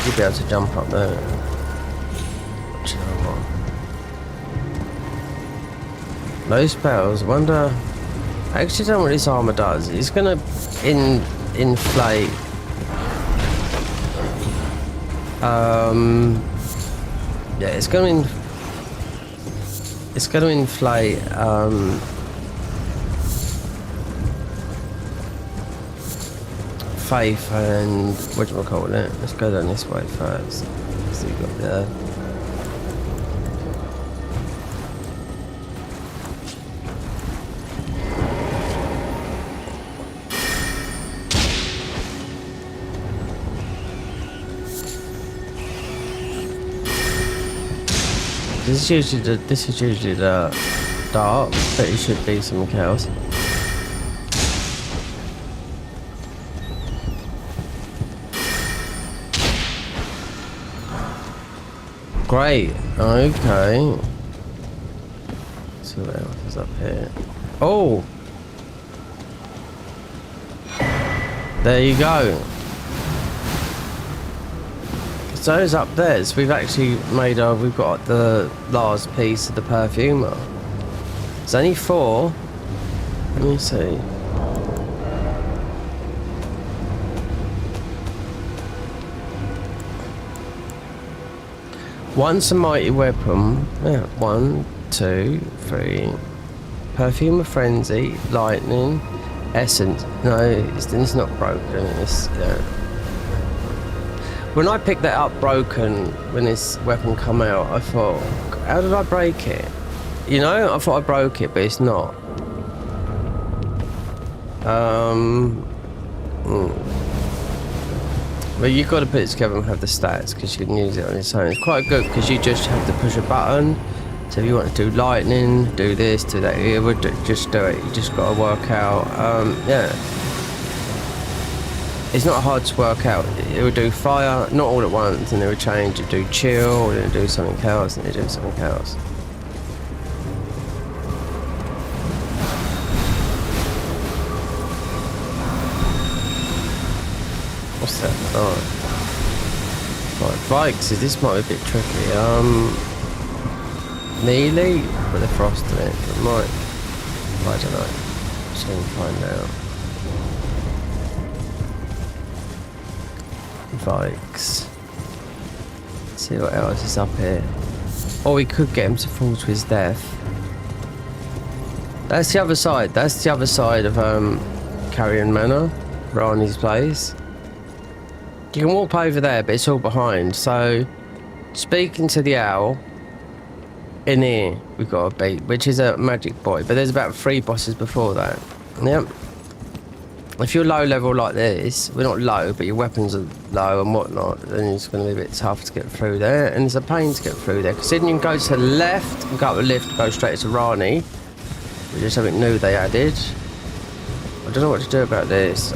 You'll be able to jump up there. Do you know what? Those spells, I wonder. I actually don't know what this armor does. It's gonna inflate. Yeah, it's gonna inflate. Faith and what do I call it? Let's go down this way first. So you got there. This is usually the dark, but it should be something else. Great, okay. So what else is up here? Oh! There you go. So it's up there. So we've actually made we've got the last piece of the perfumer. It's only 4. Let me see. Once a mighty weapon. Yeah, 1, 2, 3. Perfume of frenzy, lightning, essence. No, it's not broken. It's When I picked that up broken, when this weapon come out, I thought, how did I break it? You know, I thought I broke it, but it's not. Well, you've got to put it together and have the stats, because you can use it on its own. It's quite good, because you just have to push a button. So if you want to do lightning, do this, do that, it would just do it. You just got to work out, yeah. It's not hard to work out. It would do fire, not all at once, and it would change. It would do chill, and it would do something else, and it would do something else. What's that? Oh. Right, bikes, this might be a bit tricky. Melee with a frost in it. It might. I don't know. Just gonna find out. Bikes. See what else is up here. Or we could get him to fall to his death. That's the other side. That's the other side of Carrion Manor, Rani's place. You can walk over there, but it's all behind. So, speaking to the owl, in here we've got a beat, which is a magic boy. But there's about 3 bosses before that. Yep. If you're low level like this, we're not low, but your weapons are low and whatnot, then it's going to be a bit tough to get through there. And it's a pain to get through there, because then you can go to the left and go up the lift and go straight to Rani, which is something new they added. I don't know what to do about this.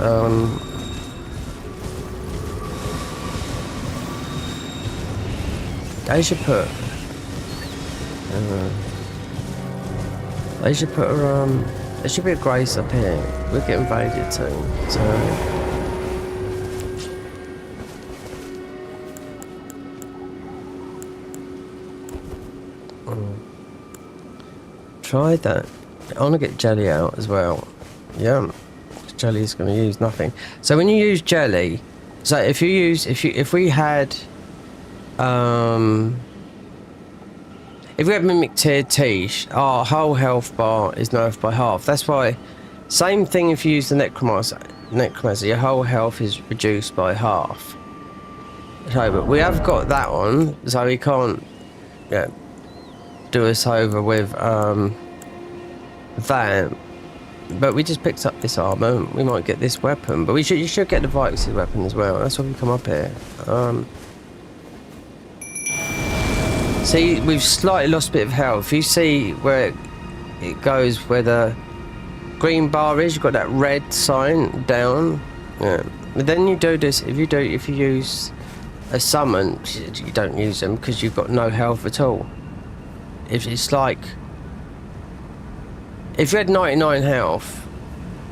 They should put there should be a grace up here. We're getting invaded soon, so try that. I want to get jelly out as well. Yeah, jelly is going to use nothing. So when you use jelly, so if we had if we have Mimic Tier Tish, our whole health bar is nerfed by half. That's why, same thing if you use the Necromancer, your whole health is reduced by half. So, but we have got that one, so we can't do us over with that. But we just picked up this armor, we might get this weapon, but you should get the Vikes' weapon as well. That's why we come up here. See, we've slightly lost a bit of health. You see where it goes, where the green bar is, you've got that red sign down. Yeah. But then you do this, if you use a summon, you don't use them because you've got no health at all. If it's like, if you had 99 health,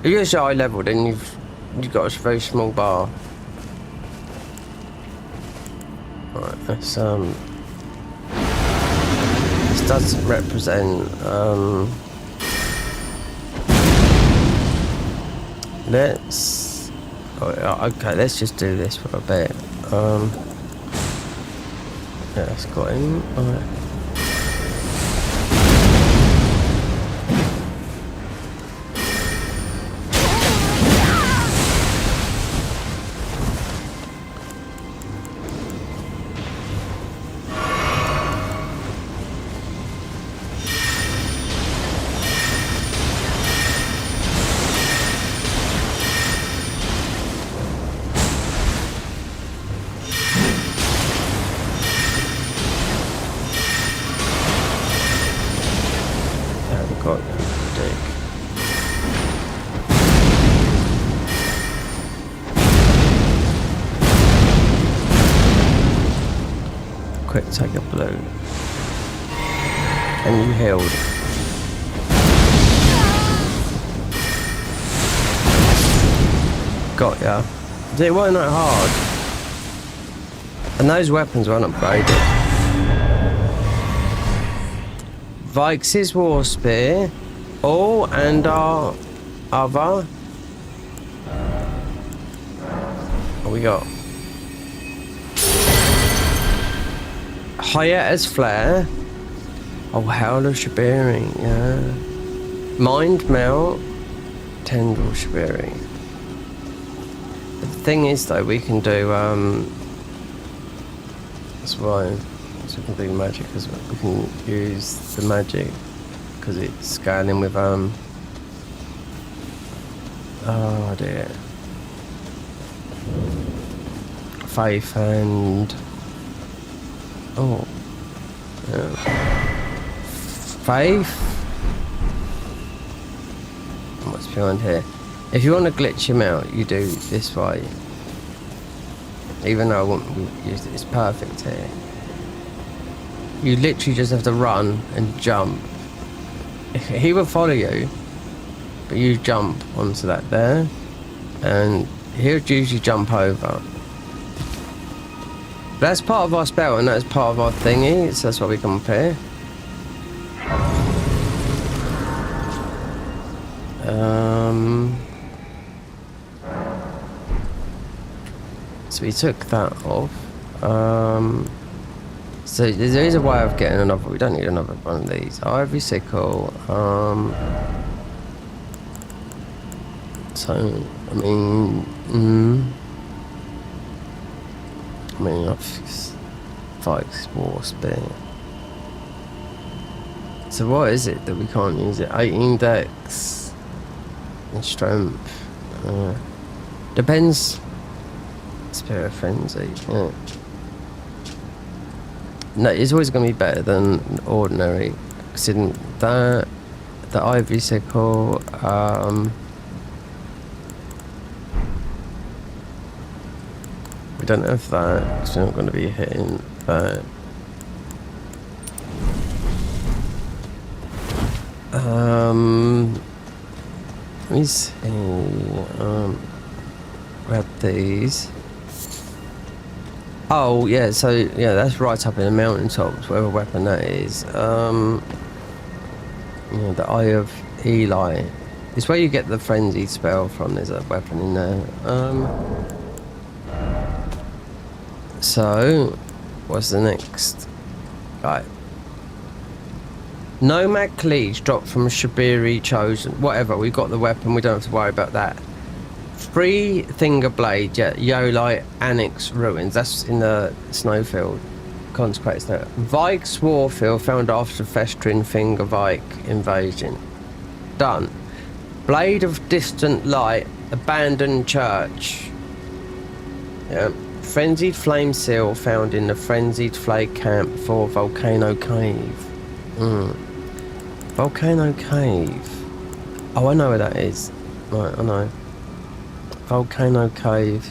if you're high level, then you've got a very small bar. Right, let's this does represent okay, let's just do this for a bit. Yeah, let's got him. Alright. Quick, take a blue. And you healed. Got ya. It wasn't that hard. And those weapons weren't upgraded. Vikes' War Spear. Oh, and our other. What we got? Hiatus Flare. Oh, Howl of Shibiri, yeah. Mind Melt. Tendril Shibiri. The thing is, though, we can do That's why. So we can do magic as well. We can use the magic because it's scanning with oh dear. Faith and Faith. What's behind here? If you want to glitch him out, you do this way. Even though I wouldn't use it, it's perfect here. You literally just have to run and jump. He will follow you, but you jump onto that there, and he'll usually jump over. That's part of our spell, and that's part of our thingy, so that's what we compare. So we took that off. So there is a way of getting another. We don't need another one of these. Ivory sickle. So I mean, Vikes war spear. So what is it that we can't use it? 18 dex and strength. Depends. Spirit frenzy. Yeah. No, it's always going to be better than ordinary. Considering that, the ivory sickle. We don't have that because we're not going to be hitting that. Let me see. Grab these. Oh yeah, so yeah, that's right up in the mountaintops, whatever weapon that is. You know, the Eye of Eli. It's where you get the frenzy spell from. There's a weapon in there. So, what's the next? Right. Nomad Cleage dropped from Shabiri Chosen. Whatever, we got the weapon, we don't have to worry about that. 3 Finger Blade, Yolite Annex Ruins. That's in the Snowfield. Consecrated Snow. Vike's Warfield found after festering Finger Vike invasion. Done. Blade of Distant Light, Abandoned Church. Yeah. Frenzied Flame Seal found in the Frenzied Flame Camp for Volcano Cave. Volcano Cave. Oh, I know where that is. Right, I know. Volcano Cave.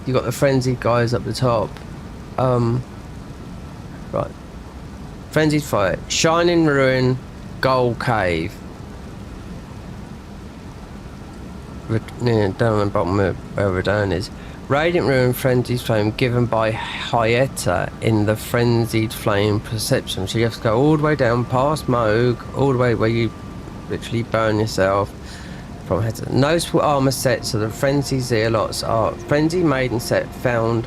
You got the frenzied guys up the top. Right. Frenzied Fire. Shining Ruin. Gold Cave. Down on the bottom where Redan is. Radiant Ruin, Frenzied Flame, given by Hyetta in the Frenzied Flame Perception. So you have to go all the way down past Moog, all the way where you literally burn yourself from head to. Noticeable armor sets of the Frenzy Zealots are Frenzy Maiden set found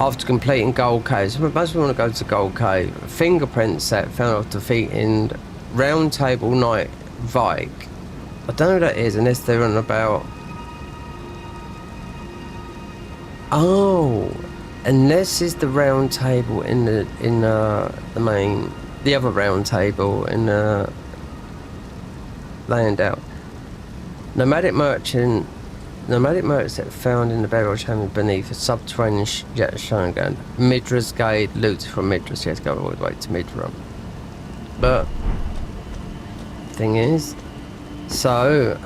after completing Gold Cave. So most people want to go to Gold Cave. Fingerprint set found after defeating Round Table Knight Vike. I don't know what that is unless they're on about. Oh, and this is the round table in the main, the other round table in the laying out. Nomadic merchant set found in the burial chamber beneath a subterranean showing ground. Midra's Gate looted from Midra's. You have to go all the way to Midra. But thing is, so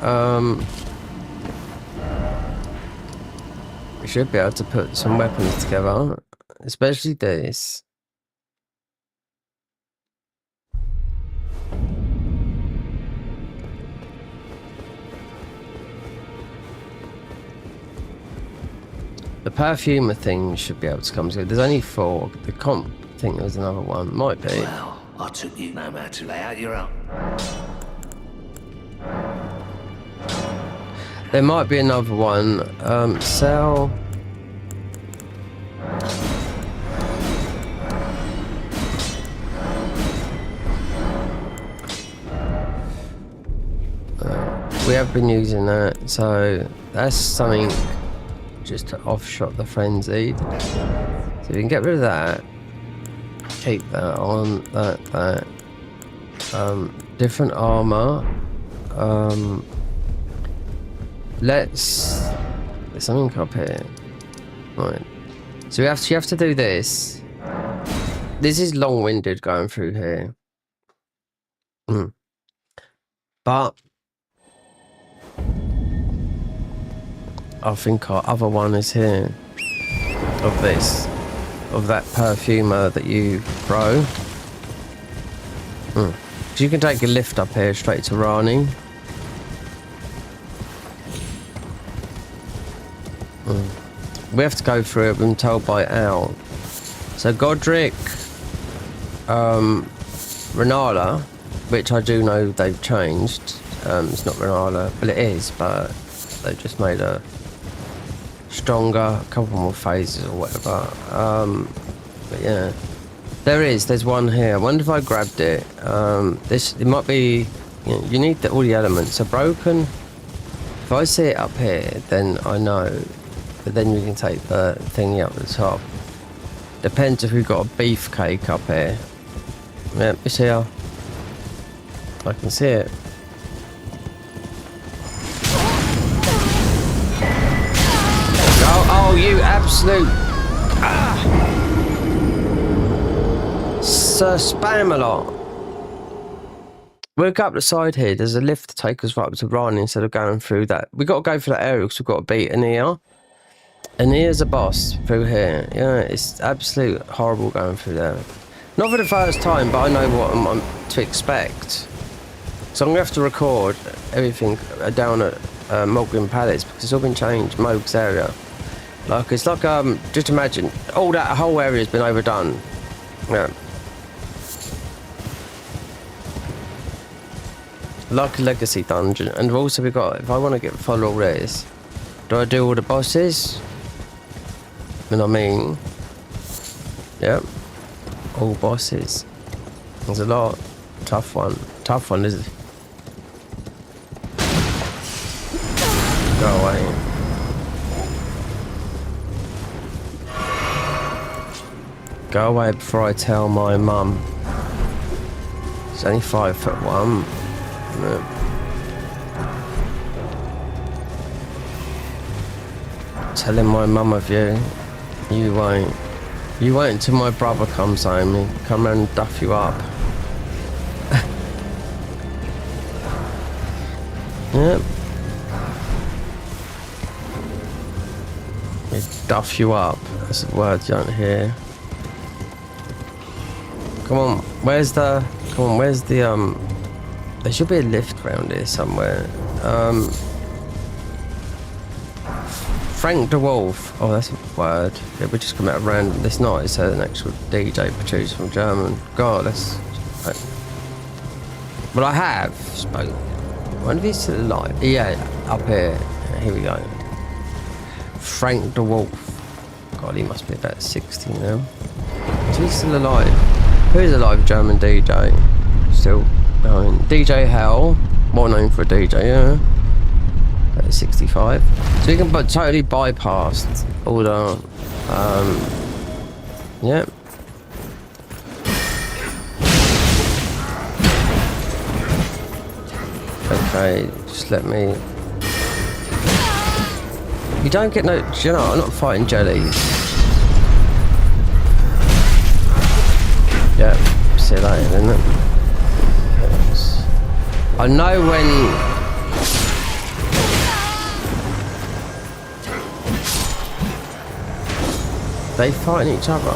we should be able to put some weapons together, especially this. The perfumer thing should be able to come together. There's only 4. The comp thing there's another one. Might be. Well, I took you no matter to lay out your own. There might be another one. Sell. We have been using that, so that's something just to offshot the frenzied. So we can get rid of that. keep that on. That. Different armor. Let's. There's something up here. Right. So you have to do this. This is long-winded going through here. But I think our other one is here. Of this. Of that perfumer that you grow. So you can take a lift up here straight to Rani. We have to go through it. I've been told by Al. So Godric, Renala, which I do know they've changed. It's not Renala, well it is, but they've just made a stronger, a couple more phases or whatever. But yeah, there's one here. I wonder if I grabbed it. It might be. You need all the elements. So broken. If I see it up here, then I know. But then you can take the thingy up the top. Depends if we've got a beefcake up here. Yep, it's here. I can see it. Oh, you absolute... Sir Spam-a-lot. We'll go up the side here. There's a lift to take us right up to Rani instead of going through that. We've got to go for that area because we've got to beat Anea. Anea's a boss through here. Yeah, it's absolute horrible going through there. Not for the first time, but I know what I'm to expect. So I'm going to have to record everything down at Mogwin Palace because it's all been changed, Mog's area. Like, it's like, just imagine, all that whole area has been overdone. Yeah. Like a legacy dungeon. And also we got, if I want to follow all this, do I do all the bosses? And I mean, yep, all bosses. There's a lot. Tough one, is it? Go away. Go away before I tell my mum. She's only 5'1". No. Telling my mum of you. You won't. You wait until my brother comes home and come round and duff you up. Yep. They duff you up. That's a word you don't hear. Come on, where's the... There should be a lift around here somewhere. Frank de Wolf. Oh, that's a word. Yeah, we just come out of random. This night it says an actual DJ produced from German. God, that's... Well, I have spoken. I wonder if he's still alive. Yeah, up here. Yeah, here we go. Frank de Wolf. God, he must be about 60 now. Is he still alive? Who is alive? German DJ. Still going. DJ Hell. More known for a DJ, yeah. 65. So you can totally bypass all the... yeah. Okay, just let me... You don't get no... You know, I'm not fighting jellies. Yeah, see that, isn't it? Yes. I know when... They fighting each other.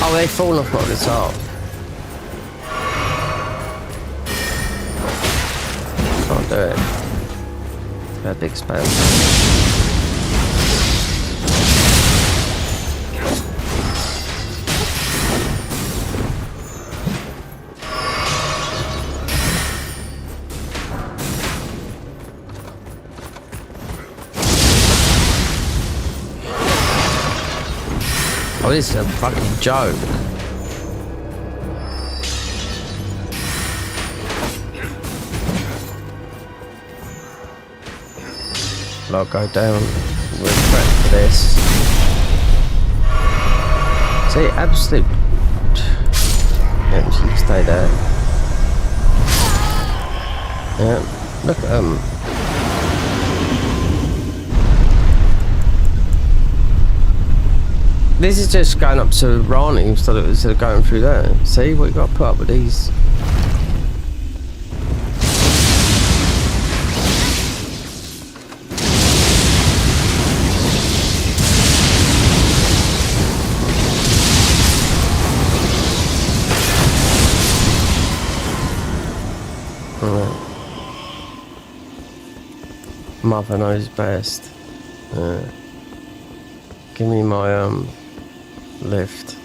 Oh, they fall off at the top. Can't do it. Got a big spell. Oh, this is a fucking joke. I'll go down with prep for this. See, absolute Yeah, so you stay there. Yeah, look at them. This is just going up to Rani instead of going through there. See, we got to put up with these. Mother knows best. Give me my lift.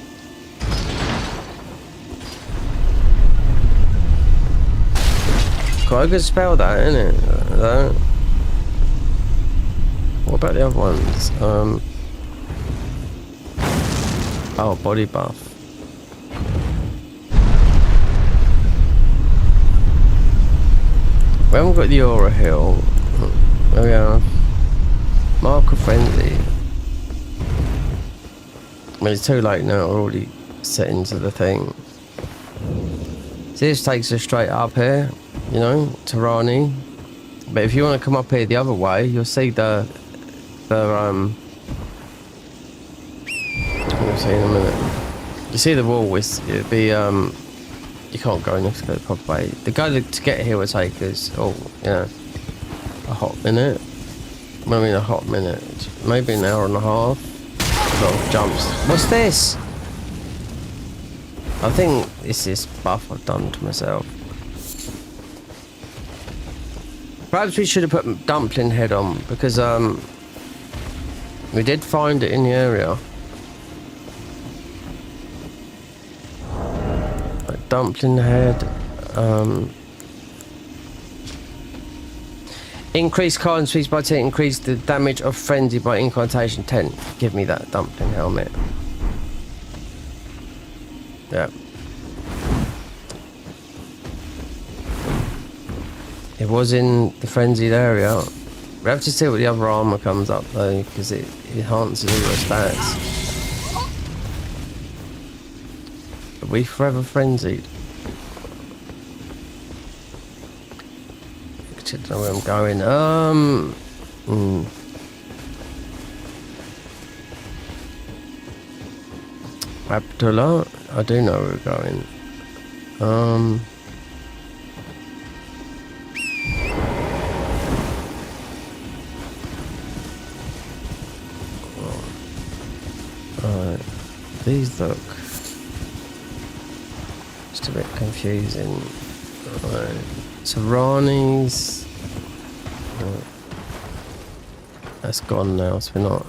Quite a good spell, that, isn't it? What about the other ones? Oh, body buff. We haven't got the aura heal. There we are. Mark of Frenzy. I mean, it's too late now. We're already set into the thing. See, this takes us straight up here, you know, to Rani. But if you want to come up here the other way, you'll see the I'm gonna see in a minute. You see the wall with the you can't go, you have to go the proper way. The go to get here will take us, oh, you know, a hot minute. I mean, a hot minute. Maybe an hour and a half. A lot of jumps. What's this? I think it's this buff I've done to myself. Perhaps we should have put Dumpling Head on, because we did find it in the area. Dumpling Head. Increase card speeds by 10. Increase the damage of frenzy by incantation 10. Give me that dumpling helmet. Yeah. It was in the frenzied area. We have to see what the other armor comes up though, because it enhances all your stats. Are we forever frenzied? I don't know where I'm going. Abdullah, I do know where we're going. Alright, these look just a bit confusing. Alright, so Rani's that's gone now, so we're not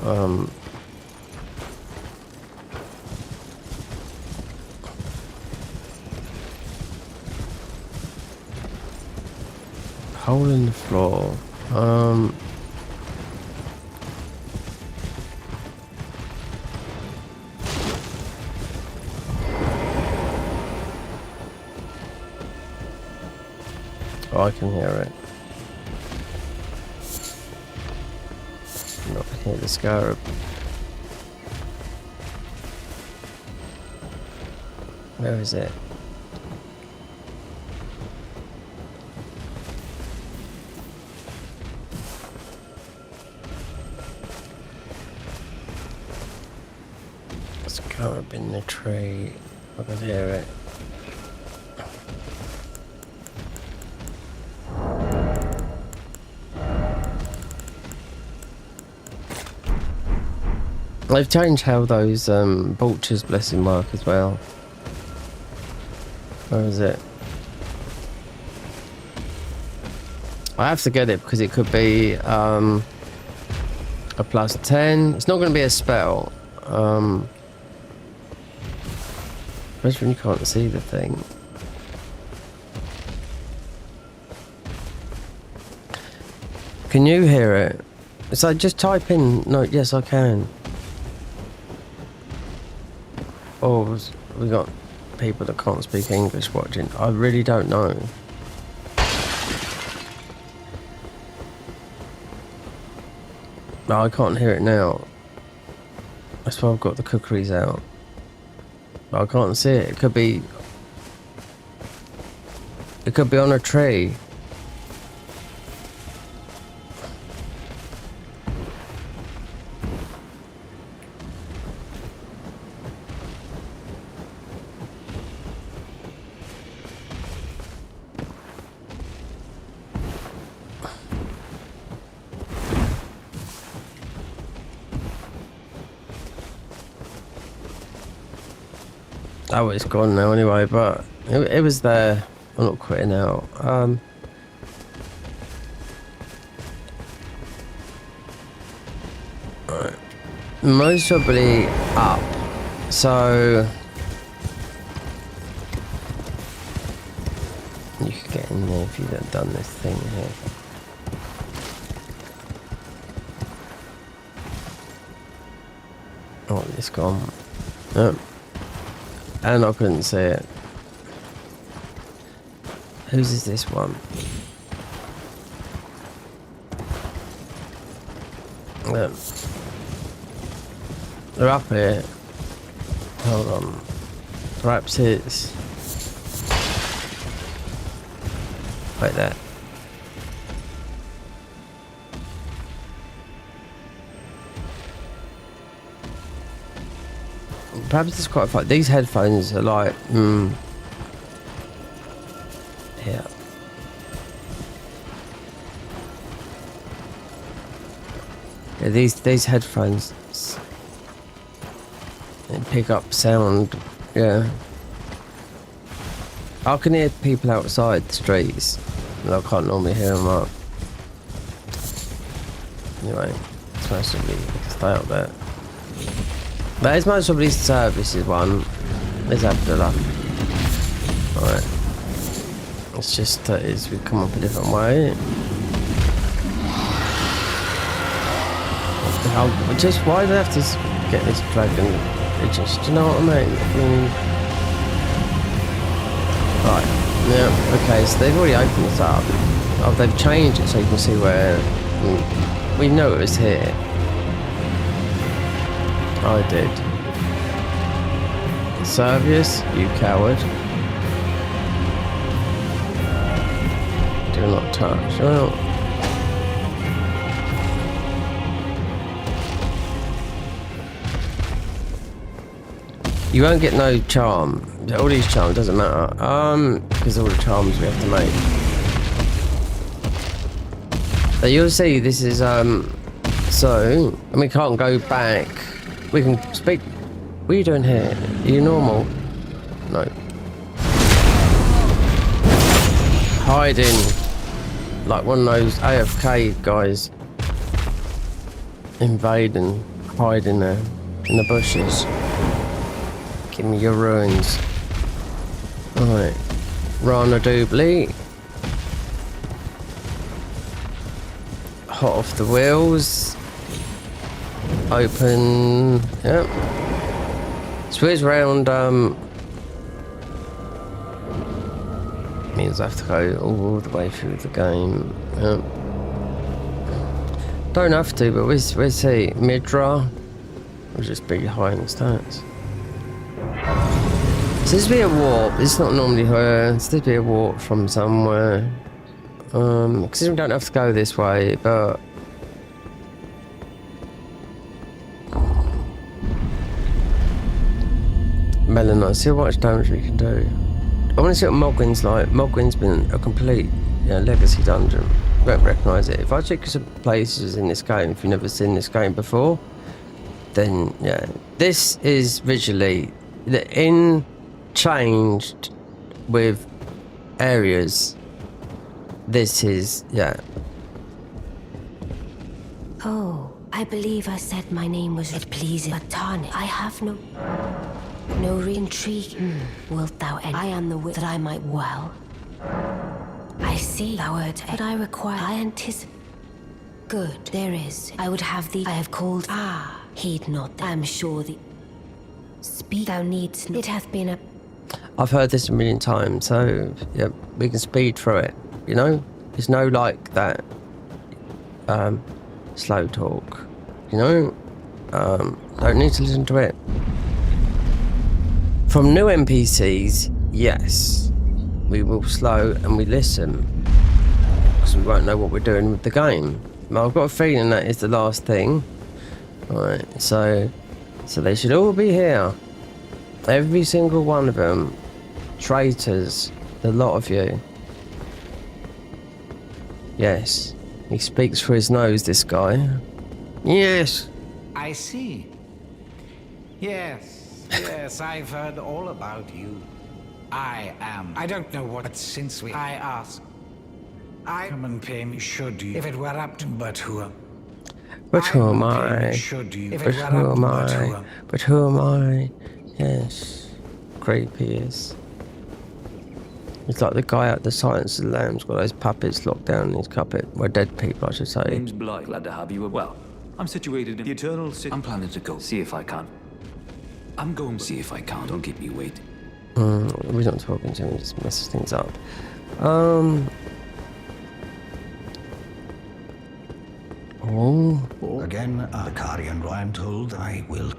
hole in the floor. Oh, I can hear it. Not hear the scarab. Where is it? Scarab in the tree. I can hear it. They've changed how those vultures blessing work as well. Where is it? I have to get it because it could be a plus 10. It's not going to be a spell. Especially when you can't see the thing. Can you hear it? So just type in. No, yes, I can. Oh, we got people that can't speak English watching. I really don't know. No, I can't hear it now. That's why I've got the cookeries out. But I can't see it. It could be It could be on a tree. Oh, it's gone now anyway, but it was there. I'm not quitting out. Right. Most probably up. So you could get in there if you hadn't done this thing here. Oh, it's gone. Yep. And I couldn't see it. Whose is this one? They're up here. Hold on. Perhaps it's... Like that. Perhaps it's quite fun. These headphones are like, yeah. Yeah, these headphones, they pick up sound. Yeah. I can hear people outside the streets, and I can't normally hear them up. Anyway, it's mostly stay up there. That is most probably services one. Let's have the luck. Alright. It's just that we come up a different way. Just why do I have to get this dragon? Just, do you know what I mean? Right. Yeah. Okay. So they've already opened this up. Oh, they've changed it so you can see where. We know it was here. I did. Servius, you coward. Do not touch. Oh. You won't get no charm. All these charms doesn't matter. Because all the charms we have to make. But you'll see this is so and we can't go back. We can speak. What are you doing here? Are you normal? No. Hiding. Like one of those AFK guys. Invading. Hiding there. In the bushes. Give me your ruins. Alright. Rana Doobly. Hot off the wheels. Open. Yep. So it's round, means I have to go all the way through the game. Yep. Don't have to, but we'll see. Midra will just be high in stats. So this will be a warp. It's not normally her. This will be a warp from somewhere. Because we don't have to go this way, but Melon, see how much damage we can do. I want to see what Mogwin's like. Mogwin's been a complete legacy dungeon. You won't recognise it. If I check some places in this game, if you've never seen this game before, then yeah. This is visually changed with areas. This is, yeah. Oh, I believe I said my name was it pleases, but Tani, I have no intrigue. Wilt thou end? I am the wit that I might well. I see thou art, but I require, I anticipate. Good, there is. I would have thee, I have called, heed not, I am sure thee. Speak, thou needst, it hath been a... I've heard this a million times, so yeah, we can speed through it, you know? There's no like that slow talk, you know? Don't need to listen to it. From new NPCs, yes. we will slow and we listen, because we won't know what we're doing with the game. Now, I've got a feeling that is the last thing. Right, so they should all be here. Every single one of them. Traitors, the lot of you. Yes, he speaks through his nose, this guy. Yes. I see. Yes, I've heard all about you. I don't know what, but since I ask. I come and pay me, should you, if it were up to, but who am But who am I? Should you, if But it were who up am to, but I? who am But who am I? Yes. Creepy is. It's like the guy at the Silence of the Lambs got those puppets locked down in his puppet. Well, dead people, I should say. Name's Blythe. Glad to have you. Well, I'm situated in the Eternal City. I'm planning to go. See if I can. I'm going to see if I can. Don't keep me waiting. We're not talking to him, just messes things up. Again, Akarian, I'm told I will.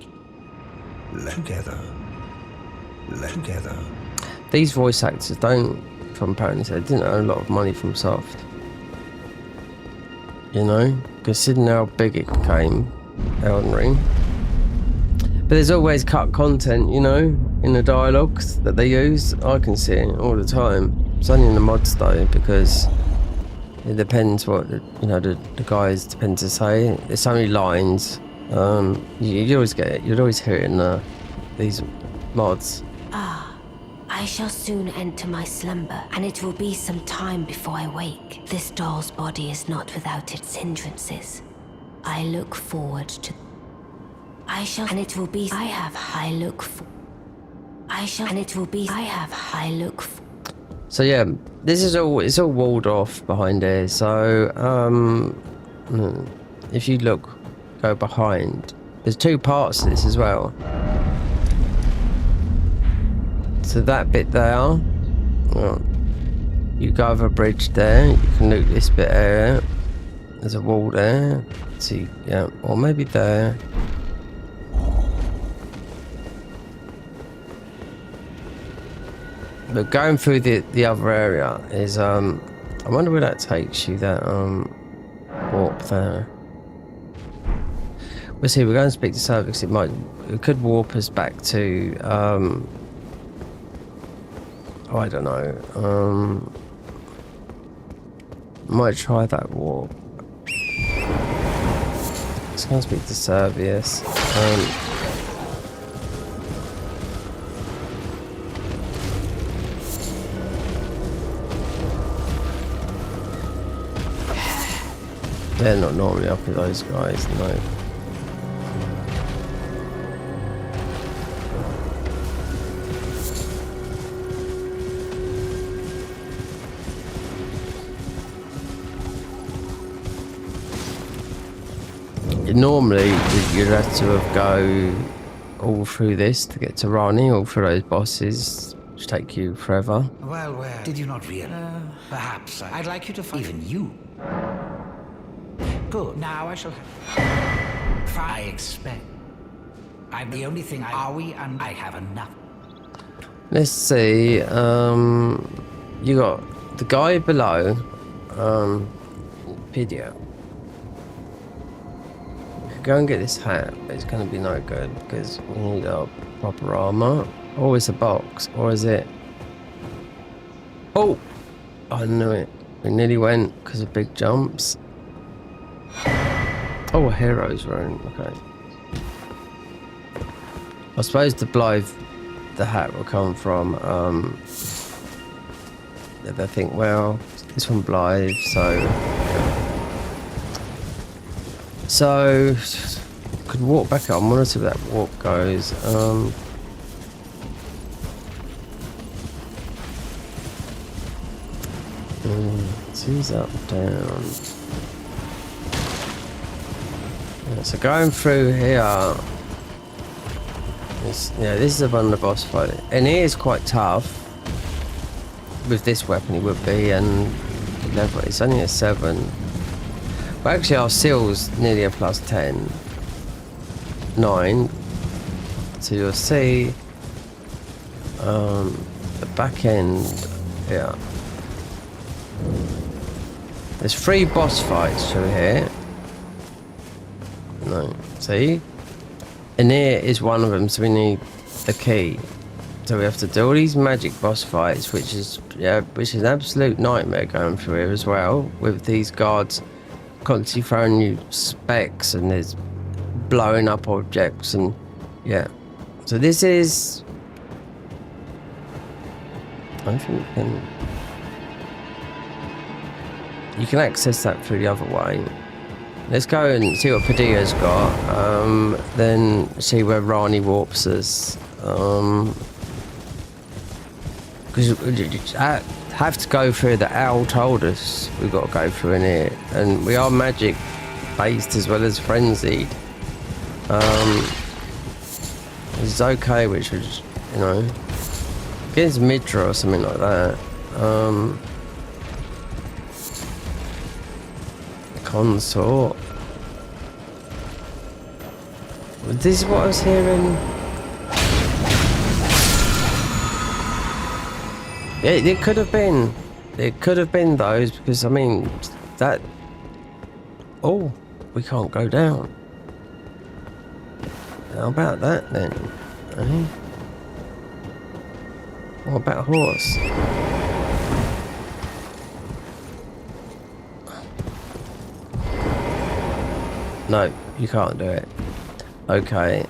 Together. These voice actors don't, from apparently they didn't earn a lot of money from Soft. You know, considering how big it became, Elden Ring. But there's always cut content, you know, in the dialogues that they use. I can see it all the time. It's only in the mods though, because it depends what the guys depend to say. It's only lines. You always get it. You'd always hear it in these mods. I shall soon enter my slumber, and it will be some time before I wake. This doll's body is not without its hindrances. I look forward to... I shall... And it will be... I have high look for... I shall... And it will be... I have high look for... So yeah, this is all... It's all walled off behind here. So, if you go behind... There's two parts to this as well. So that bit there, well, you go over a bridge there, you can loot this bit here, there's a wall there, see, yeah, or maybe there. But going through the other area is, I wonder where that takes you, that warp there. We'll see, we're going to speak to Servix, it could warp us back to, I don't know. Might try that warp. Let's go and speak to Servius. They're not normally up with those guys, no. Normally, you'd have to go all through this to get to Rani, all through those bosses, which take you forever. Well, where did you not realize? Perhaps I'd like you to find even you. Good. Now I shall have... I expect. I'm the only thing are we, and I have enough. Let's see. You got the guy below. Video. Go and get this hat, but it's going to be no good because we need our proper armor. Or is a box, or is it? Oh, I knew it. We nearly went because of big jumps. Oh, a hero's room. Okay. I suppose the Blythe, the hat will come from. They think, well, it's from Blythe, so could walk back up. I want to see where that walk goes. Seems up, down. Yeah, so going through here. Yeah, this is a one of the boss fight, and he is quite tough. With this weapon, he would be, and level. It's only a 7. But actually our seal's nearly a plus 10. 9. So you'll see the back end Yeah. There's 3 boss fights through here. No, see? And here is one of them, so we need the key. So we have to do all these magic boss fights, which is an absolute nightmare going through here as well, with these guards constantly throwing you specs and there's blowing up objects and yeah. So this is, I think you can access that through the other way. Let's go and see what Padilla's got, then see where Rani warps us. Because I have to go through the owl told us we've got to go through in here, and we are magic based as well as frenzied. It's okay, which was, you know, against Midra or something like that. Consort. This is what I was hearing. It could have been. It could have been those, because I mean that. Oh, we can't go down. How about that then? Eh? What about a horse? No, you can't do it. Okay.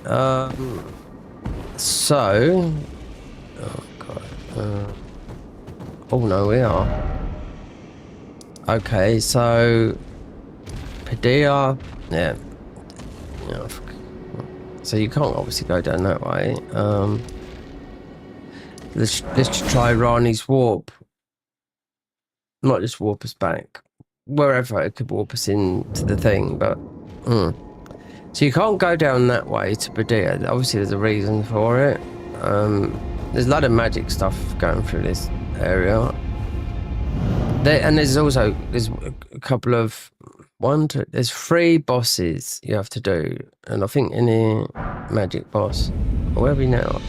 So. Oh god. Oh no, we are. Okay, so Padilla, yeah. So you can't obviously go down that way. Let's just try Rani's warp. Not just warp us back, wherever it could warp us into the thing, but. So you can't go down that way to Padilla. Obviously, there's a reason for it. There's a lot of magic stuff going through this area. And there's also a couple of there's 3 bosses you have to do, and I think any magic boss. Where are we now?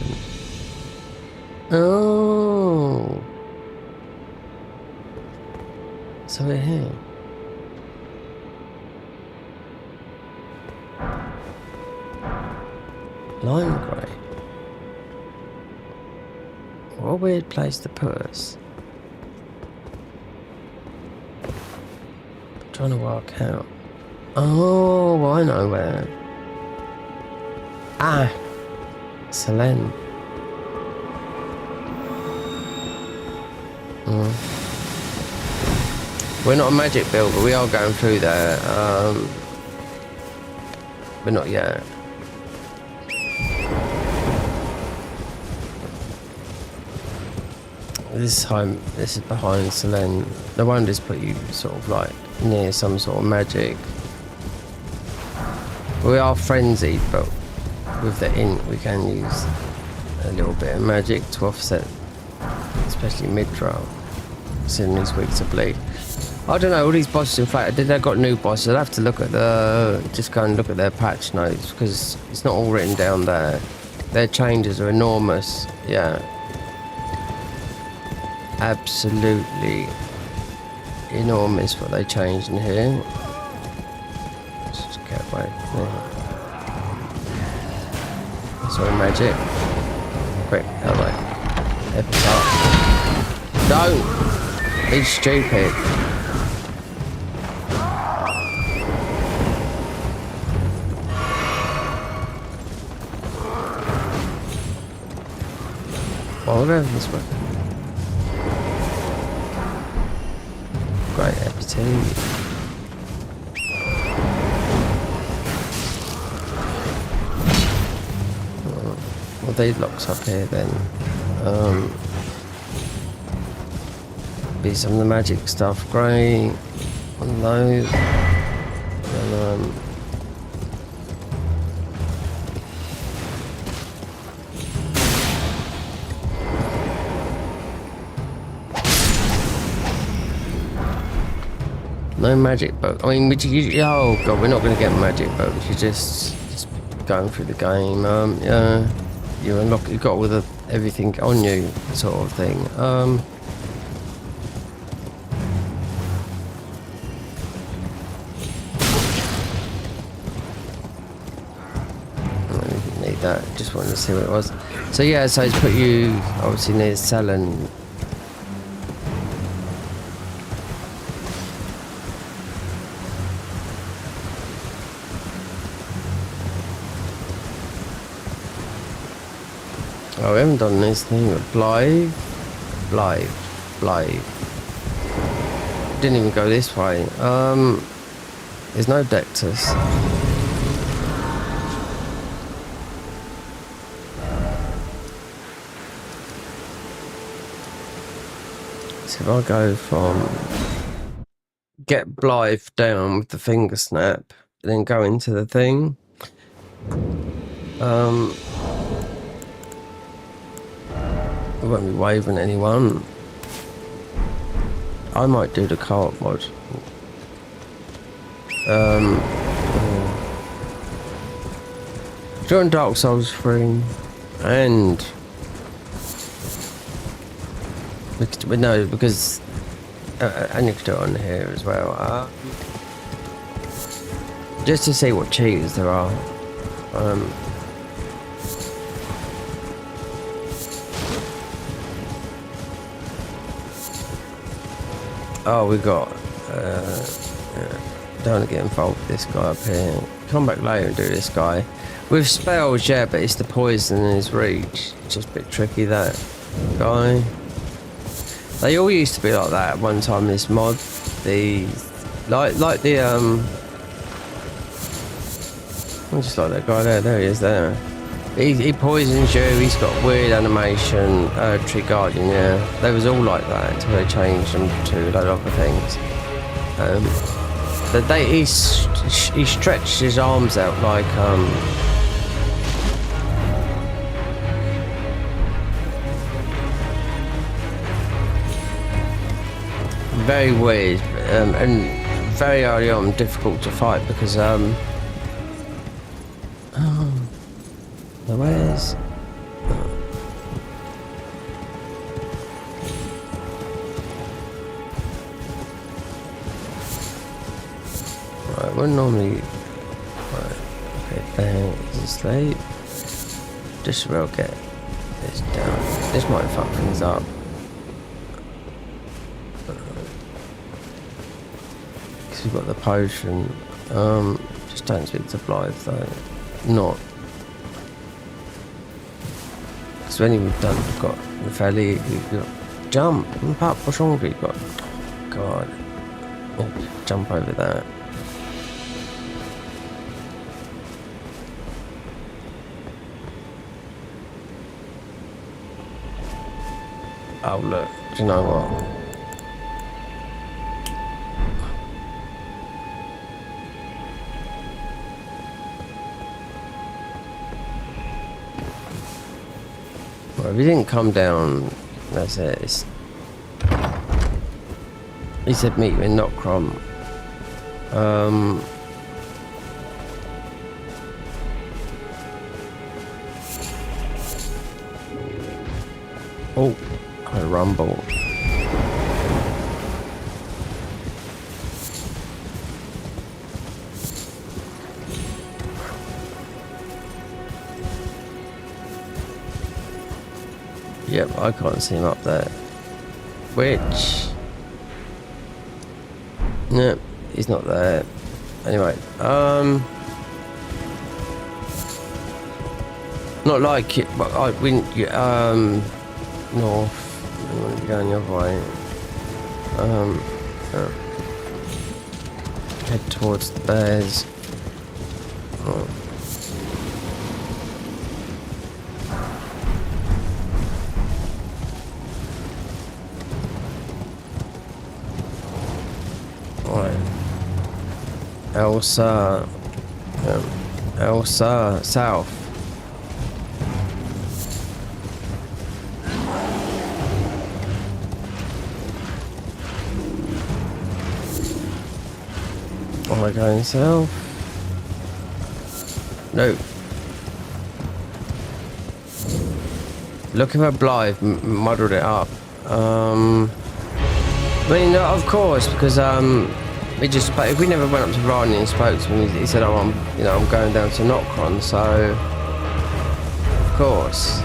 Oh, so we're here. Lime grey. What a weird place to put us. I'm trying to work out. Oh, I know where. Ah, Selene. We're not a magic build, but we are going through there. But not yet. This is behind Selene. No wonder it's put you sort of like near some sort of magic. We are frenzied, but with the int we can use a little bit of magic to offset, especially mid-draw, seeing these weeks of bleed. I don't know, all these bosses, in fact, they've got new bosses. I'll have to look at just go and look at their patch notes, because it's not all written down there. Their changes are enormous, yeah. Absolutely enormous what they changed in here. Let's just get away. Sorry, magic. Quick, out way. Epic. Don't be stupid. Well, we'll go this way. Great epitome. Well, these locks up here then. Be some of the magic stuff. Great. One of those. And, no magic book. I mean, oh god, we're not going to get magic books. You're just going through the game. Yeah, you unlock. You got all everything on you, sort of thing. need that. Just wanted to see what it was. So yeah, so it's put you obviously near Selin. Oh, we haven't done this thing with Blythe. Didn't even go this way. There's no Dectus. So if I go from get Blythe down with the finger snap, then go into the thing. I won't be waving at anyone. I might do the co-op mod. Doing Dark Souls 3 and no, because and you can do it on here as well. Just to see what cheaters there are. Oh, we got. Yeah. Don't want to get involved with this guy up here. Come back later and do this guy. With spells, yeah, but it's the poison in his reach. It's just a bit tricky, that guy. They all used to be like that at one time, this mod. Like the, I just like that guy there. There he is there. He poisons you, he's got weird animation, Tree Guardian, yeah. They was all like that until they changed them to a lot of other things. But he stretched his arms out like, very weird, and very early on difficult to fight because, where's... Right, we're normally... Right, okay, bang, is this late? Just real get this down. This might fuck things up. Because we've got the potion. Just don't speak to Blythe though. Not. Because when we've done, we've got the fairly, we've got jump, pop, what's wrong with you? God, oh, jump over that. Oh look, do you know what? Well, if he didn't come down, that's it. He said meet you in Notcrom. Oh, I rumble. Yep, I can't see him up there. Which... No, he's not there. Anyway, not like it, but I went, north, I'm going the other way. Head towards the bears. Oh. Elsa, south. Am I going south? No. Looking for Blythe, muddled it up. I mean, of course, because we just, but if we never went up to Rani and spoke to him, he said, "Oh, I'm going down to Notcron." So course.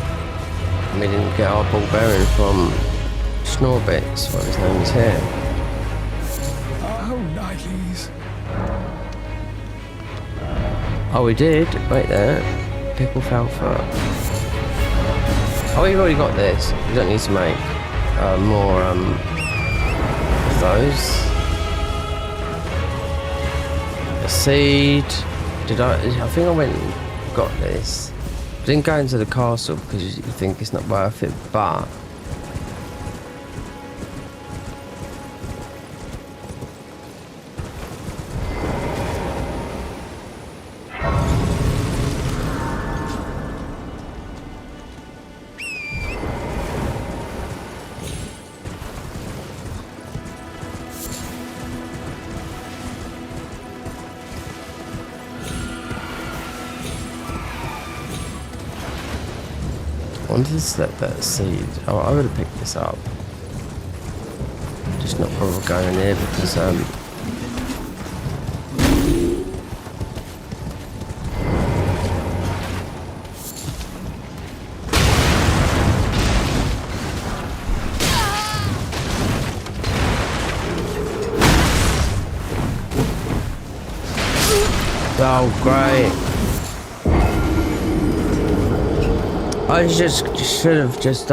We didn't get our ball bearing from Snorbits, what his name is here. Oh, nighties. Oh, we did. Wait there. Pickle Falfa. Oh, we've already got this. We don't need to make more of those. A seed. Did I think I went and got this. Didn't go into the castle because you think it's not worth it, but I wanted to select that seed. Oh, I would have picked this up. Just not bother going here because oh great. I should have just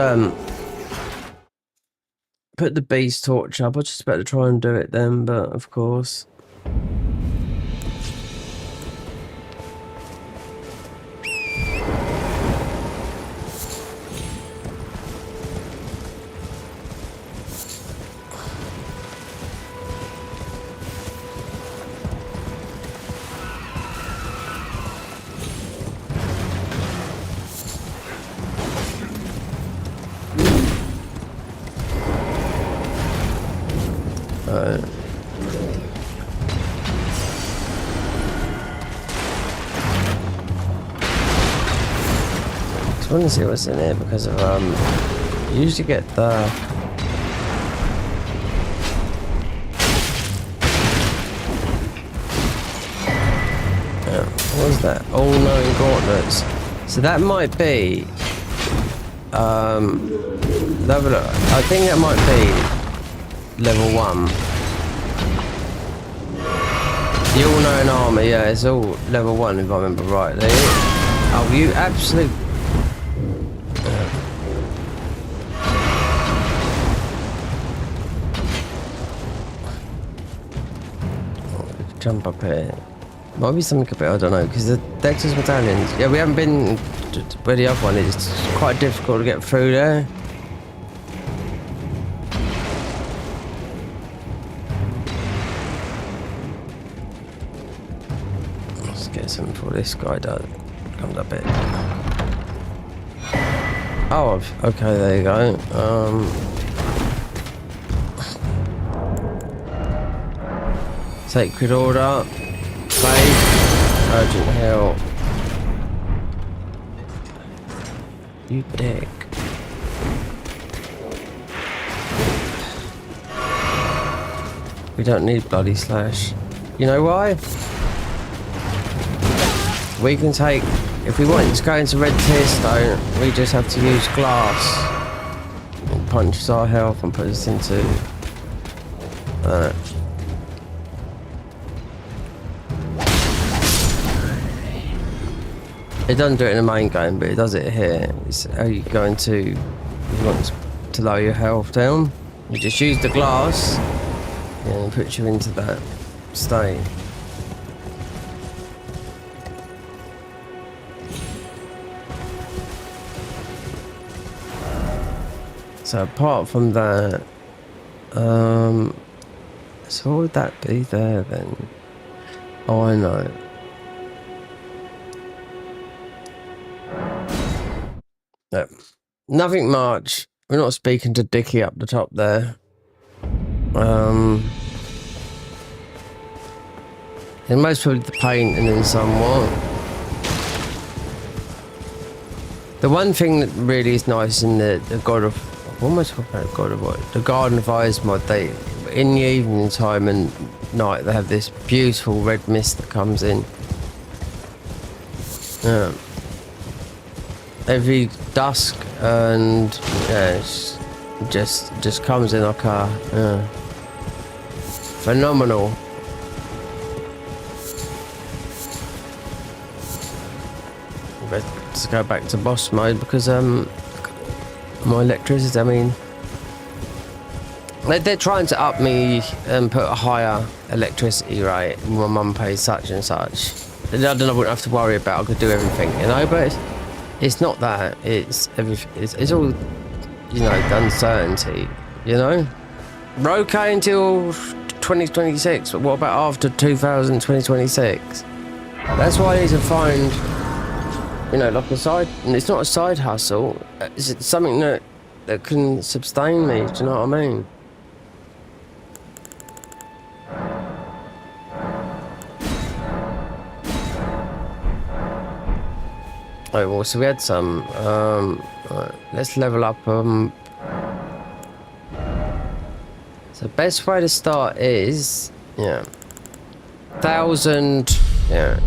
put the beast torch up. I was just about to try and do it then, but of course. I want to see what's in here because of you usually get the what was that? All-knowing gauntlets. So that might be I think that might be level 1. The all-knowing armor, yeah, it's all level 1 if I remember rightly. Oh, you absolute jump up here. Might be something a bit, I don't know, because the Dexter's medallions. Yeah, we haven't been where the other one is. It's quite difficult to get through there. Let's get some before this guy comes up here. Oh, okay, there you go. Sacred Order, Faith, Urgent Help. You dick. We don't need Bloody Slash. You know why? We can take, if we want to go into Red Tear Stone, we just have to use glass. It punches our health and puts us into it doesn't do it in the main game, but it does it here. It's how you go into, if you want to lower your health down, you just use the glass and it puts you into that state. So apart from that, so what would that be there then? Oh, I know. No, nothing much. We're not speaking to Dickie up the top there. And most probably the painting and somewhat. The one thing that really is nice in the God of, what am I talking about? God of what? The Garden of Eyes mod. They, in the evening time and night, they have this beautiful red mist that comes in. every dusk, and yeah, it's just comes in like a phenomenal. Let's go back to boss mode because my electricity. I mean, they're trying to up me and put a higher electricity rate. My mum pays such and such. I don't know. I wouldn't have to worry about. I could do everything, you know. But it's not that. It's everything. It's all, you know, the uncertainty. You know, we're okay until 2026. But what about after 2026? That's why I need to find, you know, like a side. And it's not a side hustle. It's something that can sustain me. Do you know what I mean? Oh, well, so we had some, right, let's level up, so best way to start is, yeah, 1,000, yeah,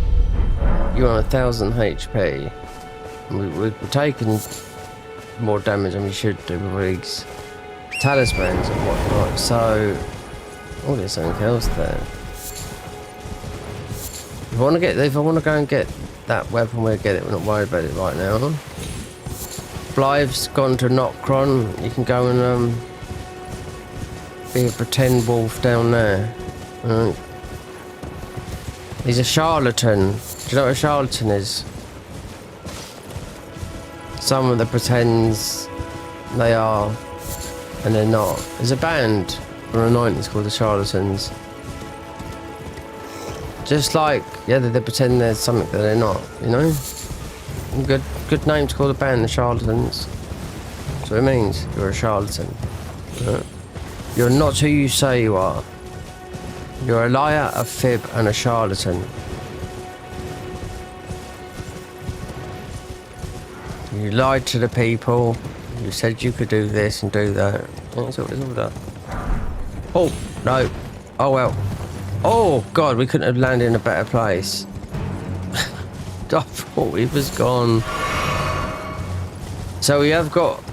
you're on 1,000 HP, we're taking more damage than we should do with these talismans and whatnot, so, oh, there's something else there. If I want to go and get that weapon, we'll get it. We're not worried about it right now. Blythe's gone to Notcron. You can go and be a pretend wolf down there. Right. He's a charlatan. Do you know what a charlatan is? Someone that pretends they are and they're not. There's a band from the 90s called the Charlatans. Just like, yeah, they pretend there's something that they're not, you know? Good name to call the band, the Charlatans. That's what it means. You're a charlatan. You're not who you say you are. You're a liar, a fib, and a charlatan. You lied to the people. You said you could do this and do that. That's what it's all done. Oh, no. Oh, well. Oh, God, we couldn't have landed in a better place. I thought he was gone. So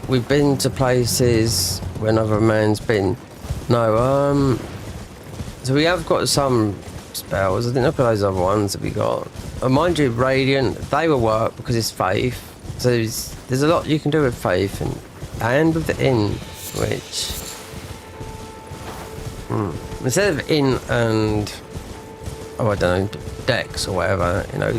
we've been to places where another man's been. No, so we have got some spells. I didn't look at those other ones that we got. Mind you, Radiant, they will work because it's faith. So there's a lot you can do with faith and with the inn, which... Instead of inn and, oh, I don't know, decks or whatever, you know.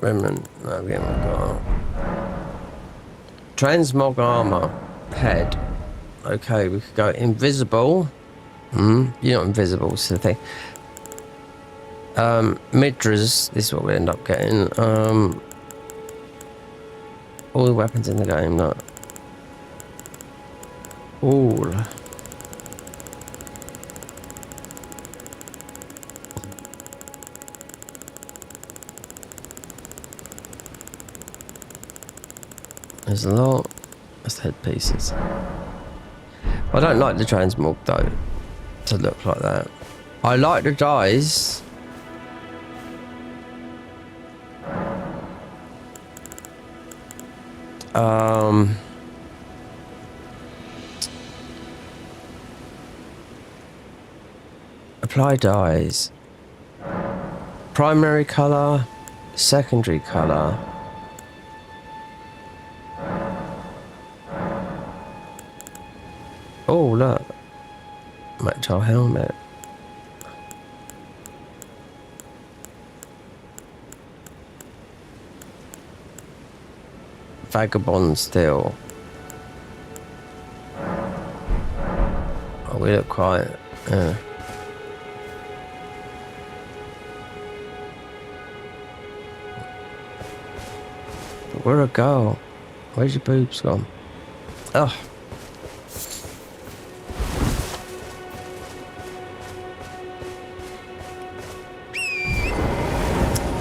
Remnant, no, we haven't got. Transmog armor, head. Okay, we could go invisible. You're not invisible, it's the thing. Midras, this is what we end up getting. All the weapons in the game, not all. There's a lot of headpieces. I don't like the transmog though, to look like that. I like the dies. Apply dyes. Primary color, secondary color. Oh, look. Match our helmet. Vagabond still. Oh, we look quiet. Yeah. Where'd it go? Where's your boobs gone? Oh.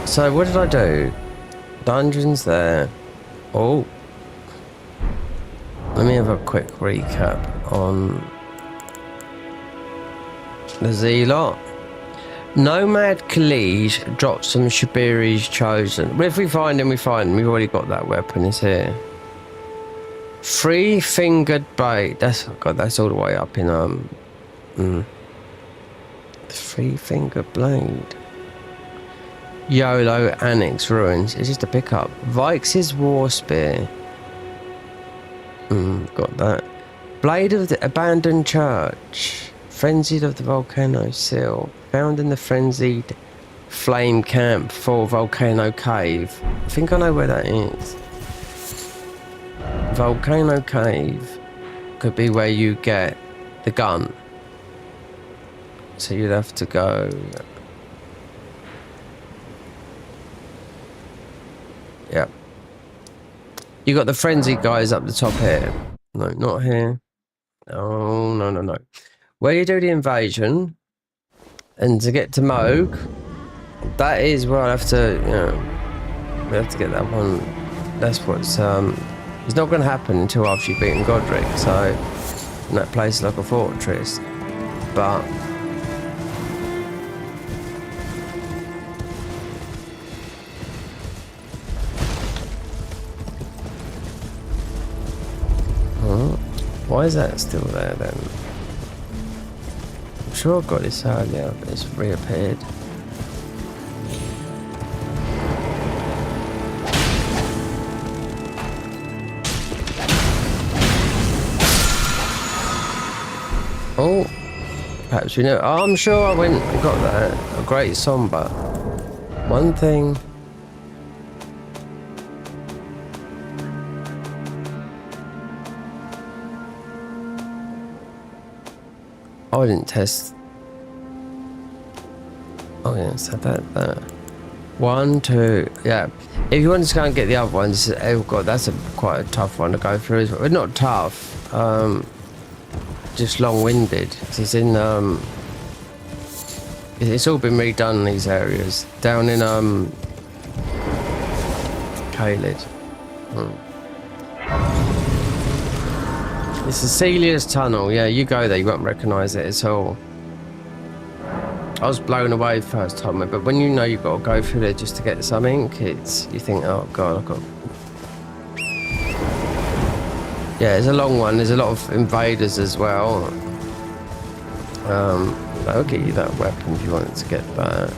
So what did I do? Dungeons there. Oh. Let me have a quick recap on the Zealot. Nomad Khalid dropped some Shabiri's chosen. Well, if we find him, we find him. We've already got that weapon. It's here. Three-fingered blade. That's God. That's all the way up in Three-fingered blade. YOLO Annex ruins. It's just a pickup. Vikes' war spear. Got that. Blade of the abandoned church. Frenzied of the volcano seal. Found in the frenzied flame camp for volcano cave. I think I know where that is. Volcano cave could be where you get the gun. So you'd have to go. Yep. You got the frenzied guys up the top here. No, not here. Oh, no. Where you do the invasion, and to get to Moog, that is where I have to, we have to get that one. That's what's, it's not going to happen until after you've beaten Godric, so, and that place is like a fortress, but, why is that still there then? I'm sure I got this earlier, but it's reappeared. Oh, perhaps we know. Oh, I'm sure I went and got that. A great somber. One thing. Oh, I didn't test. Oh yes, I had that. 1, 2, yeah. If you want to go and get the other ones, oh god, that's quite a tough one to go through as well. Well, not tough, just long-winded. It's in it's all been redone in these areas. Down in Caelid. It's the Celia's Tunnel. Yeah, you go there, you won't recognise it at all. I was blown away first time, but when you know you've got to go through there just to get something, you think, oh god, I've got. Yeah, it's a long one. There's a lot of invaders as well. I'll get you that weapon if you wanted to get that.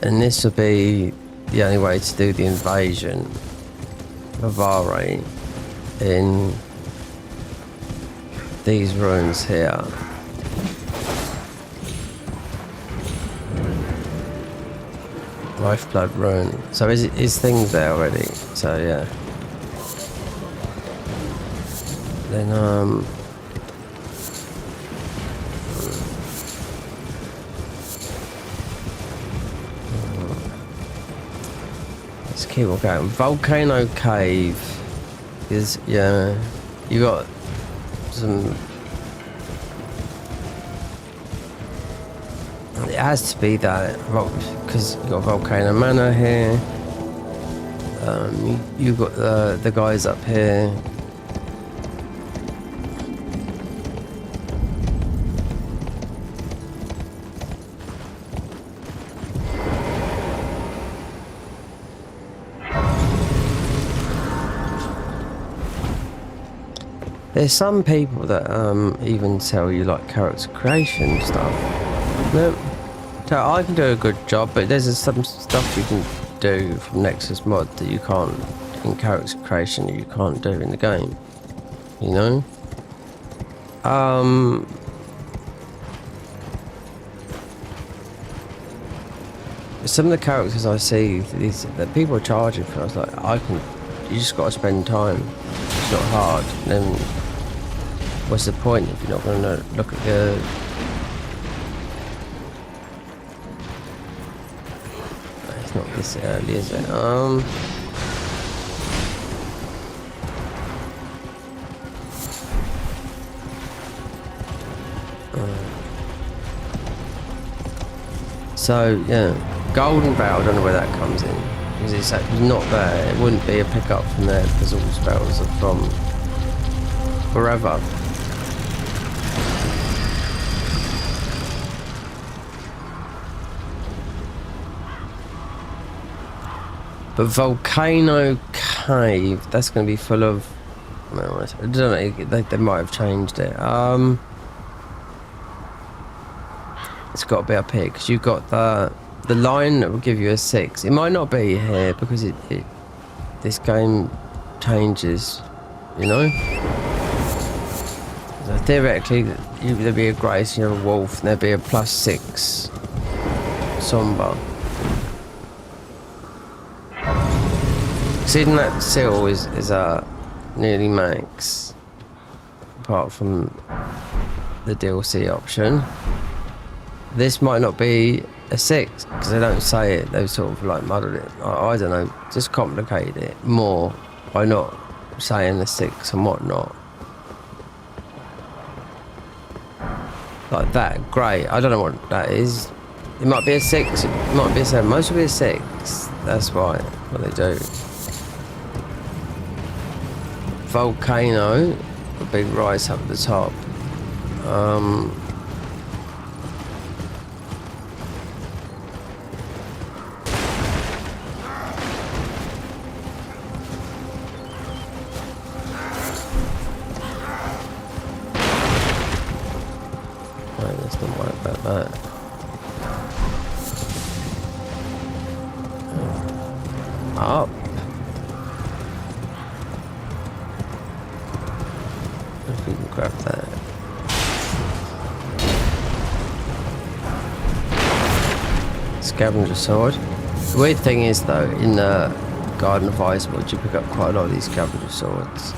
And this would be the only way to do the invasion of Vare in these rooms here. Lifeblood rune. So is things there already? So yeah. Then let's keep on going. Volcano cave is, yeah, you got some. It has to be that, because you got Volcano Manor here. You got the guys up here. There's some people that even tell you like character creation stuff. No, so I can do a good job, but there's some stuff you can do from Nexus Mod that you can't in character creation that you can't do in the game. You know. Some of the characters I see, that people are charging for, I was like, you just got to spend time. It's not hard. And then what's the point if you're not going to look at the... It's not this early, is it? So, yeah. Golden Veil, I don't know where that comes in. Because it's actually not there. It wouldn't be a pickup from there because all spells are from forever. But Volcano Cave, that's going to be full of... I don't know, they might have changed it. It's got to be up here, because you've got the line that will give you a 6. It might not be here, because this game changes, you know? So theoretically, there'd be a grace, you have a wolf, and there'd be a +6 somber. Seeing that seal is nearly max, apart from the DLC option. This might not be a 6 because they don't say it. They've sort of like muddled it. I don't know, just complicated it more by not saying the 6 and whatnot. Like that, great. I don't know what that is. It might be a 6. It might be a 7. Most will be a 6. That's right. What they do. Volcano, a big rise up at the top. Right, let's not worry about that. Up. If we can grab that. Scavenger sword. The weird thing is though, in the Garden of Icewood, you pick up quite a lot of these scavenger swords.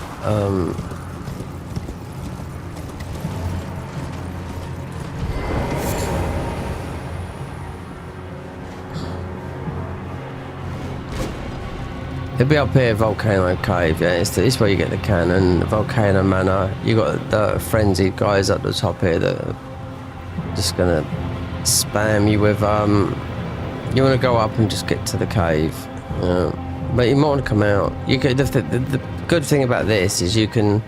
It'll be up here, Volcano Cave, yeah, it's where you get the cannon, the Volcano Manor. You got the frenzied guys up the top here that are just gonna spam you with, you wanna go up and just get to the cave. But you might wanna come out. You could, the good thing about this is you can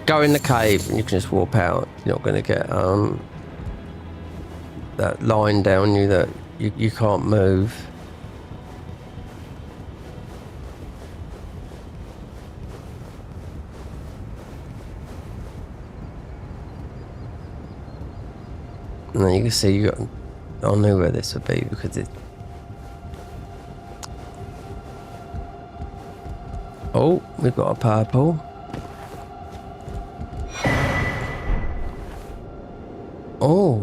go in the cave and you can just warp out. You're not gonna get, that line down you that you can't move. And then you can see you got. I knew where this would be because it. Oh, we've got a purple. Oh,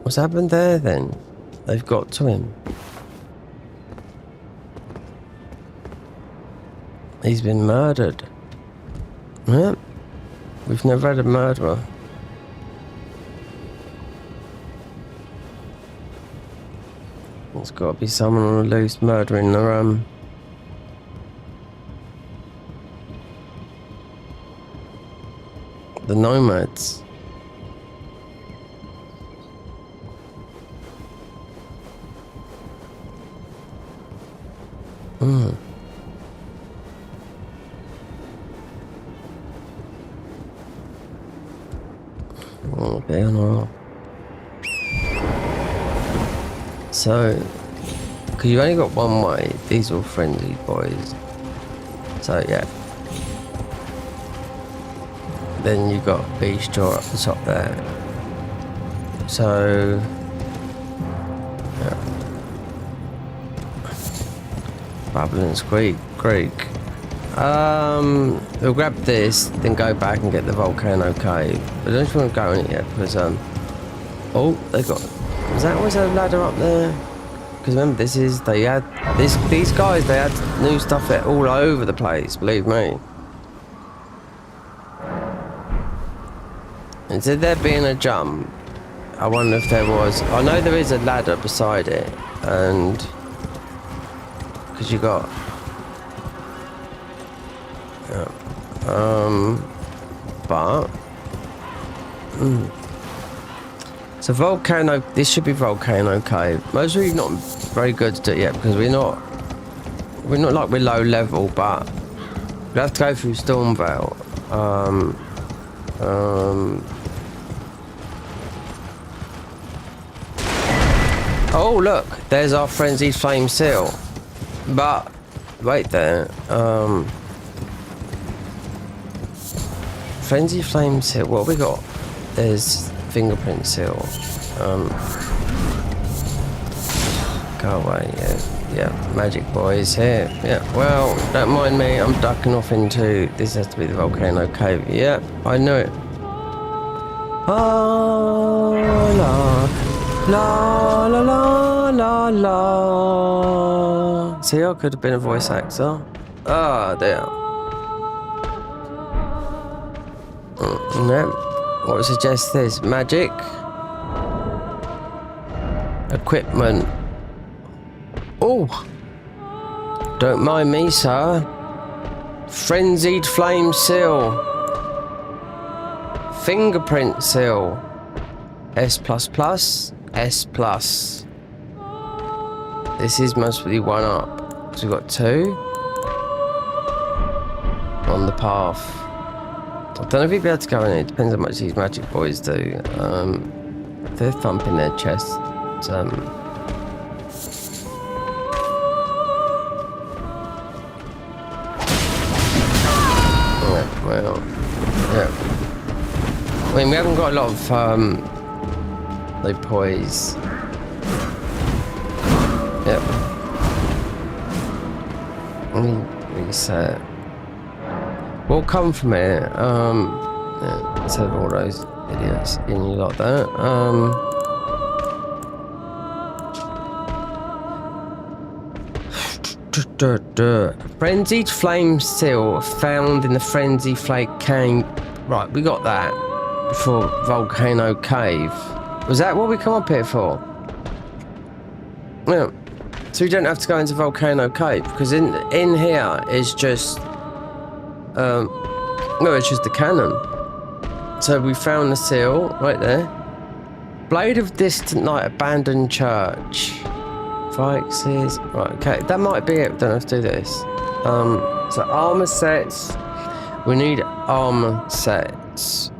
what's happened there then? They've got to him. He's been murdered. Yeah, we've never had a murderer. There's got to be someone on the loose murdering the nomads. Okay, no. So, because you only got one way, these are all friendly boys. So yeah. Then you got Beast Jaw up the top there. So yeah. Babbling Creek. We'll grab this, then go back and get the Volcano Cave. But I don't want to go in it yet because oh, they got. Was that always a ladder up there? Because remember, they had these guys. They had new stuff all over the place. Believe me. Instead of there being a jump, I wonder if there was. I know there is a ladder beside it, and because you got. But. So Volcano, this should be Volcano Cave. Most of you not very good to do it yet because we're not like we're low level, but we have to go through Stormvale. Oh, look, there's our frenzied flame seal. But wait there. Frenzied flame seal. What have we got? There's fingerprint seal. Go away. Yeah. Magic boy is here. Yeah. Well, don't mind me. I'm ducking off into. This has to be the volcano cave. Yeah, I knew it. Oh, la la la la la. See, I could have been a voice actor. Ah, there. No. What suggests this? Magic. Equipment. Oh. Don't mind me, sir. Frenzied flame seal. Fingerprint seal. S++. S+. This is mostly one up. So we've got 2 on the path. I don't know if you'd be able to go in it. Depends how much these magic boys do. They're thumping their chests. Well, yeah. I mean, we haven't got a lot of the poise. Yep. Let me reset. We'll come from here. Yeah, instead of all those idiots in you like that. Frenzied flame seal found in the frenzy flake cave. Right, we got that for Volcano Cave. Was that what we come up here for? Yeah. So we don't have to go into Volcano Cave because in here is just no, it's just the cannon. So we found the seal right there. Blade of Distant Night, abandoned church. Fixes. Right, okay, that might be it. We don't have to do this. So armor sets. We need armor sets.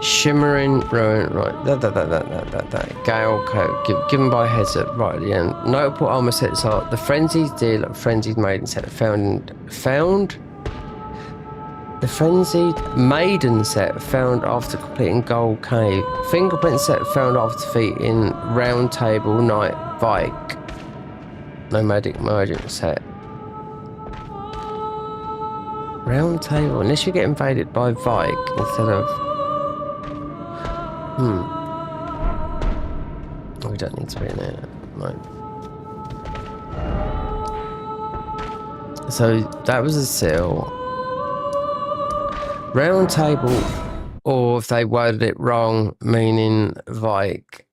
Shimmering ruin. Right, that gale coat given by Hezet right at the end. Notable armor sets are the Frenzied Deal, Frenzied Maiden set found. The Frenzied Maiden set found after completing Gold Cave. Fingerprint set found after defeating Round Table Knight Vike. Nomadic Merchant set. Round Table, unless you get invaded by Vike instead of... We don't need to be in there. Right. So that was a seal. Round Table, or if they worded it wrong, meaning Vike.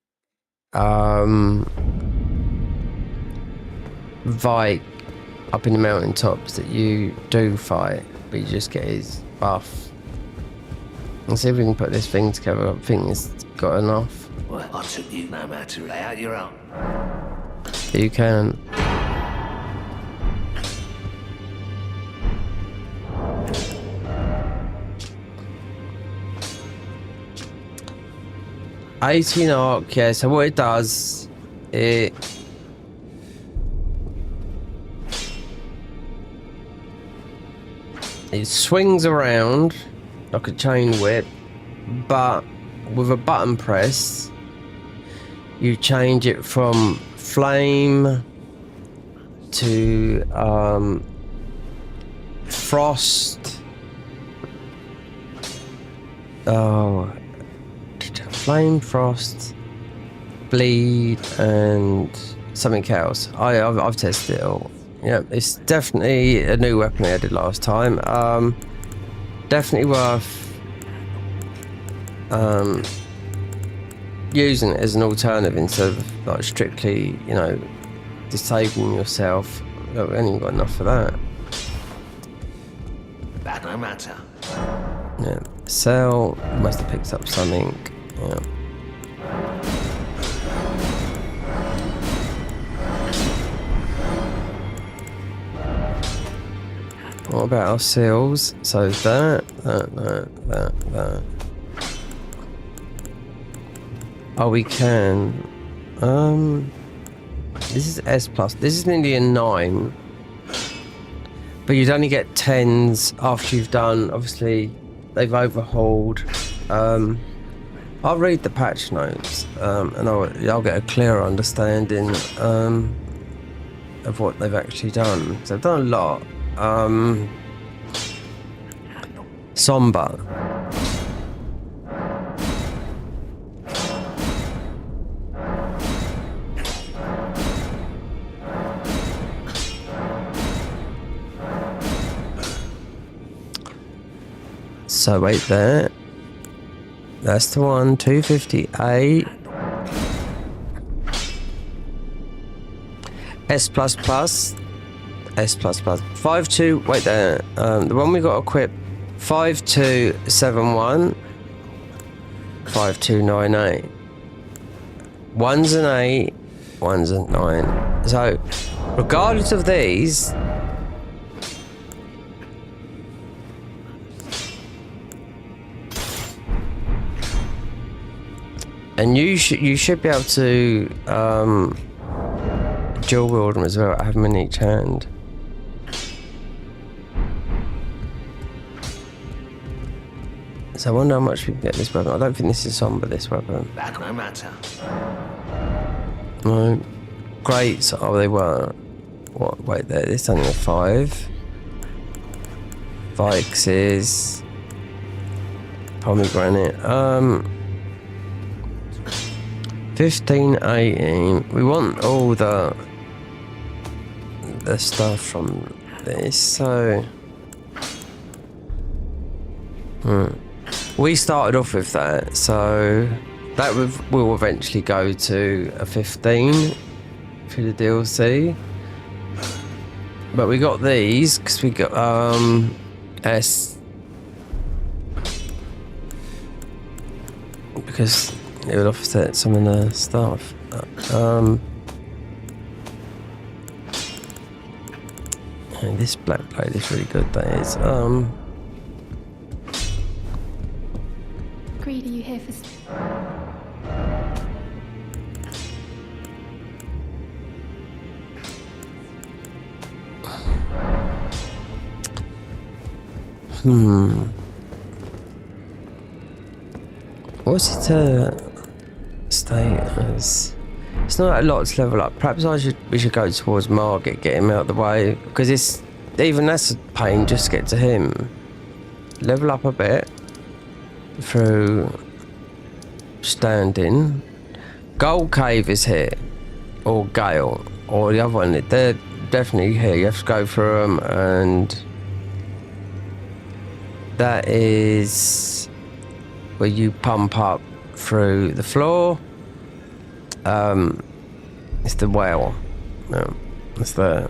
Vike up in the mountaintops that you do fight, but you just get his buff. Let's see if we can put this thing together. I think it's got enough. Well, I took you no matter lay out your own. You can. $18 arc, yeah, so what it does, it swings around like a chain whip, but with a button press you change it from flame to frost, flame, frost, bleed, and something else. I've tested it all. Yeah, it's definitely a new weapon I did last time. Definitely worth using it as an alternative instead of like strictly, you know, disabling yourself. Look, we ain't even got enough for that. That no matter. Yeah, Cell must have picked up something. Yeah. What about our seals? So that. Oh, we can. This is S+. This is nearly a 9. But you'd only get 10s after you've done, obviously, they've overhauled. I'll read the patch notes, and I'll get a clearer understanding of what they've actually done. So they've done a lot. Somber. So wait there. That's the one, 258. S++. S++. 52, wait there. The one we got equipped, 5271. 5298. One's an 8, one's a 9. So, regardless of these, and you should be able to dual wield them as well. I have them in each hand. So I wonder how much we can get this weapon. I don't think this is somber, this weapon. Back no matter. No. Great. So, oh, they were. What? Wait there. This is only a 5. Vikes. Pomegranate. 15, 18. We want all the stuff from this. So. We started off with that, so that will eventually go to a 15 for the DLC. But we got these because we got S, because it would offset some of the stuff. And this black plate is really good. That is. Greed, are you here for... What's it stay as? It's not a lot to level up. Perhaps we should go towards Margit, get him out of the way, because it's even that's a pain just to get to him. Level up a bit through standing. Gold Cave is here, or Gale, or the other one. They're definitely here. You have to go through them, and that is where you pump up through the floor. It's the well. No, it's there.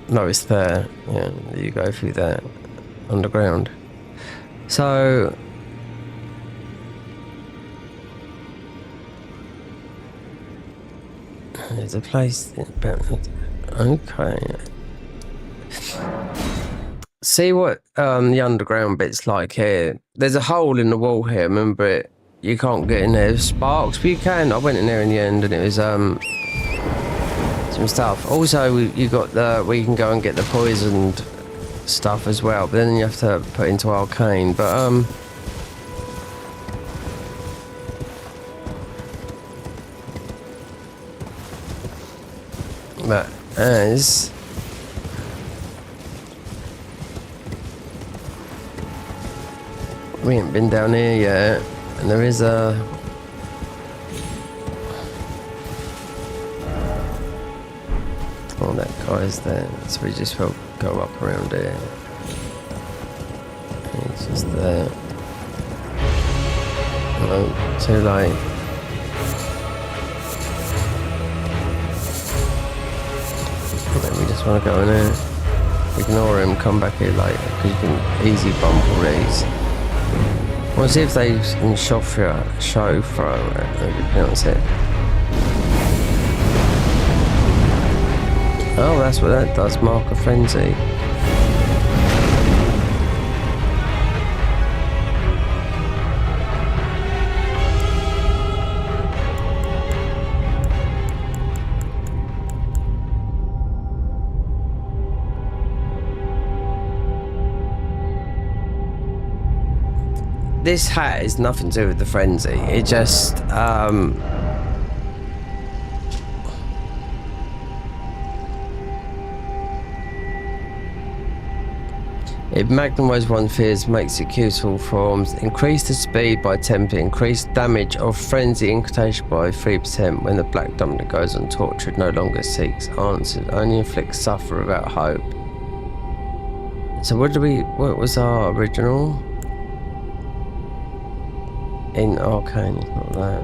No, it's there. Yeah, you go through there underground. So there's a place. Okay. See what the underground bit's like here. There's a hole in the wall here. Remember it? You can't get in there. There's sparks, but you can. I went in there in the end, and it was some stuff. Also, you got where you can go and get the poisoned stuff as well. But then you have to put into arcane. But as we ain't been down here yet, and there is a that guy's there, so we just will go up around here. He's just there. Oh, too late. We just want to go in there, ignore him, come back here later, because you can easy bump all these. We'll see if they can show throw it, pronounce it. Oh, that's what that does, mark a frenzy. this hat is nothing to do with the frenzy. It just it magnifies one fears, makes it useful forms, increase the speed by 10%, increase damage of frenzy incantation by 3% when the black dumpling goes on torture, no longer seeks answers, only inflicts suffer without hope. So what was our original? In Arcane, it's not that.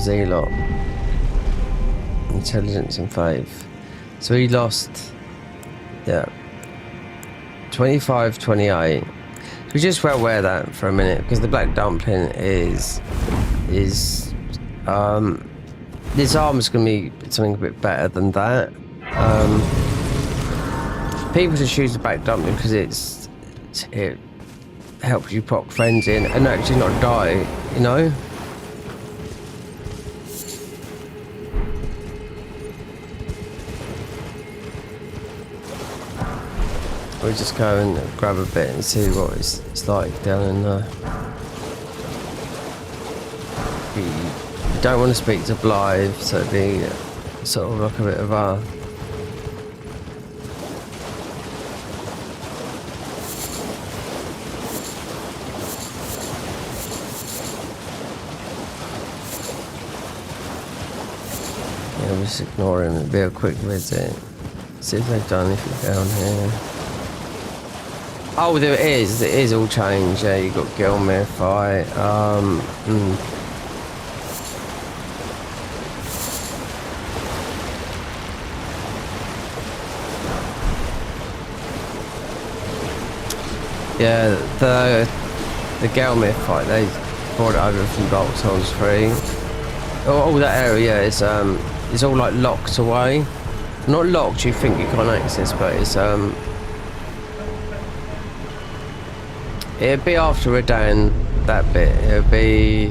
Zealot. Intelligence and faith. So he lost, yeah, 25, 28. We just well wear that for a minute because the black dumpling is this armor's gonna be something a bit better than that. People just choose the black dumpling because it helps you proc friends in and actually not die, you know. We'll just go and grab a bit and see what it's like down in there. You don't want to speak to Blythe, so it'd be sort of like a bit of a... Yeah, we'll just ignore him. It'd be a quick visit. See if they've done anything down here. Oh, there it is. It is all changed. Yeah, you got Gilmere fight. Yeah, the Gilmere fight. They brought it over from Dark Souls 3. All that area is all like locked away. Not locked. You think you can't access, but it's it'd be after we're down that bit. It'd be...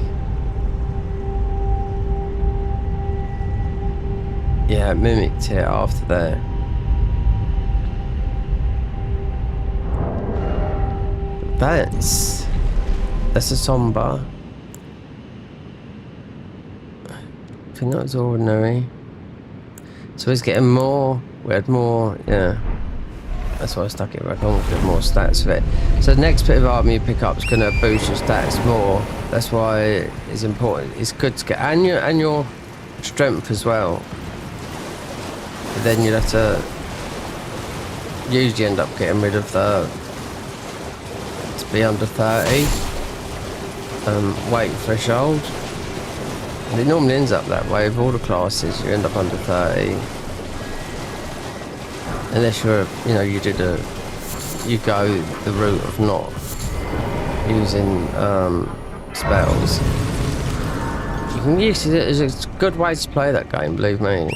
Yeah, it mimicked it after that. That's a somber. I think that was ordinary. So he's getting more. We had more, yeah. That's why I stuck it back on, get more stats of it. So the next bit of armor you pick up is going to boost your stats more. That's why it's important. It's good to get, and your strength as well. But then you'll have to usually end up getting rid of the to be under 30 weight threshold. And it normally ends up that way with all the classes. You end up under 30. Unless you're, you know, you go the route of not using spells. You can use it as a good way to play that game, believe me.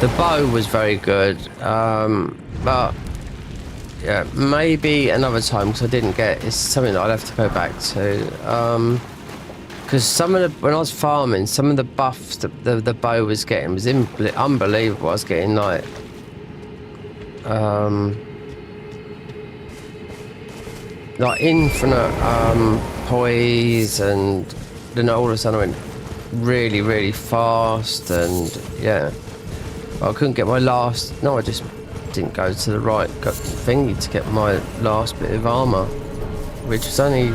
The bow was very good, but yeah, maybe another time because I didn't get. It's something that I'd have to go back to. Because some of the, when I was farming, some of the buffs that the bow was getting was unbelievable. I was getting like infinite poise, and then all of a sudden I went really, really fast, and yeah, I couldn't get my last. No, I just didn't go to the right thingy to get my last bit of armor, which was only,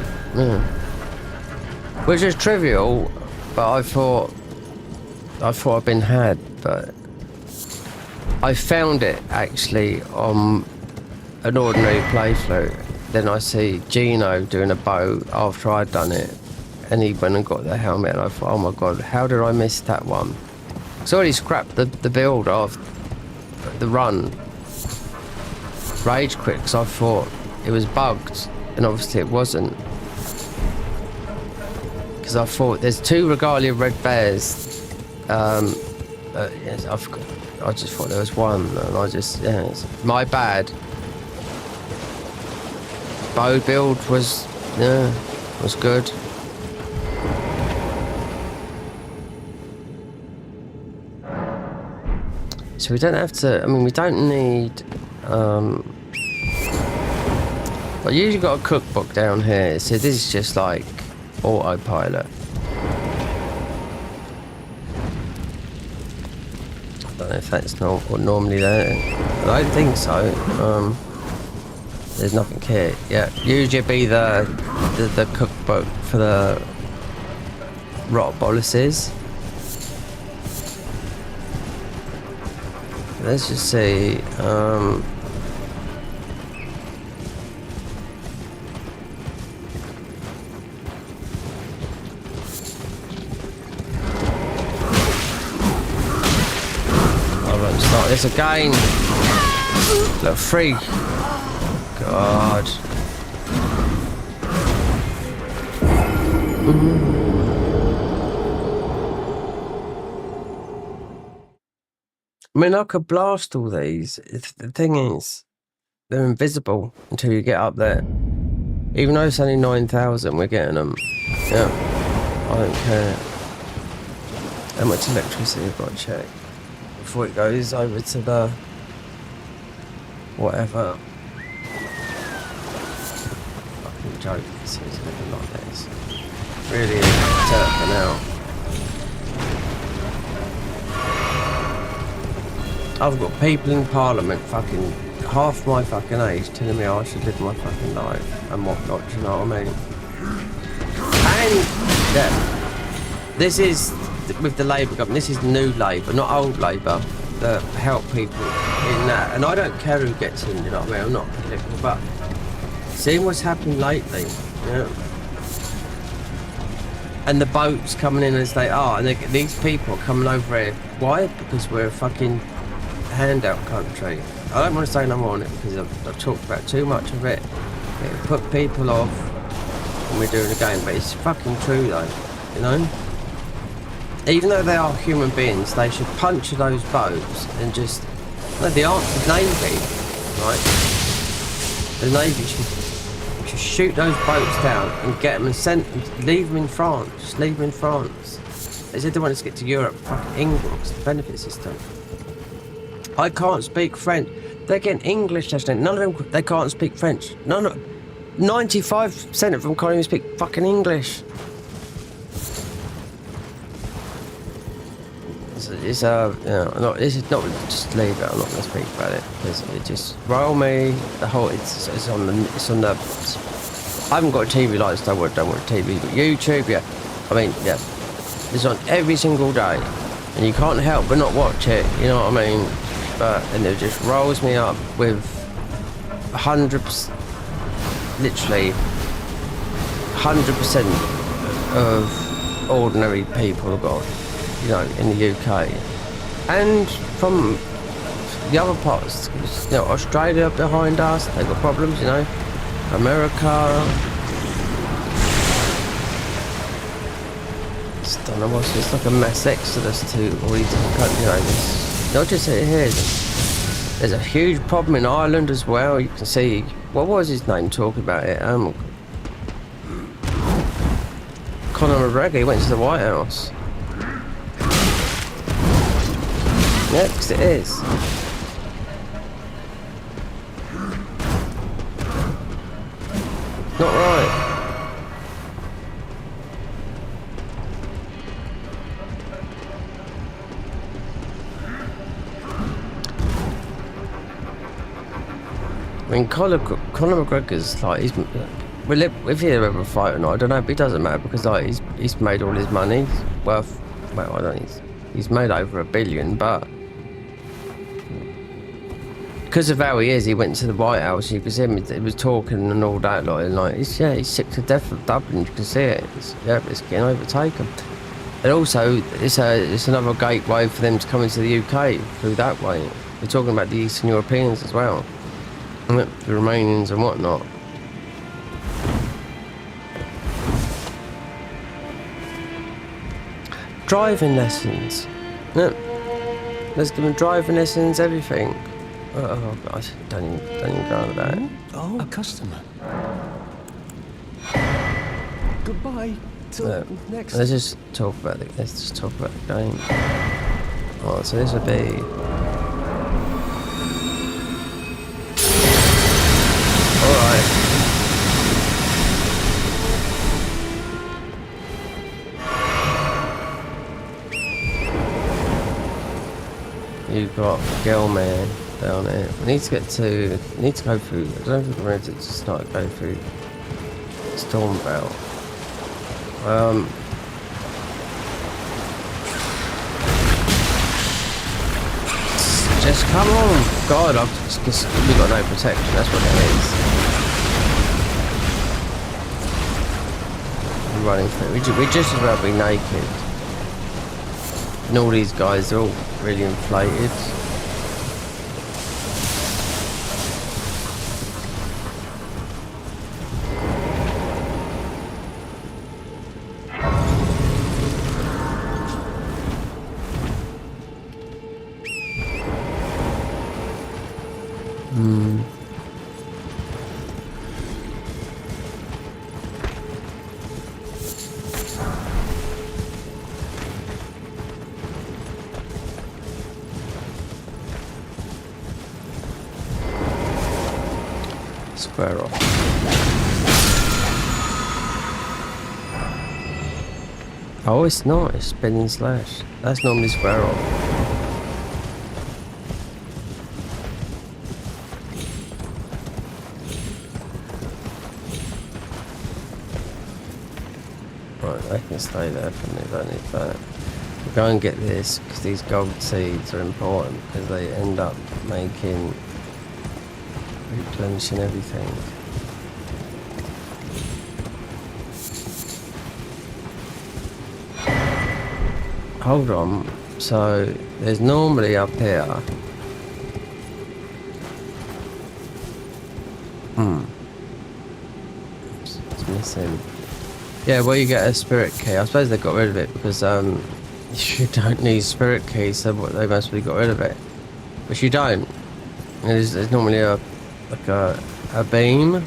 which is trivial, but I thought I'd been had, but I found it actually on an ordinary playthrough. Then I see Gino doing a bow after I'd done it, and he went and got the helmet, and I thought, oh my god, how did I miss that one? So I already scrapped the build of the run. Rage quit because I thought it was bugged, and obviously it wasn't. Because I thought there's 2 Regalia Red Bears. Yes, I just thought there was one, and I just, yeah, it's my bad. Bow build was, yeah, was good. So we don't have to, I mean, we don't need, I usually got a cookbook down here, so this is just like autopilot. I don't know if that's not or normally there. I don't think so. There's nothing here. Yeah, usually be the cookbook for the rot boluses. Let's just see. Start this again. Look, free. God. I mean, I could blast all these. The thing is, they're invisible until you get up there. Even though it's only 9,000, we're getting them. Yeah, I don't care. How much electricity I've got to check before it goes over to the whatever. Fucking joke, this is looking like this. Really is for now. I've got people in Parliament fucking half my fucking age telling me I should live my fucking life and whatnot, do you know what I mean? And yeah, this is with the Labour government, this is new Labour, not old Labour, that help people in that. And I don't care who gets in, you know what I mean? I'm not political, but seeing what's happened lately, you know, and the boats coming in as they are, and these people are coming over here. Why? Because we're a fucking handout country. I don't want to say no more on it because I've talked about too much of it. It put people off when we're doing a game, but it's fucking true though, you know? Even though they are human beings, they should puncture those boats and just... No, the Navy, right? The Navy should shoot those boats down and get them and leave them in France. Just leave them in France. They said they wanted to get to Europe, fucking England, because the benefit system. I can't speak French. They're getting English testing. None of them, they can't speak French. 95% of them can't even speak fucking English. This is not just leave it. I'm not going to speak about it because it just roll me. The whole it's on the I haven't got a TV license. Don't want a TV, but YouTube, yeah. I mean, yeah, it's on every single day, and you can't help but not watch it. You know what I mean? But and it just rolls me up with 100%, literally 100% of ordinary people have got. You know, in the UK, and from the other parts, you know, Australia behind us, they've got problems, you know, America. Just don't know what's it's like a mass exodus to all these different countries, you know. Not just here, there's a huge problem in Ireland as well. You can see, what was his name talking about it? Conor McGregor, he went to the White House. Yeah, because it is. Not right. I mean, Conor McGregor's like, if he's ever fight or not, I don't know, but it doesn't matter because like he's made all his money. He's worth, well, I don't know, he's made over $1 billion, but because of how he is, he went to the White House. You can see him; he was talking and all that, like he's sick to death of Dublin. You can see it. It's getting overtaken. And also, it's another gateway for them to come into the UK through that way. We're talking about the Eastern Europeans as well, the Romanians and whatnot. Driving lessons. Yeah. Let's give them driving lessons, everything. Oh God, don't even go into that. Oh, a customer. Goodbye. Till next. Let's just talk about the game. Oh, so this would be. Alright. You've got Gelman down there. We need to go through. I don't think we're ready to start going through Stormvale. Just come on, God! We got no protection. That's what it is. I'm running through. We just as well be naked. And all these guys are all really inflated. Square off. Oh, it's not. It's spinning slash. That's normally square off. Right, they can stay there for me. Don't need that. We'll go and get this because these gold seeds are important because they end up making. Replenishing everything. Hold on. So there's normally up here. It's missing. Yeah, well, you get a spirit key. I suppose they got rid of it because you don't need spirit keys, so they must have got rid of it. But you don't. There's normally a beam.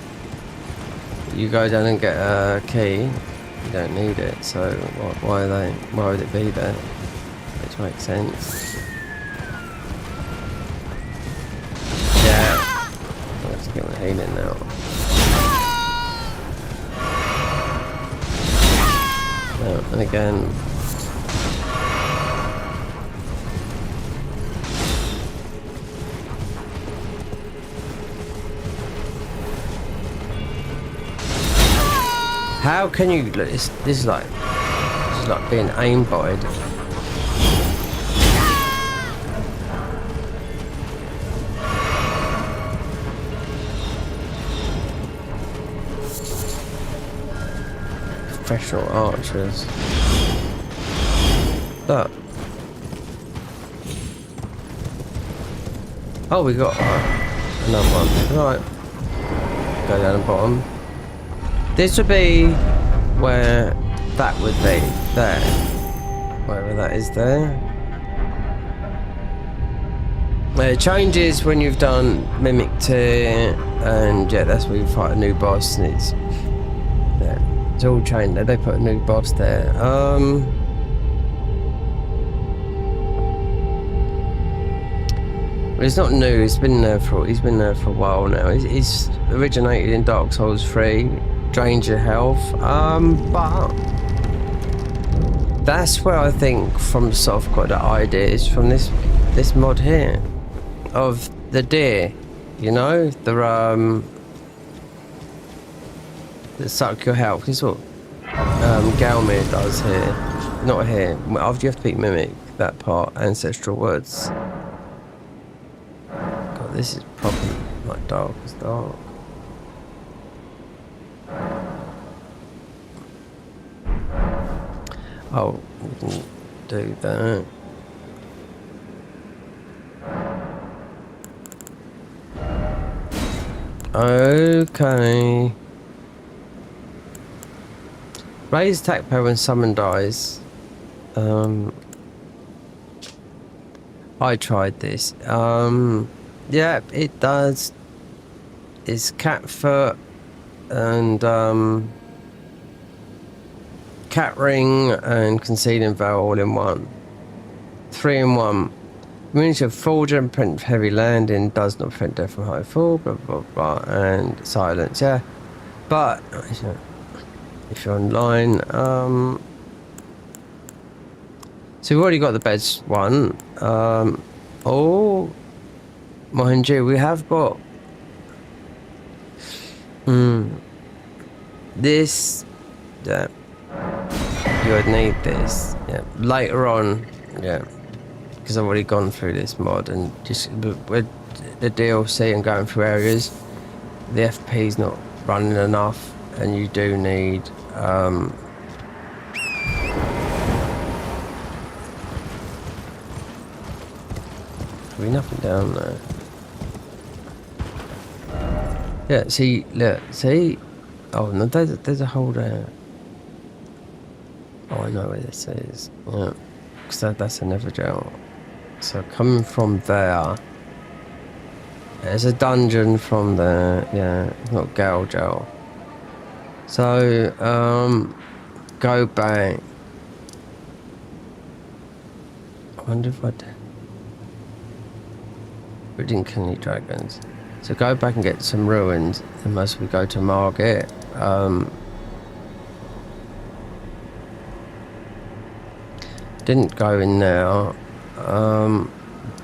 You go down and get a key. You don't need it, so why would it be there? Which makes sense. Yeah. Let's get my healing now. Oh, and again. How can you? This is like being aimbotted. Professional archers. Look. Oh, we got another one. Right. Go down the bottom. This would be where that would be. There. Wherever that is there. It changes when you've done Mimic Tier, and yeah, that's where you fight a new boss, and it's all changed. They put a new boss there. But it's not new. He's been there for a while now. He's originated in Dark Souls 3. Drains your health, but that's where I think from sort of got the idea is from this mod here of the deer, you know, that suck your health. This is what Galmir does here, not here. After you have to beat Mimic that part, ancestral words. God, this is probably like dark as dark. Oh, we can do that. Okay. Raise attack power when someone dies. I tried this. Yeah, it does. It's cat foot and cat ring and concealing veil all in one. 3 in 1. Immunity of forger and prevent heavy landing, does not prevent death from high fall, blah blah blah, and silence, yeah. But if you're online, so we've already got the beds one. Oh, mind you, we have got this. Yeah, you would need this. Yeah, later on. Yeah, because I've already gone through this mod and just with the DLC and going through areas, the FP's not running enough, and you do need. Nothing down there. Yeah, see, look, see? Oh, no, there's a hole there. Oh, I know where this is. Yeah, because that's another jail. So coming from there, there's a dungeon from there. Yeah, it's not Gale jail. So, go back. I wonder if I did. We didn't kill any dragons, so go back and get some ruins unless we go to Margate. Didn't go in there,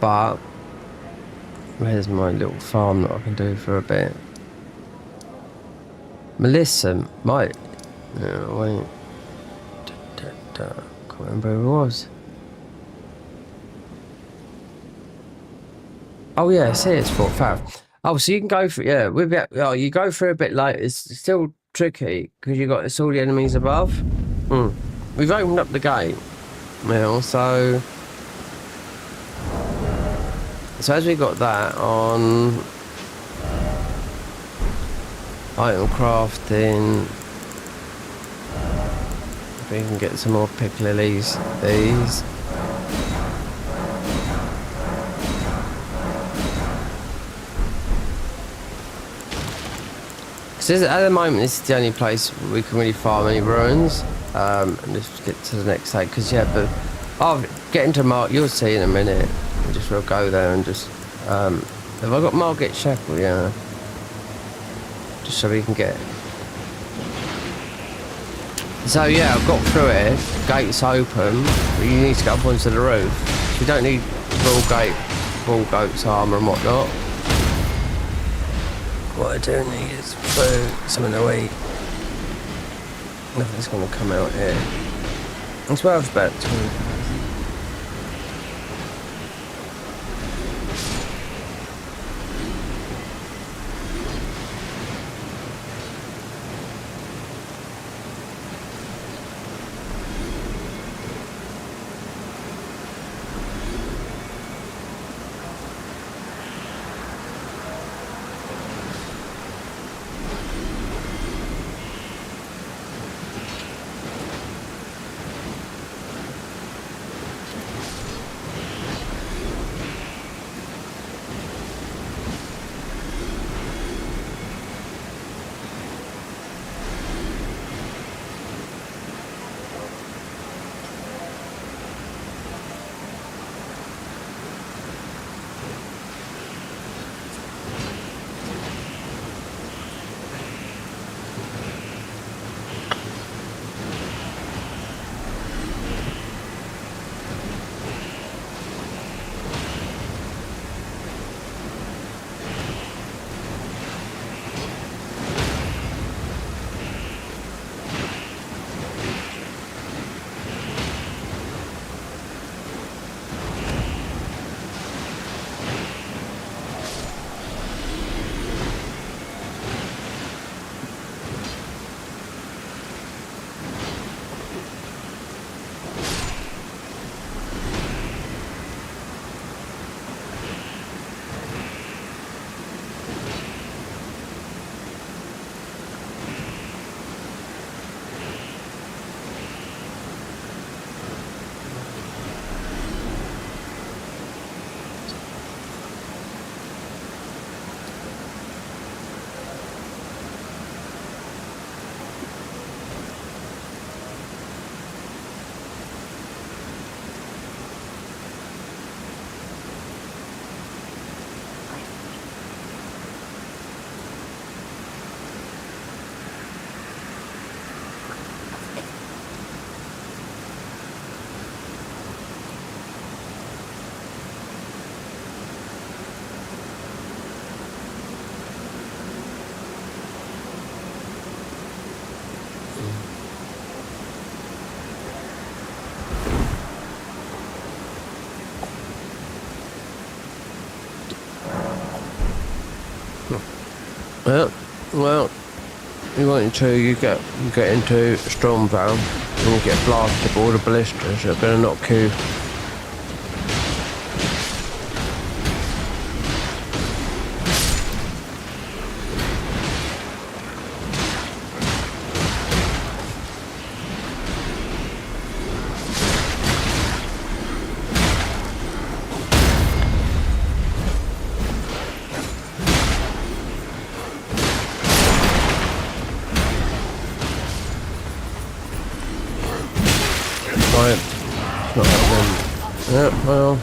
but where's my little farm that I can do for a bit? Melissa might. No, wait. Can't remember who it was. Oh yeah, see, it's Fort Fav. Oh, so you can go for you go for a bit later. It's still tricky because you got all the enemies above. We've opened up the gate now, so as we got that on item crafting, we can get some more pick lilies. These. So at the moment, this is the only place we can really farm any ruins. And just get to the next side, because but getting to Mark, you'll see in a minute. We'll go there and just have I got Margate Shekel? Yeah, just so we can get. So yeah, I've got through it. Gates open, but you need to go up onto the roof. You don't need bull goat's armor and whatnot. What I do need is food, something to eat. Nothing's going to come out here. It's worth about 20. Yeah, well, you want to, you get into Stormvale and you get blasted by all the ballistas that are going to knock you. Right, it's not happening. Yeah, well.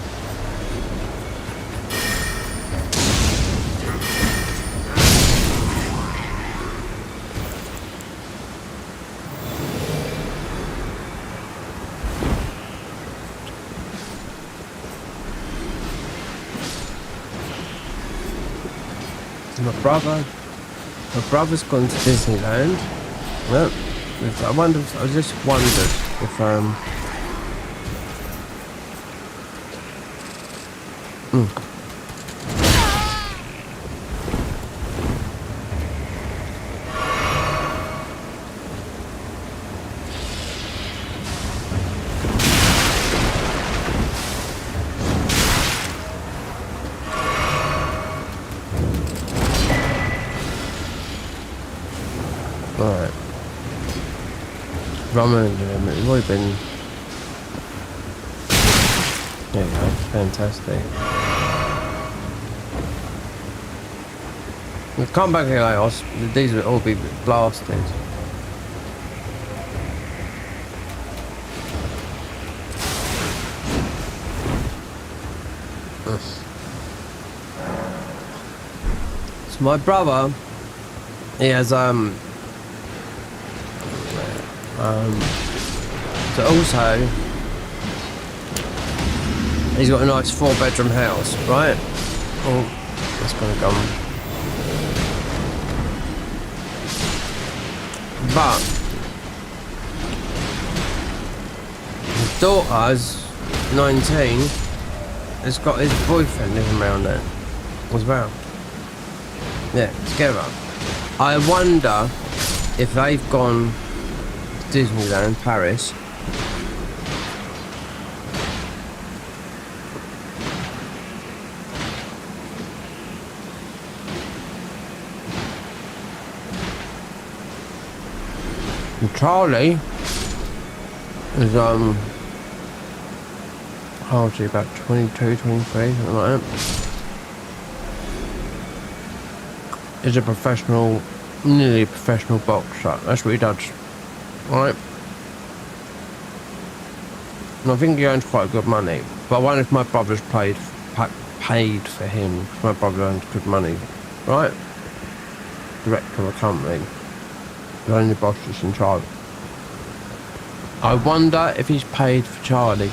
My brother's gone to Disneyland. Yep. I just wondered if Alright. Ramen, it's already been. There you go, fantastic. We'll come back here later, these will all be blasted. So my brother, he has so also he's got a nice 4-bedroom house, right? Oh, that's gonna come. But his daughter's 19, has got his boyfriend living around there as well. Yeah, together. I wonder if they've gone to Disneyland, Paris. And Charlie is how old is he, about 22, 23, something like that. Is a professional, nearly professional boxer. That's what he does, right? And I think he earns quite good money. But I wonder if my brother's paid for him. My brother earns good money, right? Director of a company. The only boss is in charge. I wonder if he's paid for Charlie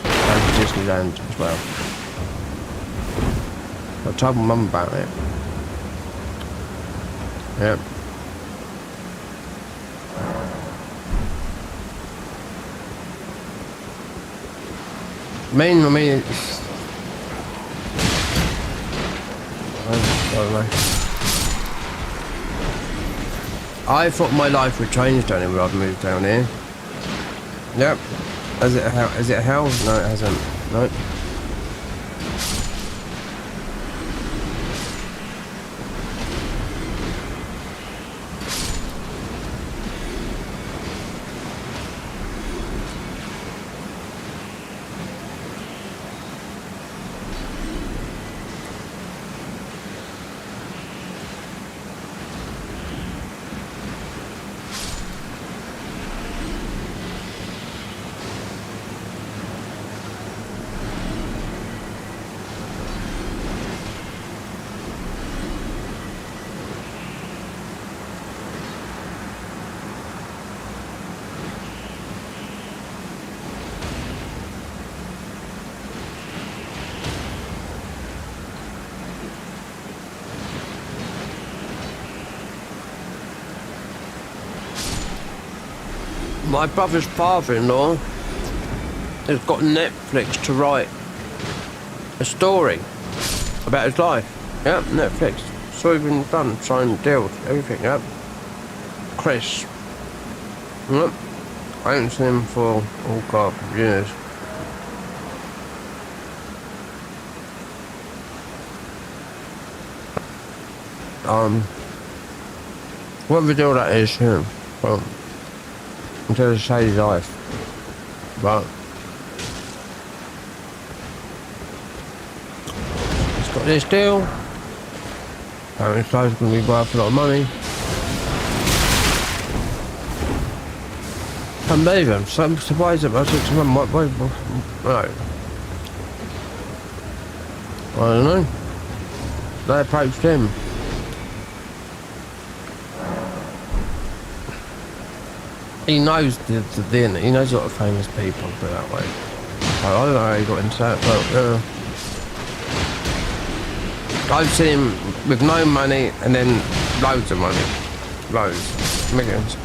and for Disneyland as well. I'll tell my mum about it. Yeah. I mean, it's... I don't know. I thought my life would change down here when I've moved down here. Yep. Is it hell? No, it hasn't. No. My brother's father-in-law has got Netflix to write a story about his life. Yeah, Netflix. It's all been done, signed, dealt, everything, yep. Chris. Yep. I haven't seen him for, oh god, years. What the deal that is, yeah. Well, until it's saved his life. But he's got this deal. Apparently his life's going to be worth a lot of money. Can't believe him. So I'm surprised at myself to him. What, no. I don't know. They approached him. He knows he knows a lot of famous people, put it that way. So I don't know how he got into that, but I've seen him with no money and then loads of money. Loads. Millions.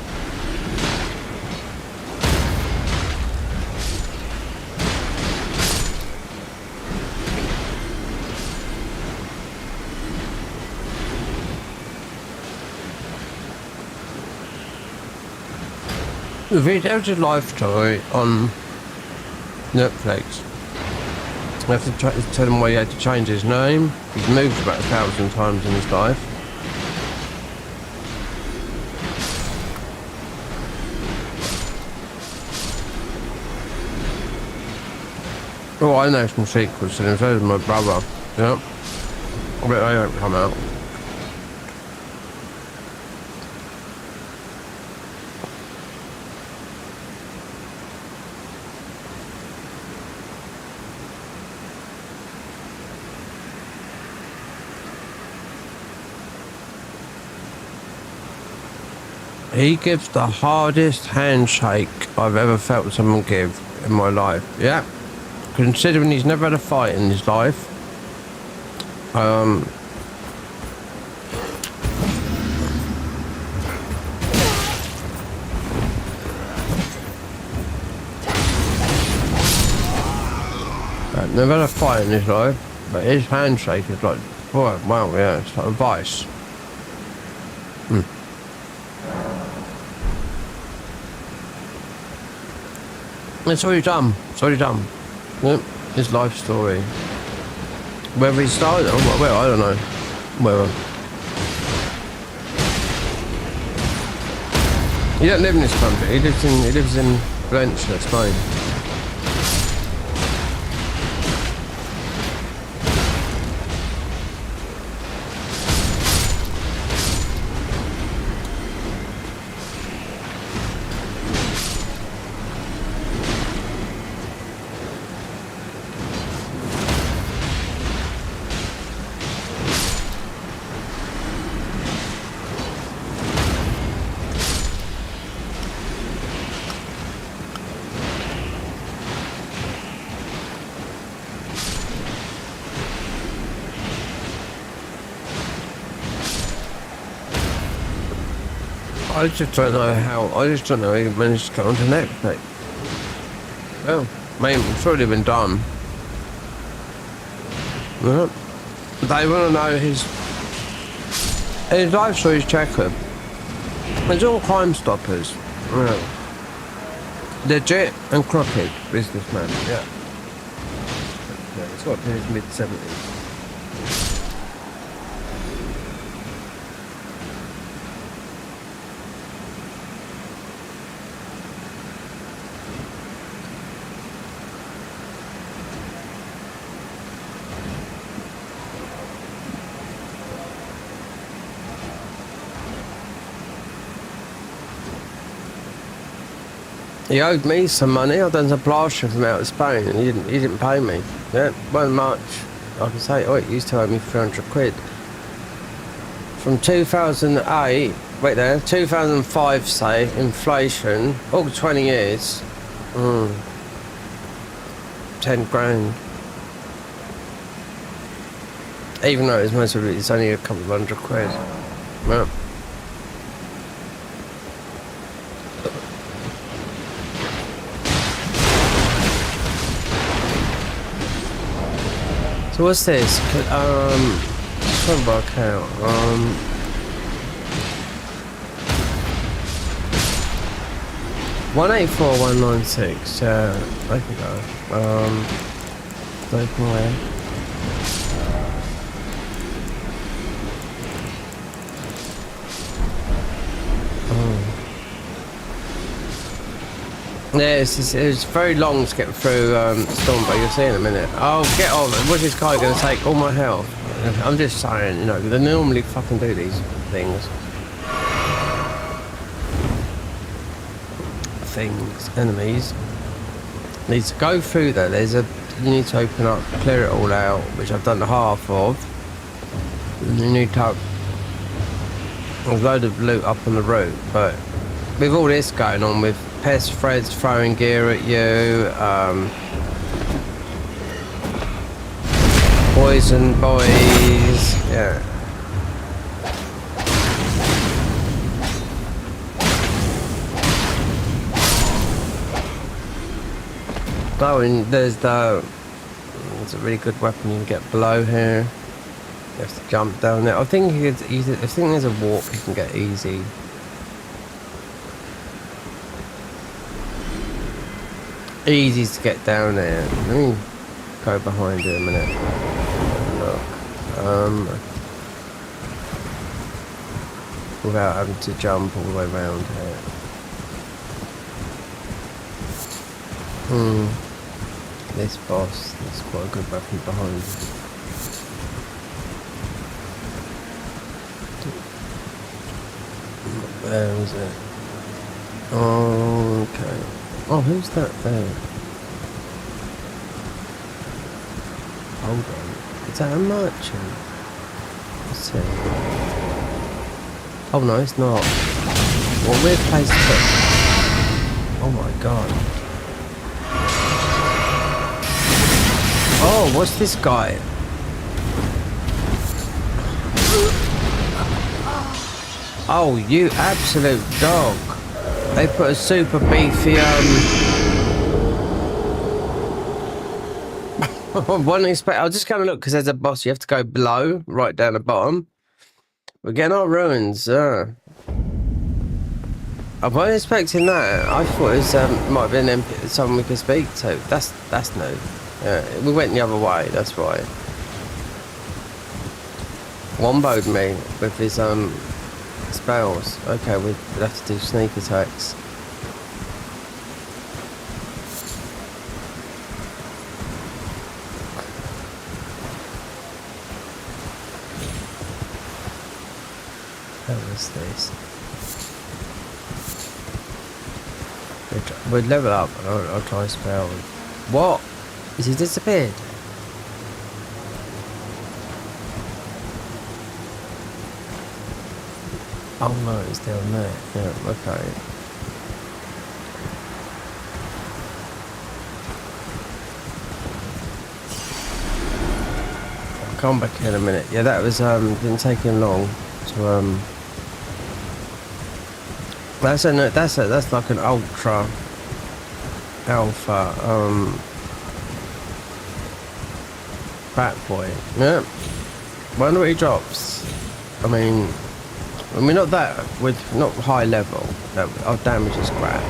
There's a life story on Netflix. I have to tell him why he had to change his name. He's moved about 1,000 times in his life. Oh, I know some secrets, and so does my brother. Yep. I bet they don't come out. He gives the hardest handshake I've ever felt someone give in my life. Yeah. Considering he's never had a fight in his life. Never had a fight in his life, but his handshake is like, oh, wow, yeah, it's like a vice. That's all he's done. That's all he's done. Yep. His life story. Whether he started, well, I don't know. Whether. He don't live in this country. He lives in Valencia, Spain. I just don't know how. I just don't know how he managed to get onto Netflix. Well, maybe it's already been done. Yeah. They want to know his life story's checkered. It's all Crime Stoppers. Yeah. Legit and crooked businessman. Yeah. Yeah, it's got to his mid-70s. He owed me some money. I've done some plastering from out of Spain, and he didn't pay me. Yeah, wasn't much. I can say, oh, he used to owe me 300 quid. From 2008, wait there, 2005, say, inflation, all 20 years, 10 grand. Even though it's only a couple of hundred quid. Yeah. So what's this? trying to work out. 184,196. Yeah, I can go. Open way. Yeah, it's very long to get through Storm, but you'll see in a minute. Oh, get on! What's this guy going to take all my health? I'm just saying, you know, they normally fucking do these things. Enemies. Needs to go through there. You need to open up, clear it all out, which I've done half of. And you need to have a load of loot up on the route, but with all this going on, with pest threads throwing gear at you, poison boys, yeah. Oh, and there's a really good weapon you can get below here. You have to jump down there. I think there's a warp you can get easy. Easy to get down there. Let me go behind it a minute. Look. Without having to jump all the way around here. This boss, there's quite a good weapon behind it. Where is it? Oh, okay. Oh, who's that there? Hold on. Is that a merchant? Let's see. Oh no, it's not. What a weird place to put. Oh my god. Oh, what's this guy? Oh, you absolute dog. They put a super beefy, one expect. I'll just kind of look because there's a boss. You have to go below, right down the bottom. We're getting our ruins. I wasn't expecting that. I thought it was might have been someone we could speak to. That's new. Yeah, we went the other way. That's why. Womboed me with his spells. Okay, we'd have to do sneak attacks. How is this? We'd level up and I'll try spell. What? Is he disappeared? Oh no, it's down there. Yeah, okay. I'll come back in a minute. Yeah, that was didn't take him long to that's like an ultra alpha bat boy. Yeah. Wonder what he drops. I mean we're not high level. No, our damage is crap.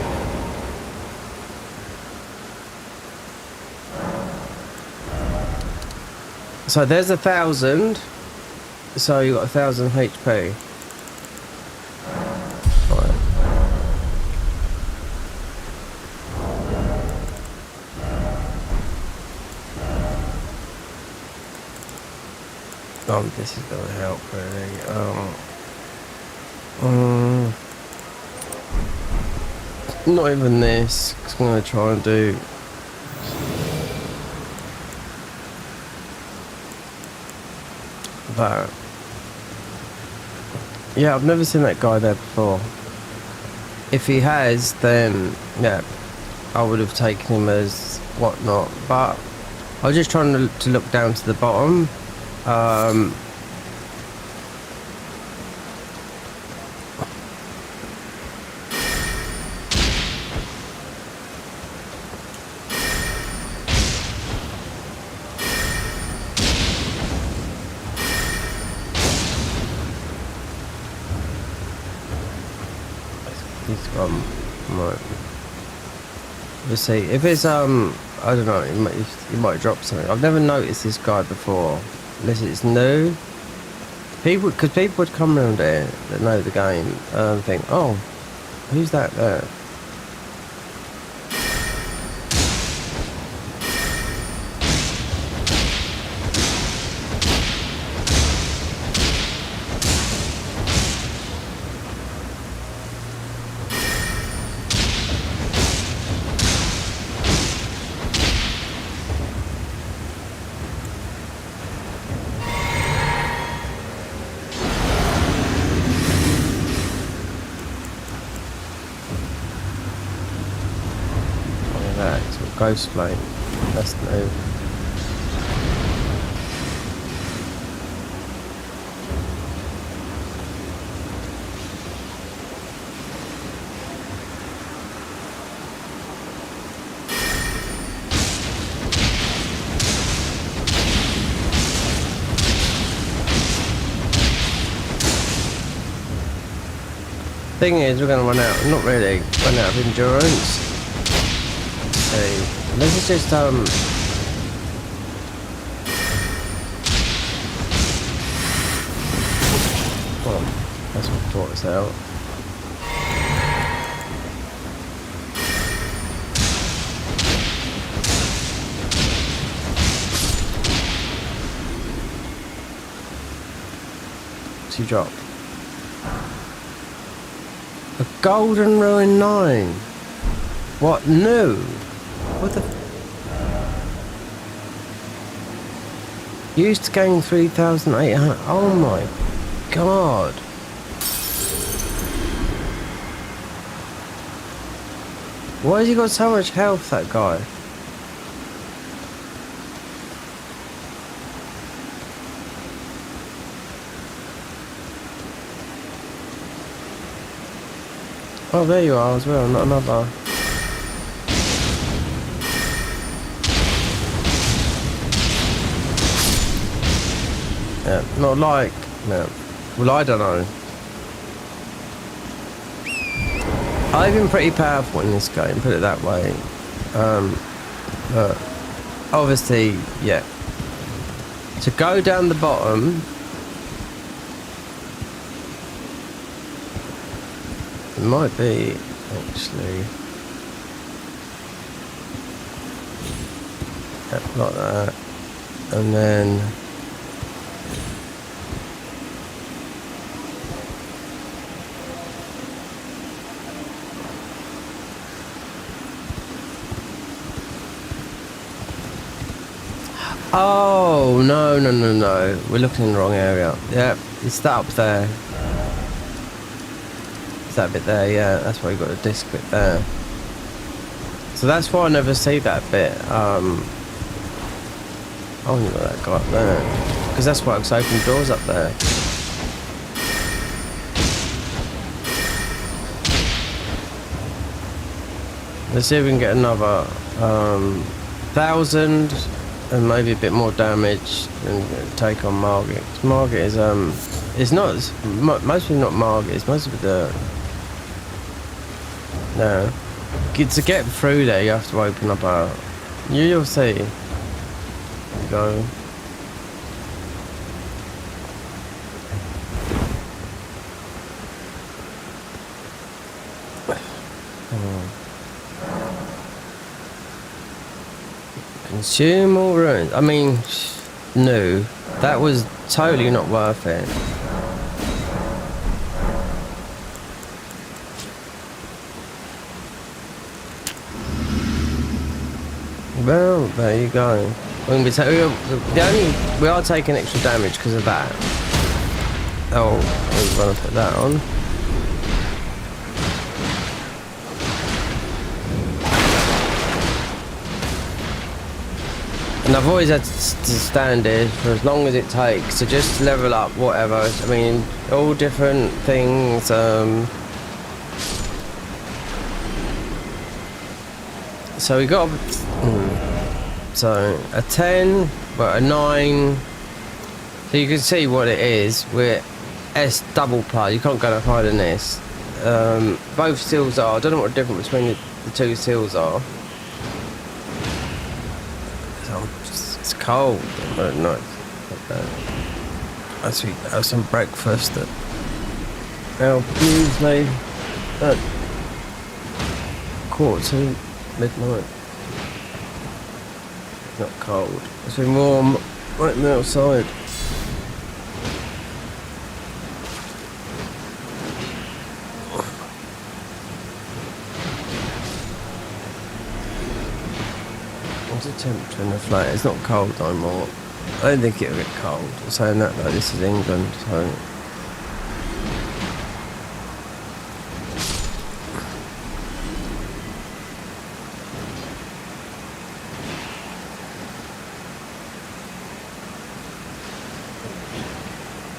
So there's 1,000. So you got 1,000 HP. Right. Oh, this is gonna help really. Not even this, 'cause I'm going to try and do that. Yeah, I've never seen that guy there before. If he has, then yeah, I would have taken him as whatnot, but I was just trying to look down to the bottom. Right. We'll see. If it's I don't know, it might drop something. I've never noticed this guy before, unless it's new. Because people would come around here that know the game and think, oh, who's that there? Ghost flame. That's new. Thing is, we're going to run out. Not really. Run out of endurance. This is just well, that's what brought us out. What's he drop? A golden ruin 9. What new? What the? Used to gain 3,800. Oh my god. Why has he got so much health, that guy? Oh, there you are as well, not another. Yeah, not like, no. Well, I don't know. I've been pretty powerful in this game, put it that way. But obviously, yeah. To go down the bottom, it might be actually, yeah, like that, and then. Oh, no. We're looking in the wrong area. Yeah, it's that up there. It's that bit there, yeah. That's why you got the disc bit there. So that's why I never see that bit. Oh, you got that guy up there. Because that's why I was opening doors up there. Let's see if we can get another 1,000. And maybe a bit more damage and take on Margit. Margit is it's not mostly not Margit. It's mostly the no. To get through there, you have to open up a. You'll see. There you go. Consume all ruins. I mean, no, that was totally not worth it. Well, there you go. We are taking extra damage because of that. Oh, we're gonna put that on. And I've always had to stand here for as long as it takes to just level up whatever. I mean, all different things. So we got so a 10, but a 9. So you can see what it is. We're S double plus. You can't go no higher than this. Both seals are. I don't know what the difference between the two seals are. It's cold. I don't know. I should have some breakfast at usually at 1:45 midnight. Not cold. It's been warm right now outside. What's the temperature in the flat? It's not cold no more. I don't think it'll get cold. I'm saying that though, this is England, so.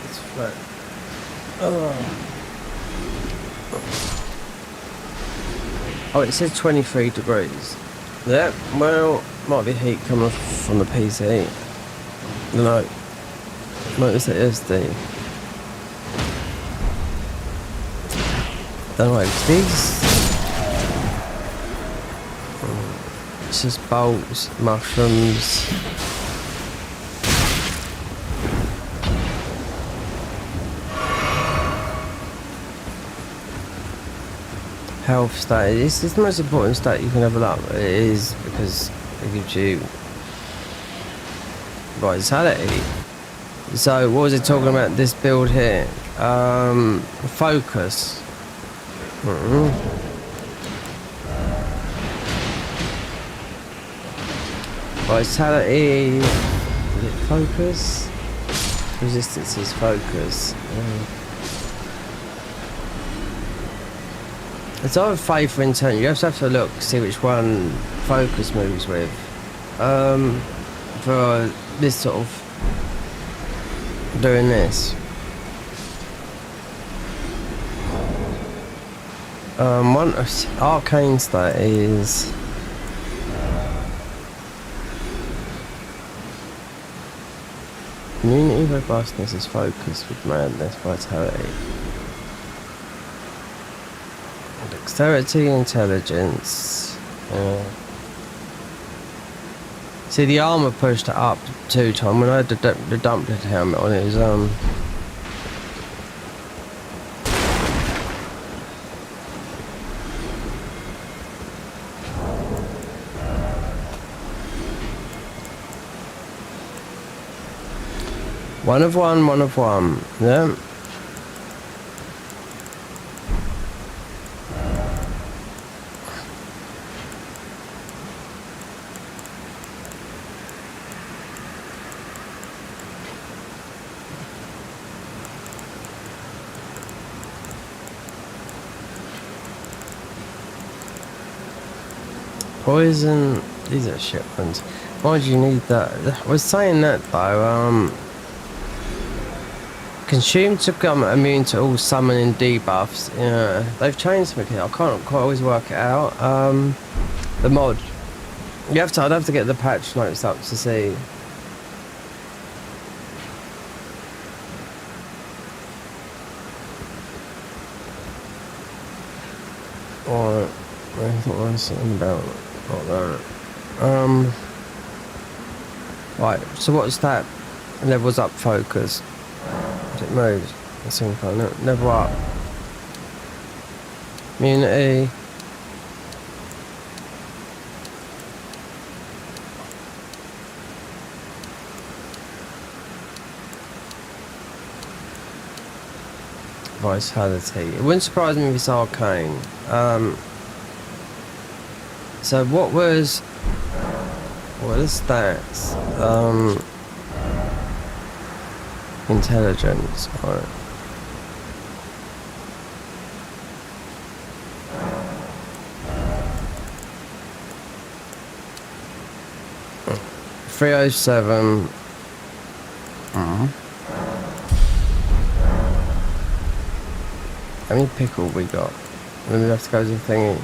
It's flat. Oh, it says 23 degrees. Yeah, well, might be heat coming from the PC. No. Notice it is the... Don't know, these... It's just bolts, mushrooms... Health stat. It's the most important stat you can level up. It is because it gives you vitality. So what was it talking about this build here? Focus. Vitality. Is it focus? Resistance is focus. It's either faith or intent. You have to look, see which one focus moves with. For this sort of doing this. One arcane stat is immunity, robustness is focused with madness, vitality. Dexterity, intelligence. See, the armor pushed it up 2 times. When I had the dumped helmet on, it was 1 of 1, 1 of 1. Yeah. Poison, these are shit ones. Why do you need that? I was saying that though, consume to become immune to all summoning debuffs. Yeah, they've changed something here. I can't quite always work it out. The mod. I'd have to get the patch notes up to see. Alright, I thought there was something about that. Right, so what's that? Levels up focus. It moves. That's info. Level up. Immunity. Vitality. It wouldn't surprise me if it's arcane. So what are the stats? Intelligence. Right. Oh. 307. How many pickle we got? Then we have to go to the thingy.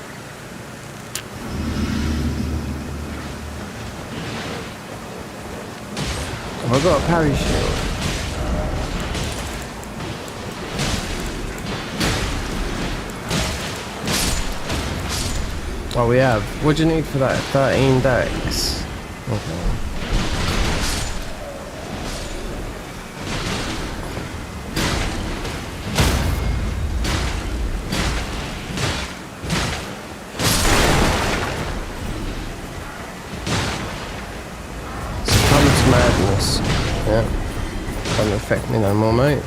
Have I got a parry shield? Oh, we have. What do you need for that? 13 decks. Okay. Succumb to madness. Yeah. Doesn't affect me no more, mate.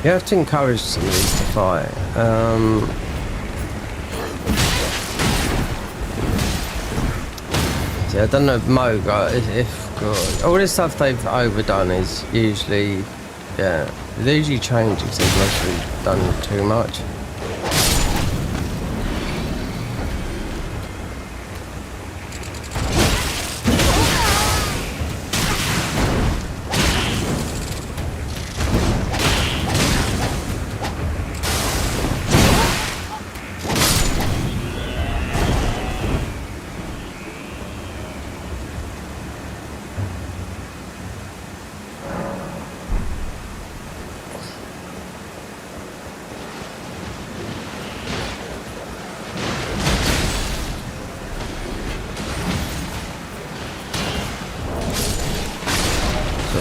You have to encourage some of these to fight. See, I don't know if Moga, if good. All this stuff they've overdone is usually, yeah, they usually change because they've mostly done too much.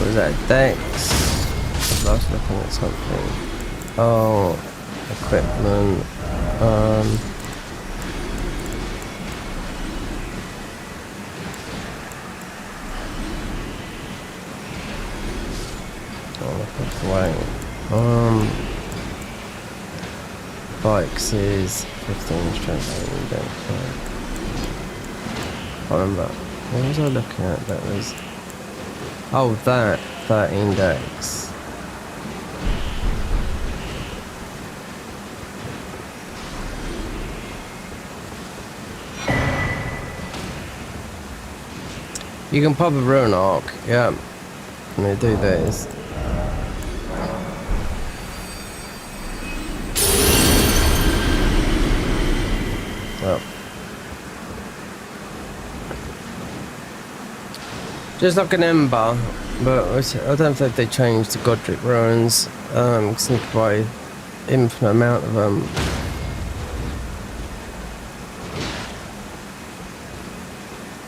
Was that Dex? I was looking at something. Oh, equipment. Oh, look away. Bikes is 15 strength. I remember. What was I looking at? That was. Oh, that 13 decks. You can pop a rune arc, yeah. And they do this. Oh. Just like an ember, but I don't think they changed the Godric runes. Because you can buy infinite amount of them.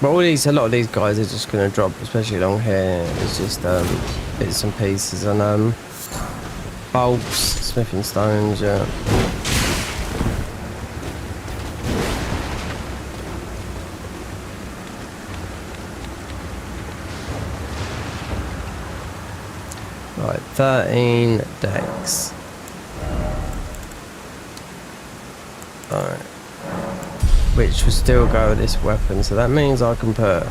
But a lot of these guys are just gonna drop, especially along here. It's just bits and pieces and bulbs, smithing stones, yeah. Right, 13 decks. Alright. Which will still go with this weapon, so that means I can put...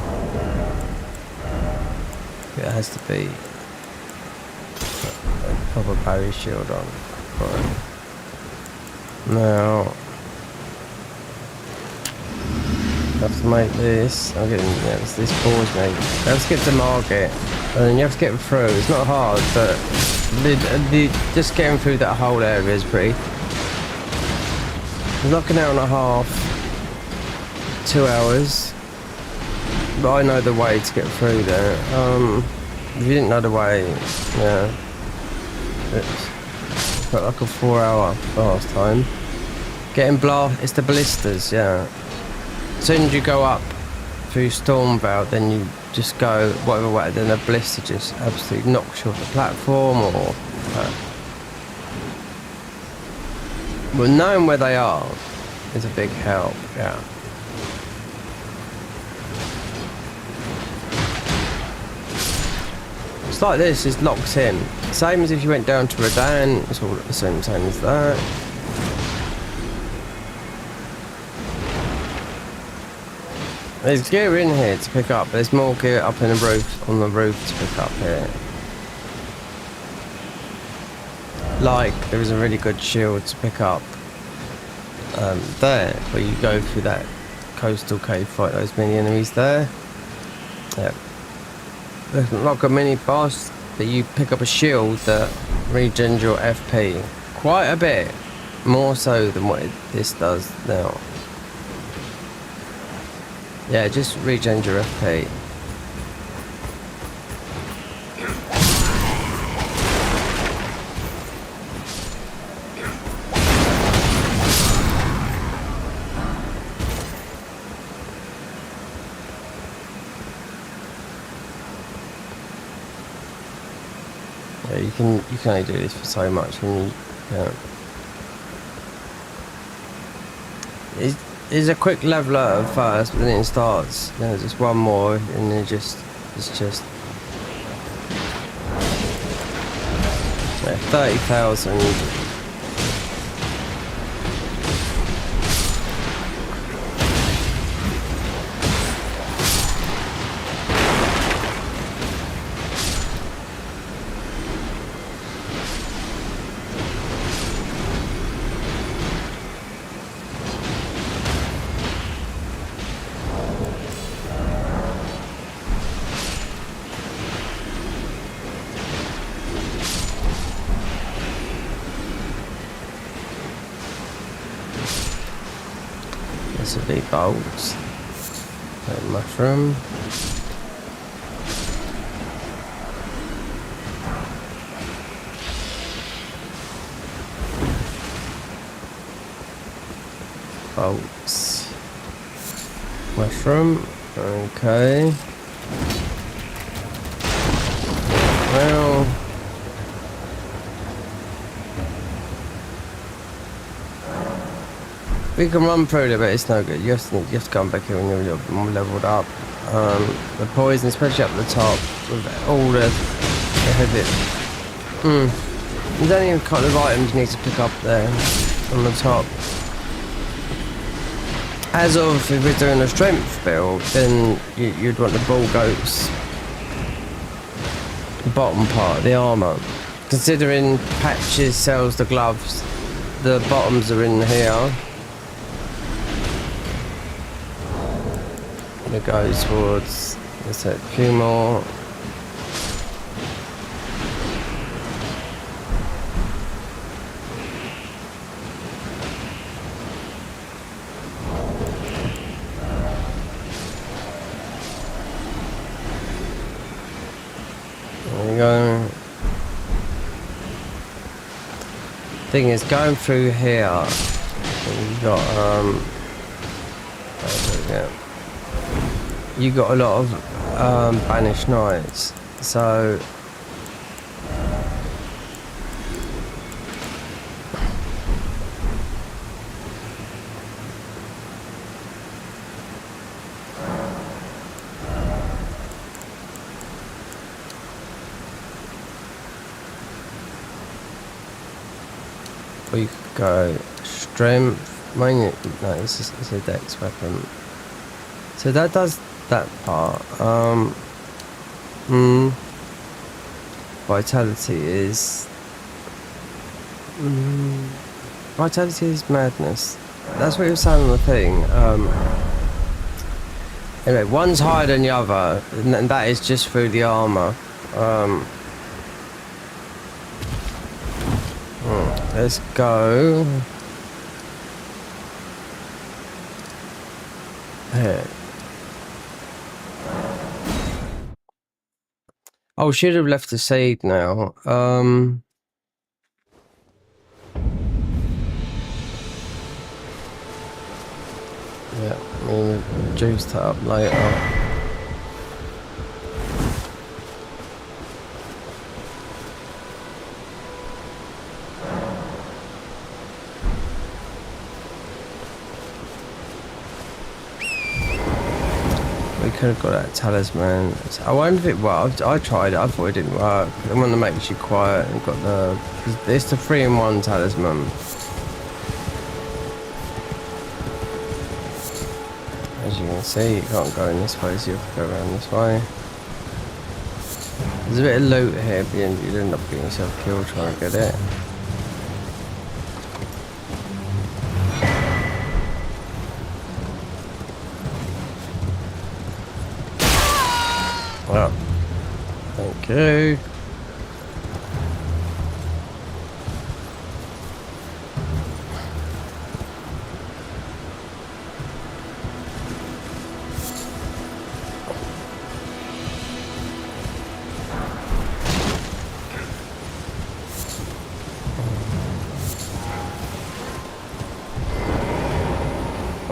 It has to be a proper barrier shield on. Right. Now... I have to make this. I'm getting... Yeah, this bores me. Let's get to market. And then you have to get through. It's not hard, but just getting through that whole area is pretty. It's like an hour and a half, 2 hours. But I know the way to get through there. If you didn't know the way, yeah, it's got like a 4-hour last time. Getting it's the ballistas, yeah. As soon as you go up through Stormvale, then you just go whatever way, then the blister just absolutely knocks you off the platform or... Well, knowing where they are is a big help, yeah. It's like this, it's locked in. Same as if you went down to Redan, it's all the same as that. There's gear in here to pick up. There's more gear up in the roof, on the roof to pick up here. Like, there is a really good shield to pick up there, where you go through that coastal cave, fight those mini enemies there. Yeah. There's like a mini boss that you pick up a shield that regens your FP quite a bit, more so than what this does now. Yeah, just regen your FP. Yeah, you can only do this for so much when you It's a quick leveler at first, but then it starts, you know, just one more, and then it's just yeah, 30,000. This will be bolts. Mushroom. Bolts. Mushroom. Okay. Well. We can run through it, but it's no good. You have to come back here when you're more leveled up. The poison, especially up the top, with all the heavy. There's only a couple of items you need to pick up there on the top. As of if we're doing a strength build, then you'd want the bull goats, the bottom part of the armor. Considering Patches sells the gloves, the bottoms are in here. It goes towards, let's say, a few more. There you go. Thing is, going through here, you've got, you got a lot of banished knights, so we could go strength. Mainly, no, it's a dex weapon. So that does that part. Vitality is vitality is madness. That's what you're saying on the thing. Anyway, one's higher than the other, and that is just through the armor. Let's go here. Oh, should have left the seed now. Yeah, we'll juice that up later. We could have got that talisman. I wonder if it worked. I tried it. I thought it didn't work. The one that makes you quiet and got the. It's the 3-in-1 talisman. As you can see, you can't go in this way, so you have to go around this way. There's a bit of loot here, but you'd end up getting yourself killed trying to get it. Well, thank you.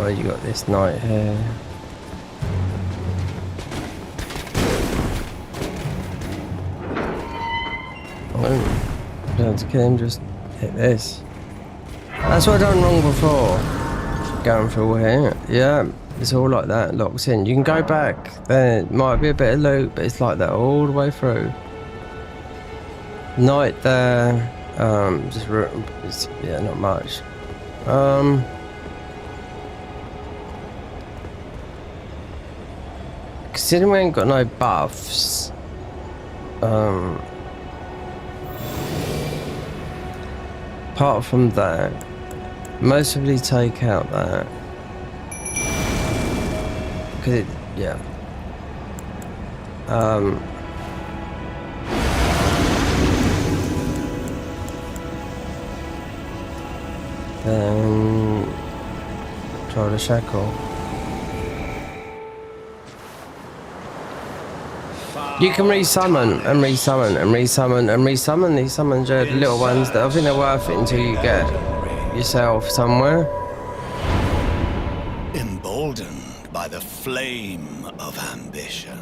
Oh, you got this knight here. Oh, don't kill him, just hit this. That's what I done wrong before. Going through here. Yeah, it's all like that, locks in. You can go back. There might be a bit of loot, but it's like that all the way through. Knight there. Yeah, not much. Considering we ain't got no buffs, apart from that, mostly take out that. Cause it, yeah. Then try the shackle. You can resummon and resummon and resummon and resummon these summons, the little ones that I think they're worth it until you get yourself somewhere. Emboldened by the flame of ambition.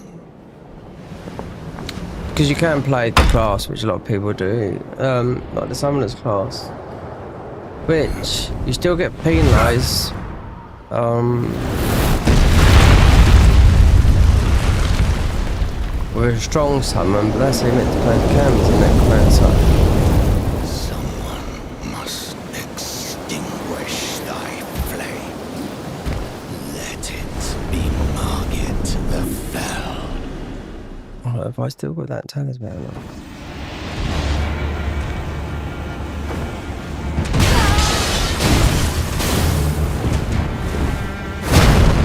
Because you can play the class, which a lot of people do, like the summoner's class, which you still get penalised. With a strong summon, but that's how you're meant to play the cams in Necromancer. Someone must extinguish thy flame. Let it be Margit the Fell. Oh, have I still got that talisman on?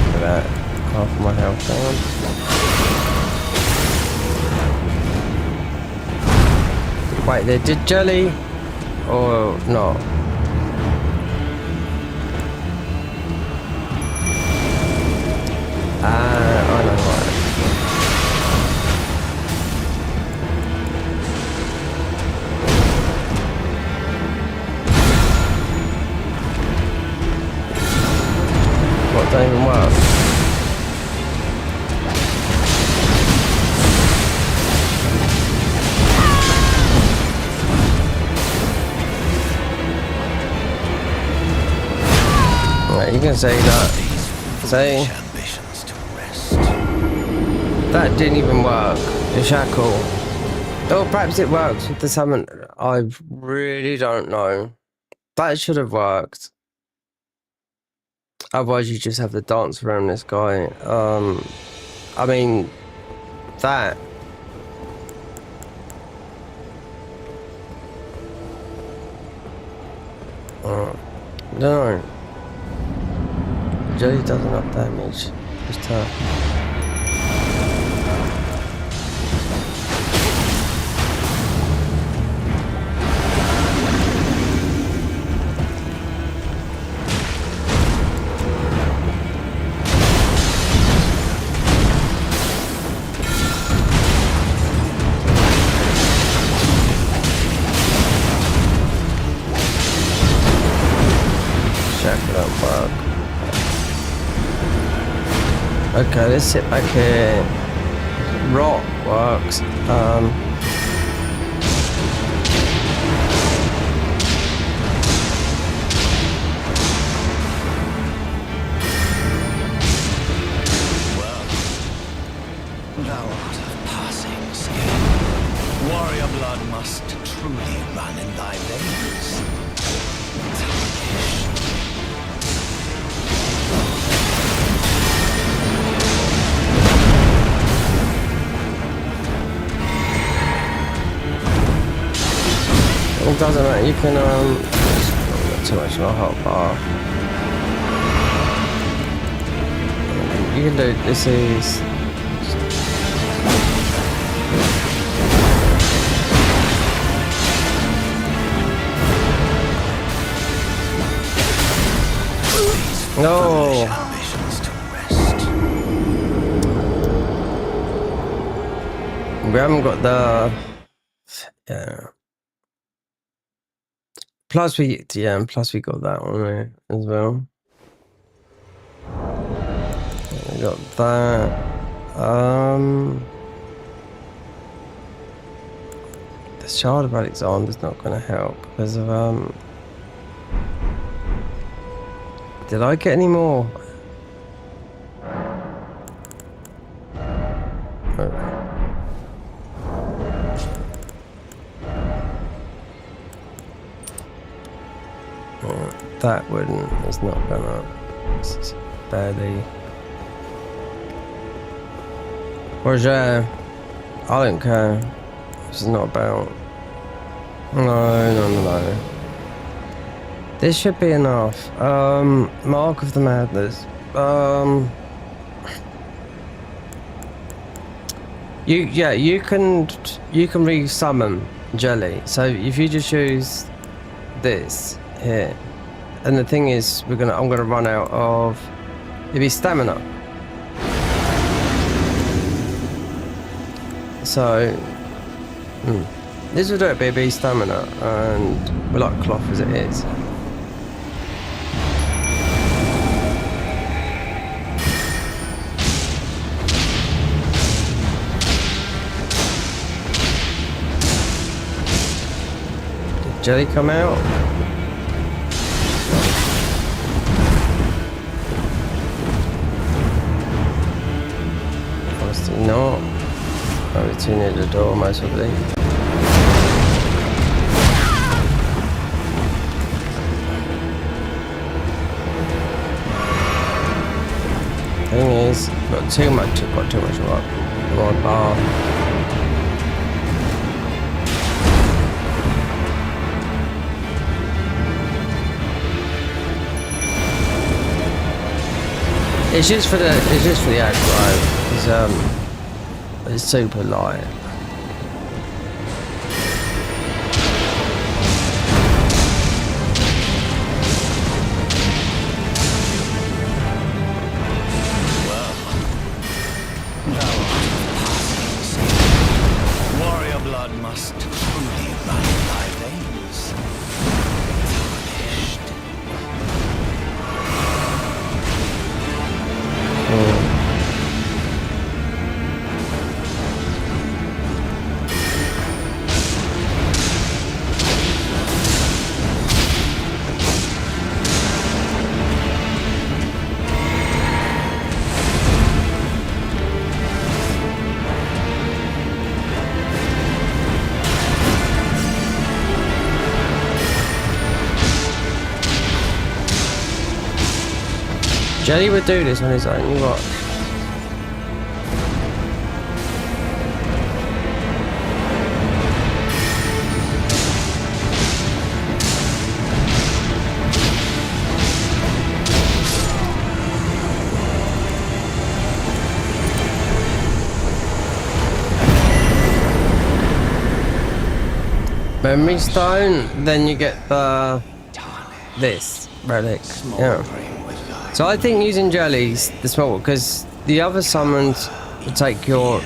Look at that. Half of my health down. Wait, they did jelly or not? I know why. What, don't even work? You can say that. Say that didn't even work. The shackle. Oh, perhaps it works with the summon. I really don't know. That should have worked. Otherwise, you just have to dance around this guy. I mean, that. No. Jelly does enough damage. It's tough. Shackle don't work. Okay, let's sit back here. Rot works. Well, thou art of passing skill. Warrior blood must truly run in thy veins. It doesn't matter, you can, not too much of a hot bar. You can do, this is... No! We haven't got the... Yeah. Plus we got that one there as well. We got that. The Shard of Alexander's not going to help because of Did I get any more? Oh. That wouldn't. It's not gonna. It's barely. Roger, I don't care. This is not about. No. This should be enough. Mark of the Madness. You can re-summon Jelly. So if you just use this here, and the thing is, I'm gonna run out of maybe stamina. So this will do it, baby, stamina, and we like cloth as it is. Did Jelly come out? Obviously not. Probably too near the door, most probably. Thing is, got too much rock. Rod bar. It's just for the aggro. It's super light. Warrior blood must truly run my veins. Jelly would do this on his own, you watch. Memory stone, then you get this relic. Yeah. So I think using Jelly's the small, because the other summons would take your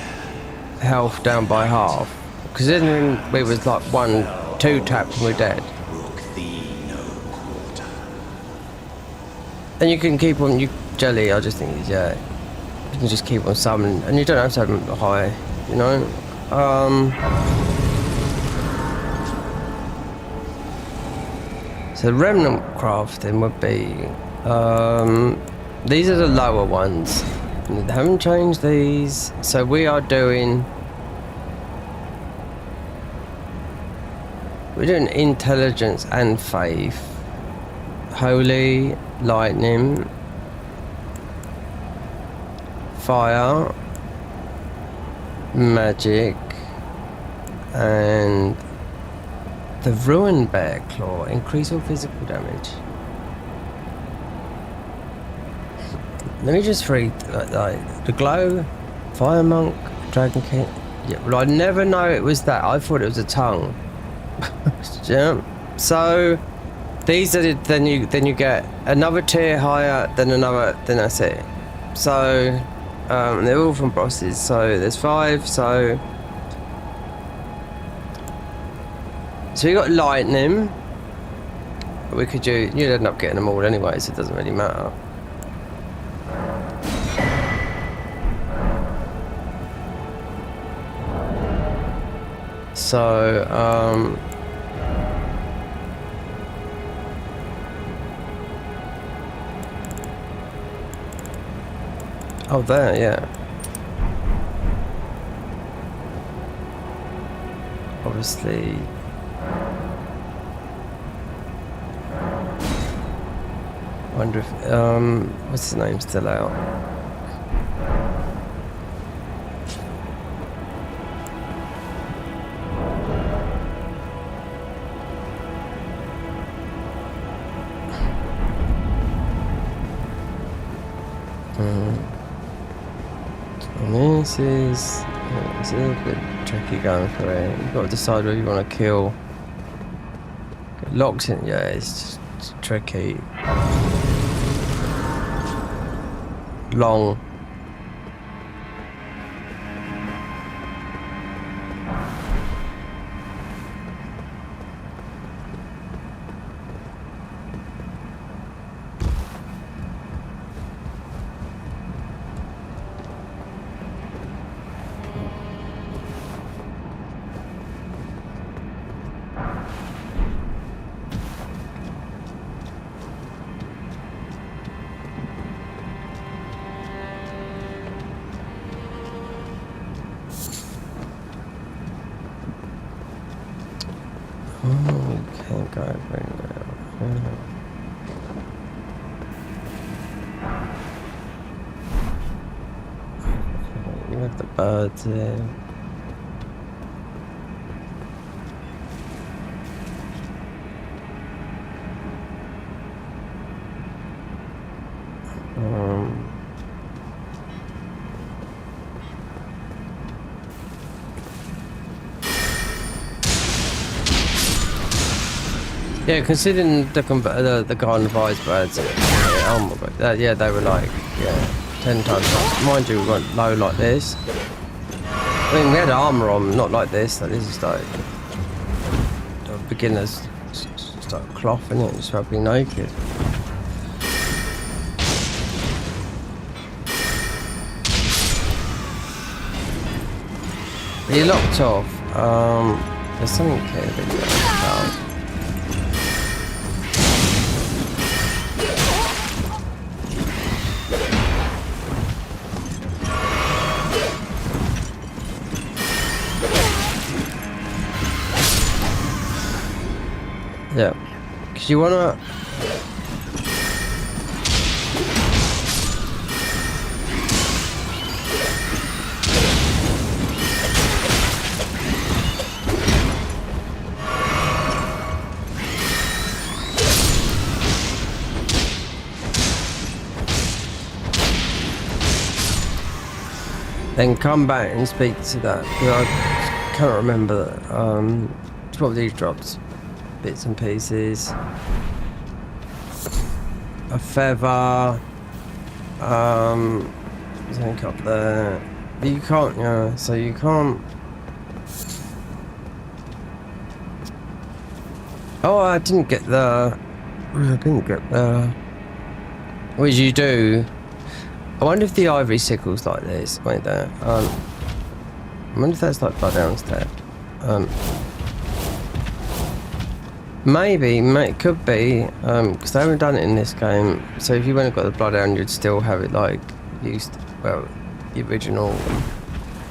health down by half. Because then it was like 1-2 taps and we're dead. And you can keep on Jelly. I just think you can just keep on summoning, and you don't have to have them high, you know. So remnant crafting would be. These are the lower ones. They haven't changed these, so we are doing. We're doing intelligence and faith, holy, lightning, fire, magic, and the ruined bear claw. Increase all physical damage. Let me just read like the glow, fire monk, dragon king. Yeah, well, I never know it was that. I thought it was a tongue. Yeah. So these are then you get another tier higher, then another, then that's it. So they're all from bosses. So there's 5. So we got lightning. We could do. You'd end up getting them all anyway, so it doesn't really matter. So, oh, there, yeah. Obviously. Wonder if, what's his name still out? And this is it's a little bit tricky going for it. You've got to decide whether you want to kill. Get locked in, yeah, it's just tricky. Long. Oh, you can't go right now. You have the birds there. Yeah, considering the Garden of Ice birds, oh my god, yeah, they were like, yeah, 10 times high. Mind you, we weren't low like this. I mean, we had armor on, not like this. Like, this is like beginners, just like cloth, innit? Just rubbing naked. Are you locked off? There's something here that you about. Yeah, because you wanna. Then come back and speak to that. I can't remember. It's what these drops. Bits and pieces, a feather, something up there. But you can't, yeah. So you can't. Oh, I didn't get the. What did you do? I wonder if the ivory sickle's like this. Wait there. I wonder if that's like Bloodhound's there. Maybe, it could be, because they haven't done it in this game. So if you went and got the Bloodhound, you'd still have it like used, well, the original,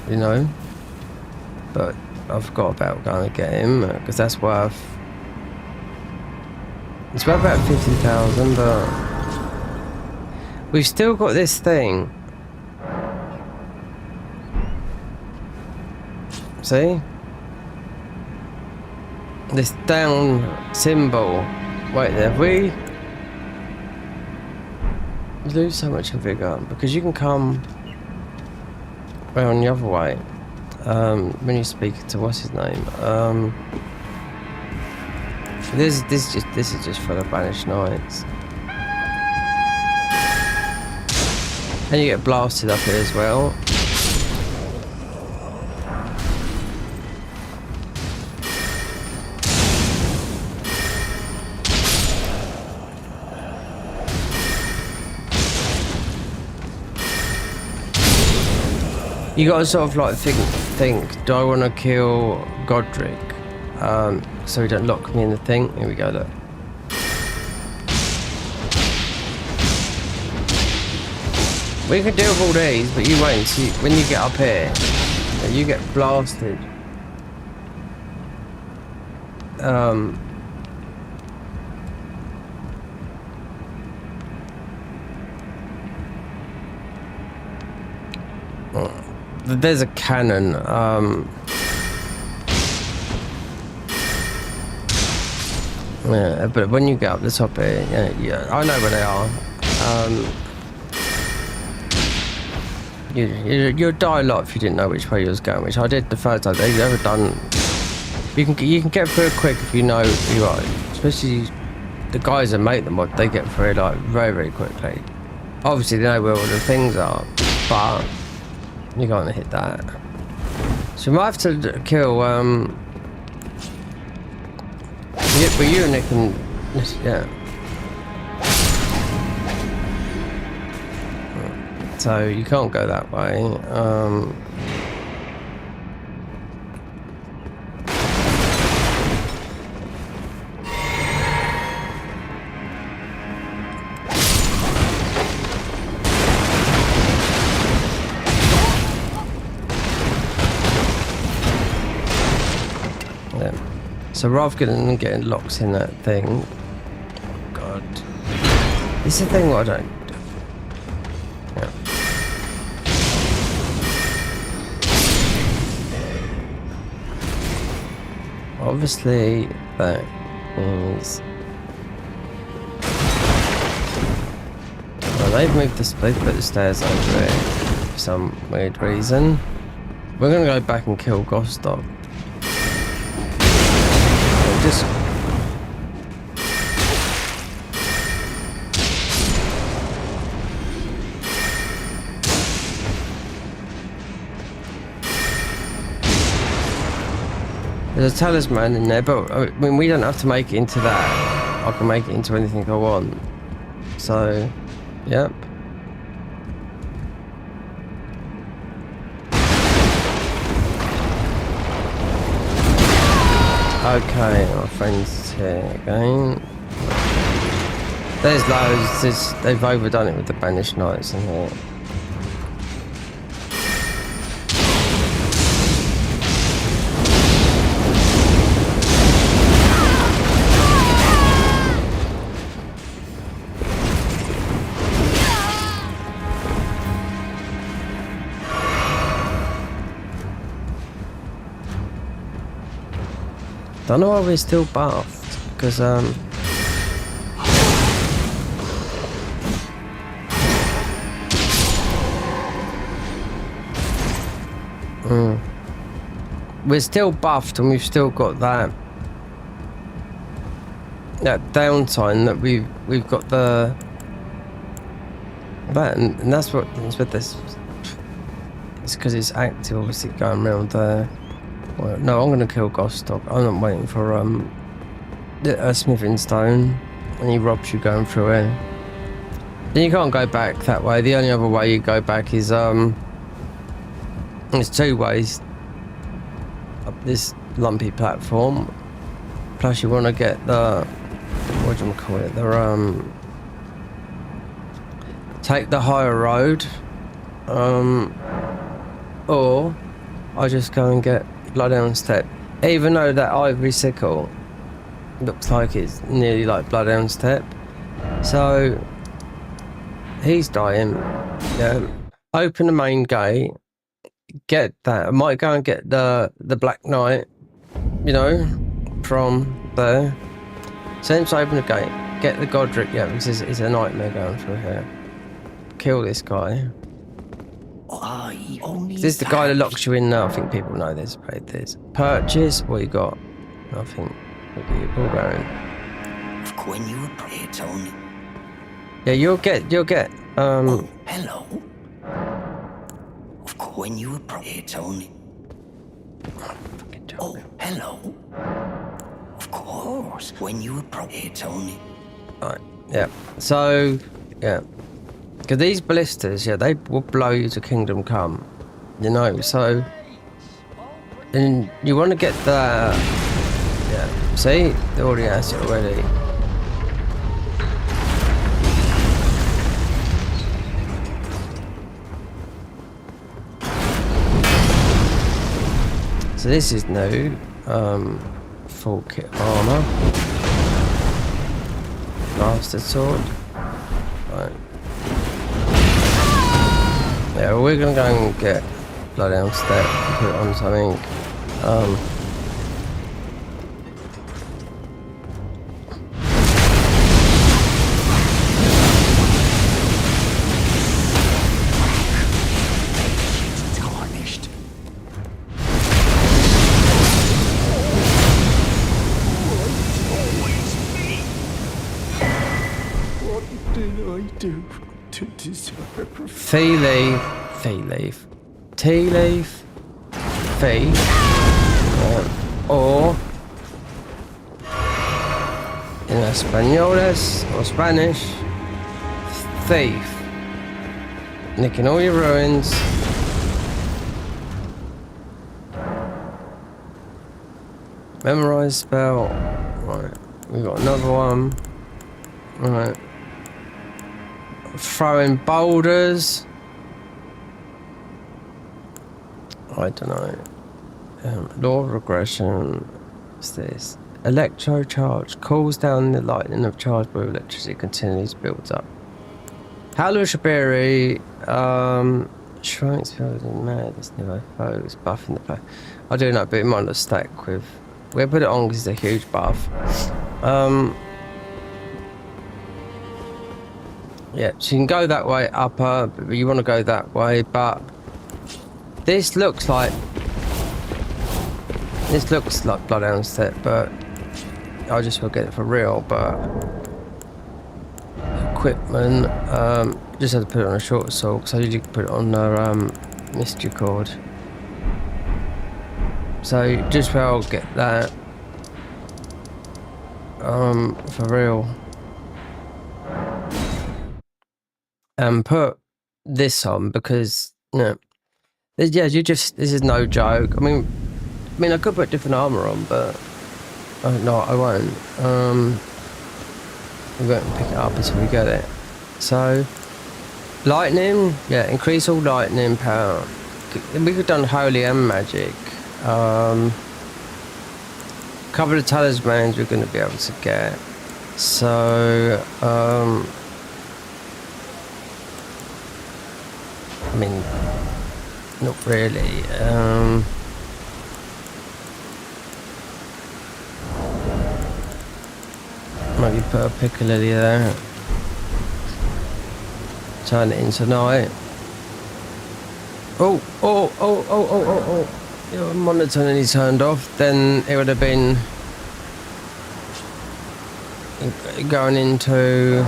you know. But I forgot about going to get him because that's worth. It's worth about 50,000, but we've still got this thing. See? This down symbol. Wait there, we lose so much in vigor because you can come around the other way when you speak to what's his name. This is just for the banished knights, and you get blasted up here as well. You gotta sort of like think, do I want to kill Godric? So he don't lock me in the thing. Here we go, look. We can deal with all these, but you wait and see when you get up here, you get blasted. There's a cannon. Yeah, but when you get up the top here, yeah, I know where they are. You'd die a lot if you didn't know which way you was going, which I did the first time. They've ever done. You can get through it quick if you know who you are. Especially the guys that make the mod, they get through it like very quickly. Obviously they know where all the things are, but you're gonna hit that. So we might have to kill but you and Nick can, yeah. So you can't go that way. Yeah. So rather than getting locked in that thing, oh God, this is the thing what I don't. Yeah. Obviously, that is. Well, they've moved they've put the stairs over it for some weird reason. We're gonna go back and kill Gostok. Just. There's a talisman in there, but I mean, we don't have to make it into that. I can make it into anything I want. So, yep. Okay, my friend's here again. There's loads. They've overdone it with the banished knights in here. Don't know why we're still buffed, because we're still buffed and we've still got that downtime that we've got that and that's what it's with this. It's because it's active, obviously going around there. Well, no, I'm gonna kill Gostok. I'm not waiting for a smithing stone, and he robs you going through it. Then you can't go back that way. The only other way you go back is there's two ways up this lumpy platform. Plus, you want to get the what do you call it? Take the higher road, or I just go and get Bloodhound Step, even though that ivory sickle looks like it's nearly like Bloodhound Step. So he's dying. Yeah. Open the main gate, get that. I might go and get the Black Knight, you know, from there. Since open the gate, get the Godric, yeah, because it's a nightmare going through here. Kill this guy. Is this the guy that locks you in now? I think people know this. Played this. Purchase. What you got? Nothing. Look at your ball bearing. When you pray, Tony. Yeah, you'll get. Oh, hello. When you pray, Tony. Oh, hello. Of course. When you pray, Tony. Right. Yeah. So, yeah. Because these blisters, yeah, they will blow you to Kingdom Come. You know, so and you want to get that. Yeah, see, they already has it already. So this is new. Full kit armor, master sword. Right. Yeah, well, we're gonna go and get bloody hell step and put it on something. Tarnished. What did I do to deserve? Fee leaf, tea leaf, fee, or in Españoles or Spanish, thief. Nicking all your ruins. Memorize spell. Right, we got another one. Right. Throwing boulders. I don't know. Law of regression. What's this? Electro charge calls down the lightning of charge with electricity continues builds up. Halo Shabiri. Shrines building madness. New foes buffing the play. I do know, but it might not stack with. We'll put it on because it's a huge buff. Yeah, so you can go that way upper, but you want to go that way, but this looks like Bloodhound Step, but I just will get it for real. But equipment, just had to put it on a short sword because I usually put it on the mystery cord. So just well get that for real. And put this on because this is no joke. I mean I could put different armor on, but no, I won't. We won't pick it up until we get it. So lightning, yeah, increase all lightning power. We could have done holy and magic. Couple of talismans we're going to be able to get. So I mean, not really. Maybe put a Piccalilli there. Turn it into night. Oh. Your monitor nearly turned off. Then it would have been going into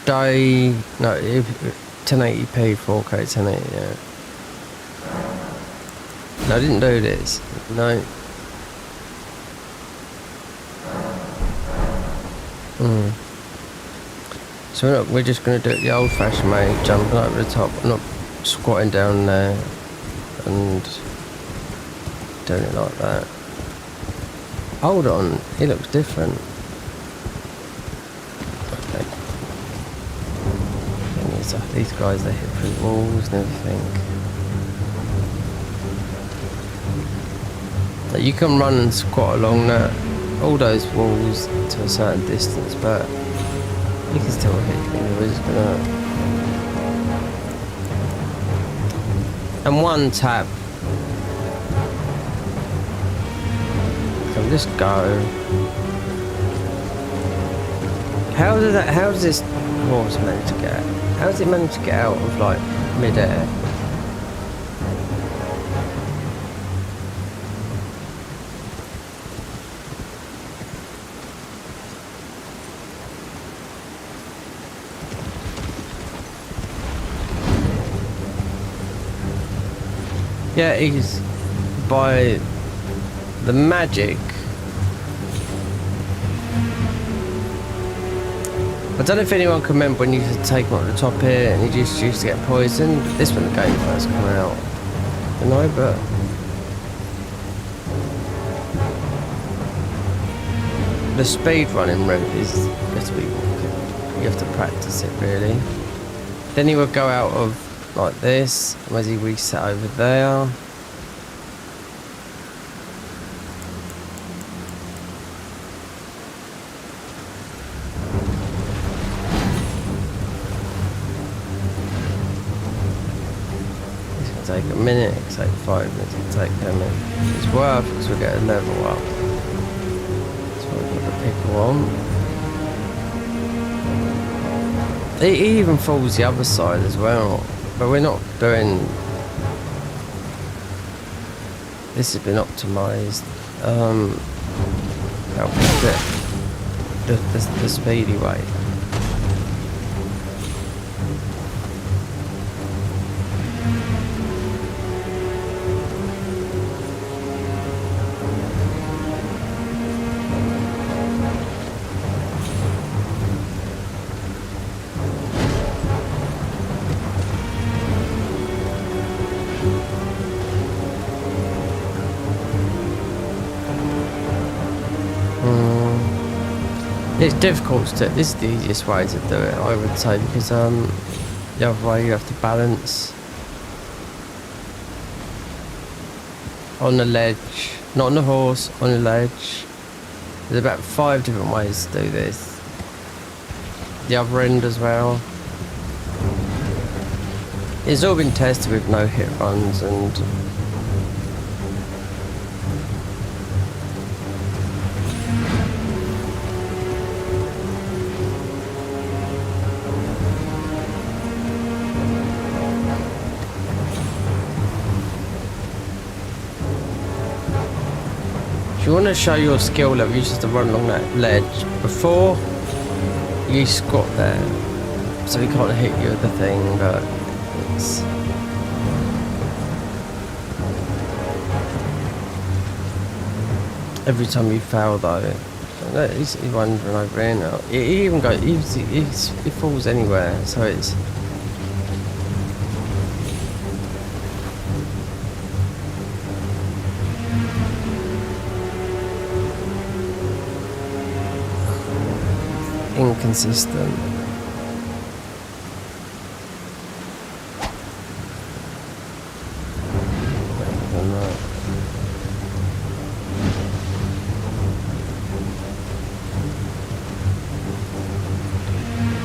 day, no, 1080p, 4K, 1080, yeah. No, I didn't do this. No. So look, we're just going to do it the old-fashioned way, jumping over the top, not squatting down there and doing it like that. Hold on, he looks different. Okay. These guys, they hit through walls and everything. You can run and squat along that, all those walls to a certain distance, but you can still hit things. We're just gonna... And one tap. So just go. How does this horse manage to get out? How does it manage to get out of like mid-air? Yeah, he's by the magic. I don't know if anyone can remember when you could take them at the top here and you just used to get poisoned. This when the game first came out. You know, but the speed running route is you have to practice it really. Then he would go out of like this, whereas he reset over there. It's gonna take a minute, it's take 5 minutes, it'll take 10 minutes. It's worth because we get a level up. So we've got the pickle on. It even falls the other side as well, but we're not doing. This has been optimized. Help the speedy way. It's difficult to. This is the easiest way to do it, I would say, because the other way you have to balance on the ledge, not on the horse, on the ledge. There's about 5 different ways to do this. The other end as well. It's all been tested with no hit runs and. If you want to show your skill level, you just have to run along that ledge before you squat there, so he can't hit you with the thing, but it's... Every time you fail though, he's wandering over here now. He even goes, he falls anywhere, so it's... inconsistent.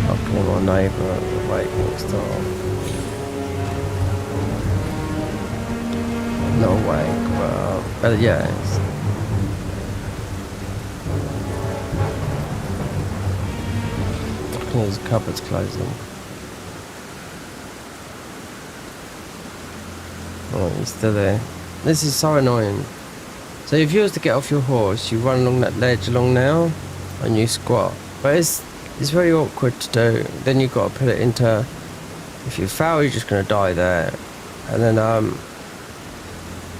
Okay, my neighbour right next door. No way, but yeah. His cupboard's closing. Oh, he's still there. This is so annoying. So if you was to get off your horse, you run along that ledge along now, and you squat. But it's very awkward to do. Then you've got to put it into. If you fail, you're just gonna die there, and then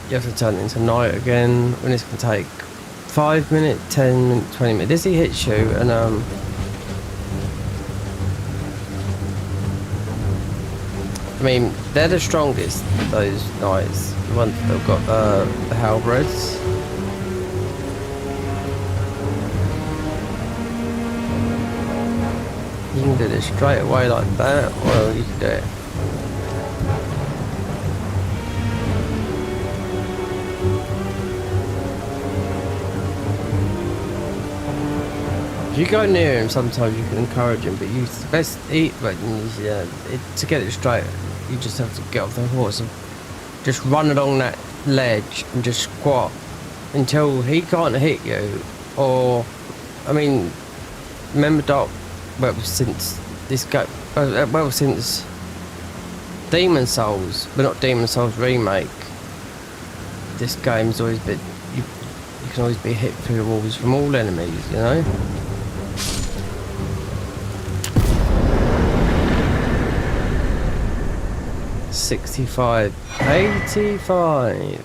you have to turn it into night again. When it's gonna take 5 minutes, 10 minutes, 20 minutes. This he hits you, and I mean, they're the strongest, those knights. The ones that have got the halberds. You can do this straight away like that, or you can do it. If you go near him, sometimes you can encourage him, but you best eat. But yeah, to get it straight, you just have to get off the horse and just run along that ledge and just squat until he can't hit you. Or, I mean, remember Dark? Well, since this go, well, since Demon Souls, but not Demon Souls remake. This game's always been you can always be hit through the walls from all enemies, you know. $65, $85.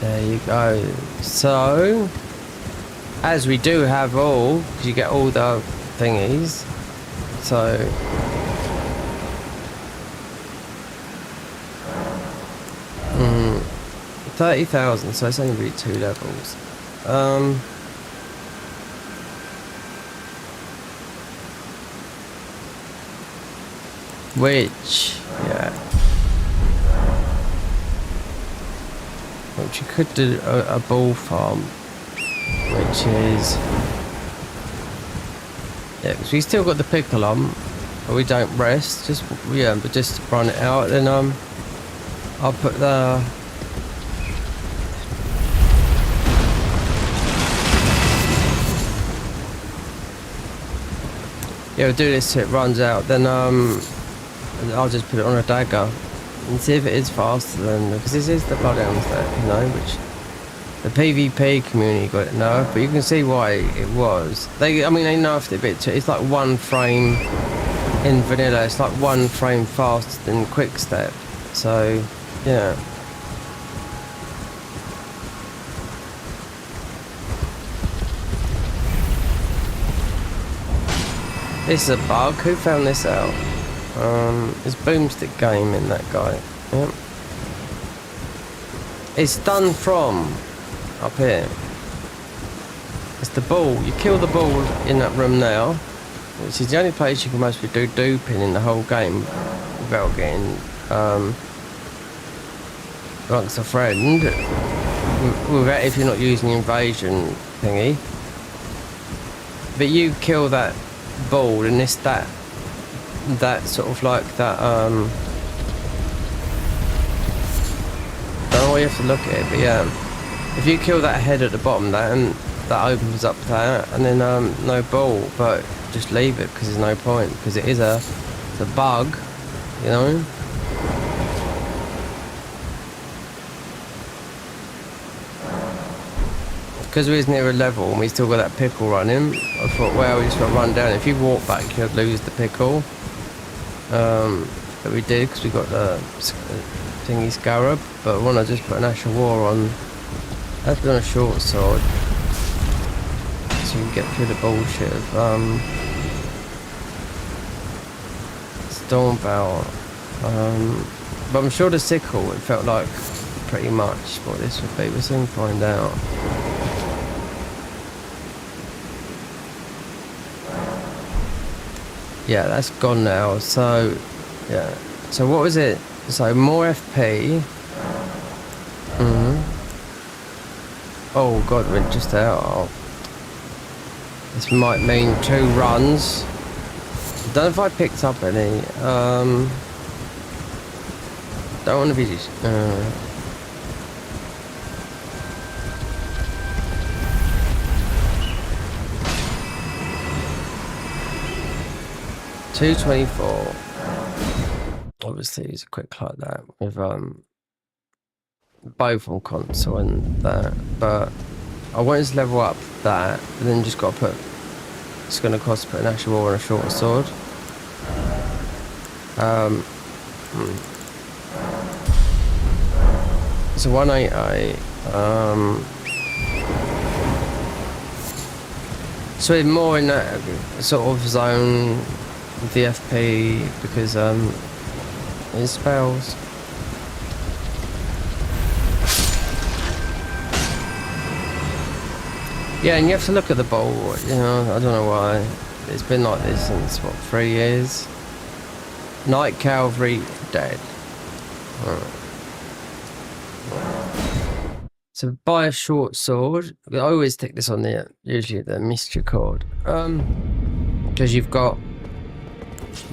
There you go. So, as we do have all, because you get all the thingies. So 30,000, so it's only really 2 levels. Which, yeah. Which you could do a ball farm, which is, yeah, because we still got the pickle on, but we don't rest. Just but just run it out. Then I'll put the we'll do this till it runs out. Then I'll just put it on a dagger and see if it is faster than, because this is the Bloodhounds that, you know, which the PvP community got it nerfed, but you can see why it was. I mean, they nerfed it a bit too. It's like 1 frame in vanilla. It's like 1 frame faster than quick step. So, yeah. This is a bug. Who found this out? There's Boomstick Game in that guy. Yep. It's done from up here. It's the ball. You kill the ball in that room now, which is the only place you can mostly do duping in the whole game without getting amongst a friend. Without, if you're not using invasion thingy. But you kill that ball and that sort of like that don't know why you have to look at it, but yeah, if you kill that head at the bottom, that opens up that, and then no ball, but just leave it because there's no point, because it's a bug, you know. Because we was near a level and we still got that pickle running, I thought, well, we just got to run down. If you walk back, you'd lose the pickle. But we did, because we got the thingy scarab. But I want to just put an Ash of War on. That's been a short sword, so you can get through the bullshit of Stormbow. But I'm sure the sickle, it felt like pretty much what this would be. We'll soon find out. Yeah, that's gone now. So, yeah. So what was it? So more FP. Oh god, we're just out. Oh. This might mean 2 runs. I don't know if I picked up any. Don't want to be. 224. Obviously, it's a quick like that with both on console and that, but I wanted to level up that, and then just got to put. It's going to cost to put an Ash of War and a shorter sword. So 188. So we're more in that sort of zone with the FP because it spells. Yeah, and you have to look at the bowl, you know, I don't know why. It's been like this since, what, 3 years? Night Cavalry dead. So buy a short sword. I always take this on the, usually the mystery cord. Because you've got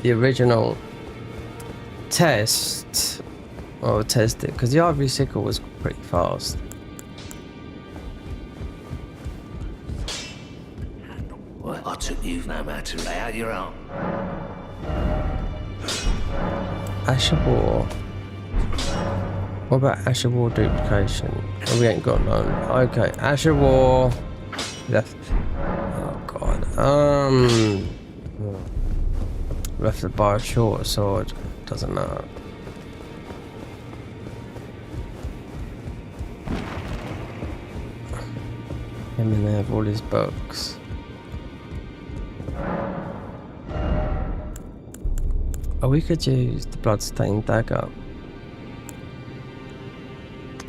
the original test. Or test it, because the ivory sickle was pretty fast. Well, I took you no matter lay out your own. Ash of War. What about Ash of War duplication? Oh, we ain't got none. Okay, Ash of War left. Oh god. We have to buy a shorter sword. Doesn't matter. Him and they have all his books. Oh, we could use the bloodstained dagger.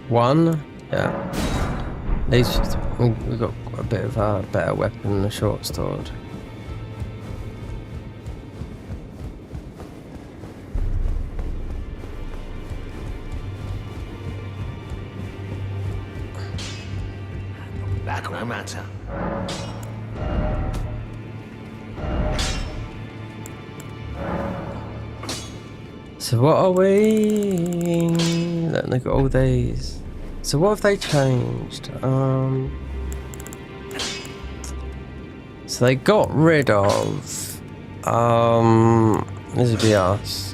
1, yeah. At least we've got a bit of a better weapon than the short sword. Back no matter. So what are we? Look at all these. So what have they changed? So they got rid of this would be us.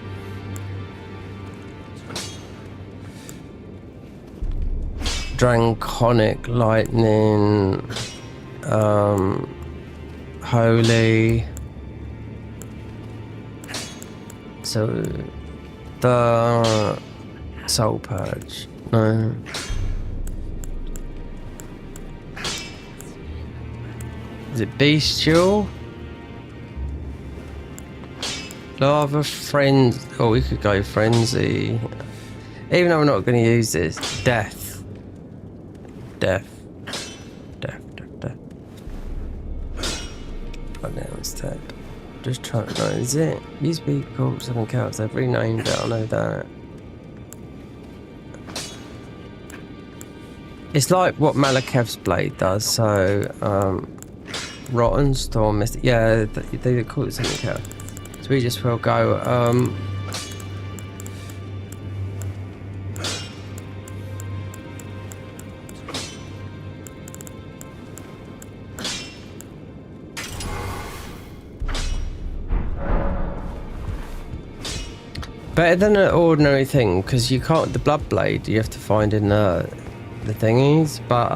Draconic lightning, holy. So the soul purge. No. Is it bestial? Lava frenzy. Oh, we could go frenzy. Even though we're not going to use this. Death. Death. Death. Death. Death. Pronounced step. Just trying to know. Is it? Used to be called something else. They've renamed it. I know that. It's like what Malekith's blade does. So, Rotten Storm Mist. Yeah, they call it something else. So we just will go. Better than an ordinary thing, because you can't. The blood blade you have to find in the thingies, but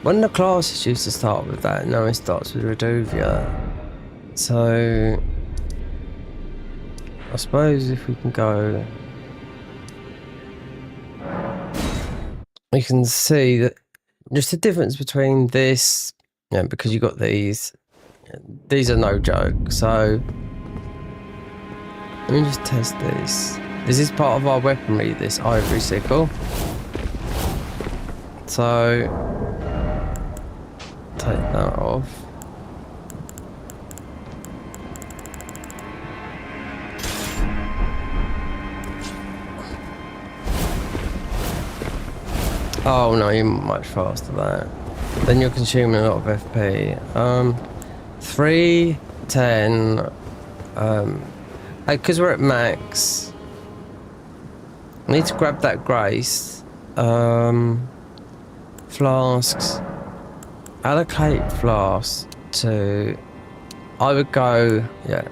one of the classes used to start with that. Now it starts with Reduvia. So I suppose if we can go, we can see that just the difference between this, yeah, because you got these are no joke. So let me just test this. This is part of our weaponry, this ivory sickle. So take that off. Oh no, you're much faster than that. Then you're consuming a lot of FP. 3, 10. Because we're at max. I need to grab that grace. Flasks. Allocate flasks to. I would go. Yeah.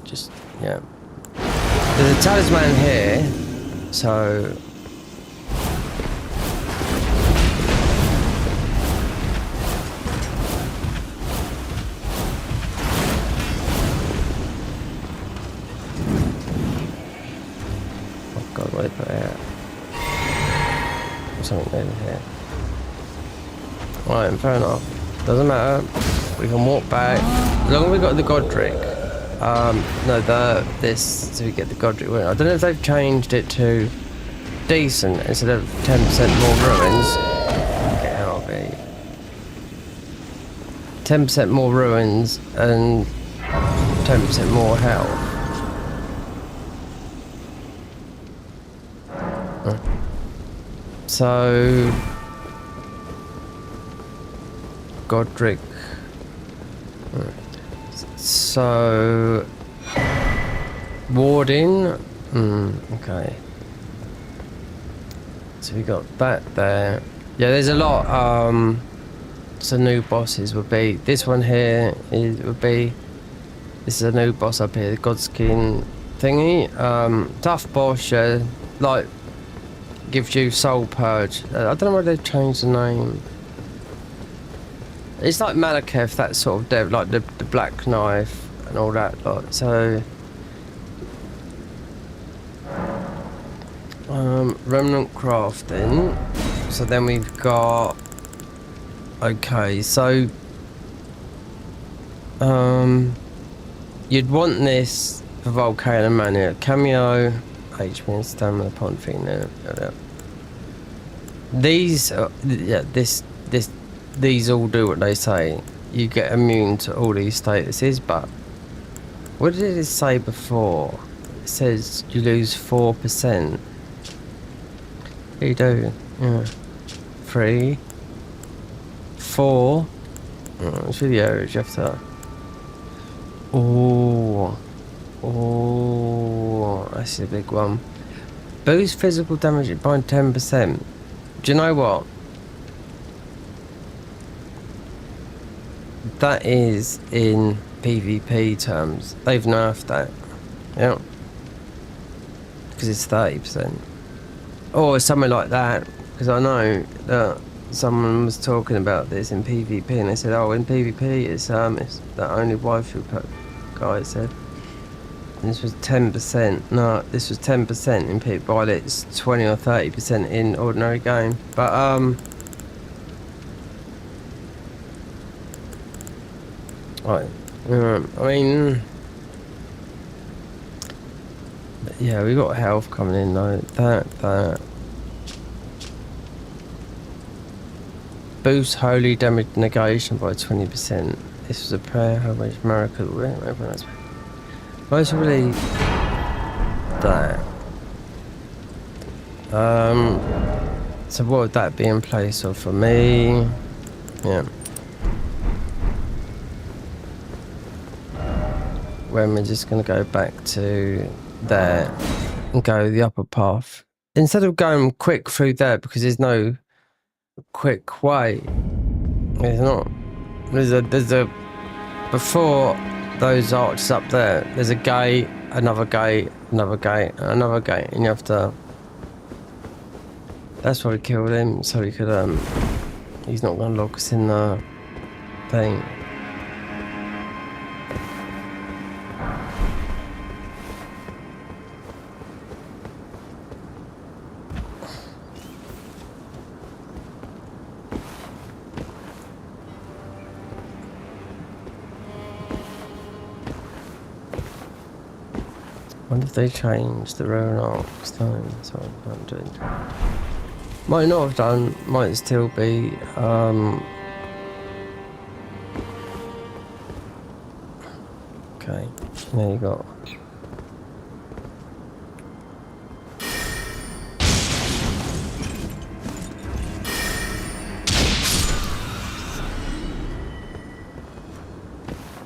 Just yeah. There's a talisman here, so. Oh God, where did I put it? Something over here. Right, fair enough. Doesn't matter. We can walk back. As long as we got the Godric. No, this, so we get the Godric. I don't know if they've changed it to decent instead of 10% more ruins. Get out of it. 10% more ruins and 10% more health. So Godric. So warding. Okay. So we got that there. Yeah, there's a lot. So new bosses would be this one here. Would be this is a new boss up here. The Godskin thingy. Tough boss. Like. Gives you soul purge. I don't know why they've changed the name. It's like Malekith, that sort of dev, like the black knife and all that lot. So remnant crafting. So then we've got okay, so You'd want this for Volcano Mania. Cameo, HP and stamina upon thing there. These, these all do what they say. You get immune to all these statuses, but what did it say before? It says you lose 4%. You do, yeah. 3, 4. It's really average after. Oh, that's a big one. Boost physical damage by 10%. Do you know what? That is in PvP terms. They've nerfed that. Yeah. Because it's 30%. Or something like that. Because I know that someone was talking about this in PvP and they said, oh, in PvP it's the only waifu guy said. And this was 10%. No, this was 10% in PvP, while it's 20 or 30% in ordinary game. But right. I mean, yeah, we got health coming in though. That. Boost holy damage negation by 20%. This was a prayer, how much miracle. Most really that. So what would that be in place of for me? Yeah. When we're just gonna go back to there and go the upper path. Instead of going quick through there, because there's no quick way. There's not. There's a before those arches up there, there's a gate, another gate, another gate, another gate, and you have to. That's why we killed him, so he could he's not gonna lock us in the thing. Wonder if they changed the Rowan Arc stone. That's what I'm doing. Might not have done, might still be. Okay, there you go.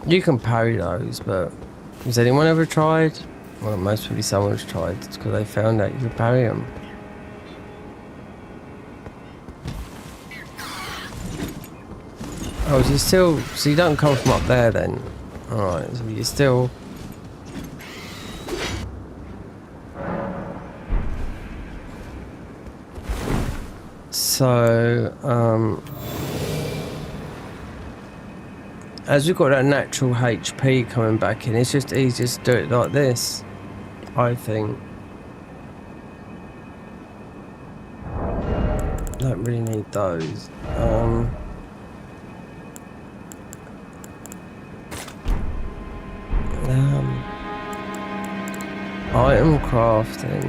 You can parry those, but has anyone ever tried? Well, most probably someone's tried because they found out you could parry them. Oh, so you still... So you don't come from up there then? Alright, so you're still... So, as we've got that natural HP coming back in, it's just easier to do it like this, I think. Don't really need those. Item crafting.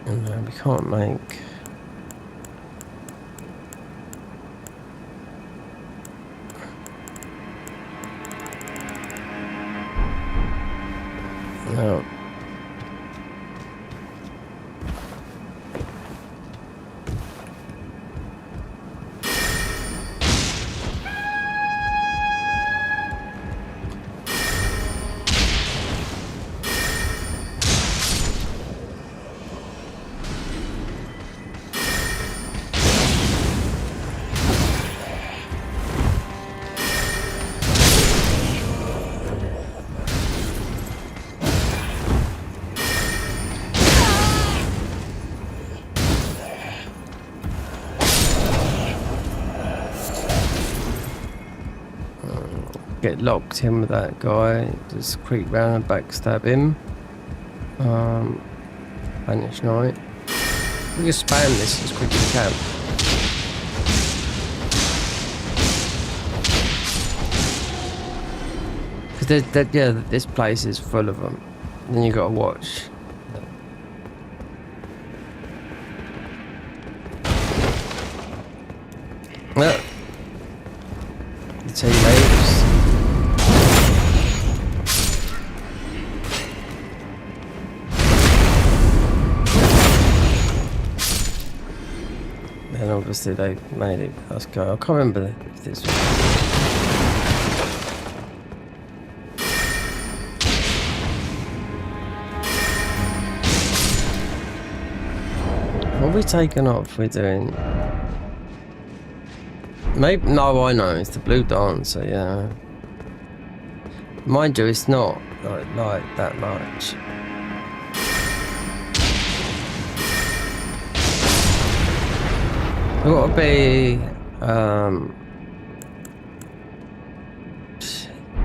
No, we can't make. No. Get locked in with that guy, just creep round and backstab him. Vanish Knight. We can spam this as quick as we can. Yeah, this place is full of them. Then you gotta watch. Look. The tea leaves. And obviously they made it. Let's go. I can't remember if this was. What are we taking off? We're doing. Maybe no, I know it's the blue dancer. Yeah. Mind you, it's not like that much. It ought to be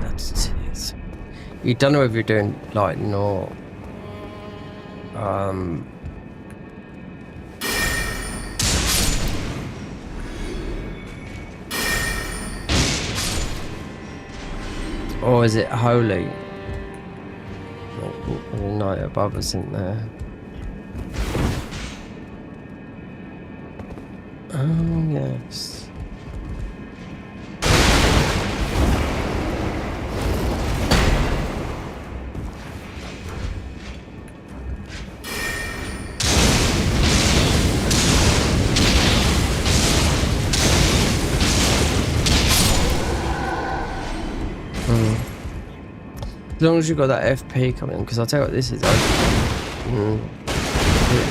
that's it. You don't know if you're doing lighting or or is it holy? Like, the night above us, isn't there? Oh, yes. As long as you've got that FP coming, because I'll tell you what this is.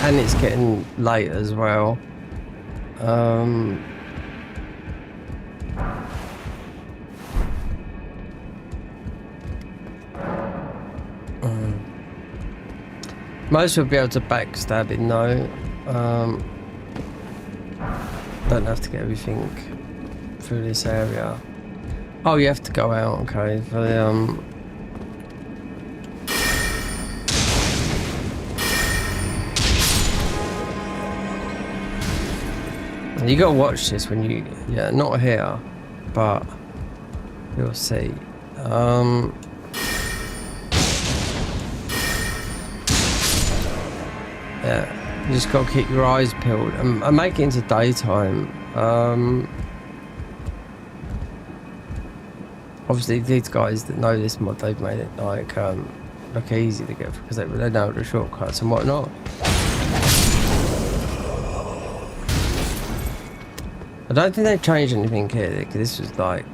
And it's getting late as well. Most will be able to backstab it, no. Don't have to get everything through this area. Oh, you have to go out, okay. For the, you gotta watch this when you, yeah, not here, but you'll see. Yeah, you just gotta keep your eyes peeled and make it into daytime. Obviously, these guys that know this mod, they've made it like look easy to get because they know the shortcuts and whatnot. I don't think they've changed anything here, because this was like...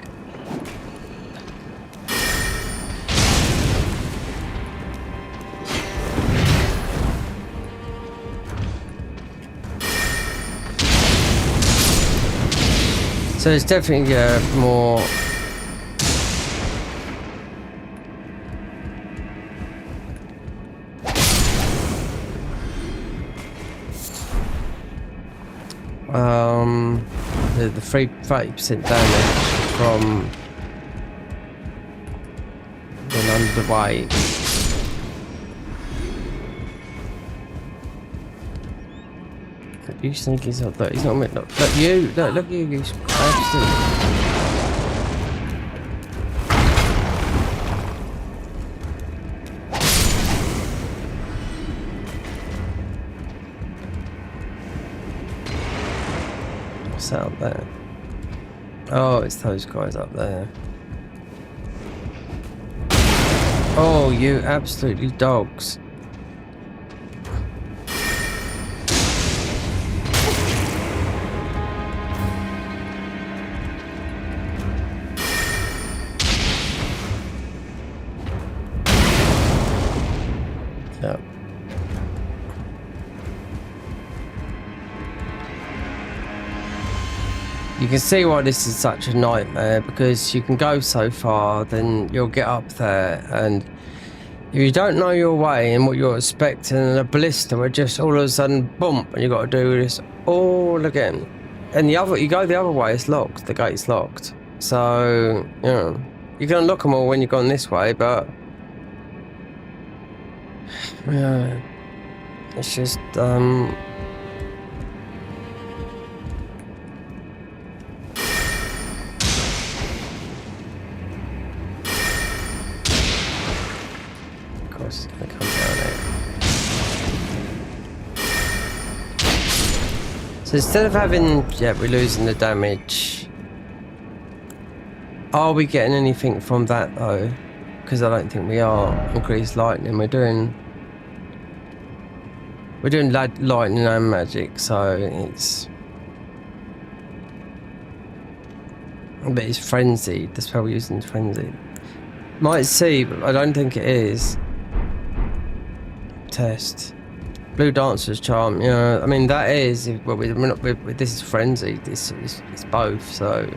So it's definitely more... the 30% damage from being underweight. You think he's not that? He's not meant. Look you. Look you. He's absolutely. What's that up there? Oh, it's those guys up there. Oh, you absolutely dogs. Yep. You can see why this is such a nightmare, because you can go so far, then you'll get up there, and if you don't know your way and what you're expecting, and a blister will just all of a sudden bump, and you've got to do this all again. And you go the other way, it's locked, the gate's locked. So, you know, you can unlock them all when you've gone this way, but yeah, it's just down it. So instead of having, yeah, we're losing the damage. Are we getting anything from that though? Because I don't think we are. Increased lightning. We're doing lightning and magic, so it's. But it's frenzied. The spell we're using is frenzied. Might see, but I don't think it is. Test. Blue Dancer's Charm. Yeah, I mean that is. Well, we're not. This is frenzied. It's both. So,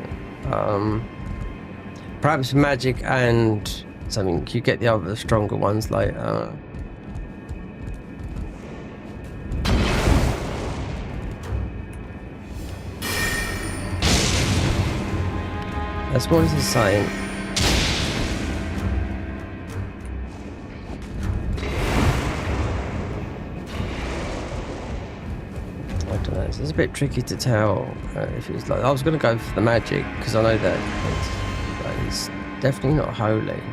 perhaps magic and something. You get the other stronger ones later. That's what this is saying. I don't know. It's a bit tricky to tell if it's like. I was going to go for the magic because I know that it's definitely not holy.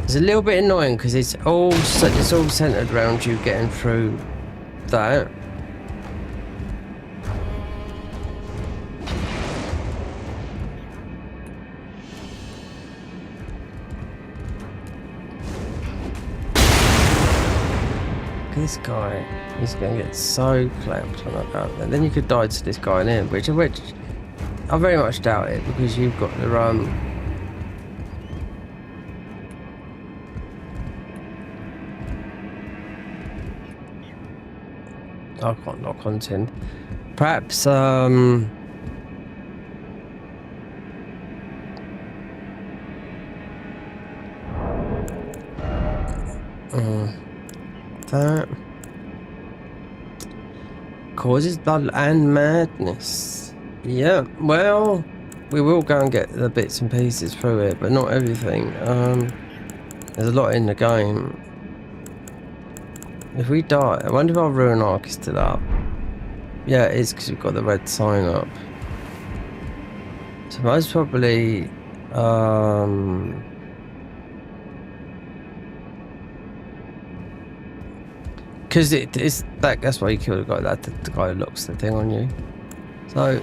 It's a little bit annoying because it's all centered around you getting through that. This guy, he's going to get so clapped on about that. Then you could die to this guy in here, which I very much doubt it because you've got the I can't lock on tin. Perhaps that causes blood and madness. Yeah, well, we will go and get the bits and pieces through it, but not everything. There's a lot in the game. If we die, I wonder if our Ruin Arc is still up. Yeah, it is because we've got the red sign up. So most probably because it's that's why you kill the guy, the guy who locks the thing on you. So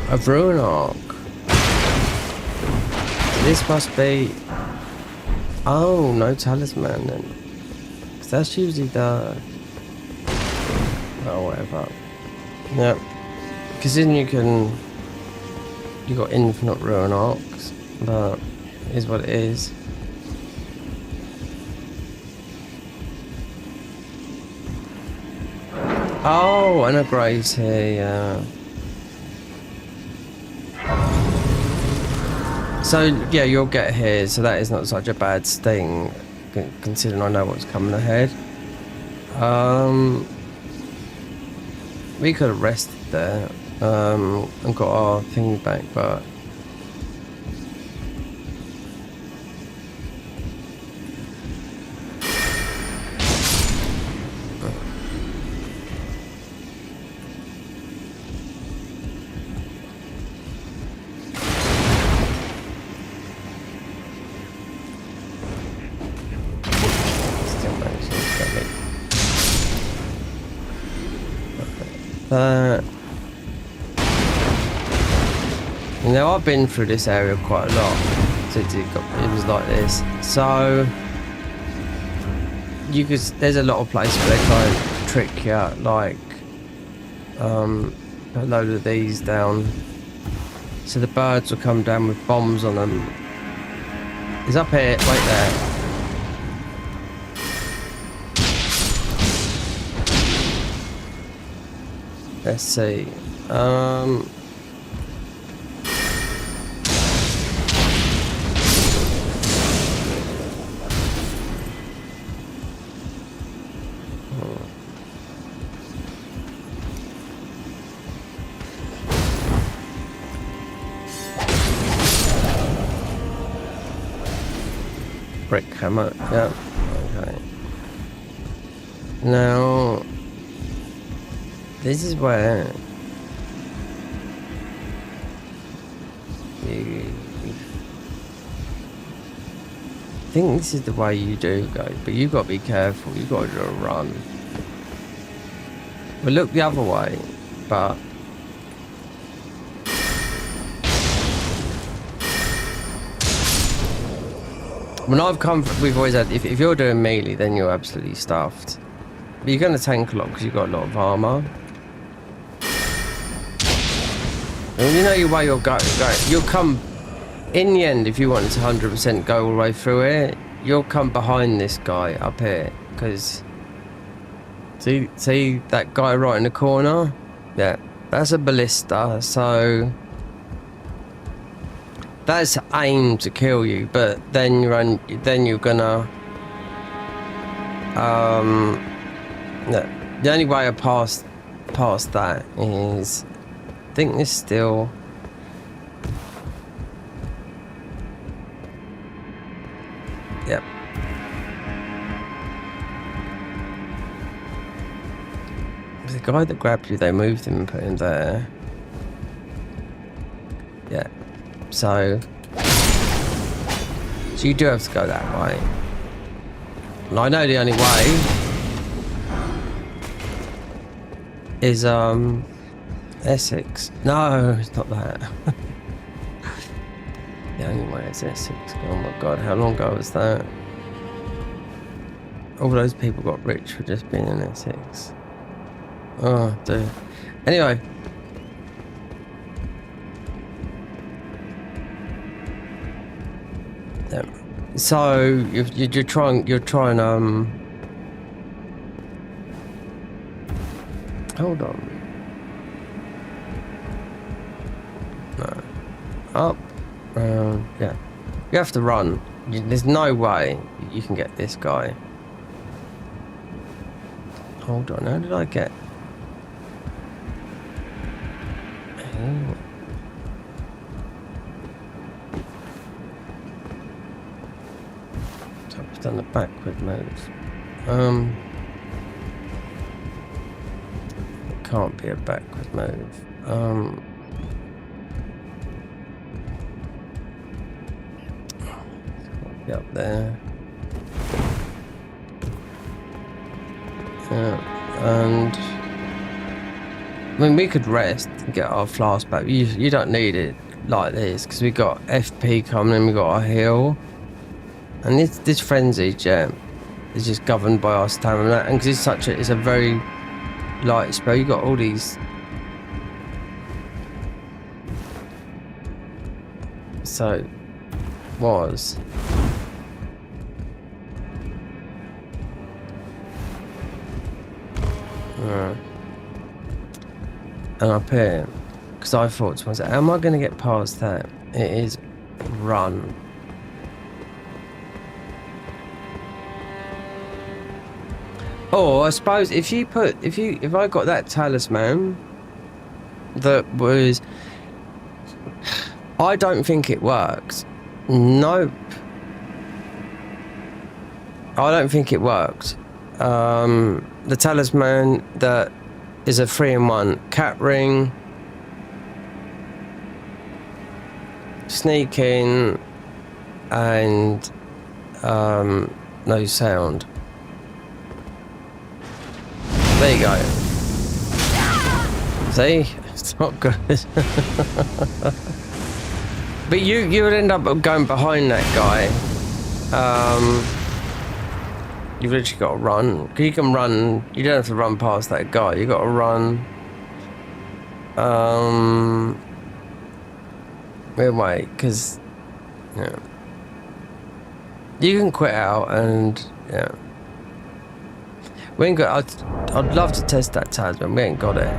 a Ruin Arc. This must be. Oh, no talisman then. Because that's usually the. Oh, whatever. Yep. Because then you got infinite Ruin Arcs, but it is what it is. Oh, and a grace here, yeah. So yeah, you'll get here, so that is not such a bad thing, considering I know what's coming ahead. We could have rested there and got our thing back, but now I've been through this area quite a lot since it was like this, so there's a lot of places where they try and trick you, like put a load of these down so the birds will come down with bombs on them. It's up here, wait there. Let's see. brick hammer. Yeah. Okay. Now, this is where I think this is the way you do go, but you got to be careful. You got to run. We'll look the other way, but when I've come, we've always had. If you're doing melee, then you're absolutely stuffed. But you're going to tank a lot because you've got a lot of armor. And you know your way you're going. You'll come in the end if you want to 100% go all the way through it. You'll come behind this guy up here because see that guy right in the corner. Yeah, that's a ballista. So that's aimed to kill you, but then you're gonna no, the only way I past that is I think there's still yep. The guy that grabbed you, they moved him and put him there. Yeah. So you do have to go that way. And I know the only way is Essex. No, it's not that. The only way is Essex. Oh my god, how long ago was that? All those people got rich for just being in Essex. Oh, dude. Anyway. Yeah. So you're trying hold on. No. Up. Yeah. You have to run. There's no way you can get this guy. Hold on. How did I get? Oh. So I've done the backward move. It can't be a backward move. Be up there. Yeah, and I mean we could rest and get our flask back. You don't need it like this because we got FP coming and we got our heal. And this frenzy gem is just governed by our stamina, and because it's a very light spell. You got all these. So was. And up here, because I thought to myself, how am I going to get past that? It is run. Or I suppose if I got that talisman that was, I don't think it works. Nope. I don't think it works. The talisman that is a 3-in-1 cat ring, sneaking, and no sound. There you go. See? It's not good. But you would end up going behind that guy. You've literally got to run. You can run. You don't have to run past that guy. You got to run. Wait, because yeah, you can quit out and yeah. We ain't got. I'd love to test that talisman. We ain't got it.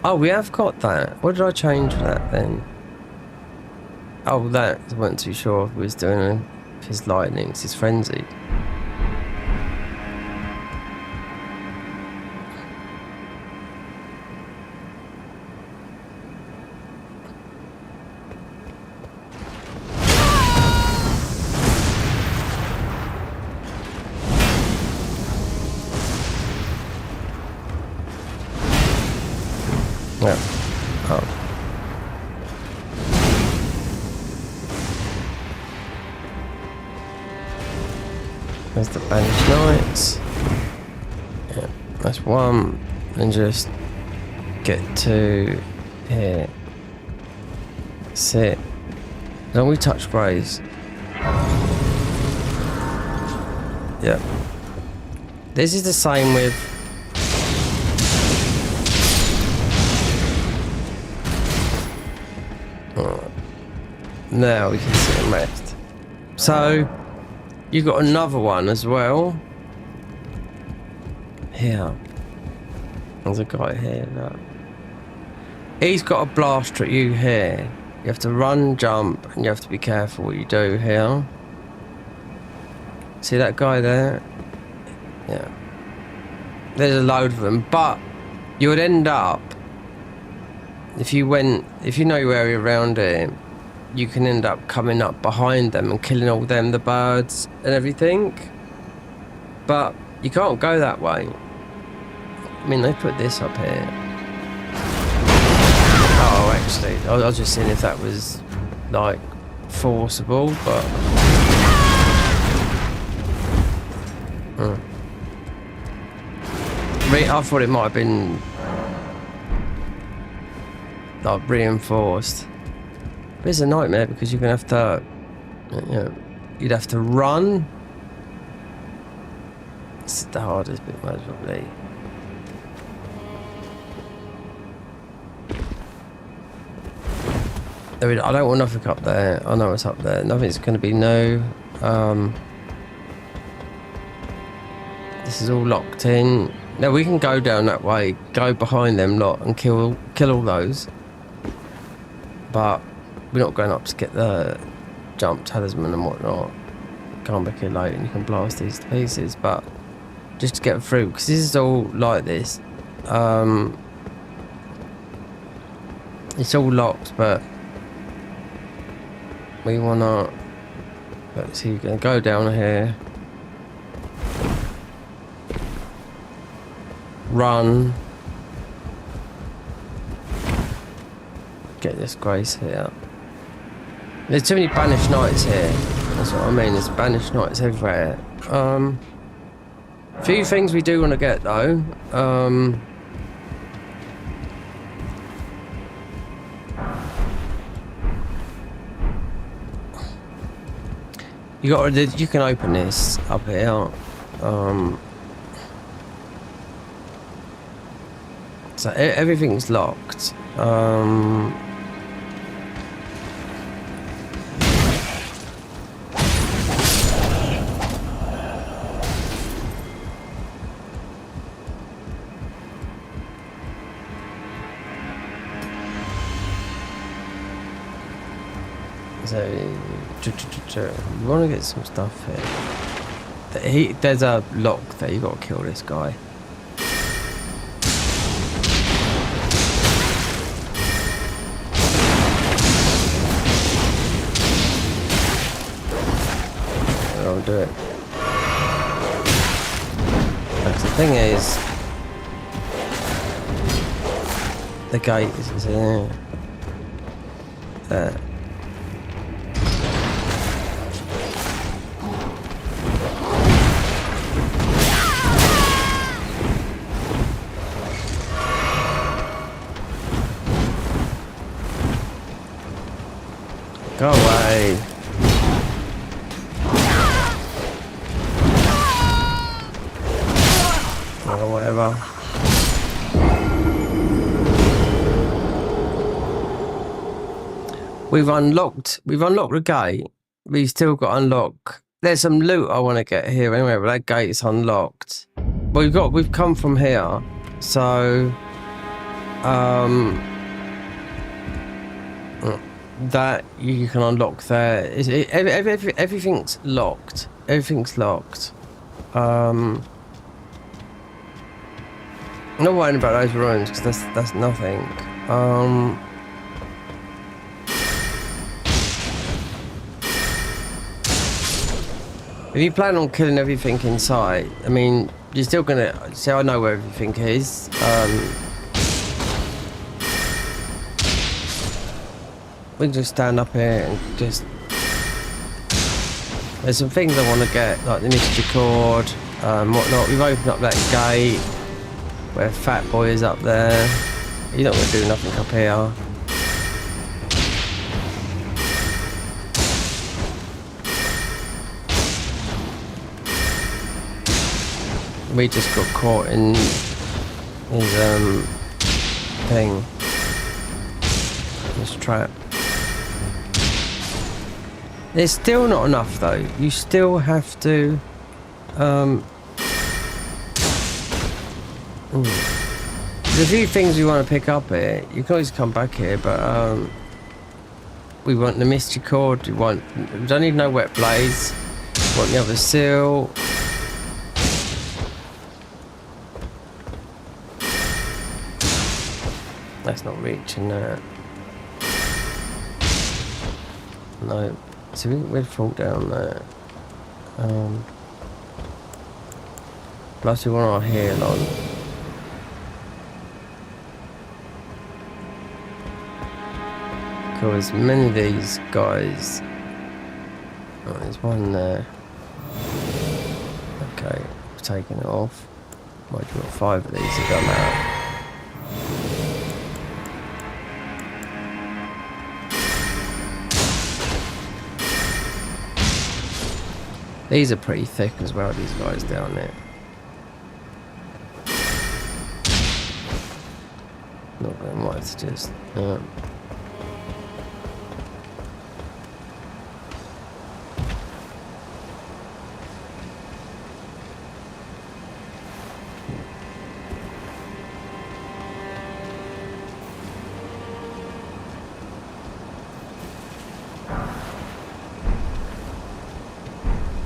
Oh, we have got that. What did I change for that then? Oh, that I wasn't too sure if he was doing his lightning. It's his frenzy. There's the Banished Knights. Yeah, that's one. And just get to here. Sit. Don't we touch Grays? Yep. This is the same with now we can sit and rest. So you got another one as well. Here. There's a guy here. Look. He's got a blaster at you here. You have to run, jump, and you have to be careful what you do here. See that guy there? Yeah. There's a load of them, but you would end up, if you know your area around here, you can end up coming up behind them and killing all them, the birds and everything. But you can't go that way. I mean, they put this up here. Oh, actually, I was just seeing if that was, like, forcible, but... I thought it might have been, like, reinforced. But it's a nightmare because you're going to have to, you know, you'd have to run. It's the hardest bit, most probably. I don't want nothing up there. I know it's up there. Nothing's going to be new. This is all locked in. Now we can go down that way, go behind them lot and kill all those. But we're not going up to get the jump talisman and whatnot. Come back here later and you can blast these to pieces. But just to get through, because this is all like this. It's all locked, but we wanna. Let's see, you're gonna go down here. Run. Get this Grace here. There's too many Banished Knights here. That's what I mean. There's Banished Knights everywhere. Few things we do want to get though. You can open this up here. So everything's locked. So we want to get some stuff here. There's a lock there. You got to kill this guy. I'll do it. But the thing is, the gate is there. There. Go away. Or whatever. We've unlocked the gate. We've still got to unlock. There's some loot I want to get here anyway, but that gate's unlocked. But we've come from here, so that you can unlock there. Everything's locked. Everything's locked. I'm not worrying about those ruins because that's nothing. If you plan on killing everything in sight, I mean, you're still gonna see. I know where everything is. We can just stand up here and just There's some things I want to get, like the mystery cord, whatnot. We've opened up that gate where Fat Boy is up there. He's not going to do nothing up here. We just got caught in his thing, this trap. There's still not enough though. You still have to there's a few things we want to pick up here. You can always come back here, but we want the mystery cord, we don't need no wet blaze, we want the other seal. That's not reaching that. No. So we'd fall down there. Plus we want our heel on. Because many of these guys... Oh, there's one there. Okay, we've taken it off. Might have got 5 of these to come out. These are pretty thick as well, these guys down there. Not very much, just...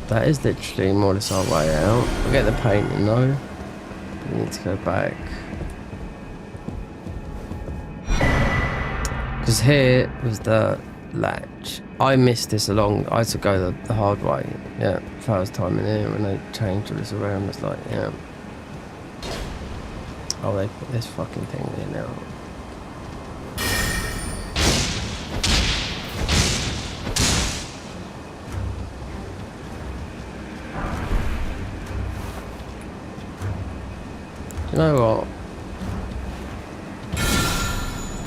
That is literally more or less our way out. We'll get the painting though. We need to go back. Because here was the latch. I missed this along. I had to go the hard way. Yeah, first time in here when they changed all this around. It's like, yeah. Oh, they put this fucking thing there now. You know what?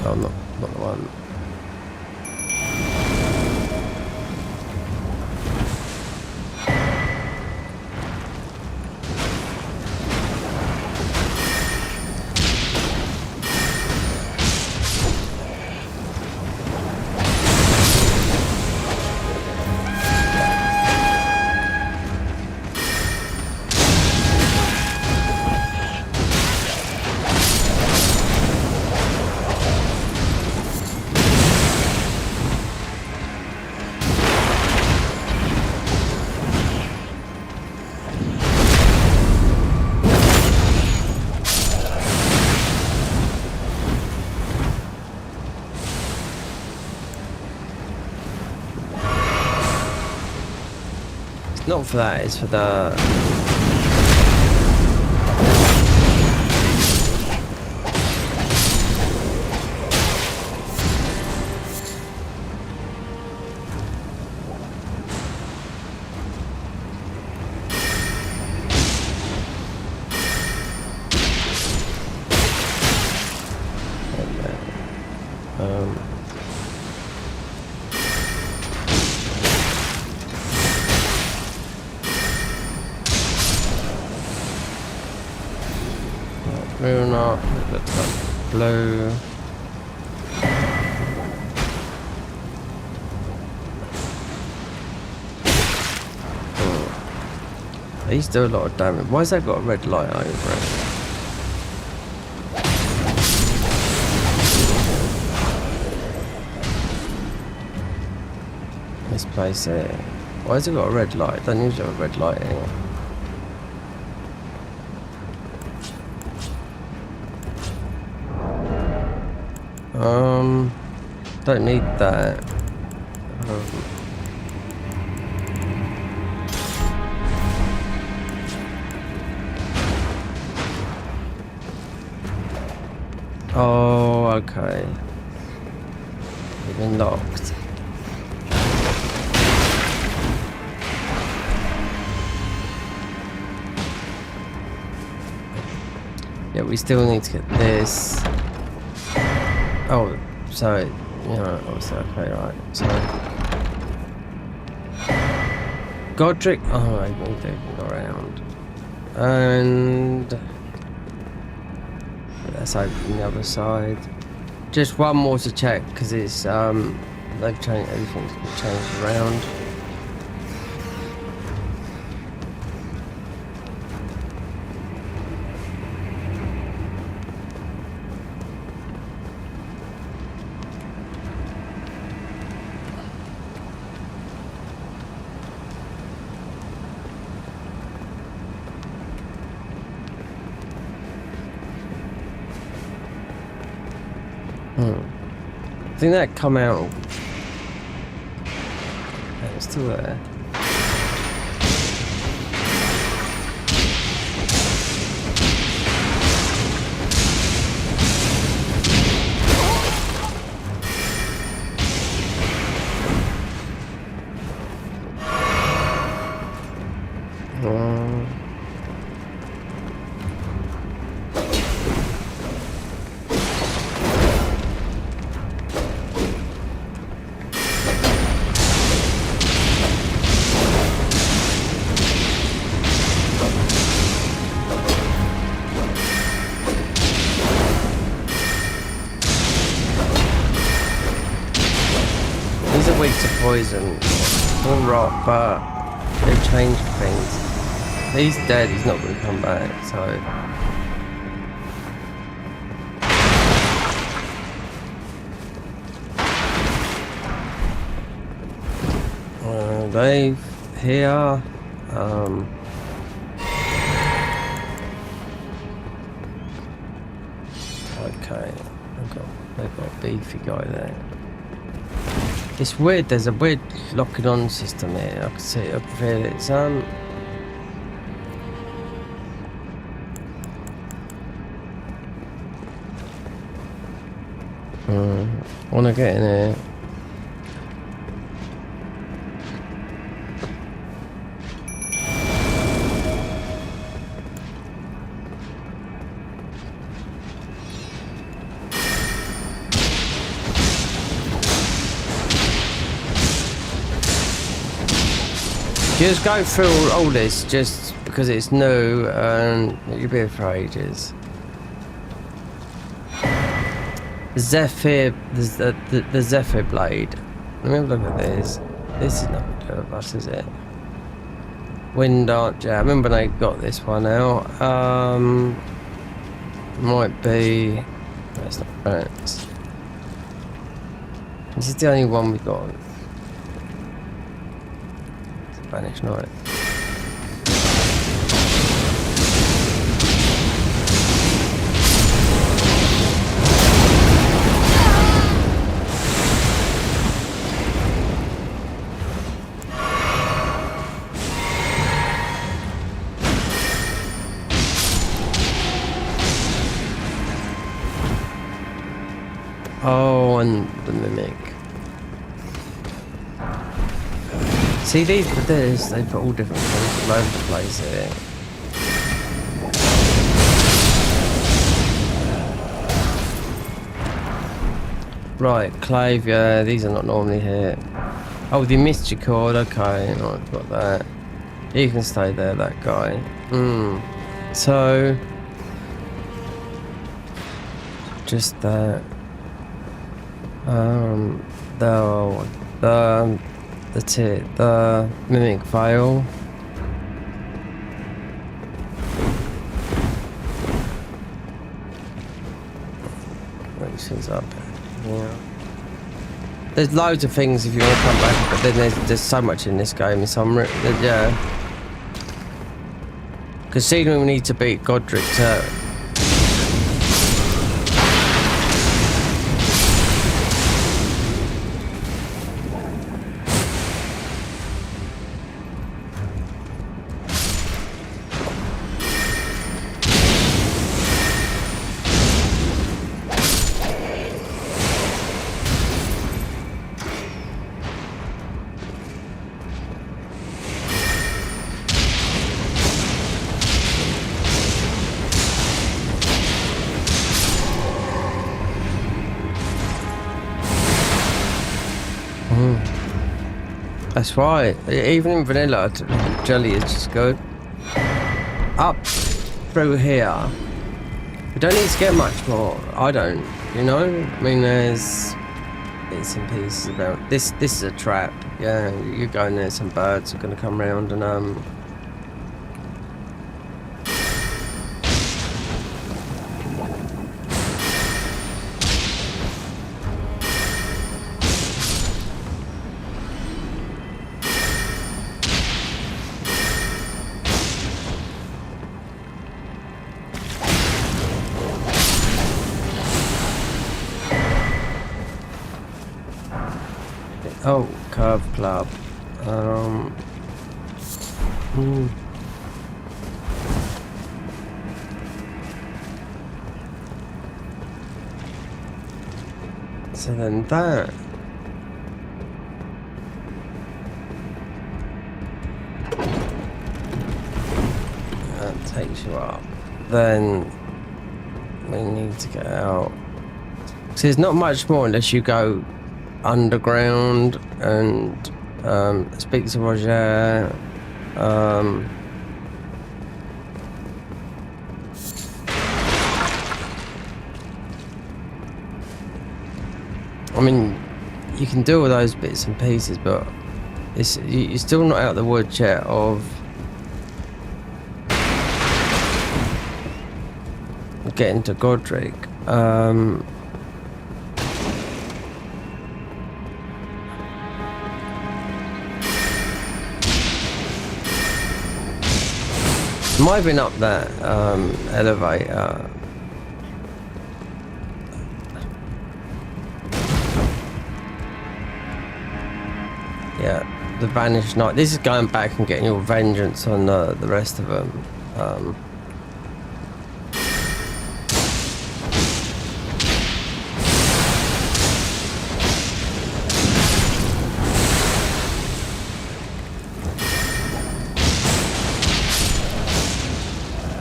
Oh, not the one. Not for that, it's for the... Blue or not, it looks like blue. These do a lot of damage. Why has that got a red light over it? This place here. Why has it got a red light? It doesn't usually have a red light here. Don't need that. Oh, okay. It's been locked. Yeah, we still need to get this. Oh, so, you know, obviously, okay, right. So, Godric. Oh, I think they can go around. And let's open the other side. Just one more to check because it's they've changed, everything's changed around. I think that come out. It's still there. These are weak to poison or rock, but they've changed things. He's dead, he's not going to come back, so... They here. Okay, they've got a beefy guy there. It's weird. There's a weird locking on system here. I can see it. I can feel it. It's I want to get in here. Just go through all this just because it's new and you'll be here for ages. Zephyr, the Zephyr blade. Let me have a look at this. This is not good of us, is it? Wind Archer. I remember when they got this one out. Might be. That's not right. This is the only one we got. Spanish Knight. Oh, and the Mimic. See, these for this, they put all different things all over the place here. Right, Clave, yeah, these are not normally here. Oh, the Mysticord, okay, no, I've got that. You can stay there, that guy. So, just that. The Mimic Veil. Which is up. Yeah. There's loads of things if you want to come back, but then there's so much in this game. So yeah. Considering we need to beat Godric to. That's right. Even in vanilla, jelly is just good. Up through here. We don't need to get much more. I don't. You know. I mean, there's bits and pieces about this. This is a trap. Yeah, you go in there. Some birds are gonna come round and oh, curve club. So then that. That takes you up. Then we need to get out. So there's not much more unless you go underground and speak to Roger. I mean, you can do all those bits and pieces, but it's you're still not out of the woods yet of getting to Godric. Might have been up that elevator. Yeah, the Vanished Knight. This is going back and getting your vengeance on the rest of them.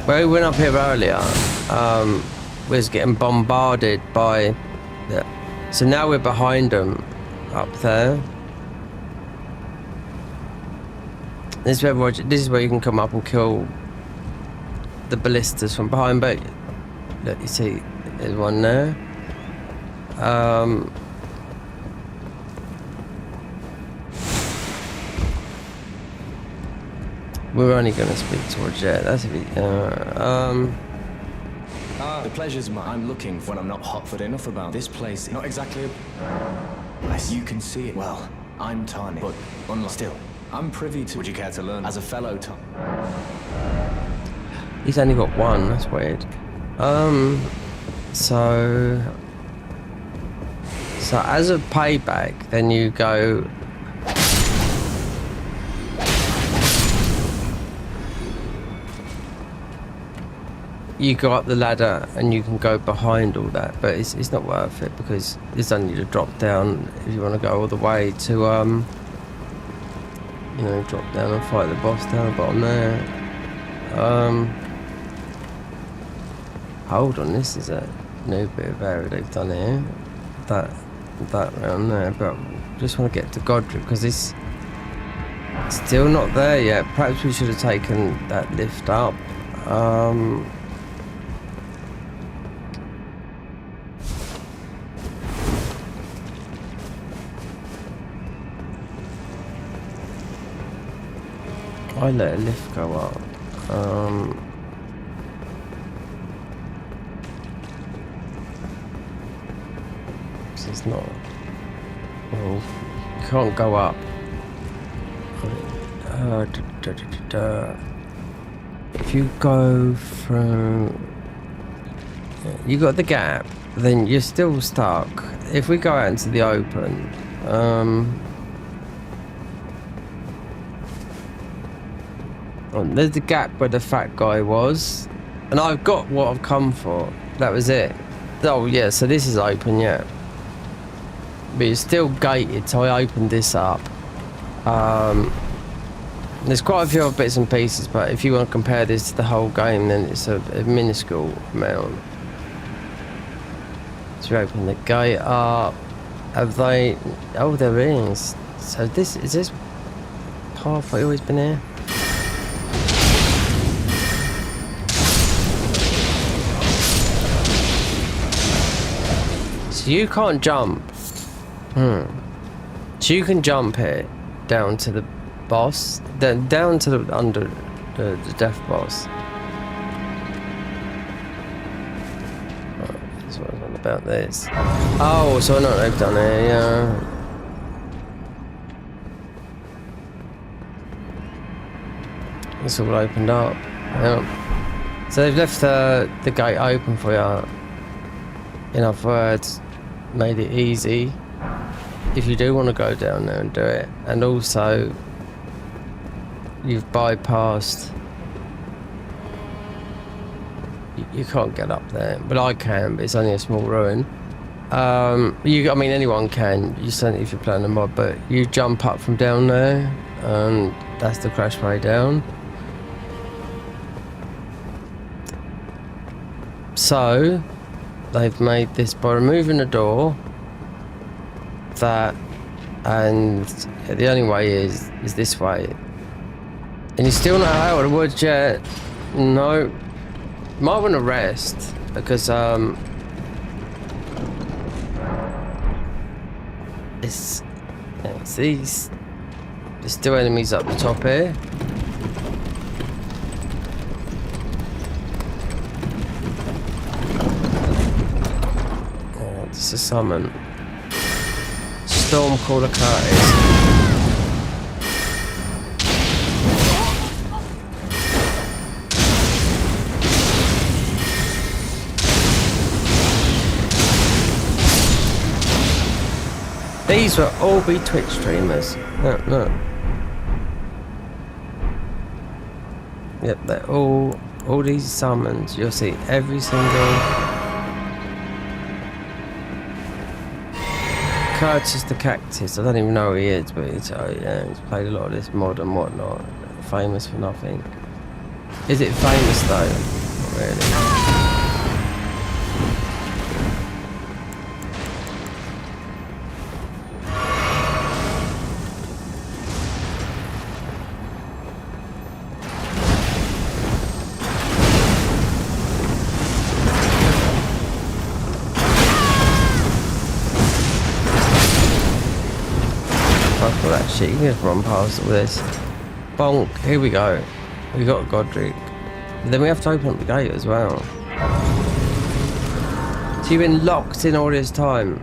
Where we went up here earlier, we was getting bombarded by the... So now we're behind them up there. This is where you can come up and kill the ballistas from behind, but look, you see there's one there. We're only going to speak towards Jet. That's a bit... The pleasure's mine. I'm looking for when I'm not hot-foot enough about this place. Not exactly as you can see it. Well, I'm Tani, but unlike still, I'm privy to... Would you care to learn as a fellow Tani? He's only got one. That's weird. So as a payback, then you go... You go up the ladder and you can go behind all that, but it's not worth it because it's only to drop down if you want to go all the way to you know, drop down and fight the boss down the bottom there. Hold on, this is a new bit of area they've done here. That round there, but just want to get to Godric because it's still not there yet. Perhaps we should have taken that lift up. I let a lift go up. This is not... Well, you can't go up. If you go through... You got the gap, then you're still stuck. If we go out into the open... there's the gap where the fat guy was, and I've got what I've come for. That was it. Oh yeah, so this is open, yeah, but it's still gated, so I opened this up. There's quite a few other bits and pieces, but if you want to compare this to the whole game, then it's a minuscule amount. So we open the gate up. Have they? Oh, there is. So this is this pathway always been here? So you can't jump. So you can jump here down to the boss, then down to the under the death boss. Oh, that's what I was on about this. Oh, so I know what they've done here, yeah. It's all opened up. Yeah. So they've left the gate open for you. In other words, made it easy if you do want to go down there and do it. And also, you've bypassed. You can't get up there, but I can. But it's only a small ruin. I mean, anyone can. You certainly if you're playing a mod, but you jump up from down there, and that's the crash way down. So, they've made this by removing the door. That, and the only way is this way. And you're still not out of the woods yet. No. Might want to rest because it's these. There's still enemies up the top here. Oh, this is summon. Stormcaller Curtis. These will all be Twitch streamers. No. Yep, they're all these summons. You'll see every single Curtis the Cactus. I don't even know who he is, but he's played a lot of this mod and whatnot. Famous for nothing. Is it famous though? Not really. Shit, you can just run past all this. Bonk, here we go. We got Godric. Then we have to open up the gate as well. So you've been locked in all this time.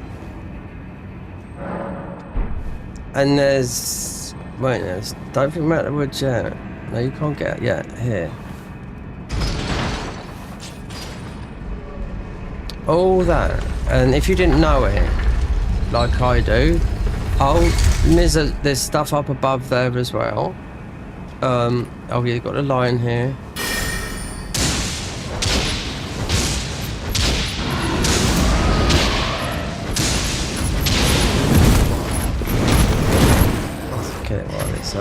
And there's... Wait, don't think about the woods yet. No, you can't get it yet. Here. All that. And if you didn't know it, like I do, there's stuff up above there as well. Oh yeah, you've got a lion here. Let's get it while it's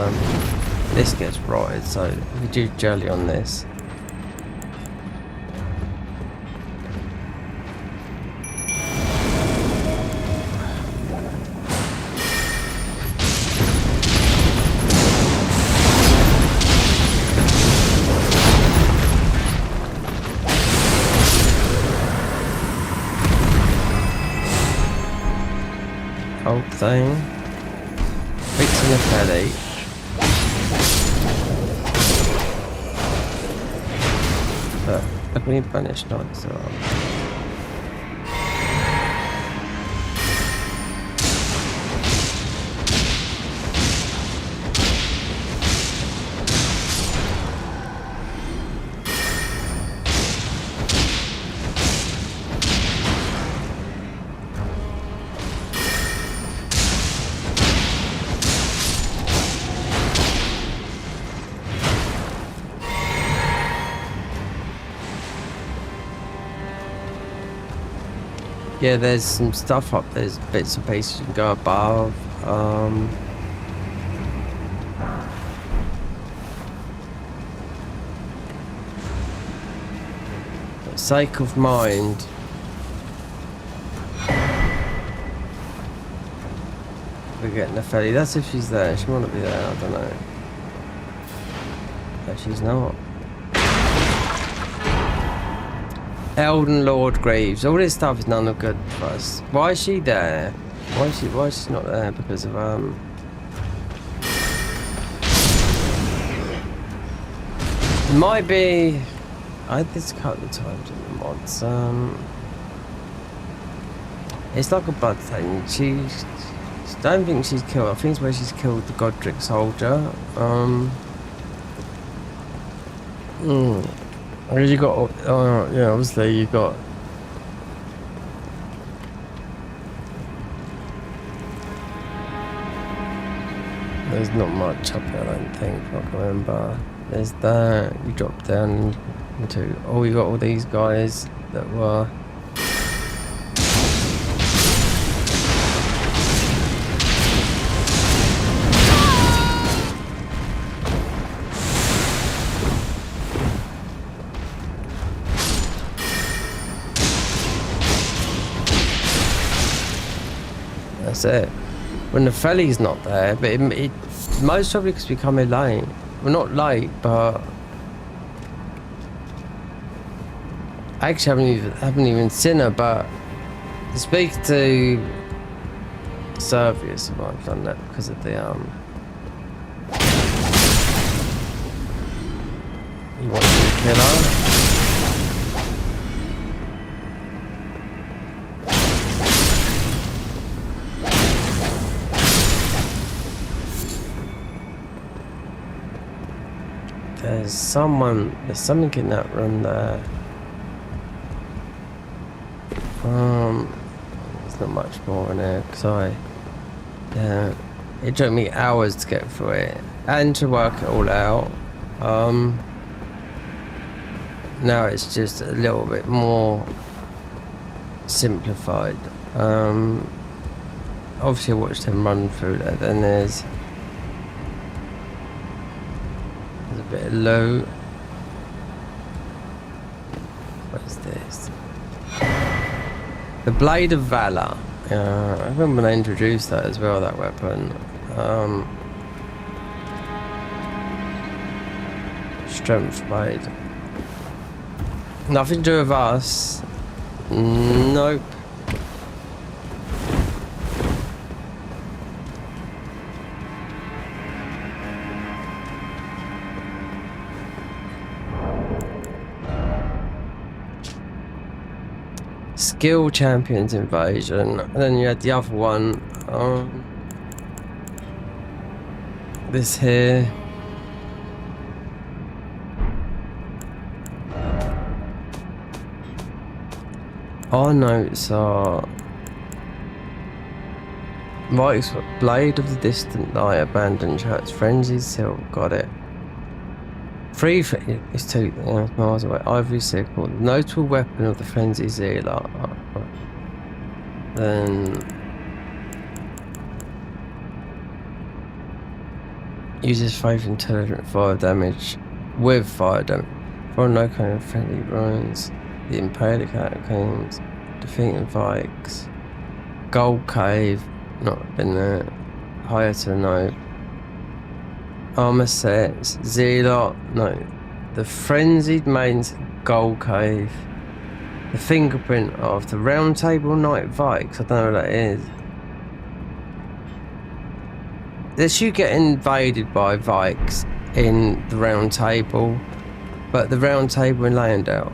this gets rotted, so we do jelly on this. Thing. Fixing a headache. But I can banish not so. Yeah, there's some stuff up. There's bits and pieces you can go above. For the sake of mind, get Nepheli. That's if she's there. She might not be there, I don't know. But she's not. Elden Lord Greaves. All this stuff is none of good for us. Why is she there? Why is she not there? Because of it might be. I had this a couple of times in the mods. It's like a blood thing. I don't think she's killed. I think it's where she's killed the Godric soldier. You got. Yeah, obviously you got. There's not much up here, I don't think. I can remember. There's that. You drop down into. Oh, you got all these guys that were. That's it. When the Feli's not there, but it most probably because we come in late. Well, not late, but I actually haven't even seen her. But to speak to Servius, I've done that because of the he wants to kill her. There's something in that room there. There's not much more in there because it took me hours to get through it and to work it all out. Now it's just a little bit more simplified. Obviously I watched him run through there. Then there's a bit of loot. What is this? The Blade of Valor. I remember when they introduced that as well, that weapon. Strength Blade. Nothing to do with us. Nope. Skill Champions Invasion. And then you had the other one. This here. Our notes are Mike's Blade of the Distant Light, Abandoned Church, Frenzied Seal, got it. It's 2 miles away. Ivory Sickle, notable weapon of the Frenzied Zealot. Then uses faith intelligent fire damage with fire damage. For no kind of friendly ruins. The Impaler Catacombs, defeating Vikes, Gold Cave, not been there, Hiatus, no, Armor Sets, Zealot, no, the Frenzied Maidens, Gold Cave, the Fingerprint of the Round Table Knight Vikes, I don't know what that is. This you get invaded by Vikes in the Round Table, but the Round Table in Leyendale.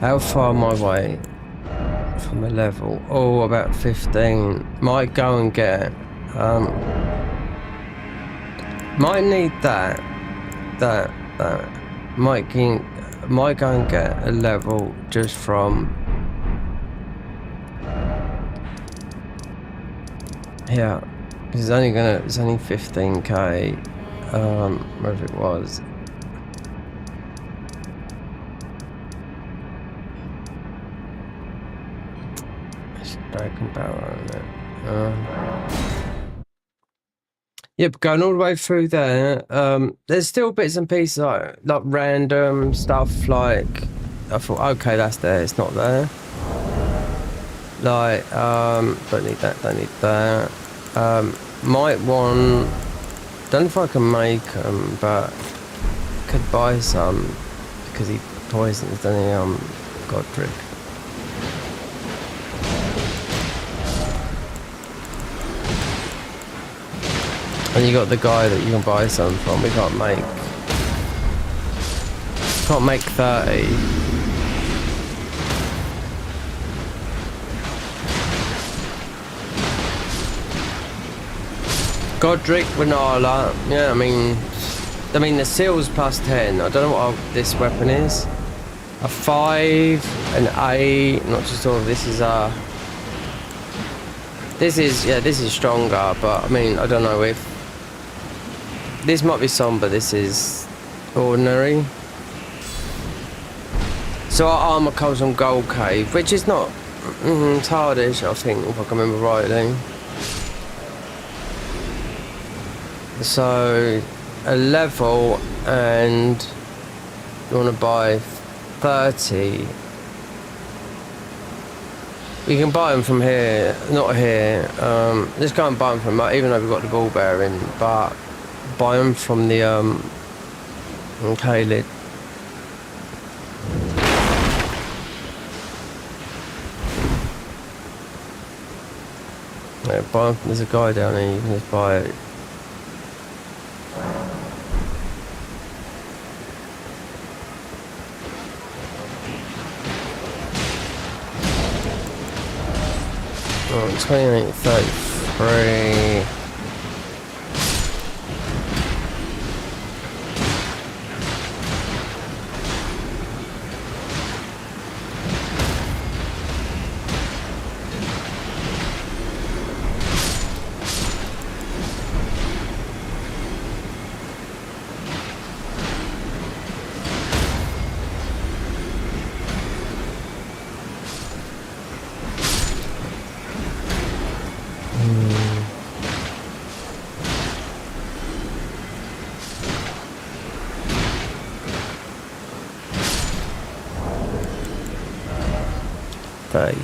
How far am I away from a level? Oh, about 15. Might go and get might need that. Might go and get a level just from here. It's only 15k. Wherever it was. broken barrel on it. Yep, going all the way through there. There's still bits and pieces like random stuff. Like I thought, okay, that's there. It's not there. Like don't need that. Don't need that. Might want. Don't know if I can make them, but could buy some because he poisons, doesn't he? Godric. And you got the guy that you can buy some from. We can't make 30. Godric, Renala. Yeah, I mean the seal's plus 10. I don't know what this weapon is. A 5, an 8. Not too sure. This is stronger, but I mean I don't know if. This might be somber, this is ordinary. So our armour comes from Gold Cave, which is not... it's hardish, I think, if I can remember rightly. So, a level, and you want to buy 30. We can buy them from here, not here. Let's go and buy them from, even though we've got the ball bearing, but... buy them from the Kaled. Yeah, buy them. There's a guy down here. You can just buy it. Oh, 28.33.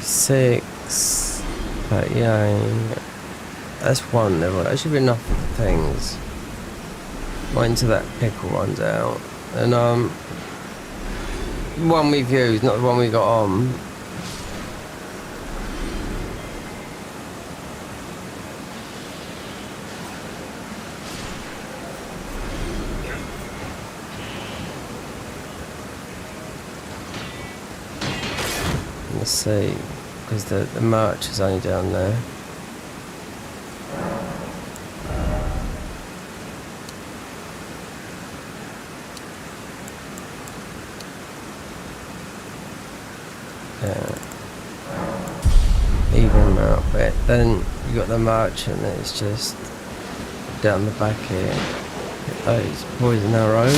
Six, 38. That's one level. That should be enough for the things. Wait until that pickle runs out. And one we've used, not the one we got on. Let's see, because the merch is only down there. Yeah. Even out bit. Then you got the merch and it's just down the back here. Get those poison arrows.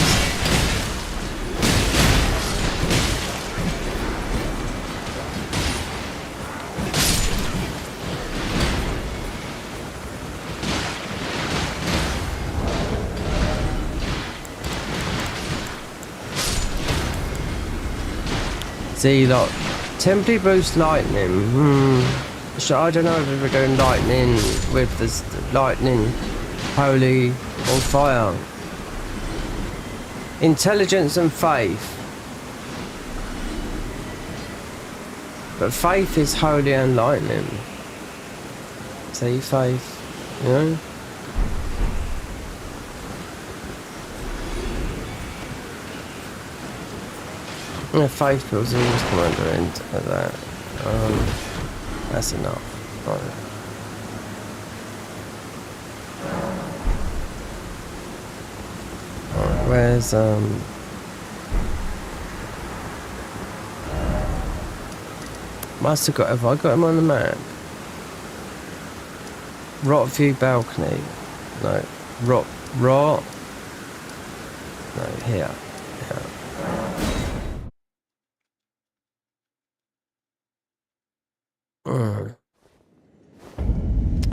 See, like, temporary boost lightning. So I don't know if we're doing lightning with this lightning holy on fire. Intelligence and faith. But faith is holy and lightning. See, faith, you know? Yeah, faith pills always come under into that. That's enough. Right. Alright, where's must have got, have I got him on the map? Rot View Balcony. No. Rot. No, here. Yeah.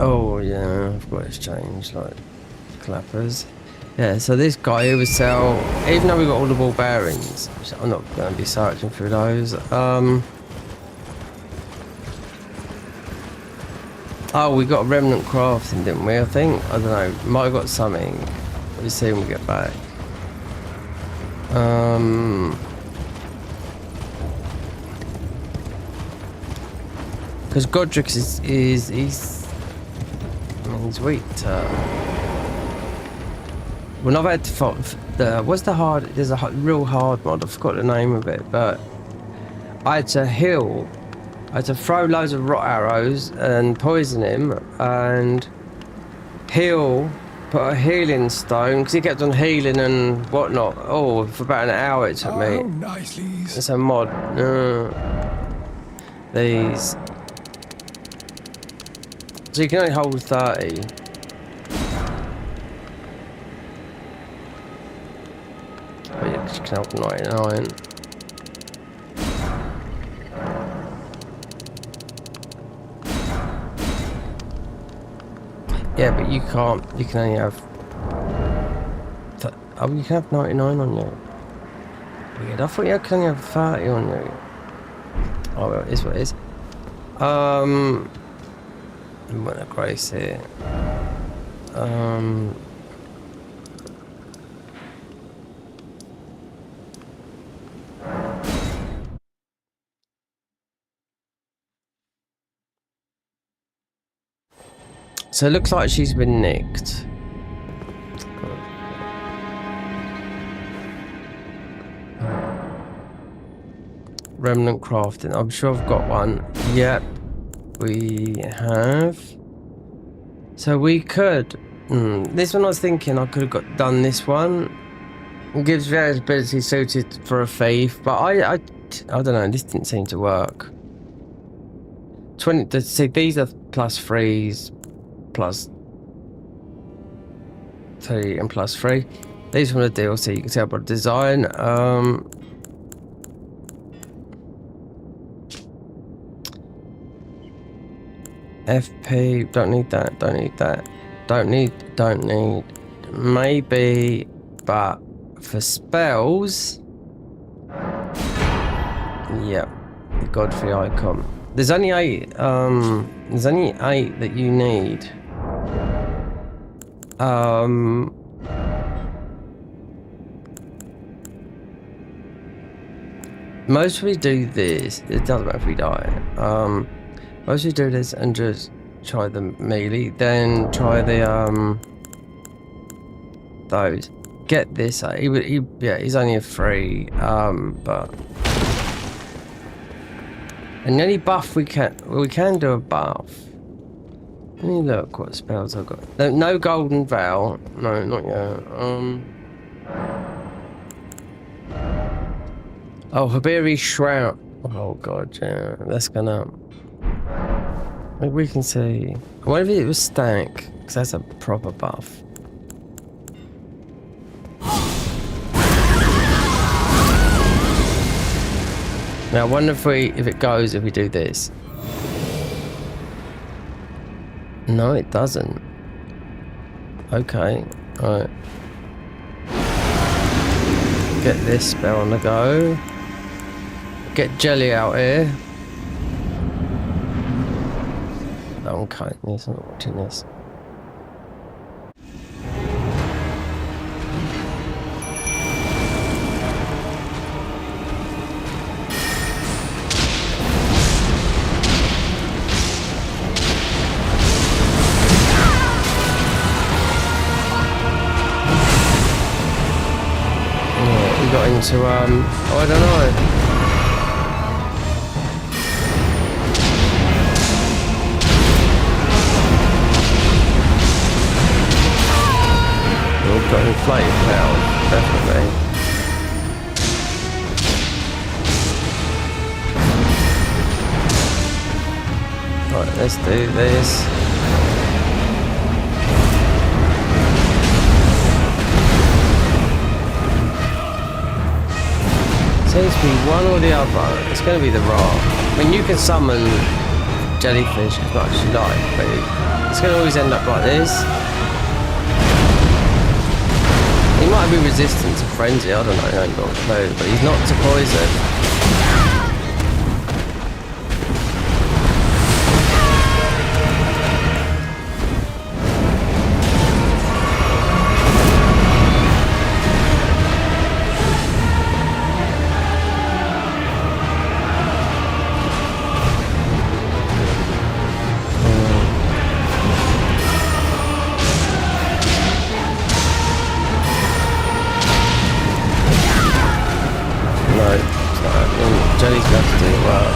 Oh yeah, I've got to exchange like clappers. Yeah, so this guy who would sell, even though we got all the ball bearings, which I'm not going to be searching through those. Oh, we got a remnant crafting, didn't we? I think, I don't know, might have got something. We'll see when we get back. Because Godric he's weak to... When I've had to fight what's the hard... There's a real hard mod, I forgot the name of it, but I had to heal. I had to throw loads of rot arrows and poison him and heal, put a healing stone, because he kept on healing and whatnot. Oh, for about an hour it took me. Oh, nicely. It's a mod. These. So you can only hold 30. Oh yeah, 'cause you can hold 99. Yeah, but you can't. You can only have. Oh, you can have 99 on you. Weird. I thought you could only have 30 on you. Oh well, it is what it is. What a grace here. So it looks like she's been nicked. Remnant crafting. I'm sure I've got one. Yep, we have. So we could. This one I was thinking I could have done this one. It gives various abilities suited for a thief, but I don't know. This didn't seem to work. 20. See, these are +3s, +2 and +3. These from the DLC. You can tell by the design. FP, don't need that, don't need that, don't need, maybe, but for spells, yep, the Godfrey icon. There's only 8, that you need. Most we do this, it doesn't matter if we die. Most we do this and just try the melee, then try the those. Get this. He's only a 3, but and the only buff we can do a buff. Let me look what spells I've got. No golden veil. No, not yet. Oh, Habiri Shroud. Oh god, yeah, that's gonna. Maybe we can see. I wonder if it was stack, because that's a proper buff. Now I wonder if it goes if we do this. No, it doesn't. Okay, alright. Get this spell on the go. Get Jelly out here. Don't cut this, I'm not watching this. Yeah, we got into I don't know. Got inflated now, definitely. Right, let's do this. Seems to be one or the other. It's going to be the Ra. I mean, you can summon jellyfish as much as you like, but it's going to always end up like this. He might be resistant to frenzy, I don't know, I ain't got a clue, but he's not to poison. Jelly's going to have to do well.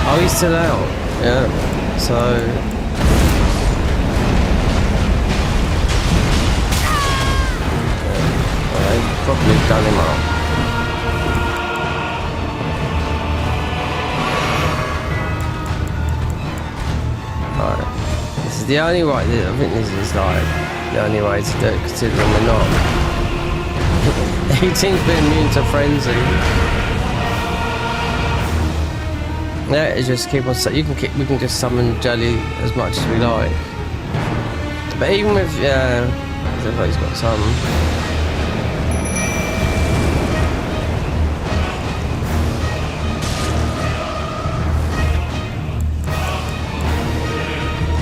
Oh, he's still out. Yeah. So. They've probably done him up. Right. This is the only way. I think this is like the only way to do it, considering we're not. He seems to be immune to frenzy. Yeah, it's just keep on. We can just summon Jelly as much as we like. But even with I think he's got some.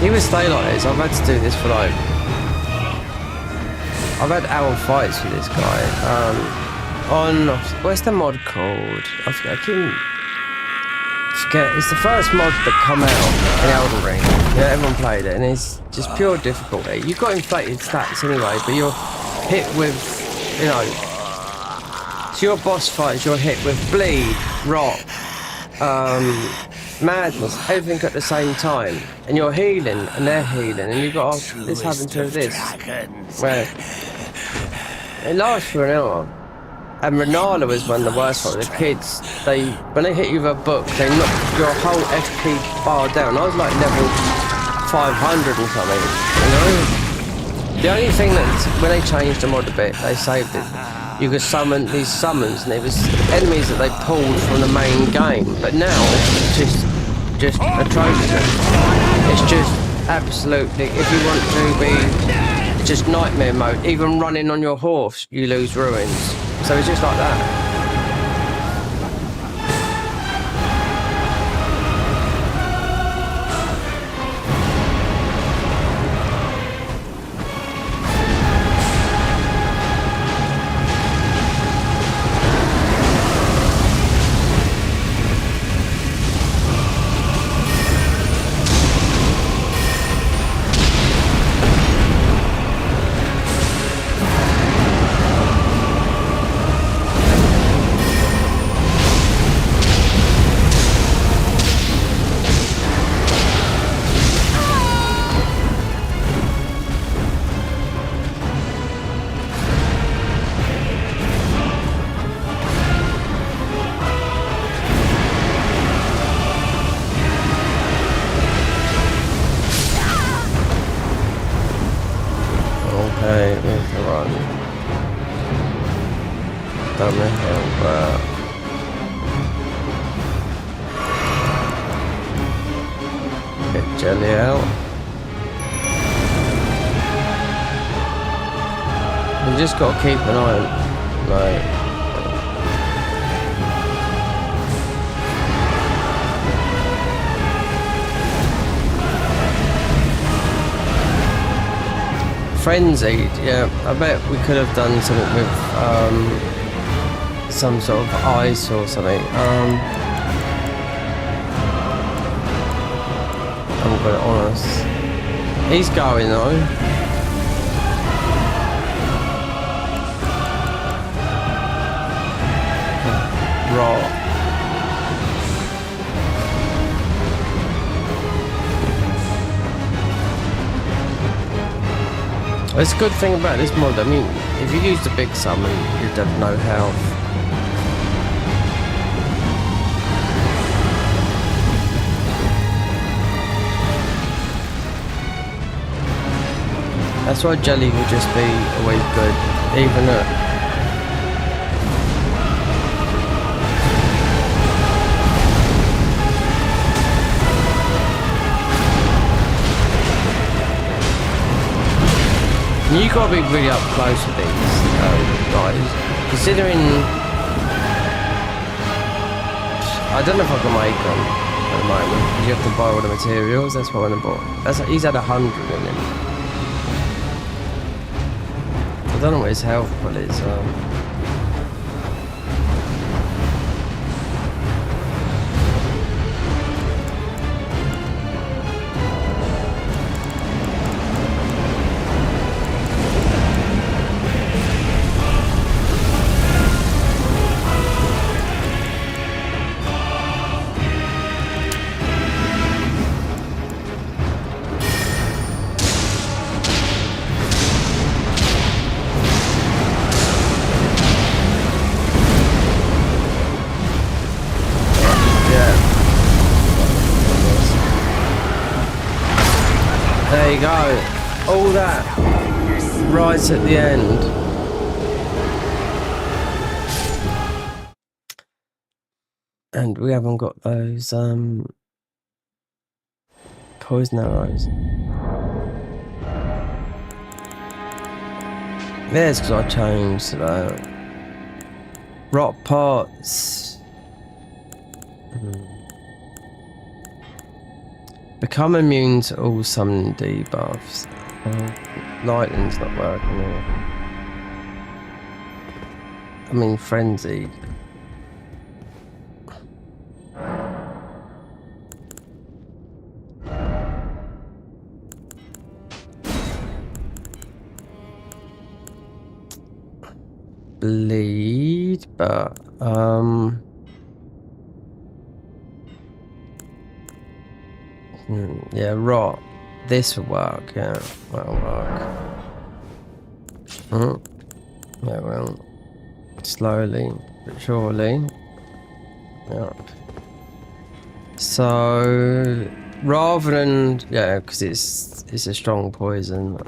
He would stay like this. I've had to do this for like. I've had hour fights with this guy. On what's the mod called? I forget. It's the first mod that come out in Elden Ring. Yeah, everyone played it, and it's just pure difficulty. You've got inflated stats anyway, but you're hit with, you know. So your boss fights, you're hit with bleed, rot, madness, everything at the same time, and you're healing, and they're healing, and you've got this having to do this. Where it lasts for an hour. And Renala was one of the worst ones. The kids, when they hit you with a book, they knock your whole FP bar down. I was like level 500 or something, you know? The only thing that, when they changed the mod a bit, they saved it. You could summon these summons, and it was enemies that they pulled from the main game. But now, it's just atrocious. It's just absolutely, if you want to be just nightmare mode, even running on your horse, you lose ruins. So it's just like that. Okay, where's the run? Down the hill, get Jelly out. You just gotta keep an eye on, like, frenzied, yeah. I bet we could have done something with some sort of ice or something. I'm gonna be honest. He's going though. Raw. It's a good thing about this mod. I mean, if you use the big summon, you'd have no health. That's why Jelly will just be always good, even at. You got to be really up close with these guys. Considering, I don't know if I can make them at the moment. You have to buy all the materials. That's what I bought. He's had 100 in him. I don't know what his health pool is. There you go. All that right at the end. And we haven't got those poison arrows. There's because I changed that. Rock pots. Become immune to all summon debuffs. Lightning's not working here. I mean, frenzy. Bleed, but yeah, rot. This will work. Yeah, that'll work. Yeah, well, slowly but surely. Yeah. So rather than because it's a strong poison.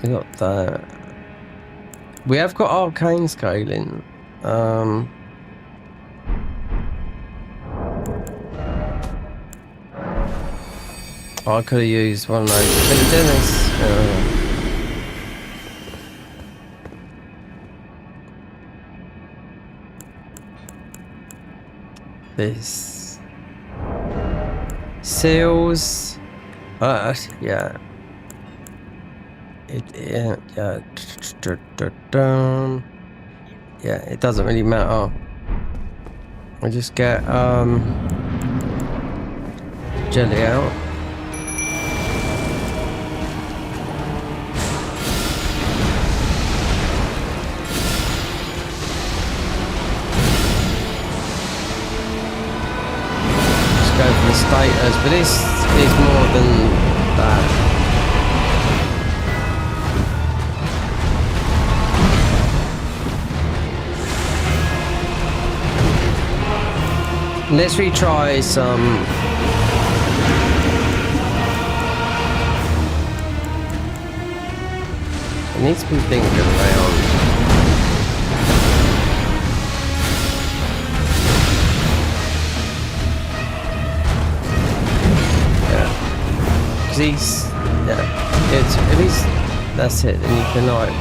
We got that. We have got arcane scaling. I could have used one of those. But Dennis. This seals. Yeah. Yeah, it doesn't really matter. I just get jelly out. Just go for the status, but this is more than that. Let's retry some. It needs to be thinking around. Yeah. Because he's. Yeah. It's, at least that's it. And you can like.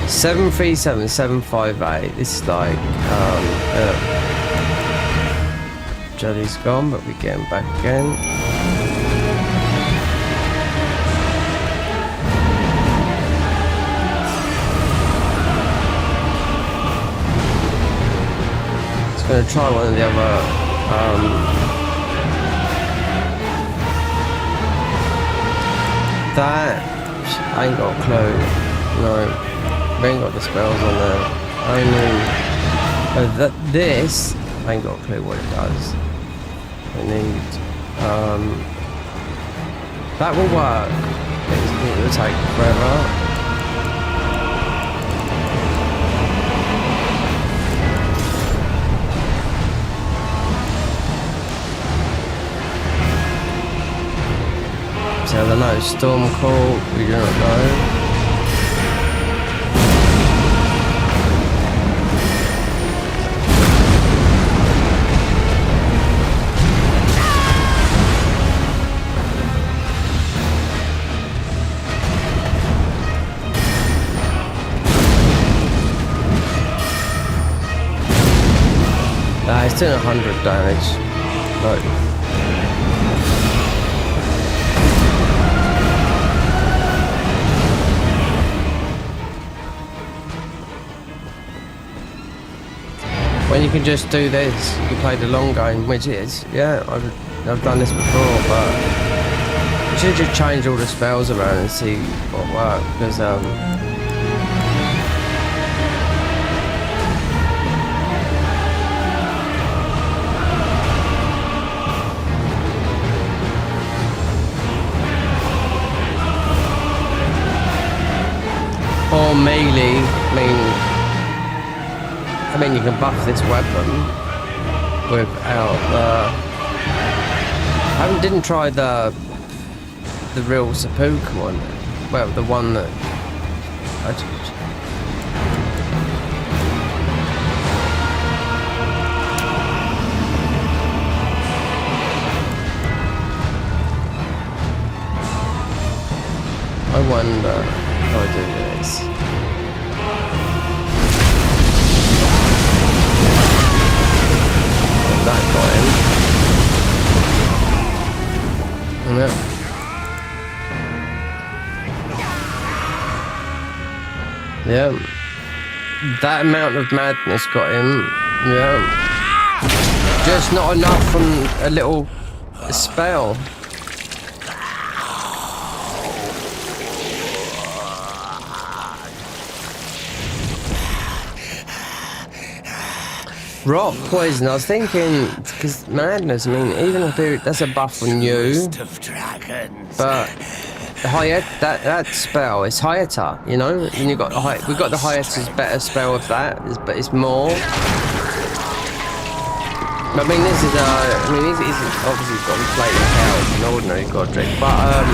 Seven 758. This is like Jelly's gone, but we get him back again. Just gonna try one of the other that I ain't got a clue. No. We ain't got the spells on there. This, I ain't got a clue what it does. I need, that will work. It will take forever. I don't know. Storm Call, we do not know. It's doing 100 damage. Look. When you can just do this, you play the long game, which is, yeah, I've done this before, but you should just change all the spells around and see what works, because or melee, I mean you can buff this weapon without I didn't try the real seppuku one. Well, the one that I wonder if I do this. That got him. Yeah. Yeah. That amount of madness got him. Yeah. Just not enough from a little spell. Rock poison. I was thinking, because madness. I mean, even if that's a buff on you, but that spell is Hyeta, you know. And you got we got the Hyeta's better spell of that, but it's more. I mean, this is he's obviously got inflated power, an ordinary Godric, but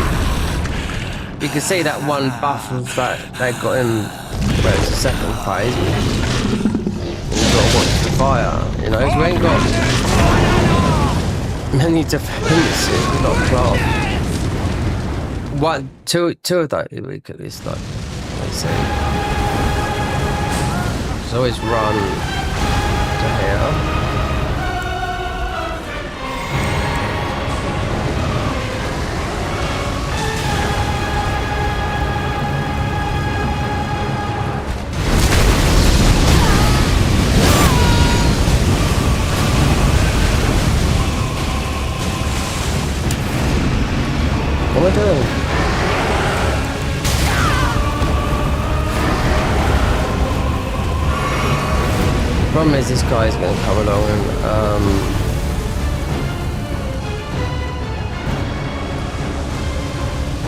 you can see that one buff of that they got him. Well, it's the second phase. You've got to watch the fire, you know, so we ain't got many defenses, we've got plot. Two of those we could at least, like, let's see. Just always run to here. What am I doing? The problem is this guy's going to come along and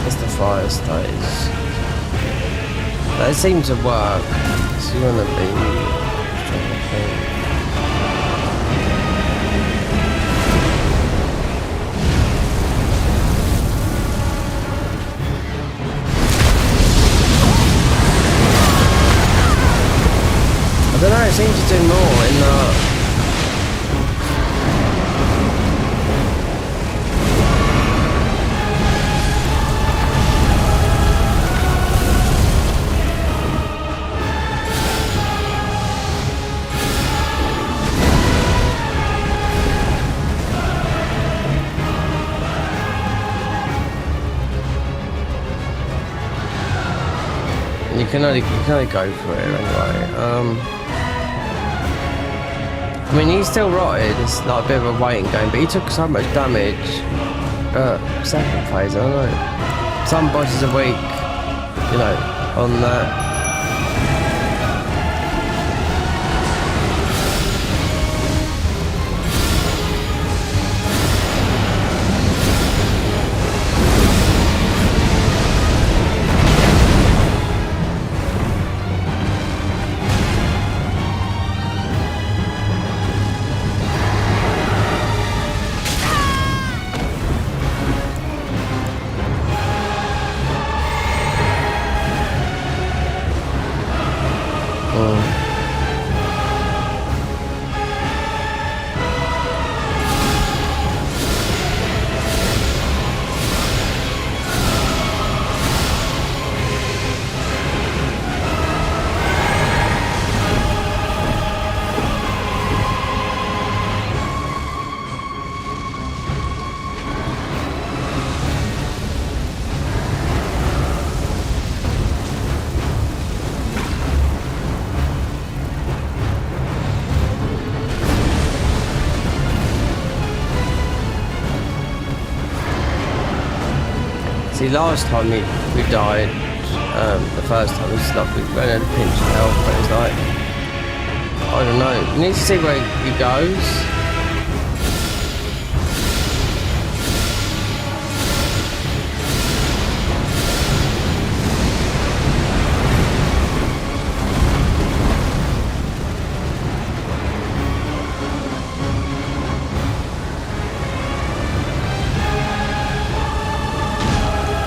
it's the fire stage. But it seems to work. It's going to be I don't know, it seems to do more in the... You can only go for it anyway. I mean, he's still rotted. It's like a bit of a waiting game, but he took so much damage. Second phase, I don't know. Some bosses are weak, you know, on that. See, last time we died, the first time, it's like we ran out of pinch of health, but it's like, I don't know. We need to see where he goes.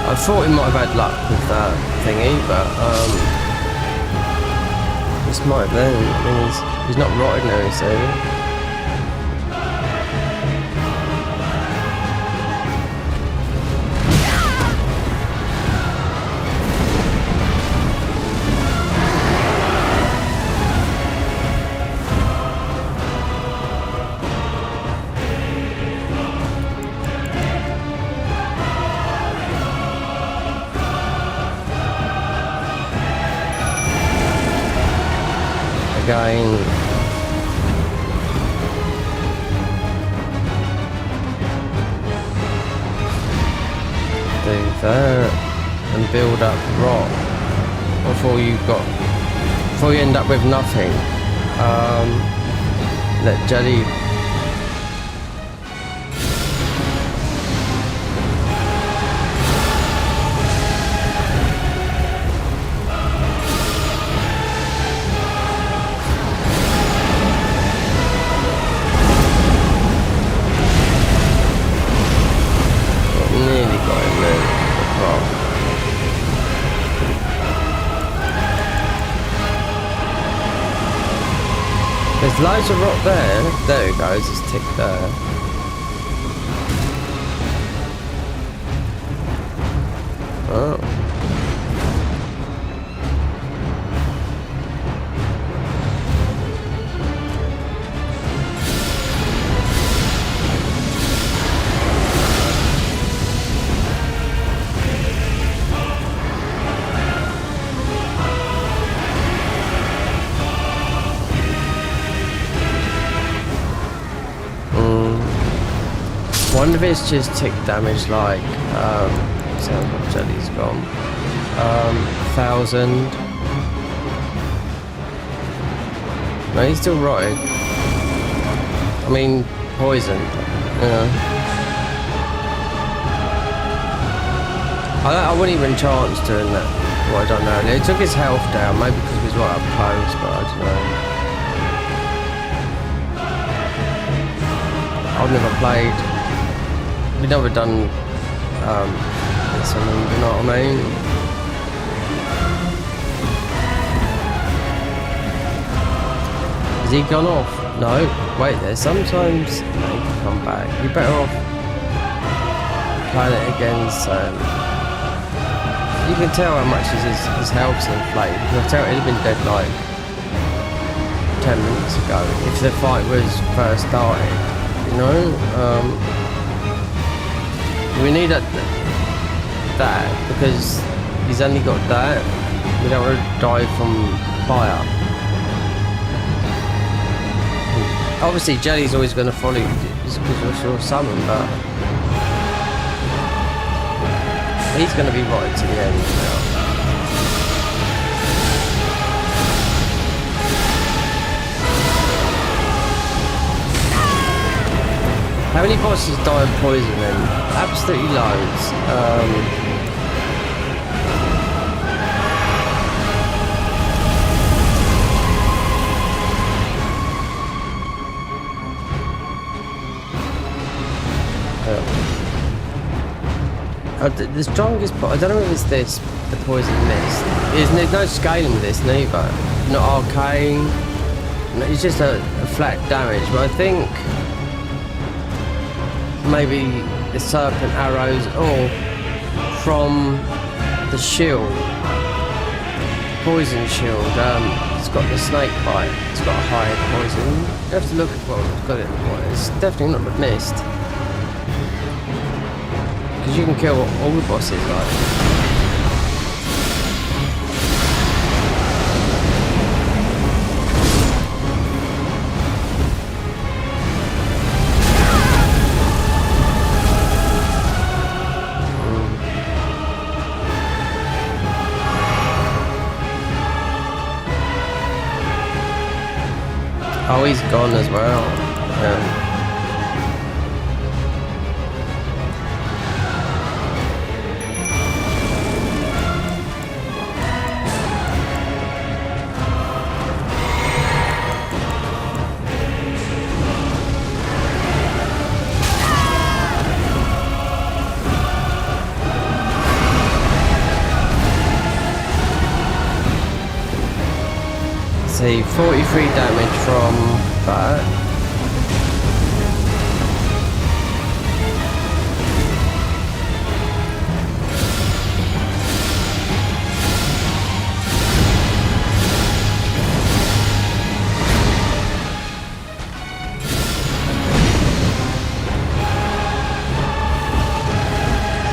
I thought he might have had luck with that thingy, but this might have been. I mean, he's not rotted now, you see. Again. Do that and build up rock before you end up with nothing. Let Jelly There's loads of rock there. There it goes, it's ticked there. Oh. One of it's just tick damage, like so what Jelly's gone. 1,000. No, he's still rotted. I mean, poisoned. Yeah. I wouldn't even chance doing that. What I don't know. It took his health down, maybe because he was right up close, but I don't know. I've never played. We've never done this on him, you know what I mean? Has he gone off? No. Wait there. Sometimes no, he can come back. You're better off playing it against. You can tell how much his health's inflated. You can tell he'd have been dead like 10 minutes ago if the fight was first started. You know. We need that because he's only got that. We don't want to die from fire. Obviously, Jelly's always going to follow you because you're sure summon, but he's going to be right to the end now. How many bosses die of poison then? Absolutely loads. The strongest, I don't know if it's this, the poison mist. There's no scaling with this neither. Not arcane. It's just a flat damage, but I think maybe the serpent arrows or from the shield, poison shield. It's got the snake bite. It's got a higher poison. You have to look at what it's got. It's definitely not the mist because you can kill all the bosses like. Oh, he's gone as well. Yeah. See, 43 damage from that.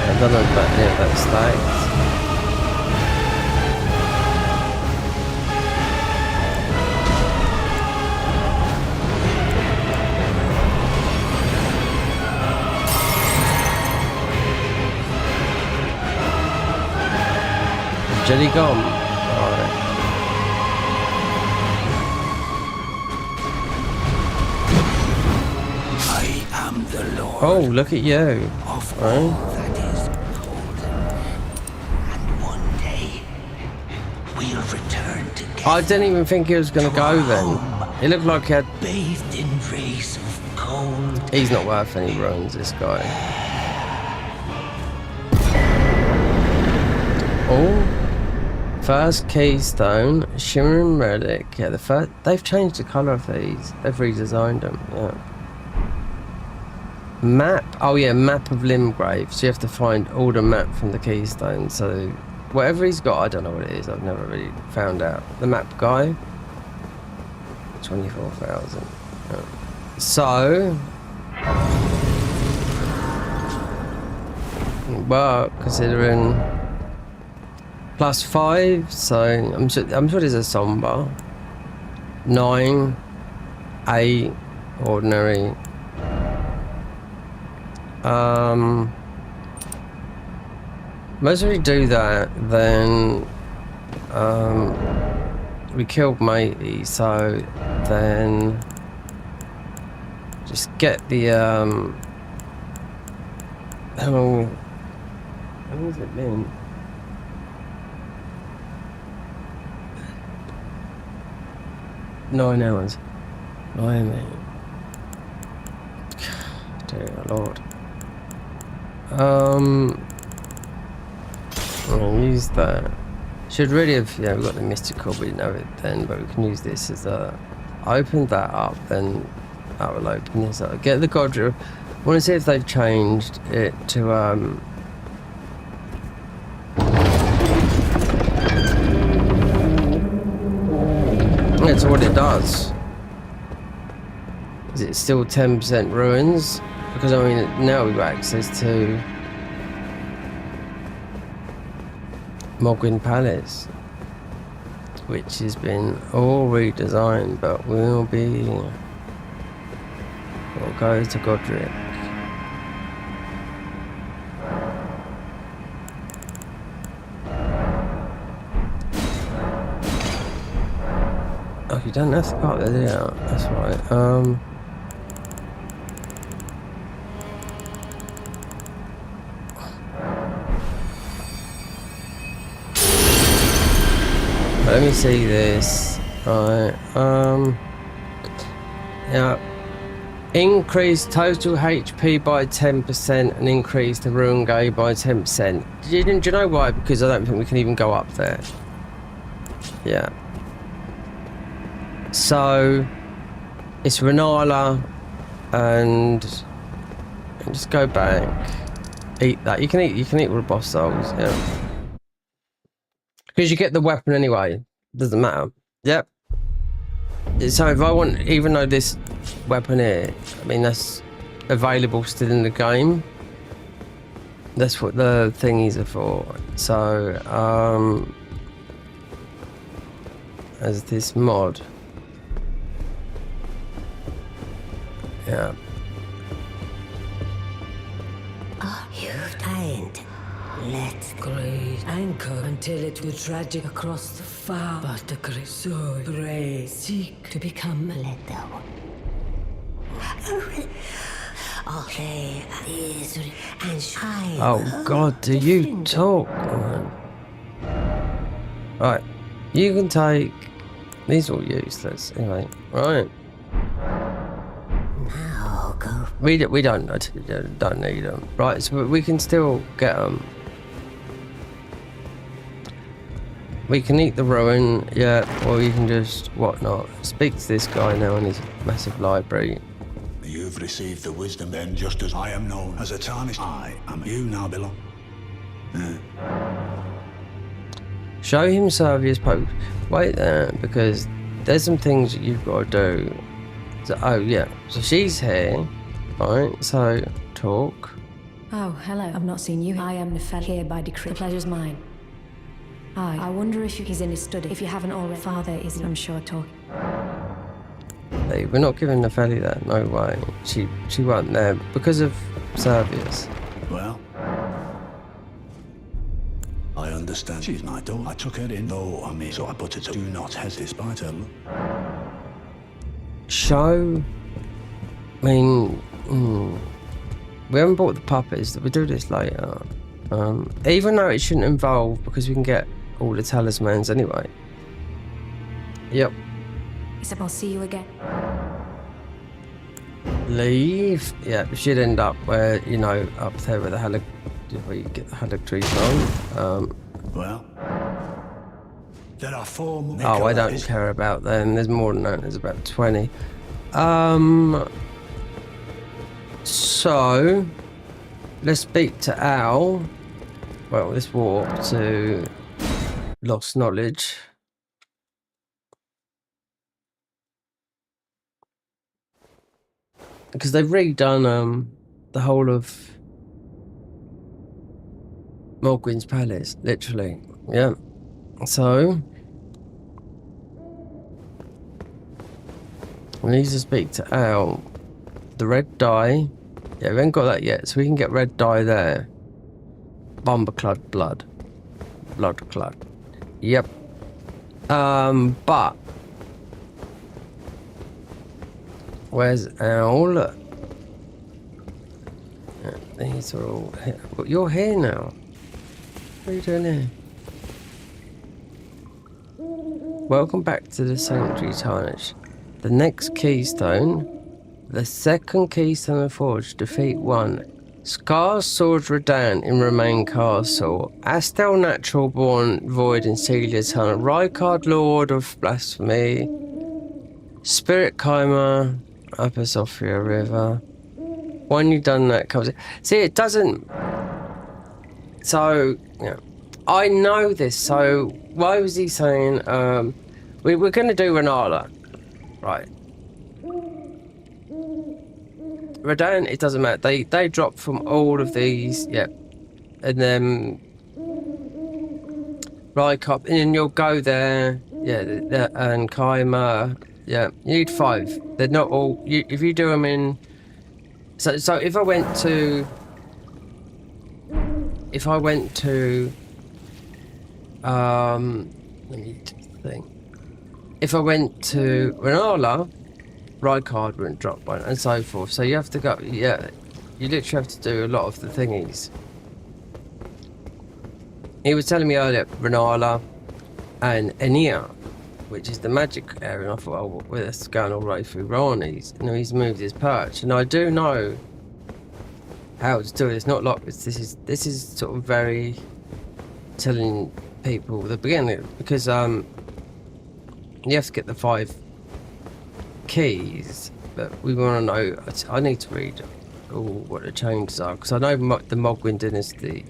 I don't know about any of that stacked. Jelly gum. Alright. I am the Lord. Oh, look at you. Of Right. all that is golden. And one day we'll return together. I didn't even think he was going to go then. It looked like he had... Bathed in rays of gold. He's not worth any runes, this guy. Oh. First keystone, shimmering relic. Yeah, the first, they've changed the colour of these. They've redesigned them. Yeah. Map. Oh yeah, map of Limgrave. So you have to find all the map from the keystone. So whatever he's got, I don't know what it is. I've never really found out. The map guy. 24,000. Yeah. So. Well, considering. +5, so I'm sure there's a somber. 9, 8, ordinary. Most of we do that, then we killed matey, so then just get the how long has it been? Nine hours. Blimey. Dear Lord. I'll use that. Should really have, yeah, we've got the mystical, we didn't have it then, but we can use this as a... Open that up, then that will open this up. Get the Godric. I want to see if they've changed it to, That's what it does. Is it still 10% ruins? Because I mean, now we've got access to Mogwin Palace, which has been all redesigned, but we'll go to Godric. Oh, you don't have to go up there, do you? That's right. Let me see this. Right. Yeah. Increase total HP by 10% and increase the rune gauge by 10%. Do you know why? Because I don't think we can even go up there. Yeah. So it's Renala and just go back. Eat that. You can eat all the boss souls, yeah. Because you get the weapon anyway. Doesn't matter. Yep. So if I want, even though this weapon here, I mean that's available still in the game. That's what the thingies are for. So as this mod. Yeah. Are you tired? Let's graze anchor until it was tragic across the far, but the so brave seek to become Let go. Okay, and Oh God, do you talk, man? Right, you can take. These are all useless. Anyway, right. now go. We don't need them. Right, so we can still get them. We can eat the ruin, yeah, or you can just whatnot. Speak to this guy now in his massive library. You've received the wisdom then, just as I am known as a tarnished. I am. You now belong. Show him Servia's post. Wait there, because there's some things that you've got to do. So, oh yeah, so she's here, right? So talk. Oh, hello. I've not seen you. I am the fellow here by decree. The pleasure's mine. I wonder if he's in his study. If you haven't already. Father is, I'm sure, talking. Hey, we're not giving Nepheli that. No way. She wasn't there because of Servius. Well, I understand. She's my daughter. I took her in, though, I mean, so I put her to do not hesitate despite her look. Show. I mean, we haven't bought the puppets. We do this later. Even though it shouldn't involve, because we can get all the talismans anyway. Yep. Except I'll see you again. Leave. Yeah, we should end up where, you know, up there where where you get the Haligtrees from. Well, there are 4 more. Oh, I don't care about them. There's more than that. There's about 20. So let's speak to Al. Well, let's walk to Lost Knowledge. Because they've redone the whole of Morgwyn's Palace, literally. Yeah. So we need to speak to Al. The red dye. Yeah, we haven't got that yet, so we can get red dye there. Bomberclad blood. Bloodclad. Yep. But where's Al? Yeah, these are all here. But you're here now. What are you doing here? Welcome back to the Sanctuary Tarnish. The next keystone. The second keystone of Forge. Defeat 1. Scar's Sword Redan in Remain Castle. Astel Natural Born Void in Celia Tunnel. Rykard Lord of Blasphemy. Spirit Chimera. Upper Sophia River. When you've done that covers it. See, it doesn't. So, yeah. I know this, so why was he saying we're gonna do Renala. Right. Redan, it doesn't matter. They drop from all of these, yeah. And then Rykard, and then you'll go there, yeah, and Chimera. Yeah, you need 5. They're not all. If you do them in. So if I went to. Let me think. If I went to Renala, Rykard wouldn't drop one, and so forth. So you have to go. Yeah, you literally have to do a lot of the thingies. He was telling me earlier, Renala and Enia, which is the magic area, and I thought, oh, well, that's going all the way through Rani's. And he's moved his perch, and I do know how to do it. It's not like this is sort of very telling people the beginning, because you have to get the 5 keys, but we want to know. I need to read all what the changes are, because I know the Morgwyn dynasty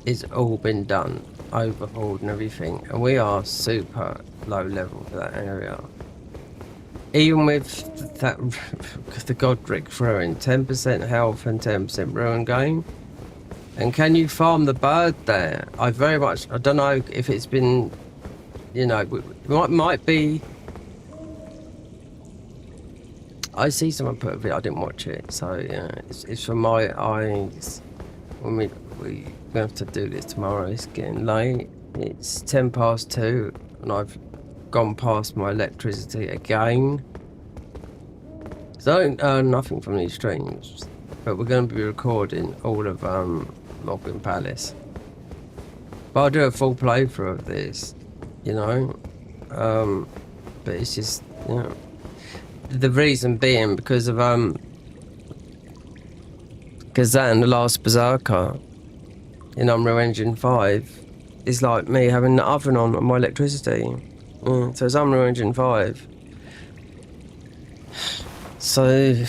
is all been done, overhauled and everything, and we are super low level for that area. Even with that, the Godric ruin, 10% health and 10% ruin gain. And can you farm the bird there? I don't know if it's been, you know, might be. I see someone put a video, I didn't watch it, so yeah, it's from my eyes. When we have to do this tomorrow, it's getting late. It's 2:10. and I've gone past my electricity again. So I don't earn nothing from these streams, but we're going to be recording all of Mogbin Palace. But I'll do a full playthrough of this, you know. But it's just, you know, the reason being because of Kazan, the last Berserker in Unreal Engine 5 is like me having the oven on my electricity. So it's Unreal Engine 5. So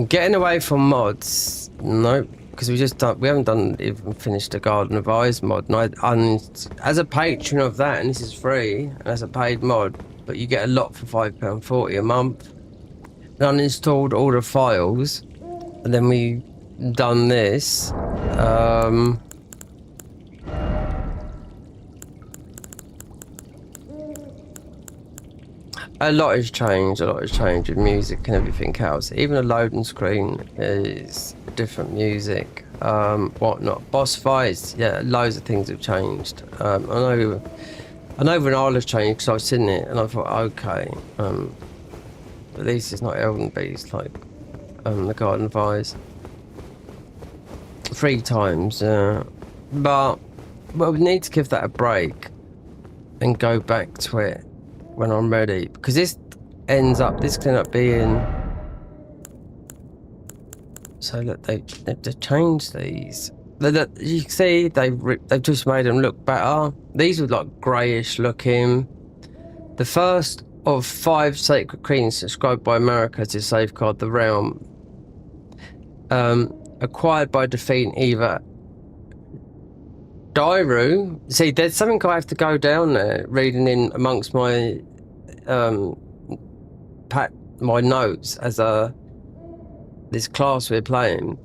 getting away from mods, nope, because we haven't even finished the Garden of Eyes mod. And as a patron of that, and this is free, and as a paid mod, but you get a lot for £5.40 a month. I uninstalled all the files, and then we done this. A lot has changed with music and everything else. Even the loading screen is different music, whatnot. Boss fights, yeah, loads of things have changed. I know Renala's changed because I was sitting it and I thought, okay, at least it's not Elden Beast like the Garden of Eyes. 3 times, but we need to give that a break and go back to it when I'm ready, because this can end up being, so look, they've changed these. You can see they've just made them look better. These were like greyish looking. The first of 5 sacred queens subscribed by America to safeguard the realm, acquired by defeating either Dairu. See, there's something I have to go down there reading in amongst my my notes as this class we're playing.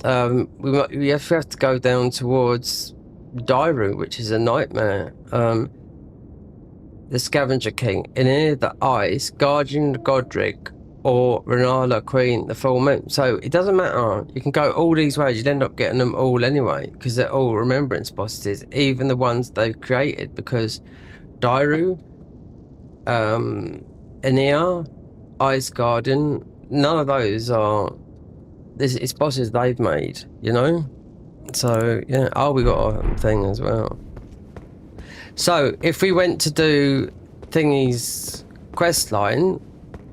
We have to go down towards Dairu, which is a nightmare. The Scavenger King, in any of the Ice, Guardian Godric, or Renala Queen, the full moon. So it doesn't matter. You can go all these ways. You'd end up getting them all anyway, because they're all remembrance bosses, even the ones they've created. Because Dairu, Enia, Ice Garden, none of those are. It's bosses they've made, you know. So yeah. Oh, we got a thing as well. So if we went to do Thingy's quest line,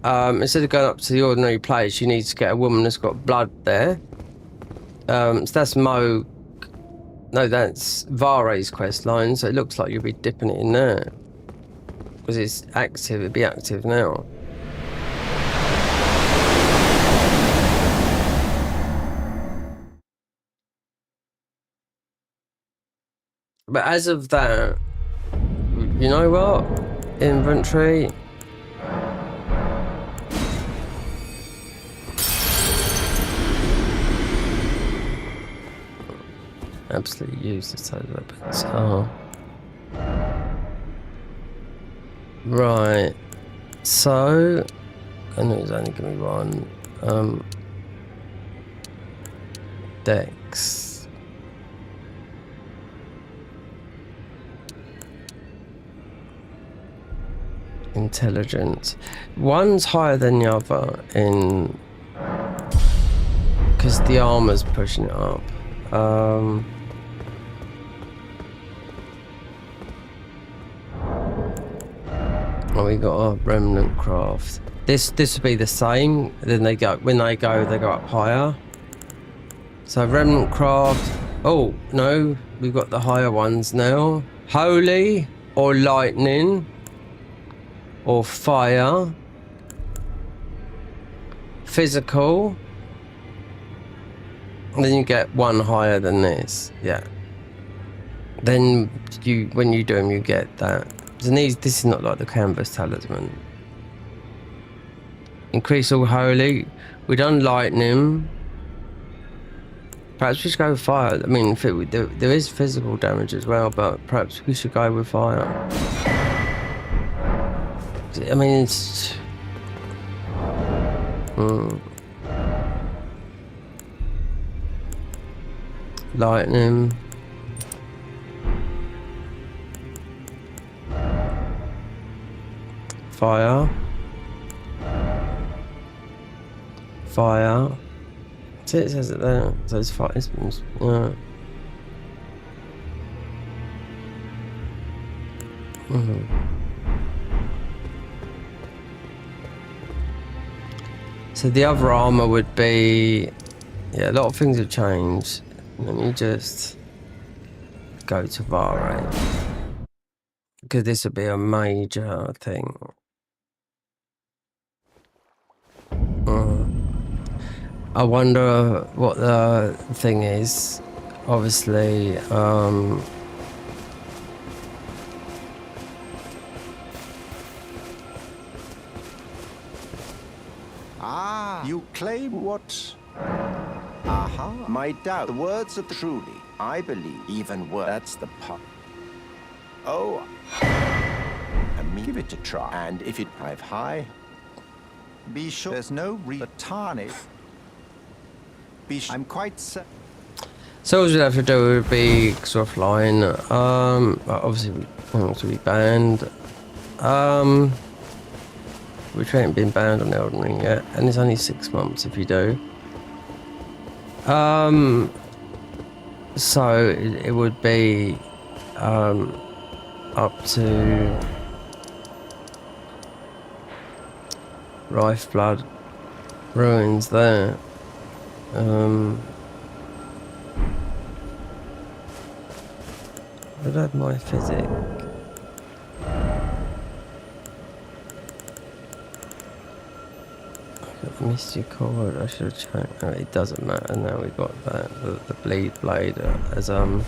instead of going up to the ordinary place, you need to get a woman that's got blood there. So that's that's Vare's quest line, so it looks like you'll be dipping it in there. Because it's active, it'd be active now. But as of that, you know what? Inventory. Absolutely useless those weapons. Oh. Right. So I know it's only gonna be one. Dex. Intelligence. One's higher than the other in because the armor's pushing it up. Well, we got a remnant craft. This would be the same. Then when they go up higher. So remnant craft. Oh no, we've got the higher ones now. Holy or lightning or fire. Physical. And then you get one higher than this. Yeah. Then when you do them, you get that. And this is not like the canvas talisman. Increase all holy. We done lightning. Perhaps we should go with fire. I mean, there is physical damage as well, but perhaps we should go with fire. I mean, it's. Lightning. Fire. Fire. See, it says it there. So it's fire. Yeah. So the other armor would be, yeah, a lot of things have changed. Let me just go to Vare, because this would be a major thing. I wonder what the thing is. Obviously, you claim what? Aha, my doubt. The words of the truly, I believe, even worse. That's the part. Oh, I mean, give it a try. And if it dive high, be sure there's no tarnish. I'm quite certain. so what we'd have to do would be sort of line. Obviously, we want to be banned. Which ain't been banned on Elden Ring yet, and it's only 6 months if you do. So it would be up to Rife Blood Ruins there. I'd add my physics. Missed your cord. I should have checked. No, it doesn't matter now. We got that the bleed blade as the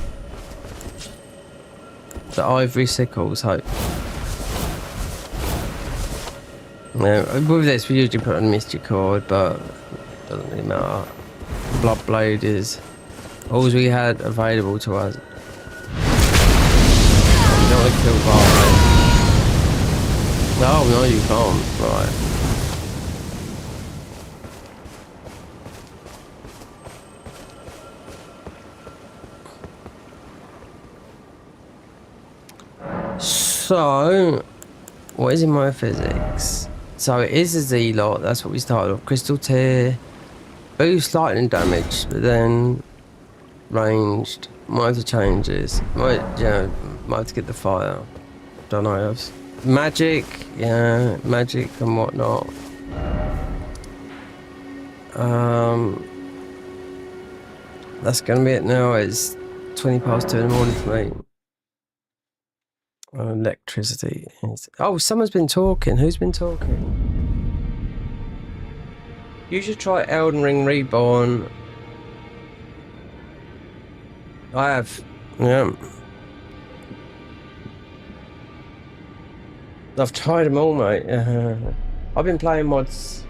ivory sickles. Hope. Now with this we usually put on Misty Cord, but it doesn't really matter. Blood blade is all we had available to us. You don't want to kill Vare. No, you can't. Right. So, what is in my physics? So it is a Z-lot, that's what we started off. Crystal Tear, boost lightning damage, but then ranged, might have to changes. Might have to get the fire. Don't know. Magic, yeah, magic and whatnot. That's gonna be it now. It's 20 past 2 in the morning for me. Electricity. Oh, someone's been talking. Who's been talking? You should try Elden Ring Reborn. I have. Yeah. I've tried them all, mate. I've been playing mods.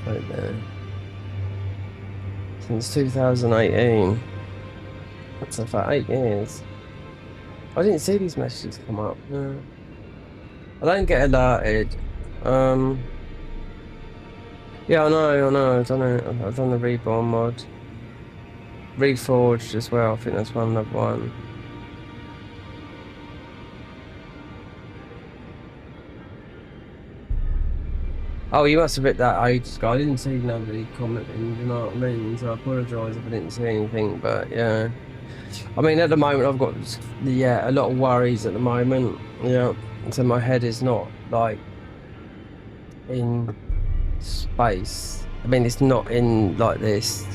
Right there. Since 2018. That's about 8 years. I didn't see these messages come up. No. I don't get alerted. Yeah, I know. I've done the Reborn mod. Reforged as well. I think that's another one. Oh, you must have hit that ages ago. I didn't see nobody commenting, you know what I mean? So I apologise if I didn't see anything, but yeah. I mean, at the moment, I've got, yeah, a lot of worries at the moment, yeah. So my head is not, like, in space. I mean, it's not in, like, this.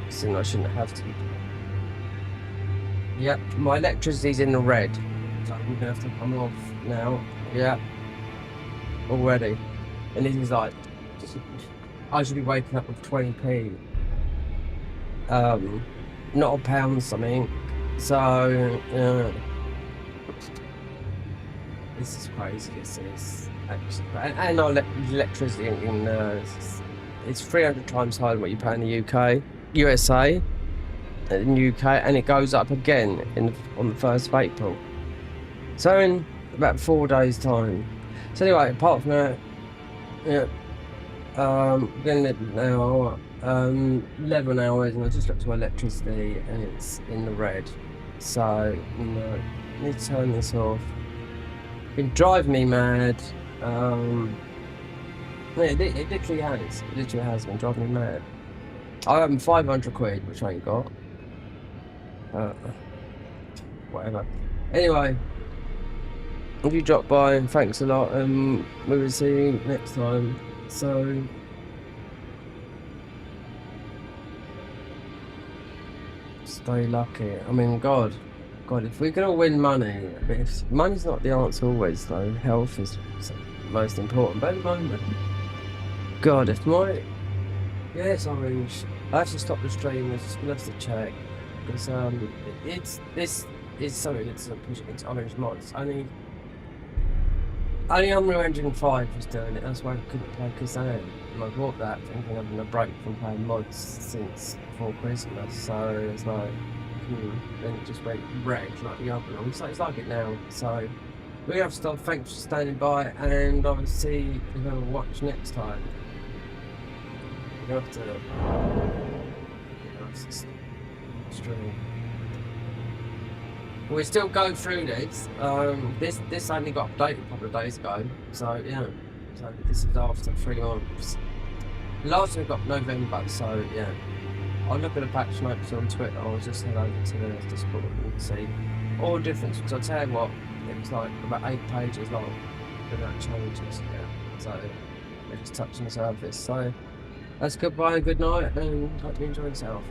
So I shouldn't have to. Yep, my electricity's in the red. So I'm going to have to come off now. Yeah. Already. And this is like, I should be waking up with 20p. Not a pound something. So, this is crazy. This is actually, and our electricity in it's 300 times higher than what you pay in the UK, USA, in UK, and it goes up again on the 1st of April. So in about 4 days' time. So anyway, apart from that. Yeah, getting it now, 11 hours, and I just looked at my electricity and it's in the red, so, need to turn this off. Been driving me mad. Yeah, it literally has. It literally has been driving me mad. I owe him 500 quid, which I ain't got. Whatever. Anyway, if you drop by, thanks a lot, and we will see you next time. So, stay lucky. I mean, God, if we're gonna win money, if money's not the answer always, though. Health is most important. But at the moment, God, if my it's orange. I have to stop the stream. I just have to check because this is something that's pushing into orange mods. Only Unreal Engine 5 was doing it. That's why I couldn't play Kazan. And I bought that thinking I'm having a break from playing mods since before Christmas. So it's like, then it just went red like the other one. So it's like it now. So we have to stop. Thanks for standing by, and I will see if you watch next time. You have to stream. We're still going through this. This only got updated a couple of days ago. So yeah. So this is after 3 months. Last week got November, so yeah. I'll look at the patch notes on Twitter. I'll just head over to the Discord and see all the difference. Because I'll tell you what, it was like about 8 pages long without changes. Yeah. So they're just touching the surface. So that's goodbye and good night, and hope you enjoy yourself.